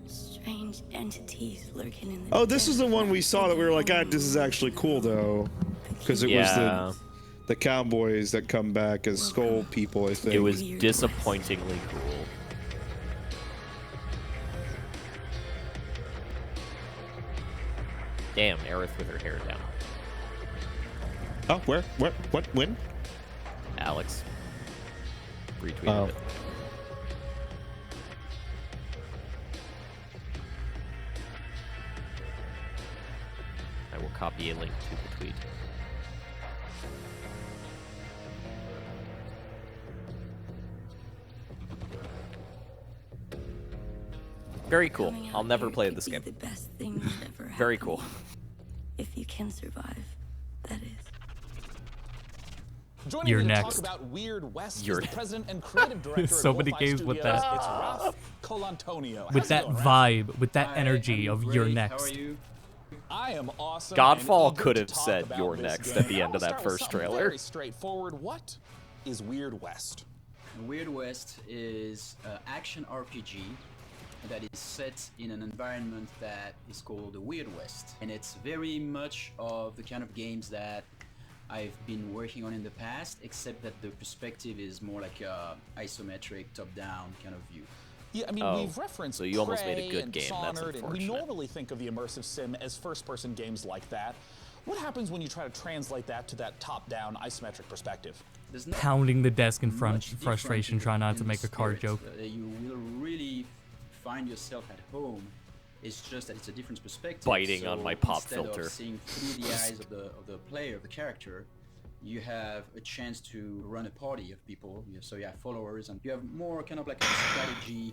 Speaker 18: Strange entities lurking in the
Speaker 6: oh, this is the one we saw that we were like, this is actually cool though, because it was the cowboys that come back as skull people. I think
Speaker 2: It was disappointingly cool. Damn, Aerith with her hair down.
Speaker 6: Oh, where? What? When?
Speaker 2: Alex retweeted
Speaker 4: Oh.
Speaker 2: it. I will copy a link to the tweet. Very cool.
Speaker 18: Coming
Speaker 2: I'll
Speaker 18: out
Speaker 2: never
Speaker 18: here
Speaker 2: play
Speaker 18: could
Speaker 2: this
Speaker 18: be
Speaker 2: game.
Speaker 18: The best thing that ever
Speaker 2: Very
Speaker 18: happened.
Speaker 2: cool.
Speaker 18: If you can survive, that is.
Speaker 12: Joining
Speaker 1: You're
Speaker 12: me to
Speaker 1: next.
Speaker 12: talk about Weird West
Speaker 2: You're
Speaker 12: is the president and creative director
Speaker 1: So
Speaker 12: of
Speaker 1: many
Speaker 12: Wolf Eye
Speaker 1: games with
Speaker 12: Studios.
Speaker 1: that.
Speaker 12: It's Ralph Colantonio.
Speaker 1: With
Speaker 12: How's
Speaker 1: that
Speaker 12: it going, Ralph?
Speaker 1: vibe, with that energy of you're next.
Speaker 12: I am awesome.
Speaker 2: Godfall
Speaker 12: and eager
Speaker 2: could
Speaker 12: to
Speaker 2: have
Speaker 12: talk
Speaker 2: said
Speaker 12: about
Speaker 2: "You're
Speaker 12: this
Speaker 2: next"
Speaker 12: game.
Speaker 2: at the
Speaker 12: I
Speaker 2: end
Speaker 12: wanna
Speaker 2: of that
Speaker 12: start with
Speaker 2: first
Speaker 12: something
Speaker 2: trailer.
Speaker 12: Very straightforward. What is Weird West?
Speaker 21: Weird West is an action RPG that is set in an environment that is called the Weird West, and it's very much of the kind of games that I've been working on in the past, except that the perspective is more like a isometric top-down kind of view.
Speaker 12: Yeah, I mean,
Speaker 2: Oh,
Speaker 12: we've referenced
Speaker 2: so you almost made a
Speaker 12: Prey
Speaker 2: good
Speaker 12: and
Speaker 2: game. That's
Speaker 12: Dishonored, and we
Speaker 2: unfortunate.
Speaker 12: normally think of the immersive sim as first-person games like that. What happens when you try to translate that to that top-down isometric perspective?
Speaker 21: There's not
Speaker 1: Pounding the desk in front,
Speaker 21: much
Speaker 1: frustration,
Speaker 21: different
Speaker 1: trying not to
Speaker 21: in
Speaker 1: make a card
Speaker 21: spirit.
Speaker 1: joke.
Speaker 21: You will really find yourself at home It's just that it's a different perspective.
Speaker 2: Biting on
Speaker 21: so
Speaker 2: my pop
Speaker 21: instead
Speaker 2: filter.
Speaker 21: Of seeing through the eyes of the player, of the character, you have a chance to run a party of people. So you have followers, and you have more kind of like a strategy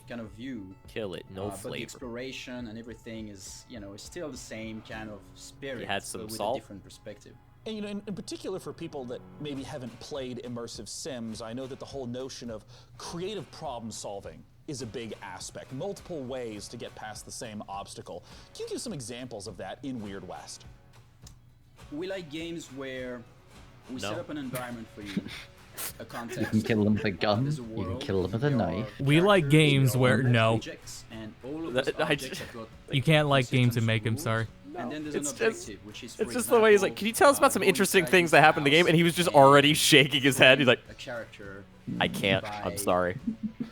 Speaker 21: kind of view.
Speaker 2: Kill it, no
Speaker 21: But the
Speaker 2: flavor.
Speaker 21: exploration and everything is, is still the same kind of spirit.
Speaker 2: You had some
Speaker 21: but with
Speaker 2: salt?
Speaker 21: a different perspective.
Speaker 12: And in particular for people that maybe haven't played immersive sims, I know that the whole notion of creative problem solving is a big aspect. Multiple ways to get past the same obstacle. Can you give some examples of that in Weird West?
Speaker 21: We like games where we
Speaker 2: No.
Speaker 21: set up an environment for you, a context.
Speaker 4: You can kill them with a gun.
Speaker 21: there's a
Speaker 4: You can
Speaker 21: world,
Speaker 4: kill them with a
Speaker 21: there are
Speaker 4: knife.
Speaker 1: We like games where no.
Speaker 21: objects, and all of those objects have got
Speaker 1: You can't like games and make them. Sorry.
Speaker 21: And then there's
Speaker 2: It's
Speaker 21: an
Speaker 2: just-
Speaker 21: objective, which is,
Speaker 2: It's
Speaker 21: for
Speaker 2: just the way he's like, can you tell us about some interesting things that happened in the game? And he was just already shaking his head. He's like,
Speaker 21: a character
Speaker 2: I can't. I'm
Speaker 21: by
Speaker 2: sorry.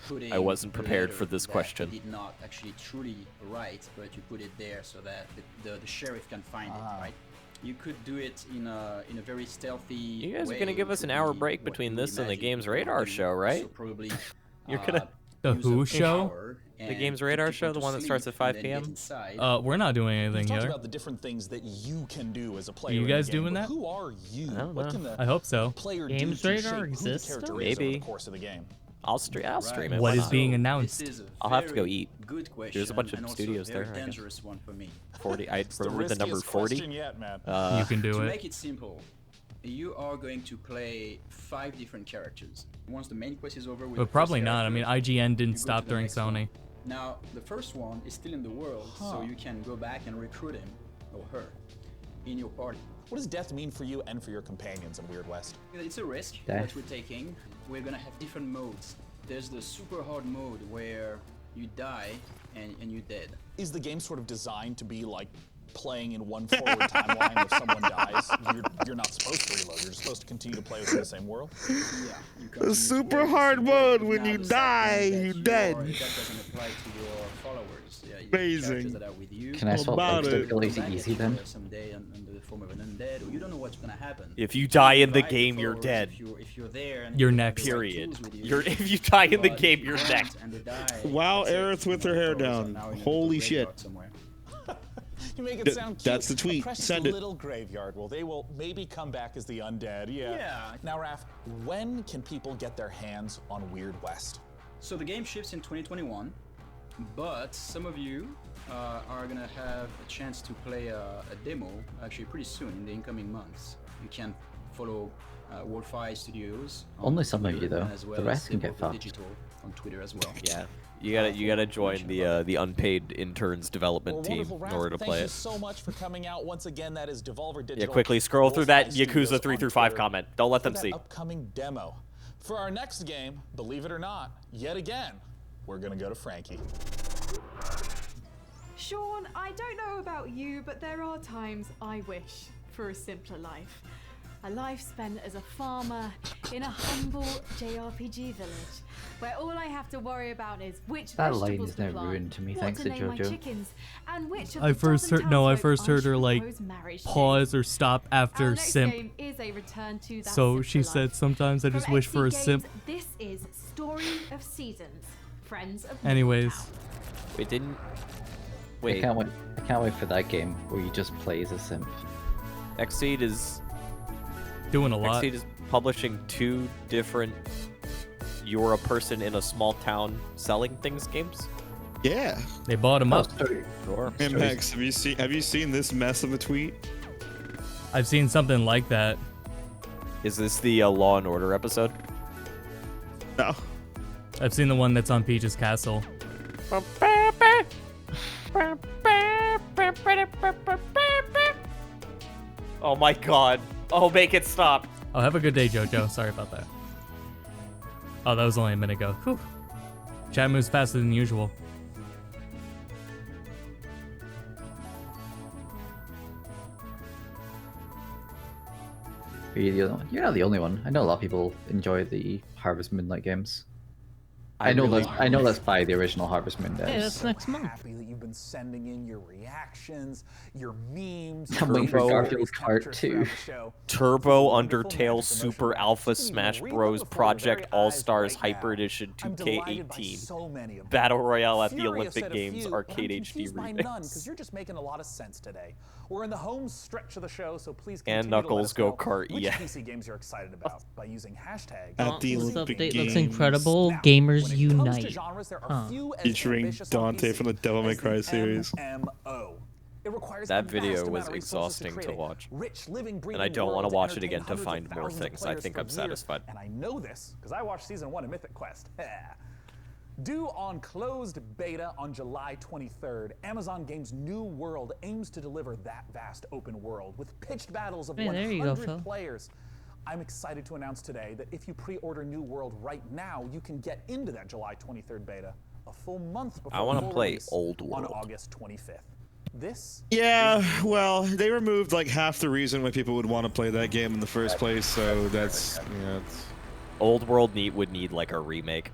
Speaker 21: putting
Speaker 2: I wasn't
Speaker 21: a
Speaker 2: prepared
Speaker 21: letter
Speaker 2: for this
Speaker 21: that
Speaker 2: question.
Speaker 21: you did not actually truly write, but you put it there so that the sheriff can find it, right? You could do it in a very stealthy.
Speaker 2: You guys are
Speaker 21: way.
Speaker 2: gonna give
Speaker 21: It
Speaker 2: us an
Speaker 21: could
Speaker 2: hour
Speaker 21: be
Speaker 2: break
Speaker 21: what
Speaker 2: between
Speaker 21: you
Speaker 2: this and the
Speaker 21: imagine
Speaker 2: Games
Speaker 21: it would
Speaker 2: Radar
Speaker 21: be.
Speaker 2: show, right?
Speaker 21: So probably
Speaker 2: You're gonna
Speaker 1: The
Speaker 21: use
Speaker 1: Who
Speaker 21: a
Speaker 1: show?
Speaker 21: power
Speaker 2: The
Speaker 21: and
Speaker 2: Games
Speaker 21: put
Speaker 2: Radar
Speaker 21: people
Speaker 2: show, the
Speaker 21: to
Speaker 2: one that starts
Speaker 21: sleep
Speaker 2: at 5
Speaker 21: and then get
Speaker 2: p.m.
Speaker 21: inside.
Speaker 1: We're not doing anything
Speaker 12: You talked
Speaker 1: here.
Speaker 12: about the different things that you can do as a player.
Speaker 1: You
Speaker 12: in the
Speaker 1: guys
Speaker 12: game,
Speaker 1: doing
Speaker 12: but
Speaker 1: that?
Speaker 12: Who are you?
Speaker 1: I don't
Speaker 12: What
Speaker 1: know.
Speaker 12: can the
Speaker 1: I hope so.
Speaker 12: player
Speaker 3: Games
Speaker 12: do to
Speaker 3: Radar
Speaker 12: shape who the
Speaker 3: exists
Speaker 12: character
Speaker 3: still?
Speaker 12: is over
Speaker 2: Maybe.
Speaker 12: the course of the game?
Speaker 2: I'll stream it.
Speaker 1: What
Speaker 2: why
Speaker 1: is
Speaker 2: not?
Speaker 1: being
Speaker 21: This
Speaker 1: announced?
Speaker 21: is a
Speaker 2: I'll have to go
Speaker 21: very
Speaker 2: eat.
Speaker 21: Good question.
Speaker 2: There's a bunch of
Speaker 21: and also
Speaker 2: studios
Speaker 21: a very
Speaker 2: there, I guess.
Speaker 21: dangerous one for me.
Speaker 2: 40. I
Speaker 12: the
Speaker 2: remember the number
Speaker 12: riskiest
Speaker 2: 40.
Speaker 12: question yet, man.
Speaker 1: You can do
Speaker 21: to
Speaker 1: it.
Speaker 21: make it simple, you are going to play 5 different characters. Once the main quest is over with the
Speaker 1: But
Speaker 21: first
Speaker 1: probably not. I
Speaker 21: character,
Speaker 1: mean, IGN
Speaker 21: you
Speaker 1: didn't
Speaker 21: go
Speaker 1: stop
Speaker 21: to the
Speaker 1: during
Speaker 21: next
Speaker 1: Sony.
Speaker 21: one. Now, the first one is still in the world, so you can go back and recruit him or her in your party.
Speaker 12: What does death mean for you and for your companions in Weird West?
Speaker 21: It's a risk
Speaker 4: Death.
Speaker 21: that we're taking. We're gonna have different modes. There's the super hard mode where you die and you're dead.
Speaker 12: Is the game sort of designed to be like playing in one forward timeline if someone dies? You're not supposed to reload. You're just supposed to continue to play within the same world?
Speaker 21: Yeah, you
Speaker 6: The super hard mode, when you die, you dead.
Speaker 21: That doesn't apply to your followers. Yeah, you have
Speaker 6: Amazing.
Speaker 21: characters that are with you.
Speaker 4: Can I swap
Speaker 6: About
Speaker 4: like
Speaker 6: it.
Speaker 4: difficulty to easy then?
Speaker 21: Someday under the form of an undead, or you don't know what's gonna happen.
Speaker 2: If you die in the
Speaker 21: Right,
Speaker 2: game, you're
Speaker 21: followers,
Speaker 2: dead.
Speaker 21: If you're there and
Speaker 1: You're
Speaker 21: you
Speaker 1: next.
Speaker 21: have the right
Speaker 2: Period.
Speaker 21: tools with you,
Speaker 2: You're if you die in the
Speaker 21: but
Speaker 2: game,
Speaker 21: if
Speaker 2: you're
Speaker 21: you
Speaker 2: next.
Speaker 21: don't and they die,
Speaker 6: Wow,
Speaker 21: that's it.
Speaker 6: Aerith with her hair
Speaker 21: Followers are
Speaker 6: down.
Speaker 21: now in a
Speaker 6: Holy
Speaker 21: graveyard
Speaker 6: shit.
Speaker 21: somewhere.
Speaker 12: You make it
Speaker 6: Th-
Speaker 12: sound cute.
Speaker 6: that's the tweet.
Speaker 12: A precious
Speaker 6: Send it.
Speaker 12: little graveyard. Well, they will maybe come back as the undead. Yeah.
Speaker 21: Yeah.
Speaker 12: Now, Raph, when can people get their hands on Weird West?
Speaker 21: So the game ships in 2021, but some of you are gonna have a chance to play a demo actually pretty soon in the incoming months. You can follow Wolfeye Studios. on
Speaker 4: Only some of you,
Speaker 21: Twitter,
Speaker 4: though.
Speaker 21: and as well
Speaker 4: The rest
Speaker 21: as
Speaker 4: can get
Speaker 21: Devolver
Speaker 4: fucked.
Speaker 21: Digital on Twitter as well.
Speaker 2: Yeah. You gotta join the unpaid interns development
Speaker 12: Well,
Speaker 2: team
Speaker 12: wonderful,
Speaker 2: in
Speaker 12: Raph.
Speaker 2: order to
Speaker 12: Thank
Speaker 2: play
Speaker 12: you
Speaker 2: it.
Speaker 12: so much for coming out once again. That is Devolver Digital.
Speaker 2: Yeah, quickly scroll through that
Speaker 12: Wolfeye Studios
Speaker 2: Yakuza 3
Speaker 12: on
Speaker 2: through 5
Speaker 12: Twitter
Speaker 2: comment. Don't let
Speaker 12: for
Speaker 2: them
Speaker 12: that
Speaker 2: see.
Speaker 12: upcoming demo. For our next game, believe it or not, yet again, we're gonna go to Frankie.
Speaker 13: Sean, I don't know about you, but there are times I wish for a simpler life. A life spent as a farmer in a humble JRPG village, where all I have to worry about is which
Speaker 4: That
Speaker 13: vegetables
Speaker 4: line is
Speaker 13: to
Speaker 4: now
Speaker 13: plant,
Speaker 4: ruined to me,
Speaker 13: what
Speaker 4: thanks
Speaker 13: to
Speaker 4: to
Speaker 13: name my
Speaker 4: Jojo.
Speaker 13: chickens, and which of
Speaker 1: I
Speaker 13: the
Speaker 1: first
Speaker 13: dozen
Speaker 1: heard no. I
Speaker 13: townsfolk
Speaker 1: first heard
Speaker 13: should
Speaker 1: her like
Speaker 13: propose marriage to.
Speaker 1: pause or stop
Speaker 13: Our
Speaker 1: after
Speaker 13: next
Speaker 1: simp.
Speaker 13: game is a return to that
Speaker 1: So she
Speaker 13: simpler
Speaker 1: said,
Speaker 13: life.
Speaker 1: sometimes I just
Speaker 13: From
Speaker 1: wish for a
Speaker 13: XD
Speaker 1: simp.
Speaker 13: Games, This is Story of Seasons, Friends of
Speaker 1: Anyways,
Speaker 2: Wait, didn't
Speaker 4: I
Speaker 2: wait.
Speaker 4: can't wait. I can't wait for that game where you just play as a simp.
Speaker 2: Xseed is
Speaker 1: doing a lot.
Speaker 2: Xseed is publishing 2 different you're a person in a small town selling things games.
Speaker 6: Yeah.
Speaker 1: They bought him up.
Speaker 2: Sure.
Speaker 6: Hey Max, have you seen this mess of a tweet?
Speaker 1: I've seen something like that.
Speaker 2: Is this the Law and Order episode?
Speaker 6: No.
Speaker 1: I've seen the one that's on Peach's Castle.
Speaker 2: Oh my god. Oh, make it stop.
Speaker 1: Oh, have a good day, Jojo. Sorry about that. Oh, that was only a minute ago. Whew. Chat moves faster than usual.
Speaker 4: Are you the other one? You're not the only one. I know a lot of people enjoy the Harvest Moonlight games. I know let's buy the original Harvest Moon
Speaker 3: Yeah, that's next month.
Speaker 12: Happy that you've been sending in your reactions, your memes.
Speaker 4: I'm waiting for Garfield Kart 2.
Speaker 2: Turbo Undertale Super Alpha Smash Bros. Project All Stars Hyper Edition 2K18 Battle Royale at the Olympic Games Arcade HD Remix.
Speaker 12: Because you're just making a lot of sense today. We're in the home stretch of the show, so please
Speaker 2: and
Speaker 12: continue
Speaker 2: Knuckles
Speaker 12: to let
Speaker 2: Go
Speaker 12: us know
Speaker 2: Kart
Speaker 12: which
Speaker 2: EA.
Speaker 12: PC games you're excited about by using hashtag
Speaker 6: At the
Speaker 3: This
Speaker 6: Olympic
Speaker 3: update
Speaker 6: Games.
Speaker 3: looks incredible. Gamers unite.
Speaker 6: Featuring Dante from the Devil May Cry series.
Speaker 2: That video was exhausting to watch, and I don't want to watch it again to find more things. I think I'm satisfied.
Speaker 12: And I know this because I watched season 1 of Mythic Quest. Due on closed beta on July 23rd, Amazon Games' New World aims to deliver that vast open world with pitched battles of 100 players. I'm excited to announce today that if you pre-order New World right now, you can get into that July 23rd beta a full month before
Speaker 2: I want to
Speaker 12: full
Speaker 2: play
Speaker 12: release
Speaker 2: Old World
Speaker 12: on August 25th. This
Speaker 6: well, they removed like half the reason why people would want to play that game in the first place, so that's it's...
Speaker 2: Old World would need like a remake.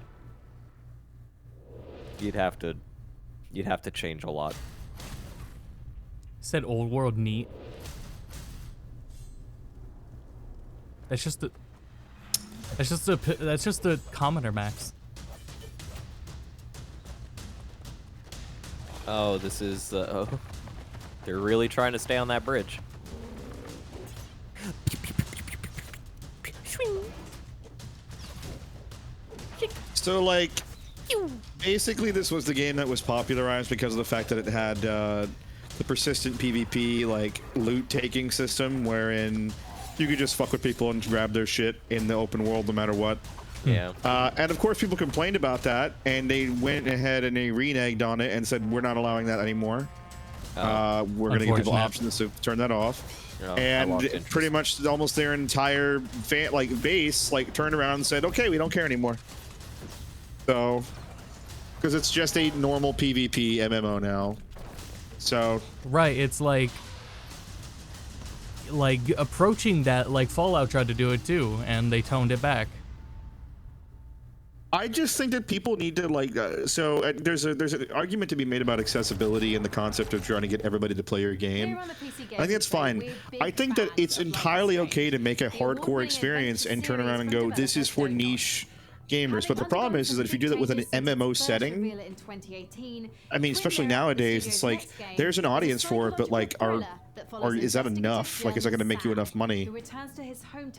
Speaker 2: You'd have to change a lot.
Speaker 1: Said Old World neat. That's just the commoner max.
Speaker 2: Oh, this is oh. They're really trying to stay on that bridge.
Speaker 6: So like, basically this was the game that was popularized because of the fact that it had the persistent PvP like loot taking system, wherein you could just fuck with people and grab their shit in the open world no matter what.
Speaker 2: Yeah.
Speaker 6: And of course people complained about that, and they went ahead and they reneged on it and said we're not allowing that anymore. We're going to give people options to turn that off. And pretty much almost their entire base turned around and said, okay, we don't care anymore. So, because it's just a normal PvP MMO now. So
Speaker 1: right, it's like approaching that, like Fallout tried to do it too, and they toned it back.
Speaker 6: I just think that people need to there's an argument to be made about accessibility and the concept of trying to get everybody to play your game. I think it's fine. I think that it's entirely okay to make a hardcore experience and turn around and go, this is for niche gamers. But the problem is that if you do that with an MMO setting, I mean, especially nowadays, it's like there's an audience for it, but like, is that enough? Like, is that going to make you enough money?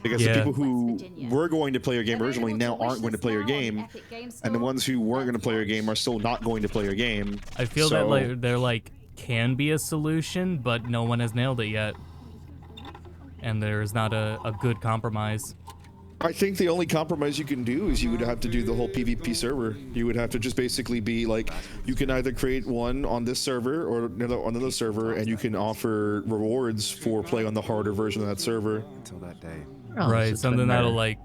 Speaker 6: Because the people who were going to play your game originally now aren't going to play your game, and the ones who weren't going to play your game are still not going to play your game.
Speaker 1: I feel that there can be a solution, but no one has nailed it yet, and there is not a good compromise.
Speaker 6: I think the only compromise you can do is you would have to do the whole PvP server. You would have to just basically be like, you can either create one on this server or another on another server, and you can offer rewards for playing on the harder version of that server.
Speaker 5: Until that day.
Speaker 1: Right, something that'll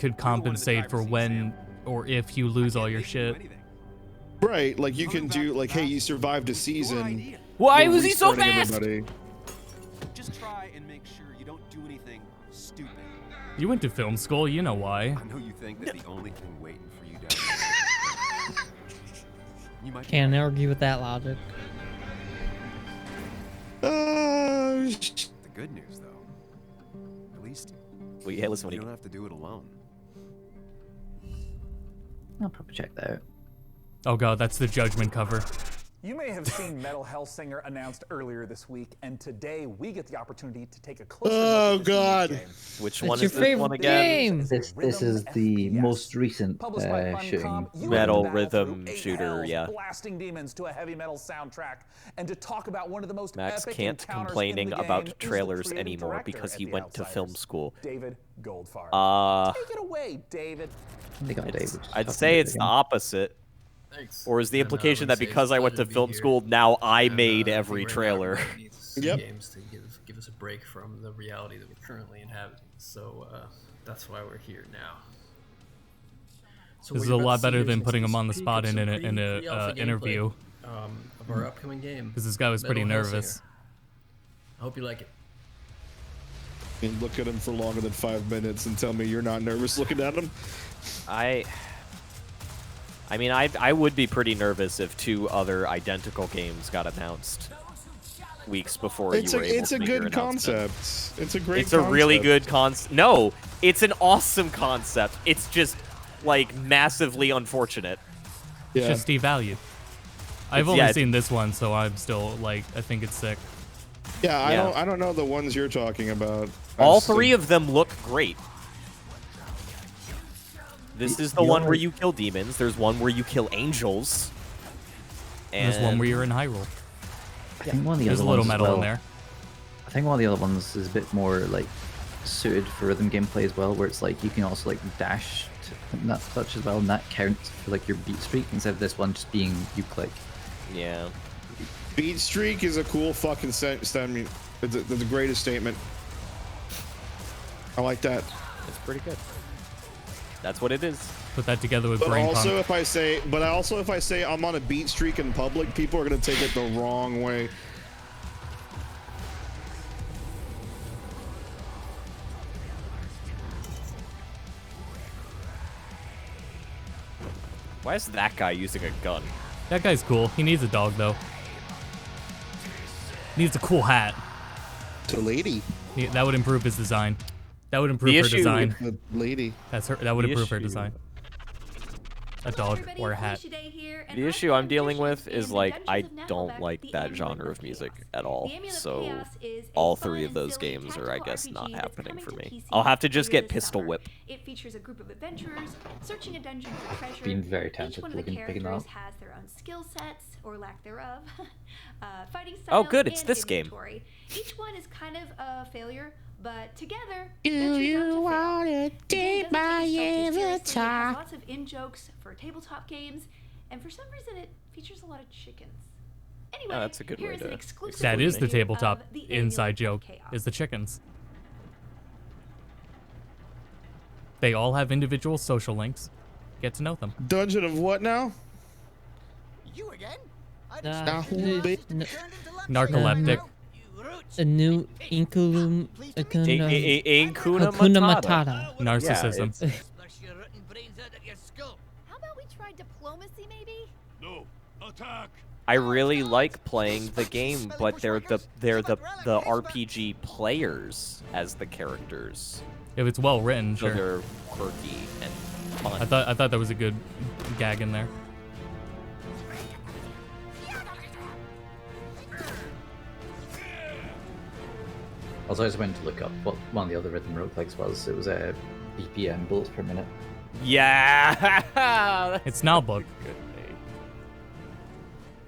Speaker 1: could compensate for when or if you lose all your shit.
Speaker 6: Right, like you can do hey, you survived a season.
Speaker 2: Why was he so fast?
Speaker 6: Everybody.
Speaker 5: Just try and make sure you don't do anything stupid.
Speaker 1: You went to film school, you know why.
Speaker 5: I know you think that the only thing waiting for you down there. You might
Speaker 3: Can't argue with that logic.
Speaker 5: The good news, though, at least
Speaker 2: yeah, listen,
Speaker 5: you don't have to do it alone.
Speaker 4: I'll probably check that out.
Speaker 1: Oh god, that's the Judgment cover.
Speaker 12: You may have seen Metal Hellsinger announced earlier this week, and today we get the opportunity to take a closer look at this game.
Speaker 2: Which one is this one again?
Speaker 4: This is the most recent shooting.
Speaker 2: Metal rhythm shooter, yeah.
Speaker 12: Blasting demons to a heavy metal soundtrack, and to talk about one of the most
Speaker 2: Max
Speaker 12: epic
Speaker 2: can't
Speaker 12: encounters
Speaker 2: complaining
Speaker 12: in the game
Speaker 2: about
Speaker 12: is the
Speaker 2: trailers
Speaker 12: creative
Speaker 2: anymore
Speaker 12: director
Speaker 2: because
Speaker 12: at
Speaker 2: he
Speaker 12: The
Speaker 2: went to film
Speaker 12: Outsiders,
Speaker 2: school.
Speaker 12: David Goldfarb. Take it away, David.
Speaker 2: I'd say it's the opposite.
Speaker 11: Thanks.
Speaker 2: Or is the implication that because I went to film school, now I made every trailer?
Speaker 11: Yep. Games to give us a break from the reality that we're currently inhabiting. So that's why we're here now. So
Speaker 1: this is a lot better than putting him on the spot in an interview.
Speaker 11: Of our upcoming game.
Speaker 1: Because this guy was pretty nervous.
Speaker 11: I hope you like it.
Speaker 6: And look at him for longer than 5 minutes and tell me you're not nervous looking at him.
Speaker 2: I mean, I would be pretty nervous if 2 other identical games got announced weeks before you were able
Speaker 6: It's
Speaker 2: to
Speaker 6: a
Speaker 2: make your
Speaker 6: good
Speaker 2: announcement.
Speaker 6: concept. It's a great.
Speaker 2: It's a really good concept. No, it's an awesome concept. It's just like massively unfortunate.
Speaker 1: It's just devalued. I've only seen this one, so I'm still like, I think it's sick.
Speaker 6: Yeah, I don't know the ones you're talking about.
Speaker 2: All 3 of them look great. This is the one where you kill demons. There's one where you kill angels. And
Speaker 1: there's one where you're in Hyrule.
Speaker 4: I think one of the
Speaker 1: There's
Speaker 4: other
Speaker 1: a little
Speaker 4: ones as
Speaker 1: metal
Speaker 4: well,
Speaker 1: in there.
Speaker 4: I think one of the other ones is a bit more like suited for rhythm gameplay as well, where it's like you can also like dash and that such as well, and that counts for like your beat streak instead of this one just being you click.
Speaker 2: Yeah.
Speaker 6: Beat streak is a cool fucking statement. It's the greatest statement. I like that.
Speaker 2: It's pretty good. That's what it is.
Speaker 1: Put that together with
Speaker 6: But
Speaker 1: Brain
Speaker 6: also,
Speaker 1: Punk.
Speaker 6: if I say I'm on a beat streak in public, people are gonna take it the wrong way.
Speaker 2: Why is that guy using a gun?
Speaker 1: That guy's cool. He needs a dog though. Needs a cool hat.
Speaker 6: It's a lady.
Speaker 1: Yeah, that would improve his design. That would improve her design.
Speaker 6: The lady.
Speaker 1: That's her. That would improve her design. A dog or a hat.
Speaker 2: The issue I'm dealing with is like I don't like that genre of music at all. So all 3 of those games are, I guess, not happening for me. I'll have to just get Pistol Whip.
Speaker 13: It features a group of adventurers searching a dungeon for treasure.
Speaker 4: Being very
Speaker 13: Each
Speaker 4: tempted
Speaker 13: one
Speaker 4: to
Speaker 13: of the
Speaker 4: look into picking that
Speaker 13: characters
Speaker 4: up.
Speaker 13: has their own skill sets or lack thereof, fighting styles.
Speaker 2: Oh, good, it's
Speaker 13: and
Speaker 2: this game.
Speaker 13: inventory. Each one is kind of a failure, but together,
Speaker 18: Do you
Speaker 13: wanna
Speaker 18: dip my avatar?
Speaker 13: lots of in-jokes for tabletop games, and for some reason it features a lot of chickens. Anyway,
Speaker 2: Oh, that's a good
Speaker 13: here
Speaker 2: way
Speaker 13: is an
Speaker 2: to
Speaker 13: exclusive
Speaker 1: That is the
Speaker 13: review
Speaker 1: tabletop
Speaker 13: of the
Speaker 1: inside joke. Is the chickens. They all have individual social links. Get to know them.
Speaker 6: Dungeon of what now?
Speaker 3: You again?
Speaker 1: Narcoleptic.
Speaker 3: A new Inkulum
Speaker 2: Hakuna
Speaker 3: Matata.
Speaker 1: Narcissism.
Speaker 17: How about we try diplomacy, maybe?
Speaker 19: No, attack.
Speaker 2: I really like playing the game, but they're the RPG players as the characters.
Speaker 1: If it's well written,
Speaker 2: So
Speaker 1: sure.
Speaker 2: they're quirky and fun.
Speaker 1: I thought that was a good gag in there.
Speaker 4: I was always went to look up what one of the other rhythm roguelikes was. It was a BPM, bullets per minute.
Speaker 2: Yeah.
Speaker 1: It's now book.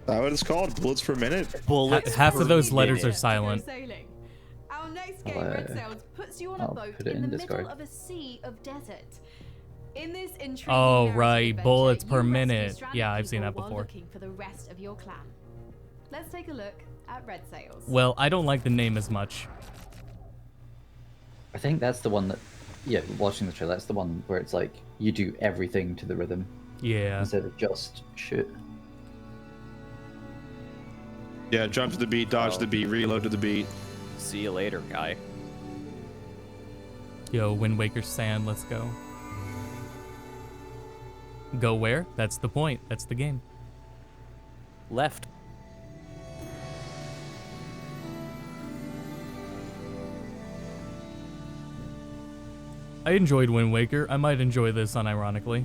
Speaker 6: That what it's called? Bullets per minute.
Speaker 2: Bullets.
Speaker 1: Half of those letters are silent.
Speaker 13: Our next game, Red Sails, puts you on a
Speaker 4: I'll
Speaker 13: boat
Speaker 4: put it
Speaker 13: in the
Speaker 4: in
Speaker 13: middle
Speaker 4: Discord.
Speaker 13: of a sea of desert. In this intriguing
Speaker 1: Oh,
Speaker 13: narrative
Speaker 1: right.
Speaker 13: adventure,
Speaker 1: Bullets per
Speaker 13: you rescue
Speaker 1: minute.
Speaker 13: stranded
Speaker 1: Yeah, I've seen
Speaker 13: people
Speaker 1: that
Speaker 13: while
Speaker 1: before.
Speaker 13: looking for the rest of your clan. Let's take a look at Red Sails.
Speaker 1: Well, I don't like the name as much.
Speaker 4: I think that's the one that, yeah, watching the trailer, that's the one where it's like you do everything to the rhythm.
Speaker 1: Yeah.
Speaker 4: Instead of just shoot.
Speaker 6: Yeah, jump to the beat, dodge to the beat, reload to the beat.
Speaker 2: See you later, guy.
Speaker 1: Yo, Wind Waker Sand, let's go. Go where? That's the point. That's the game.
Speaker 2: Left.
Speaker 1: I enjoyed Wind Waker. I might enjoy this unironically.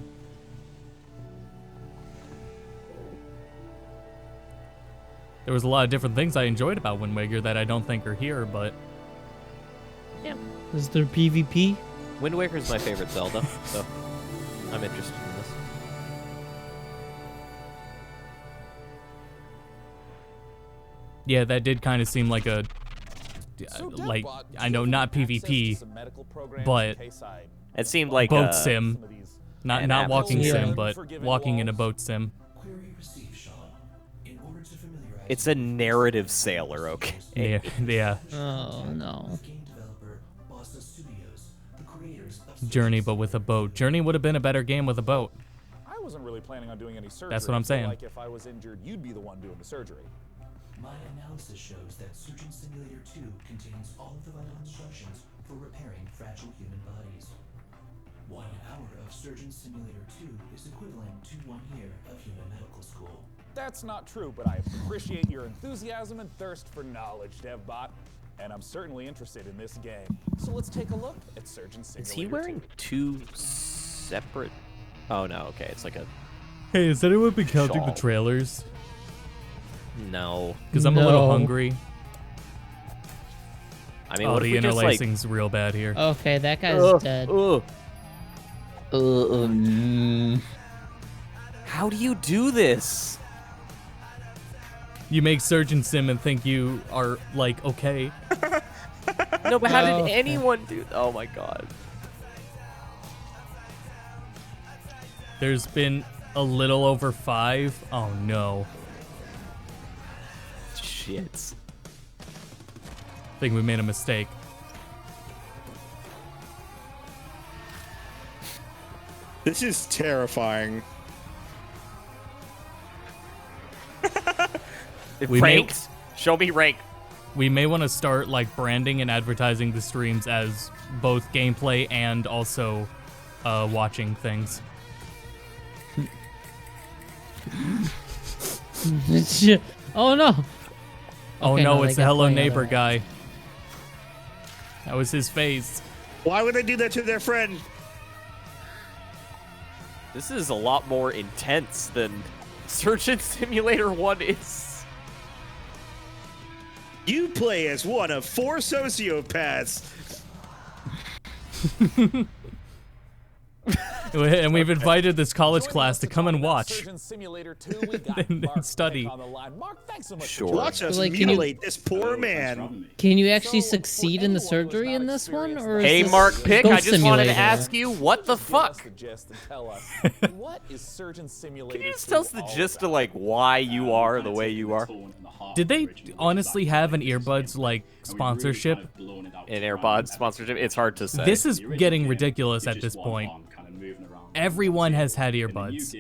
Speaker 1: There was a lot of different things I enjoyed about Wind Waker that I don't think are here, but...
Speaker 2: Yeah.
Speaker 3: Is there PvP?
Speaker 2: Wind Waker's my favorite Zelda, so I'm interested in this.
Speaker 1: Yeah, that did kind of seem like a... like, I know, not PvP, but...
Speaker 2: It seemed like
Speaker 1: boat sim. Not
Speaker 2: an
Speaker 1: not walking
Speaker 2: atmosphere.
Speaker 1: sim, but walking in a boat sim.
Speaker 2: It's a narrative sailor, okay?
Speaker 1: Yeah, yeah.
Speaker 3: Oh no.
Speaker 1: Journey, but with a boat. Journey would have been a better game with a boat.
Speaker 12: I wasn't really planning on doing any surgery.
Speaker 1: That's what I'm
Speaker 12: so,
Speaker 1: saying.
Speaker 12: Like if I was injured, you'd be the one doing the surgery.
Speaker 14: My analysis shows that Surgeon Simulator 2 contains all of the vital instructions for repairing fragile human bodies. 1 hour of Surgeon Simulator 2 is equivalent to 1 year of human medical school.
Speaker 12: That's not true, but I appreciate your enthusiasm and thirst for knowledge, DevBot. And I'm certainly interested in this game. So let's take a look at Surgeon Simulator 2.
Speaker 2: Is he wearing 2 separate... Oh, no, okay, it's like a...
Speaker 1: Hey, has anyone been counting the
Speaker 2: shawl.
Speaker 1: trailers?
Speaker 2: No.
Speaker 1: Because I'm a little hungry.
Speaker 2: I mean,
Speaker 1: oh,
Speaker 2: what
Speaker 1: the
Speaker 2: if we just, like...
Speaker 1: interlacing's real bad here.
Speaker 3: Okay, that guy's dead.
Speaker 2: How do you do this?
Speaker 1: You make Surgeon Sim and think you are, like, okay.
Speaker 2: No, but how did anyone do... Oh, my God.
Speaker 1: There's been a little over 5. Oh, no.
Speaker 2: Shit.
Speaker 1: I think we made a mistake.
Speaker 6: This is terrifying.
Speaker 2: Ranked? Show me rank.
Speaker 1: We may want to start like branding and advertising the streams as both gameplay and also watching things.
Speaker 3: Oh no!
Speaker 1: Oh
Speaker 3: Okay,
Speaker 1: no,
Speaker 3: they
Speaker 1: it's the
Speaker 3: got
Speaker 1: Hello
Speaker 3: playing
Speaker 1: Neighbor
Speaker 3: other-
Speaker 1: guy. That was his face.
Speaker 6: Why would they do that to their friend?
Speaker 2: This is a lot more intense than Surgeon Simulator 1 is.
Speaker 6: You play as one of 4 sociopaths.
Speaker 1: And we've invited this college class to come and watch.
Speaker 12: Surgeon Simulator 2, we got
Speaker 1: and
Speaker 12: Mark
Speaker 1: study.
Speaker 12: on the line. Mark, thanks so much
Speaker 2: Sure.
Speaker 12: for
Speaker 6: Watch us
Speaker 3: Like, can you-
Speaker 6: mutilate this poor man.
Speaker 3: Can you actually succeed in the surgery in this one, or is
Speaker 2: Hey,
Speaker 3: this
Speaker 2: Mark Pick, I
Speaker 3: Ghost
Speaker 2: just wanted to
Speaker 3: Simulator?
Speaker 2: ask you, what the fuck?
Speaker 12: Suggest and tell us what is Surgeon Simulator?
Speaker 2: Can you just tell us the gist of, like, why you are the way you are?
Speaker 1: Did they honestly have an earbuds like sponsorship?
Speaker 2: An AirPods sponsorship? It's hard to say.
Speaker 1: This is getting ridiculous at this point. Everyone has had earbuds.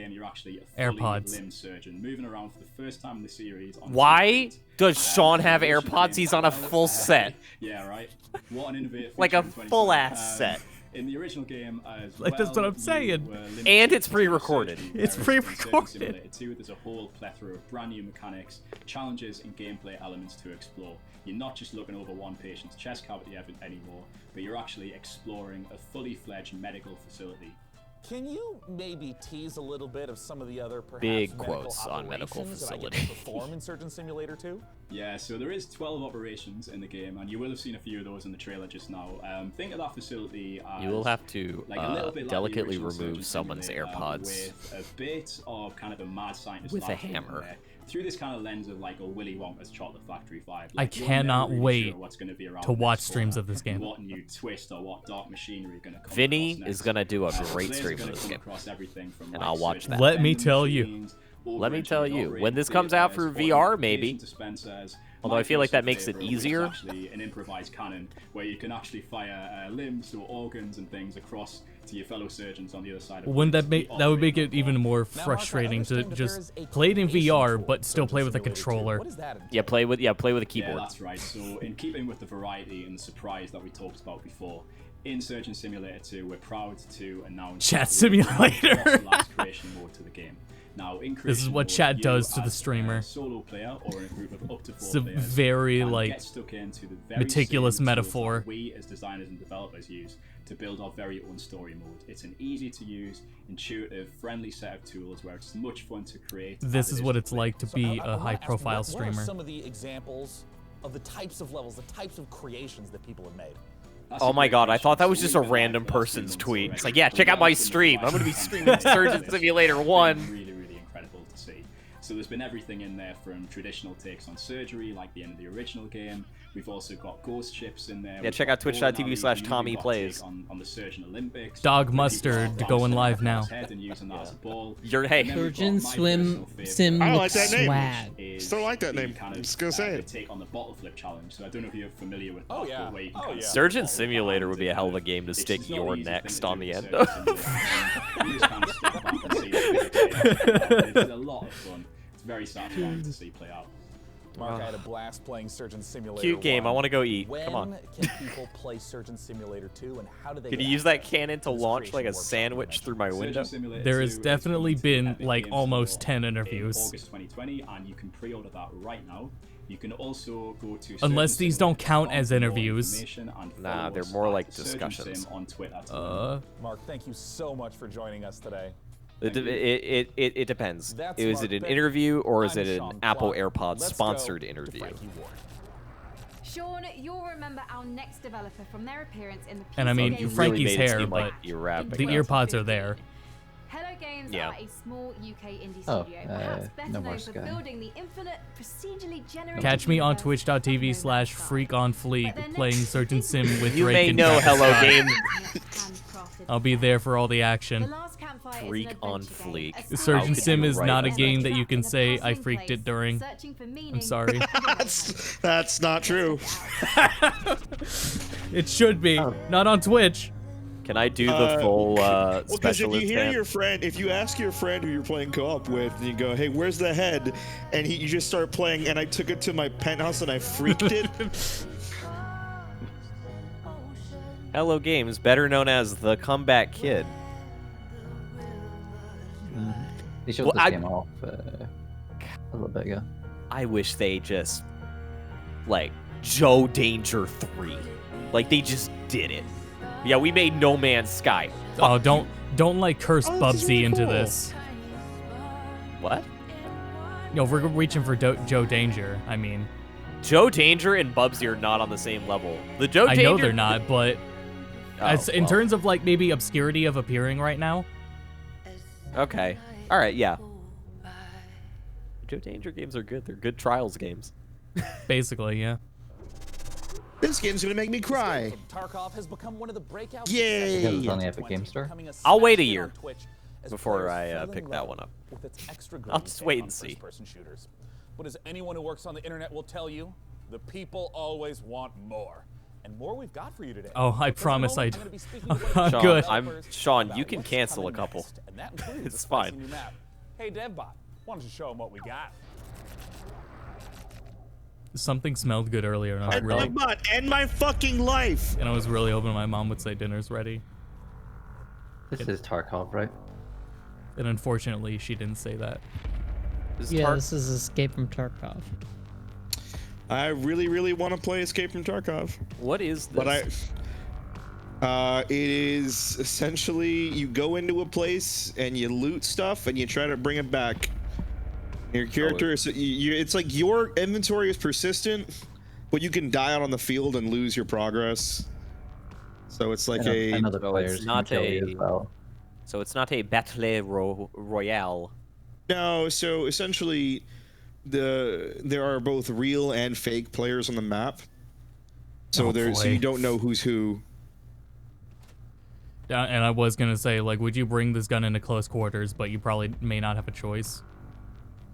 Speaker 1: AirPods.
Speaker 2: Why does Sean have AirPods? He's on a full set.
Speaker 9: Yeah, right. What an innovative
Speaker 2: Like a
Speaker 9: feature in
Speaker 2: full
Speaker 9: 2020.
Speaker 2: ass set.
Speaker 9: In the original game, as
Speaker 1: Like, that's what I'm saying.
Speaker 2: And it's pre-recorded.
Speaker 1: It's pre-recorded.
Speaker 9: There's a whole plethora of brand new mechanics, challenges, and gameplay elements to explore. You're not just looking over one patient's chest cavity anymore, but you're actually exploring a fully fledged medical facility.
Speaker 12: Can you maybe tease a little bit of some of the other perhaps
Speaker 2: Big
Speaker 12: medical
Speaker 2: quotes on medical
Speaker 12: operations that I get to
Speaker 2: facility.
Speaker 12: perform in Surgeon Simulator 2?
Speaker 9: Yeah, so there is 12 operations in the game, and you will have seen a few of those in the trailer just now. Think of that facility as
Speaker 2: You will have to
Speaker 9: like a little bit like the
Speaker 2: delicately
Speaker 9: original
Speaker 2: remove
Speaker 9: Surgeon
Speaker 2: someone's
Speaker 9: Simulator,
Speaker 2: AirPods
Speaker 9: with a bit of kind of a mad scientist
Speaker 2: with a
Speaker 9: vibe in
Speaker 2: hammer.
Speaker 9: there, through this kind of lens of like a Willy Wonka's Chocolate Factory vibe.
Speaker 1: I
Speaker 9: Like, you're never
Speaker 1: cannot
Speaker 9: really
Speaker 1: wait
Speaker 9: sure what's gonna be around
Speaker 1: to
Speaker 9: the
Speaker 1: watch
Speaker 9: next
Speaker 1: streams
Speaker 9: corner,
Speaker 1: of this game.
Speaker 9: What new twist or what dark machinery gonna come
Speaker 2: Vinny
Speaker 9: across
Speaker 2: is
Speaker 9: next.
Speaker 2: gonna do a
Speaker 9: So
Speaker 2: great
Speaker 9: players
Speaker 2: stream
Speaker 9: are
Speaker 2: for
Speaker 9: gonna
Speaker 2: this
Speaker 9: come
Speaker 2: game.
Speaker 9: across everything from,
Speaker 2: And
Speaker 9: like,
Speaker 2: I'll watch
Speaker 9: surgeon
Speaker 2: that.
Speaker 1: Let me
Speaker 9: vending
Speaker 1: tell you.
Speaker 9: machines,
Speaker 2: Let me tell you,
Speaker 9: operating
Speaker 2: when this comes out for
Speaker 9: theaters,
Speaker 2: VR,
Speaker 9: automation
Speaker 2: maybe.
Speaker 9: dispensers,
Speaker 2: Although I feel like that makes it
Speaker 9: microsurgery, which is
Speaker 2: easier.
Speaker 9: actually an improvised cannon where you can actually fire limbs or organs and things across to your fellow surgeons on the other side of
Speaker 1: Wouldn't
Speaker 9: the
Speaker 1: that make that would make it even more frustrating to just play it in VR but still play with a controller?
Speaker 2: Yeah, play with a
Speaker 9: Yeah,
Speaker 2: keyboard.
Speaker 9: that's right. So in keeping with the variety and the surprise that we talked about before, in Surgeon Simulator 2, we're proud to announce
Speaker 1: Chat
Speaker 9: that we've added
Speaker 1: simulator.
Speaker 9: cross-class creation mode to the game. Now, in
Speaker 1: This is
Speaker 9: creation
Speaker 1: what
Speaker 9: mode,
Speaker 1: chat
Speaker 9: you
Speaker 1: does to the
Speaker 9: as
Speaker 1: streamer.
Speaker 9: a solo player or in a group of up to 4
Speaker 1: It's a
Speaker 9: players
Speaker 1: very
Speaker 9: can
Speaker 1: like
Speaker 9: get stuck into the very
Speaker 1: meticulous
Speaker 9: same tools
Speaker 1: metaphor.
Speaker 9: that we as designers and developers use to build our very own story mode. It's an easy to use, intuitive, friendly set of tools where it's much fun to create.
Speaker 1: This
Speaker 9: as it
Speaker 1: is
Speaker 9: is
Speaker 1: what
Speaker 9: to
Speaker 1: it's
Speaker 9: play.
Speaker 1: like to be a high-profile
Speaker 12: What are
Speaker 1: streamer.
Speaker 12: some of the examples of the types of levels, the types of creations that people have made?
Speaker 2: Oh my god, I thought that was just a random person's tweet. It's like, yeah, check out my stream. I'm gonna be streaming Surgeon Simulator 1.
Speaker 9: Really, really incredible to see. So there's been everything in there from traditional takes on surgery, like the end of the original game. We've also got ghost ships in there.
Speaker 2: Yeah,
Speaker 9: We've
Speaker 2: check
Speaker 9: got
Speaker 2: out twitch.tv/TommyPlays.
Speaker 9: We've got take on the Surgeon Olympics.
Speaker 1: Dog
Speaker 9: where people
Speaker 1: Mustard
Speaker 9: got
Speaker 1: going
Speaker 9: bouncing
Speaker 1: live
Speaker 9: across
Speaker 1: now.
Speaker 9: head and using that as a ball.
Speaker 2: Hey.
Speaker 9: And then we've got
Speaker 3: Surgeon
Speaker 9: my
Speaker 3: Swim
Speaker 9: personal favorite,
Speaker 3: Sim
Speaker 6: I don't like that name.
Speaker 3: Swag.
Speaker 9: is
Speaker 6: Still like that
Speaker 9: the
Speaker 6: name.
Speaker 9: kind
Speaker 6: I'm
Speaker 9: of,
Speaker 6: just gonna say
Speaker 9: the
Speaker 6: it.
Speaker 9: take on the bottle flip challenge. So I don't know if you're familiar with that.
Speaker 12: Oh, yeah.
Speaker 9: but where you can
Speaker 12: Oh,
Speaker 9: kind of
Speaker 12: yeah.
Speaker 2: Surgeon
Speaker 9: follow
Speaker 2: Simulator
Speaker 9: hands
Speaker 2: would be a
Speaker 9: in
Speaker 2: hell of
Speaker 9: there.
Speaker 2: a game to
Speaker 9: It's
Speaker 2: stick
Speaker 9: just not
Speaker 2: your
Speaker 9: easy thing
Speaker 2: next
Speaker 9: to
Speaker 2: on
Speaker 9: do
Speaker 2: the
Speaker 9: in
Speaker 2: end
Speaker 9: Surgeon
Speaker 2: of.
Speaker 9: Simulator. You just kind of step back and see the big picture. It's a lot of fun. It's very satisfying to see play out.
Speaker 12: Mark, I had a blast playing Surgeon Simulator.
Speaker 2: Cute game.
Speaker 12: 1.
Speaker 2: I want to go eat.
Speaker 12: When
Speaker 2: Come on.
Speaker 12: can people play Surgeon Simulator 2, and how do they?
Speaker 2: Can
Speaker 12: get
Speaker 2: you use that
Speaker 12: access
Speaker 2: cannon to
Speaker 12: this
Speaker 2: launch like a
Speaker 12: creation workshop
Speaker 2: sandwich through my window?
Speaker 1: There has definitely been like almost 10 interviews.
Speaker 9: August 2020, and you can pre-order that right now. You can also go to
Speaker 1: Unless these don't count as interviews.
Speaker 2: Nah, they're more like discussions.
Speaker 9: On Twitter.
Speaker 12: Mark, thank you so much for joining us today.
Speaker 2: It depends.
Speaker 12: That's
Speaker 2: Is
Speaker 12: Mark
Speaker 2: it an
Speaker 12: Bick.
Speaker 2: interview or is
Speaker 12: I'm
Speaker 2: it an
Speaker 12: Sean
Speaker 2: Apple
Speaker 12: Clark.
Speaker 2: AirPods
Speaker 12: Let's
Speaker 2: sponsored
Speaker 12: go to
Speaker 2: interview?
Speaker 12: Frankie Ward.
Speaker 13: Sean, you'll remember our next developer from their appearance in the PC
Speaker 1: And I mean,
Speaker 13: game
Speaker 1: Frankie's
Speaker 2: made it
Speaker 1: hair,
Speaker 2: seem
Speaker 1: but
Speaker 2: like you're rapping.
Speaker 1: the earpods are there.
Speaker 13: Hello Games
Speaker 2: Yeah.
Speaker 13: are a small UK indie
Speaker 4: Oh,
Speaker 13: studio, perhaps better
Speaker 4: no more
Speaker 13: known for
Speaker 4: Sky.
Speaker 13: building the infinite, procedurally generated
Speaker 1: Catch me on
Speaker 13: universe
Speaker 1: twitch.tv/freakonfleek playing Certain Sim with
Speaker 2: You
Speaker 1: Drake
Speaker 2: may
Speaker 1: and
Speaker 2: know
Speaker 1: Travis
Speaker 2: Hello
Speaker 1: Scott.
Speaker 2: Game.
Speaker 1: I'll be there for all the
Speaker 13: The
Speaker 1: action.
Speaker 13: Last Campfire is
Speaker 2: Freak
Speaker 13: an
Speaker 2: on
Speaker 13: adventure game,
Speaker 2: fleek.
Speaker 13: a story
Speaker 1: Certain
Speaker 2: could
Speaker 1: Sim
Speaker 2: you
Speaker 1: is
Speaker 2: write
Speaker 1: not a
Speaker 2: that?
Speaker 1: game that you can
Speaker 13: Trapped in a
Speaker 1: say I
Speaker 13: puzzling
Speaker 1: freaked
Speaker 13: place,
Speaker 1: it during.
Speaker 13: searching for
Speaker 1: I'm
Speaker 13: meaning
Speaker 1: sorry.
Speaker 6: That's not true.
Speaker 1: It should be. Not on Twitch.
Speaker 2: Can I do the full
Speaker 6: Well, because if
Speaker 2: specialist
Speaker 6: you hear
Speaker 2: hand?
Speaker 6: your friend, if you ask your friend who you're playing co-op with, and you go, "Hey, where's the head?" and you just start playing, and I took it to my penthouse and I freaked it.
Speaker 2: Hello Games, better known as the Comeback Kid.
Speaker 4: They showed
Speaker 2: Well,
Speaker 4: this
Speaker 2: I-
Speaker 4: game off a little bit ago.
Speaker 2: I wish they just like Joe Danger 3. Like they just did it. Yeah, we made No Man's Sky.
Speaker 1: Oh, don't like curse
Speaker 6: Oh, this is
Speaker 1: Bubsy
Speaker 6: really
Speaker 1: into
Speaker 6: cool.
Speaker 1: this.
Speaker 2: What?
Speaker 1: No, we're reaching for Joe Danger. I mean,
Speaker 2: Joe Danger and Bubsy are not on the same level. The Joe
Speaker 1: I
Speaker 2: Danger.
Speaker 1: know they're not, but as in
Speaker 2: well.
Speaker 1: terms of like maybe obscurity of appearing right now,
Speaker 2: Okay. All right. Yeah. Joe Danger games are good. They're good Trials games.
Speaker 1: basically, yeah.
Speaker 6: This game's gonna make me cry.
Speaker 12: Tarkov has become one of the breakout
Speaker 6: Yay!
Speaker 4: Because it's on the Epic Game Store.
Speaker 2: I'll wait a year before I pick that one up.
Speaker 12: With its extra
Speaker 2: I'll just wait and see.
Speaker 12: first-person shooters. But as anyone who works on the internet will tell you, the people always want more. And more we've got for you today.
Speaker 1: Oh, I
Speaker 12: Because in a
Speaker 1: promise
Speaker 12: moment,
Speaker 1: I
Speaker 12: I'm gonna be
Speaker 1: do.
Speaker 12: speaking to one of the
Speaker 2: Sean,
Speaker 1: Good.
Speaker 2: Sean,
Speaker 12: about
Speaker 2: you can
Speaker 12: what's
Speaker 2: cancel a
Speaker 12: coming
Speaker 2: couple.
Speaker 12: next, and that includes
Speaker 2: It's
Speaker 12: a spicy
Speaker 2: fine.
Speaker 12: new map. Hey, DevBot, why don't you show them what we got?
Speaker 1: Something smelled good earlier, and I was really,
Speaker 6: End my fucking life.
Speaker 1: and I was really hoping my mom would say dinner's ready.
Speaker 4: This is Tarkov, right?
Speaker 1: And unfortunately, she didn't say that.
Speaker 3: Yeah, this is Escape from Tarkov.
Speaker 6: I really, really want to play Escape from Tarkov.
Speaker 2: What is this?
Speaker 6: But it is essentially you go into a place and you loot stuff and you try to bring it back. Your character is it's like your inventory is persistent, but you can die out on the field and lose your progress. So it's like
Speaker 4: another
Speaker 2: So
Speaker 4: players
Speaker 2: it's
Speaker 4: can
Speaker 2: not
Speaker 4: kill you
Speaker 2: a.
Speaker 4: as well.
Speaker 2: So it's not a battle royale.
Speaker 6: No, so essentially there are both real and fake players on the map. So so you don't know who's who.
Speaker 1: And I was gonna say, like, would you bring this gun into close quarters? But you probably may not have a choice.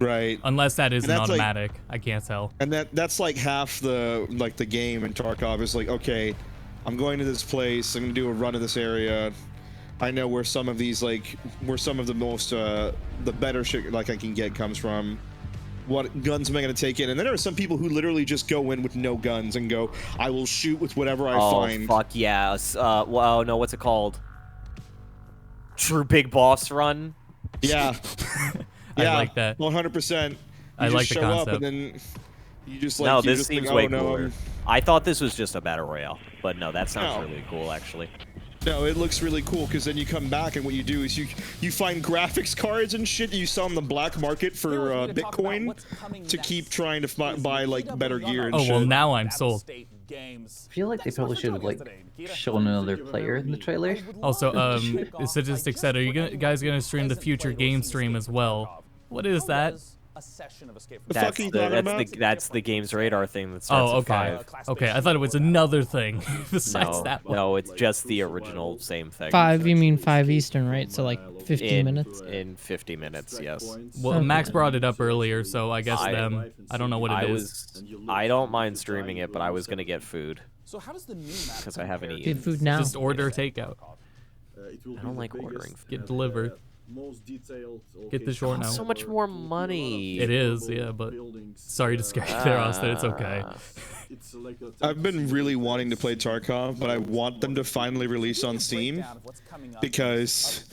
Speaker 6: Right.
Speaker 1: Unless that is
Speaker 6: And
Speaker 1: an
Speaker 6: that's like-
Speaker 1: automatic. I can't tell.
Speaker 6: And that's like half the game in Tarkov is like, okay, I'm going to this place, I'm gonna do a run of this area. I know where some of these where some of the most the better shit like I can get comes from. What guns am I gonna take in? And then there are some people who literally just go in with no guns and go, I will shoot with whatever I find.
Speaker 2: Fuck yes. Well, no, what's it called? True Big Boss Run.
Speaker 6: Yeah.
Speaker 1: I like that.
Speaker 6: 100%.
Speaker 1: I like the
Speaker 6: show up
Speaker 1: concept.
Speaker 6: and then you just like
Speaker 2: No,
Speaker 6: you
Speaker 2: this
Speaker 6: just
Speaker 2: seems
Speaker 6: think,
Speaker 2: way
Speaker 6: oh, no,
Speaker 2: cooler. I thought this was just a battle royale, but no, that sounds
Speaker 6: No.
Speaker 2: really cool actually.
Speaker 6: No, it looks really cool because then you come back and what you do is you find graphics cards and shit you sell on the black market for Bitcoin to keep trying to buy like better gear and
Speaker 1: Oh
Speaker 6: shit.
Speaker 1: well, now I'm sold.
Speaker 4: I feel like they probably should have like shown another player in the trailer.
Speaker 1: Also, Statistic said, are you guys gonna stream the future game stream as well? What is that?
Speaker 12: A session of Escape from
Speaker 2: That's the Games Radar thing that starts
Speaker 1: Oh,
Speaker 2: at
Speaker 1: okay.
Speaker 2: 5.
Speaker 1: Okay, I thought it was another thing besides
Speaker 2: No,
Speaker 1: that one.
Speaker 2: no, it's just the original same thing.
Speaker 3: 5, you mean 5 Eastern, right? So like 15
Speaker 2: in,
Speaker 3: minutes?
Speaker 2: In 50 minutes, yes.
Speaker 1: Well, Max brought it up earlier, so I guess them. I don't know what it is.
Speaker 2: I don't mind streaming it, but I was gonna get food.
Speaker 12: So how does the new map
Speaker 2: Because I haven't
Speaker 3: Get
Speaker 2: eaten.
Speaker 3: food now.
Speaker 1: Just order takeout.
Speaker 2: I don't like ordering food.
Speaker 1: Get delivered.
Speaker 10: Most detailed
Speaker 1: Get the short now.
Speaker 2: So much more money.
Speaker 1: It is, yeah, but Sorry to scare you there, Austin. It's okay.
Speaker 8: I've been really wanting to play Tarkov, but I want them to finally release on Steam because.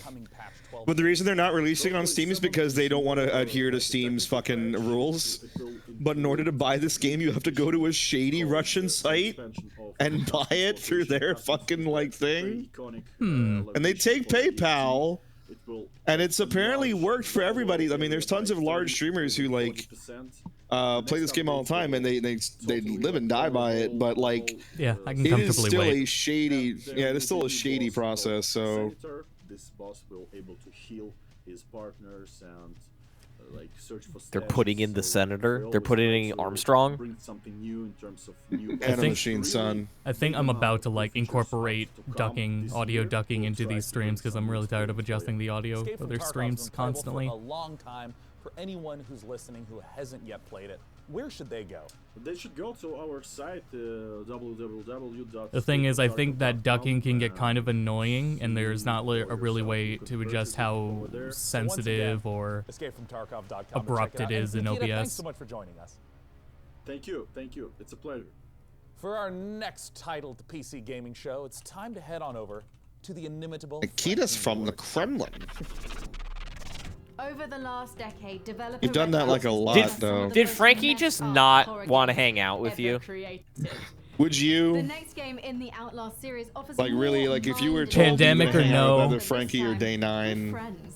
Speaker 8: But the reason they're not releasing on Steam is because they don't want to adhere to Steam's fucking rules. But in order to buy this game, you have to go to a shady Russian site and buy it through their fucking like thing. And they take PayPal. And it's apparently worked for everybody. I mean, there's tons of large streamers who like play this game all the time, and they live and die by it. But like,
Speaker 1: yeah, I can
Speaker 8: it is
Speaker 1: comfortably
Speaker 8: still
Speaker 1: wait.
Speaker 8: a shady. Yeah, it's still a shady process. So
Speaker 10: this boss will able to heal his partners and like search for.
Speaker 2: They're putting in the senator. They're putting in Armstrong.
Speaker 10: Bring something new in terms of new.
Speaker 8: Machine Sun.
Speaker 1: I think I'm about to like incorporate ducking, audio ducking into these streams because I'm really tired of adjusting the audio of their streams constantly.
Speaker 12: For a long time. For anyone who's listening who hasn't yet played it, where should they go?
Speaker 10: They should go to our site, www.
Speaker 1: The thing is, I think that ducking can get kind of annoying, and there's not a really way to adjust how sensitive or abrupt it is in OBS.
Speaker 12: Thanks so much for joining us.
Speaker 10: Thank you. It's a pleasure.
Speaker 12: For our next titled PC gaming show, it's time to head on over to the inimitable
Speaker 8: Nikita's from the Kremlin.
Speaker 13: Over the last decade, developers
Speaker 8: You've done that like a lot, though.
Speaker 2: Did Frankie just not want to hang out with you?
Speaker 8: Would
Speaker 13: The
Speaker 8: you?
Speaker 13: next game in the Outlast series offers
Speaker 8: Like really, like if you were told
Speaker 1: Pandemic
Speaker 8: you were
Speaker 1: or
Speaker 8: hanging out
Speaker 1: no?
Speaker 8: with either Frankie or Day 9.
Speaker 13: friends.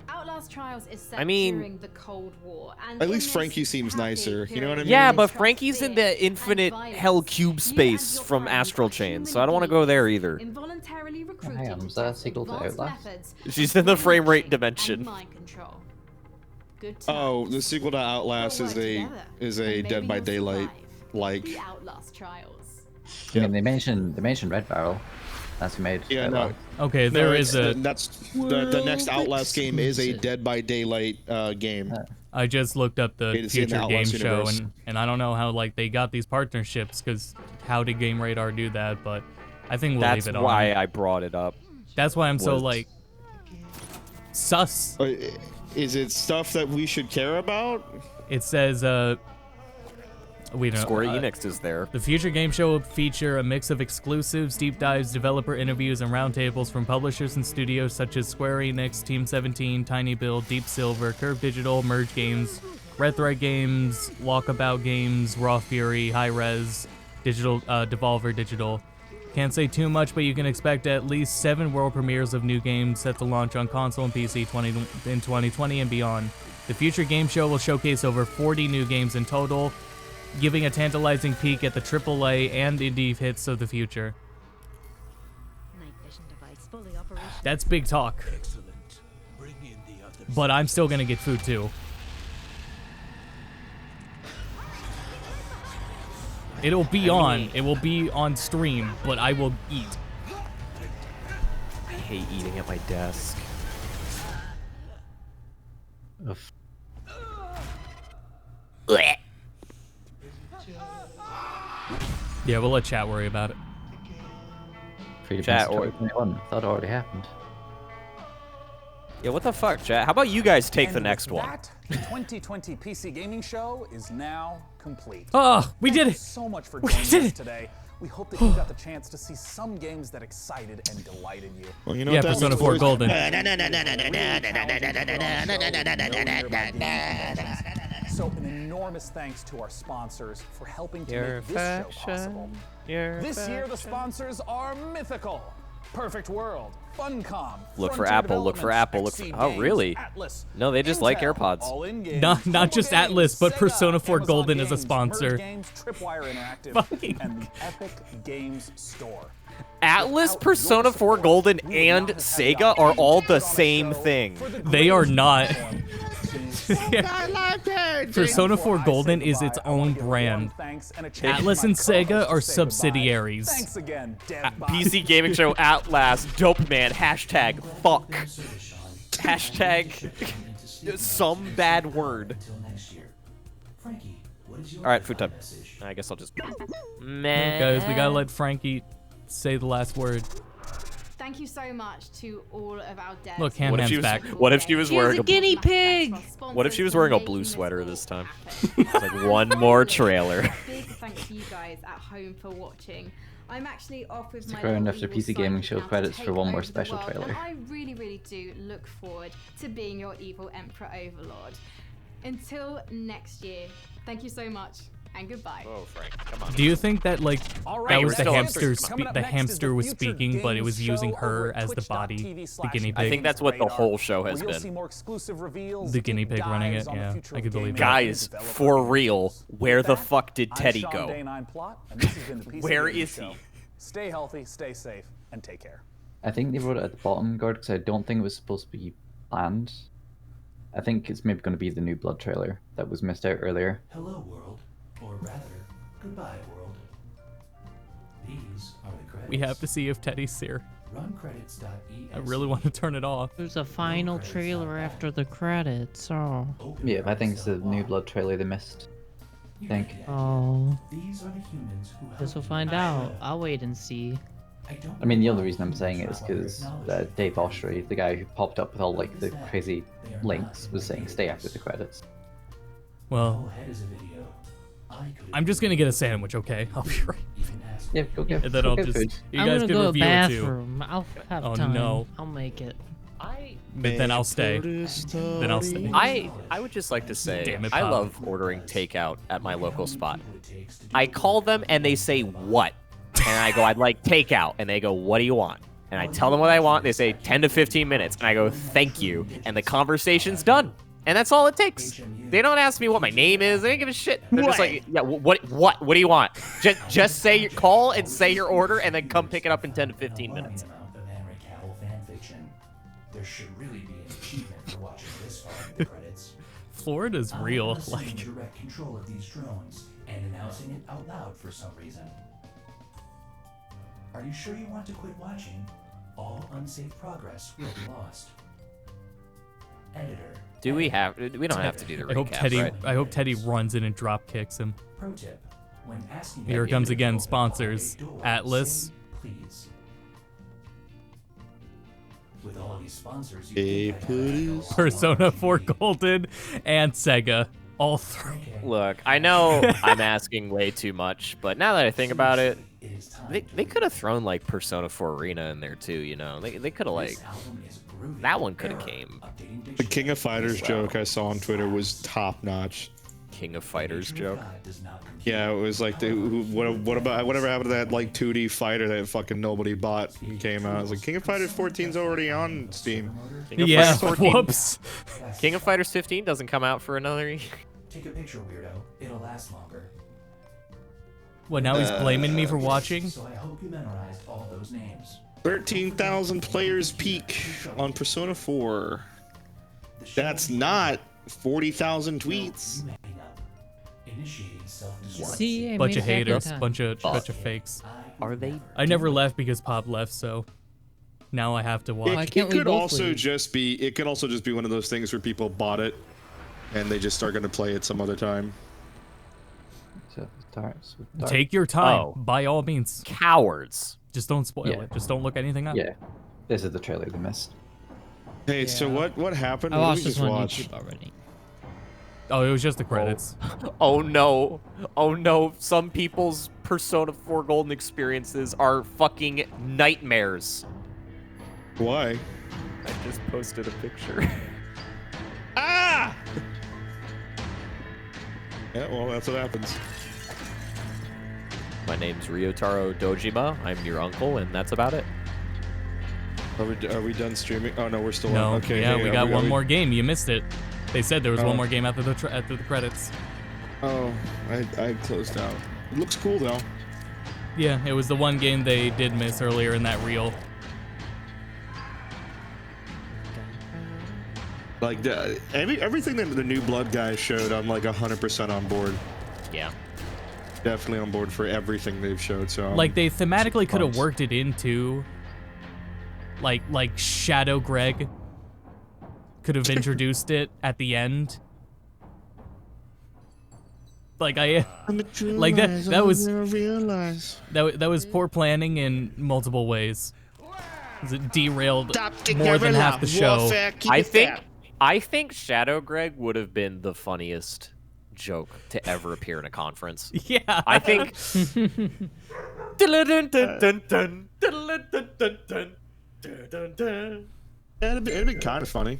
Speaker 13: Outlast Trials is set
Speaker 2: I mean,
Speaker 13: during the Cold War, and
Speaker 8: At
Speaker 13: in
Speaker 8: least
Speaker 13: this
Speaker 8: Frankie seems
Speaker 13: happy
Speaker 8: nicer. You know what I mean?
Speaker 2: Yeah, but Frankie's in the infinite hell cube space from Astral Chain, so I don't want to go there either.
Speaker 13: involuntarily recruited
Speaker 4: Hang on, was that a sequel to
Speaker 13: advanced
Speaker 4: Outlast?
Speaker 13: methods
Speaker 2: She's in the frame rate dimension.
Speaker 13: mind control. Good
Speaker 8: Oh, the sequel to Outlast is a Dead by Daylight like.
Speaker 13: The Outlast Trials.
Speaker 4: I mean, they mentioned Red Barrel. That's who made.
Speaker 8: Yeah, no.
Speaker 4: Outlast.
Speaker 1: Okay, there is a.
Speaker 8: That's the next Outlast game is a Dead by Daylight game.
Speaker 1: I just looked up the
Speaker 8: It's in the
Speaker 1: future game
Speaker 8: Outlast
Speaker 1: show,
Speaker 8: universe.
Speaker 1: and I don't know how like they got these partnerships, because how did Game Radar do that? But I think we'll
Speaker 2: That's
Speaker 1: leave it on.
Speaker 2: why I brought it up.
Speaker 1: That's why I'm so
Speaker 2: Was-
Speaker 1: like sus.
Speaker 8: Is it stuff that we should care about?
Speaker 1: It says we don't.
Speaker 2: Square Enix is there.
Speaker 1: The future game show will feature a mix of exclusives, deep dives, developer interviews, and roundtables from publishers and studios such as Square Enix, Team 17, Tiny Build, Deep Silver, Curve Digital, Merge Games, Red Thread Games, Walkabout Games, Raw Fury, High Res, Digital, Devolver Digital. Can't say too much, but you can expect at least 7 world premieres of new games set to launch on console and PC in 2020 and beyond. The future game show will showcase over 40 new games in total, giving a tantalizing peek at the AAA and indie hits of the future. That's big talk. But I'm still gonna get food too. It'll be on. It will be on stream, but I will eat.
Speaker 2: I hate eating at my desk.
Speaker 1: Yeah, we'll let chat worry about it.
Speaker 2: Chat or
Speaker 4: 21. Thought it already happened.
Speaker 2: yeah, what the fuck, chat? How about you guys take
Speaker 12: And
Speaker 2: the next
Speaker 12: with
Speaker 2: one?
Speaker 12: that, the 2020 PC gaming show is now complete.
Speaker 1: Oh, we did
Speaker 12: Thank
Speaker 1: it!
Speaker 12: you so much for
Speaker 1: We
Speaker 12: joining
Speaker 1: did
Speaker 12: us
Speaker 1: it!
Speaker 12: today. We hope that you got the chance to see some games that excited and delighted you.
Speaker 8: Well, you know
Speaker 1: Yeah,
Speaker 8: what that
Speaker 1: Persona
Speaker 8: means,
Speaker 1: 4
Speaker 8: boys?
Speaker 1: Golden.
Speaker 12: So an enormous thanks to our sponsors for helping to
Speaker 2: Your
Speaker 12: make this show possible.
Speaker 2: Your
Speaker 12: This year, the sponsors are Mythical, Perfect World, Funcom,
Speaker 2: Look for
Speaker 12: Frontier
Speaker 2: Apple, look for
Speaker 12: Developments,
Speaker 2: Apple, look for...
Speaker 12: Xseed
Speaker 2: Oh,
Speaker 12: Games,
Speaker 2: really?
Speaker 12: Atlas,
Speaker 2: No, they just like
Speaker 12: Intel,
Speaker 2: AirPods.
Speaker 12: All-In Games,
Speaker 1: Not just
Speaker 12: Humble
Speaker 1: Atlas,
Speaker 12: Games,
Speaker 1: but
Speaker 12: Sega,
Speaker 1: Persona 4
Speaker 12: Amazon
Speaker 1: Golden as a
Speaker 12: Games,
Speaker 1: sponsor.
Speaker 12: Merge Games, Tripwire Interactive,
Speaker 1: Fucking
Speaker 12: and the Epic Games Store.
Speaker 2: Atlas, Persona 4 Golden, and Sega are all the same thing.
Speaker 1: They are not. Persona 4 Golden is its own brand. Atlas and Sega are subsidiaries.
Speaker 12: Thanks again, Dev
Speaker 2: PC Gaming Show Outlast, dope man, hashtag fuck. Hashtag some bad word. Alright, food time. I guess I'll just... Meh.
Speaker 1: Guys, we gotta let Frankie say the last word.
Speaker 13: Thank you so much to all of our devs.
Speaker 1: Look,
Speaker 2: What if she was
Speaker 1: back.
Speaker 2: What if she was wearing a
Speaker 3: guinea pig.
Speaker 2: What if she was wearing a blue sweater this time? It's like one more trailer.
Speaker 13: Big thanks to you guys at home for watching. I'm actually off with my
Speaker 4: around
Speaker 13: little
Speaker 4: after
Speaker 13: evil
Speaker 4: PC Gaming
Speaker 13: sidekick
Speaker 4: show
Speaker 13: now to
Speaker 4: credits
Speaker 13: take
Speaker 4: for one more
Speaker 13: over the
Speaker 4: special
Speaker 13: world,
Speaker 4: trailer.
Speaker 13: And I really, really do look forward to being your evil Emperor Overlord. Until next year, thank you so much, and goodbye.
Speaker 2: Oh, Frank, come on.
Speaker 1: Do you think that like
Speaker 12: All right,
Speaker 1: that
Speaker 12: we're
Speaker 1: was the
Speaker 12: still on
Speaker 1: hamster?
Speaker 12: stream. Coming up
Speaker 1: The
Speaker 12: next is
Speaker 1: hamster
Speaker 12: the
Speaker 1: was
Speaker 12: Future
Speaker 1: speaking, but it was
Speaker 12: Games
Speaker 1: using
Speaker 12: show
Speaker 1: her
Speaker 12: over
Speaker 1: as the body, the
Speaker 12: twitch.tv/.
Speaker 1: guinea
Speaker 2: I
Speaker 1: pig.
Speaker 2: think that's what the whole show has
Speaker 12: Where you'll see
Speaker 2: been.
Speaker 12: more exclusive reveals,
Speaker 1: The guinea
Speaker 12: deep
Speaker 1: pig running
Speaker 12: dives
Speaker 1: it,
Speaker 12: on the
Speaker 1: yeah,
Speaker 12: future
Speaker 1: I
Speaker 12: of
Speaker 1: could believe
Speaker 12: gaming,
Speaker 1: that.
Speaker 2: Guys,
Speaker 12: developer
Speaker 2: for real, where
Speaker 12: With
Speaker 2: the
Speaker 12: that,
Speaker 2: fuck did
Speaker 12: I'm
Speaker 2: Teddy
Speaker 12: Sean
Speaker 2: go?
Speaker 12: Day 9 Plot, and this has been the PC
Speaker 2: Where
Speaker 12: Gaming
Speaker 2: is he?
Speaker 12: Show. Stay healthy, stay safe, and take care.
Speaker 4: I think they wrote it at the bottom, Gord, because I don't think it was supposed to be planned. I think it's maybe going to be the New Blood trailer that was missed out earlier.
Speaker 14: Hello, world. Or rather, goodbye, world. These are the credits.
Speaker 1: We have to see if Teddy's here.
Speaker 14: Run credits.exe.
Speaker 1: I really want to turn it off.
Speaker 3: There's a final trailer after the credits. Oh.
Speaker 4: Yeah, I think it's the New Blood trailer they missed. I think.
Speaker 3: Oh.
Speaker 14: These are the humans who
Speaker 3: Guess we'll find out. I'll wait and see.
Speaker 4: I mean, the only reason I'm saying it is because Dave Oshry, the guy who popped up with all like the crazy links, was saying stay after the credits.
Speaker 1: Well, I'm just gonna get a sandwich, okay? I'll be right.
Speaker 4: Yeah, go get.
Speaker 1: And then
Speaker 4: go
Speaker 1: I'll
Speaker 4: get
Speaker 1: just.
Speaker 4: food.
Speaker 1: You
Speaker 3: I'm
Speaker 1: guys
Speaker 3: gonna
Speaker 1: can
Speaker 3: go to the
Speaker 1: review it too.
Speaker 3: bathroom. I'll have
Speaker 1: Oh
Speaker 3: time.
Speaker 1: no.
Speaker 3: I'll make it.
Speaker 1: But then I'll stay. Then I'll stay.
Speaker 2: I would just like to say,
Speaker 1: Damn it,
Speaker 2: I
Speaker 1: Pop.
Speaker 2: love ordering takeout at my local spot. I call them and they say, what? And I go, I'd like takeout. And they go, what do you want? And I tell them what I want. They say 10 to 15 minutes. And I go, thank you. And the conversation's done. And that's all it takes. They don't ask me what my name is. They don't give a shit. They're just like, yeah, what do you want? Just say your call and say your order and then come pick it up in 10 to 15 minutes.
Speaker 14: There should really be an achievement for watching this far in the credits.
Speaker 1: Florida's real.
Speaker 14: Like direct control of these drones and announcing it out loud for some reason. Are you sure you want to quit watching? All unsafe progress will be lost. Editor.
Speaker 2: Do we have? We don't have to do the recap,
Speaker 1: I hope Teddy.
Speaker 2: right?
Speaker 1: I hope Teddy runs in and drop kicks him.
Speaker 14: Pro tip: when asking
Speaker 1: Here it comes again. Sponsors: Atlas.
Speaker 14: say please. With all these sponsors,
Speaker 1: Persona 4 Golden, and Sega. All three.
Speaker 2: Look, I know I'm asking way too much, but now that I think about it, they could have thrown like Persona 4 Arena in there too. You know, they could have like that one could have came.
Speaker 8: The King of Fighters joke I saw on Twitter was top notch.
Speaker 2: King of Fighters joke.
Speaker 8: Yeah, it was like what about whatever happened to that like 2D fighter that fucking nobody bought and came out. I was like, King of Fighters 14's already on Steam.
Speaker 2: King of
Speaker 1: Yeah,
Speaker 2: Fighters 14
Speaker 1: whoops.
Speaker 2: King of Fighters 15 doesn't come out for another year.
Speaker 14: Take a picture, weirdo. It'll last longer.
Speaker 1: What, now he's blaming me for watching?
Speaker 14: So I hope you memorized all those names.
Speaker 8: 13,000 players peak on Persona 4. That's not 40,000 tweets.
Speaker 3: See, I
Speaker 1: Bunch
Speaker 3: made
Speaker 1: of
Speaker 3: it back in
Speaker 1: haters,
Speaker 3: time.
Speaker 1: bunch of fakes.
Speaker 2: Are they?
Speaker 1: I never left because Pop left, so now I have to watch.
Speaker 8: It could also just be one of those things where people bought it and they just start going to play it some other time.
Speaker 1: Take your time,
Speaker 2: Oh.
Speaker 1: by all means.
Speaker 2: Cowards.
Speaker 1: Just don't spoil
Speaker 4: Yeah.
Speaker 1: it. Just don't look anything up.
Speaker 4: Yeah, this is the trailer they missed.
Speaker 8: Hey, so what happened?
Speaker 3: I
Speaker 8: What
Speaker 3: watched
Speaker 8: did we
Speaker 3: this
Speaker 8: just
Speaker 3: one on
Speaker 8: watch?
Speaker 3: YouTube already.
Speaker 1: Oh, it was just the credits.
Speaker 2: Oh no. Oh no. Some people's Persona 4 Golden experiences are fucking nightmares.
Speaker 8: Why?
Speaker 2: I just posted a picture.
Speaker 8: Ah! Yeah, well, that's what happens.
Speaker 2: My name's Ryotaro Dojima. I'm your uncle, and that's about it.
Speaker 8: Are we done streaming? Oh no, we're still
Speaker 1: No,
Speaker 8: on. Okay,
Speaker 1: yeah,
Speaker 8: hey,
Speaker 1: we
Speaker 8: are
Speaker 1: got
Speaker 8: are
Speaker 1: one more game. You missed it. They said there was
Speaker 8: Oh.
Speaker 1: one more game after the credits.
Speaker 8: Oh, I closed out. It looks cool though.
Speaker 1: Yeah, it was the one game they did miss earlier in that reel.
Speaker 8: Like everything that the New Blood guys showed, I'm like 100% on board.
Speaker 2: Yeah.
Speaker 8: Definitely on board for everything they've showed. So
Speaker 1: Like they thematically could have
Speaker 8: pumped.
Speaker 1: worked it into, like Shadow Greg could have introduced it at the end. Like like that was
Speaker 8: realize.
Speaker 1: that was poor planning in multiple ways. It derailed more than half the show.
Speaker 2: I think Shadow Greg would have been the funniest joke to ever appear in a conference.
Speaker 1: Yeah.
Speaker 2: I think.
Speaker 6: It'd been kind of funny.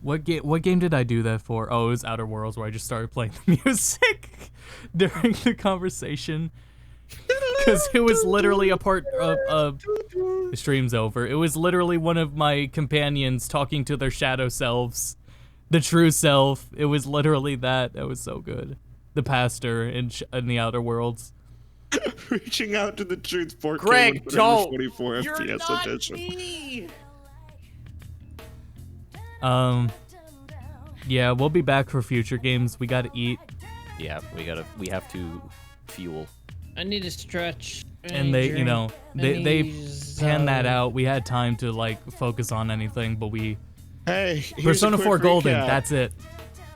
Speaker 1: What game did I do that for? Oh, it was Outer Worlds, where I just started playing the music during the conversation. Because it was literally a part of the stream's over. It was literally one of my companions talking to their shadow selves. The true self. It was literally that. That was so good. The pastor in the Outer Worlds.
Speaker 6: Reaching out to the truth 4K
Speaker 2: Greg, don't.
Speaker 6: 24
Speaker 2: You're
Speaker 6: FPS
Speaker 2: not
Speaker 6: edition.
Speaker 2: me.
Speaker 1: Yeah, we'll be back for future games. We gotta eat.
Speaker 2: Yeah, we have to fuel.
Speaker 3: I need to stretch.
Speaker 1: And they, you know, they panned that out. We had time to like focus on anything, but we.
Speaker 6: Hey, here's
Speaker 1: Persona
Speaker 6: a quick
Speaker 1: 4 Golden.
Speaker 6: recap.
Speaker 1: That's it.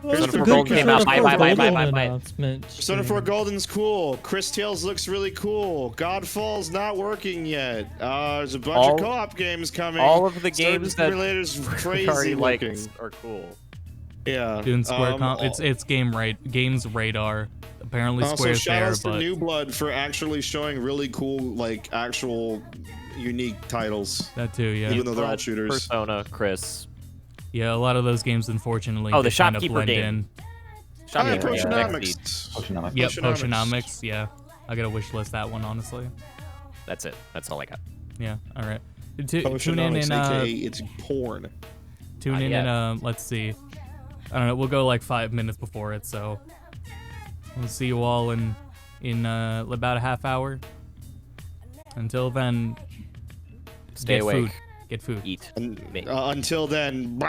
Speaker 2: Persona 4 Golden came out. Bye.
Speaker 6: Persona 4 Golden's cool. Chris Tales looks really cool. Godfall's not working yet. There's a bunch of co-op games coming.
Speaker 2: All of the games that
Speaker 6: Simulator's crazy
Speaker 2: Kari likes
Speaker 6: looking.
Speaker 2: are cool.
Speaker 6: Yeah.
Speaker 1: Doing Square it's Games Radar. Apparently
Speaker 6: also,
Speaker 1: Square's there,
Speaker 6: shout-outs to
Speaker 1: but
Speaker 6: New Blood for actually showing really cool, like, actual unique titles.
Speaker 1: that too, yeah.
Speaker 6: Even though they're all shooters.
Speaker 2: Persona, Chris.
Speaker 1: Yeah, a lot of those games, unfortunately,
Speaker 2: Oh, the
Speaker 1: just kind of
Speaker 2: Shopkeeper
Speaker 1: blend
Speaker 2: game.
Speaker 1: in.
Speaker 2: Shopkeeper game.
Speaker 4: Potionomics.
Speaker 1: Yep,
Speaker 6: Potionomics.
Speaker 1: Potionomics, yeah. I gotta wishlist that one, honestly.
Speaker 2: That's it. That's all I got.
Speaker 1: Yeah, alright. Tune in
Speaker 6: Potionomics,
Speaker 1: and,
Speaker 6: aka it's porn.
Speaker 1: tune in and, let's see. I don't know, we'll go like 5 minutes before it, so we'll see you all in about a half hour. Until then,
Speaker 2: Stay
Speaker 1: get
Speaker 2: awake.
Speaker 1: food. Get food.
Speaker 2: Eat.
Speaker 6: Until then.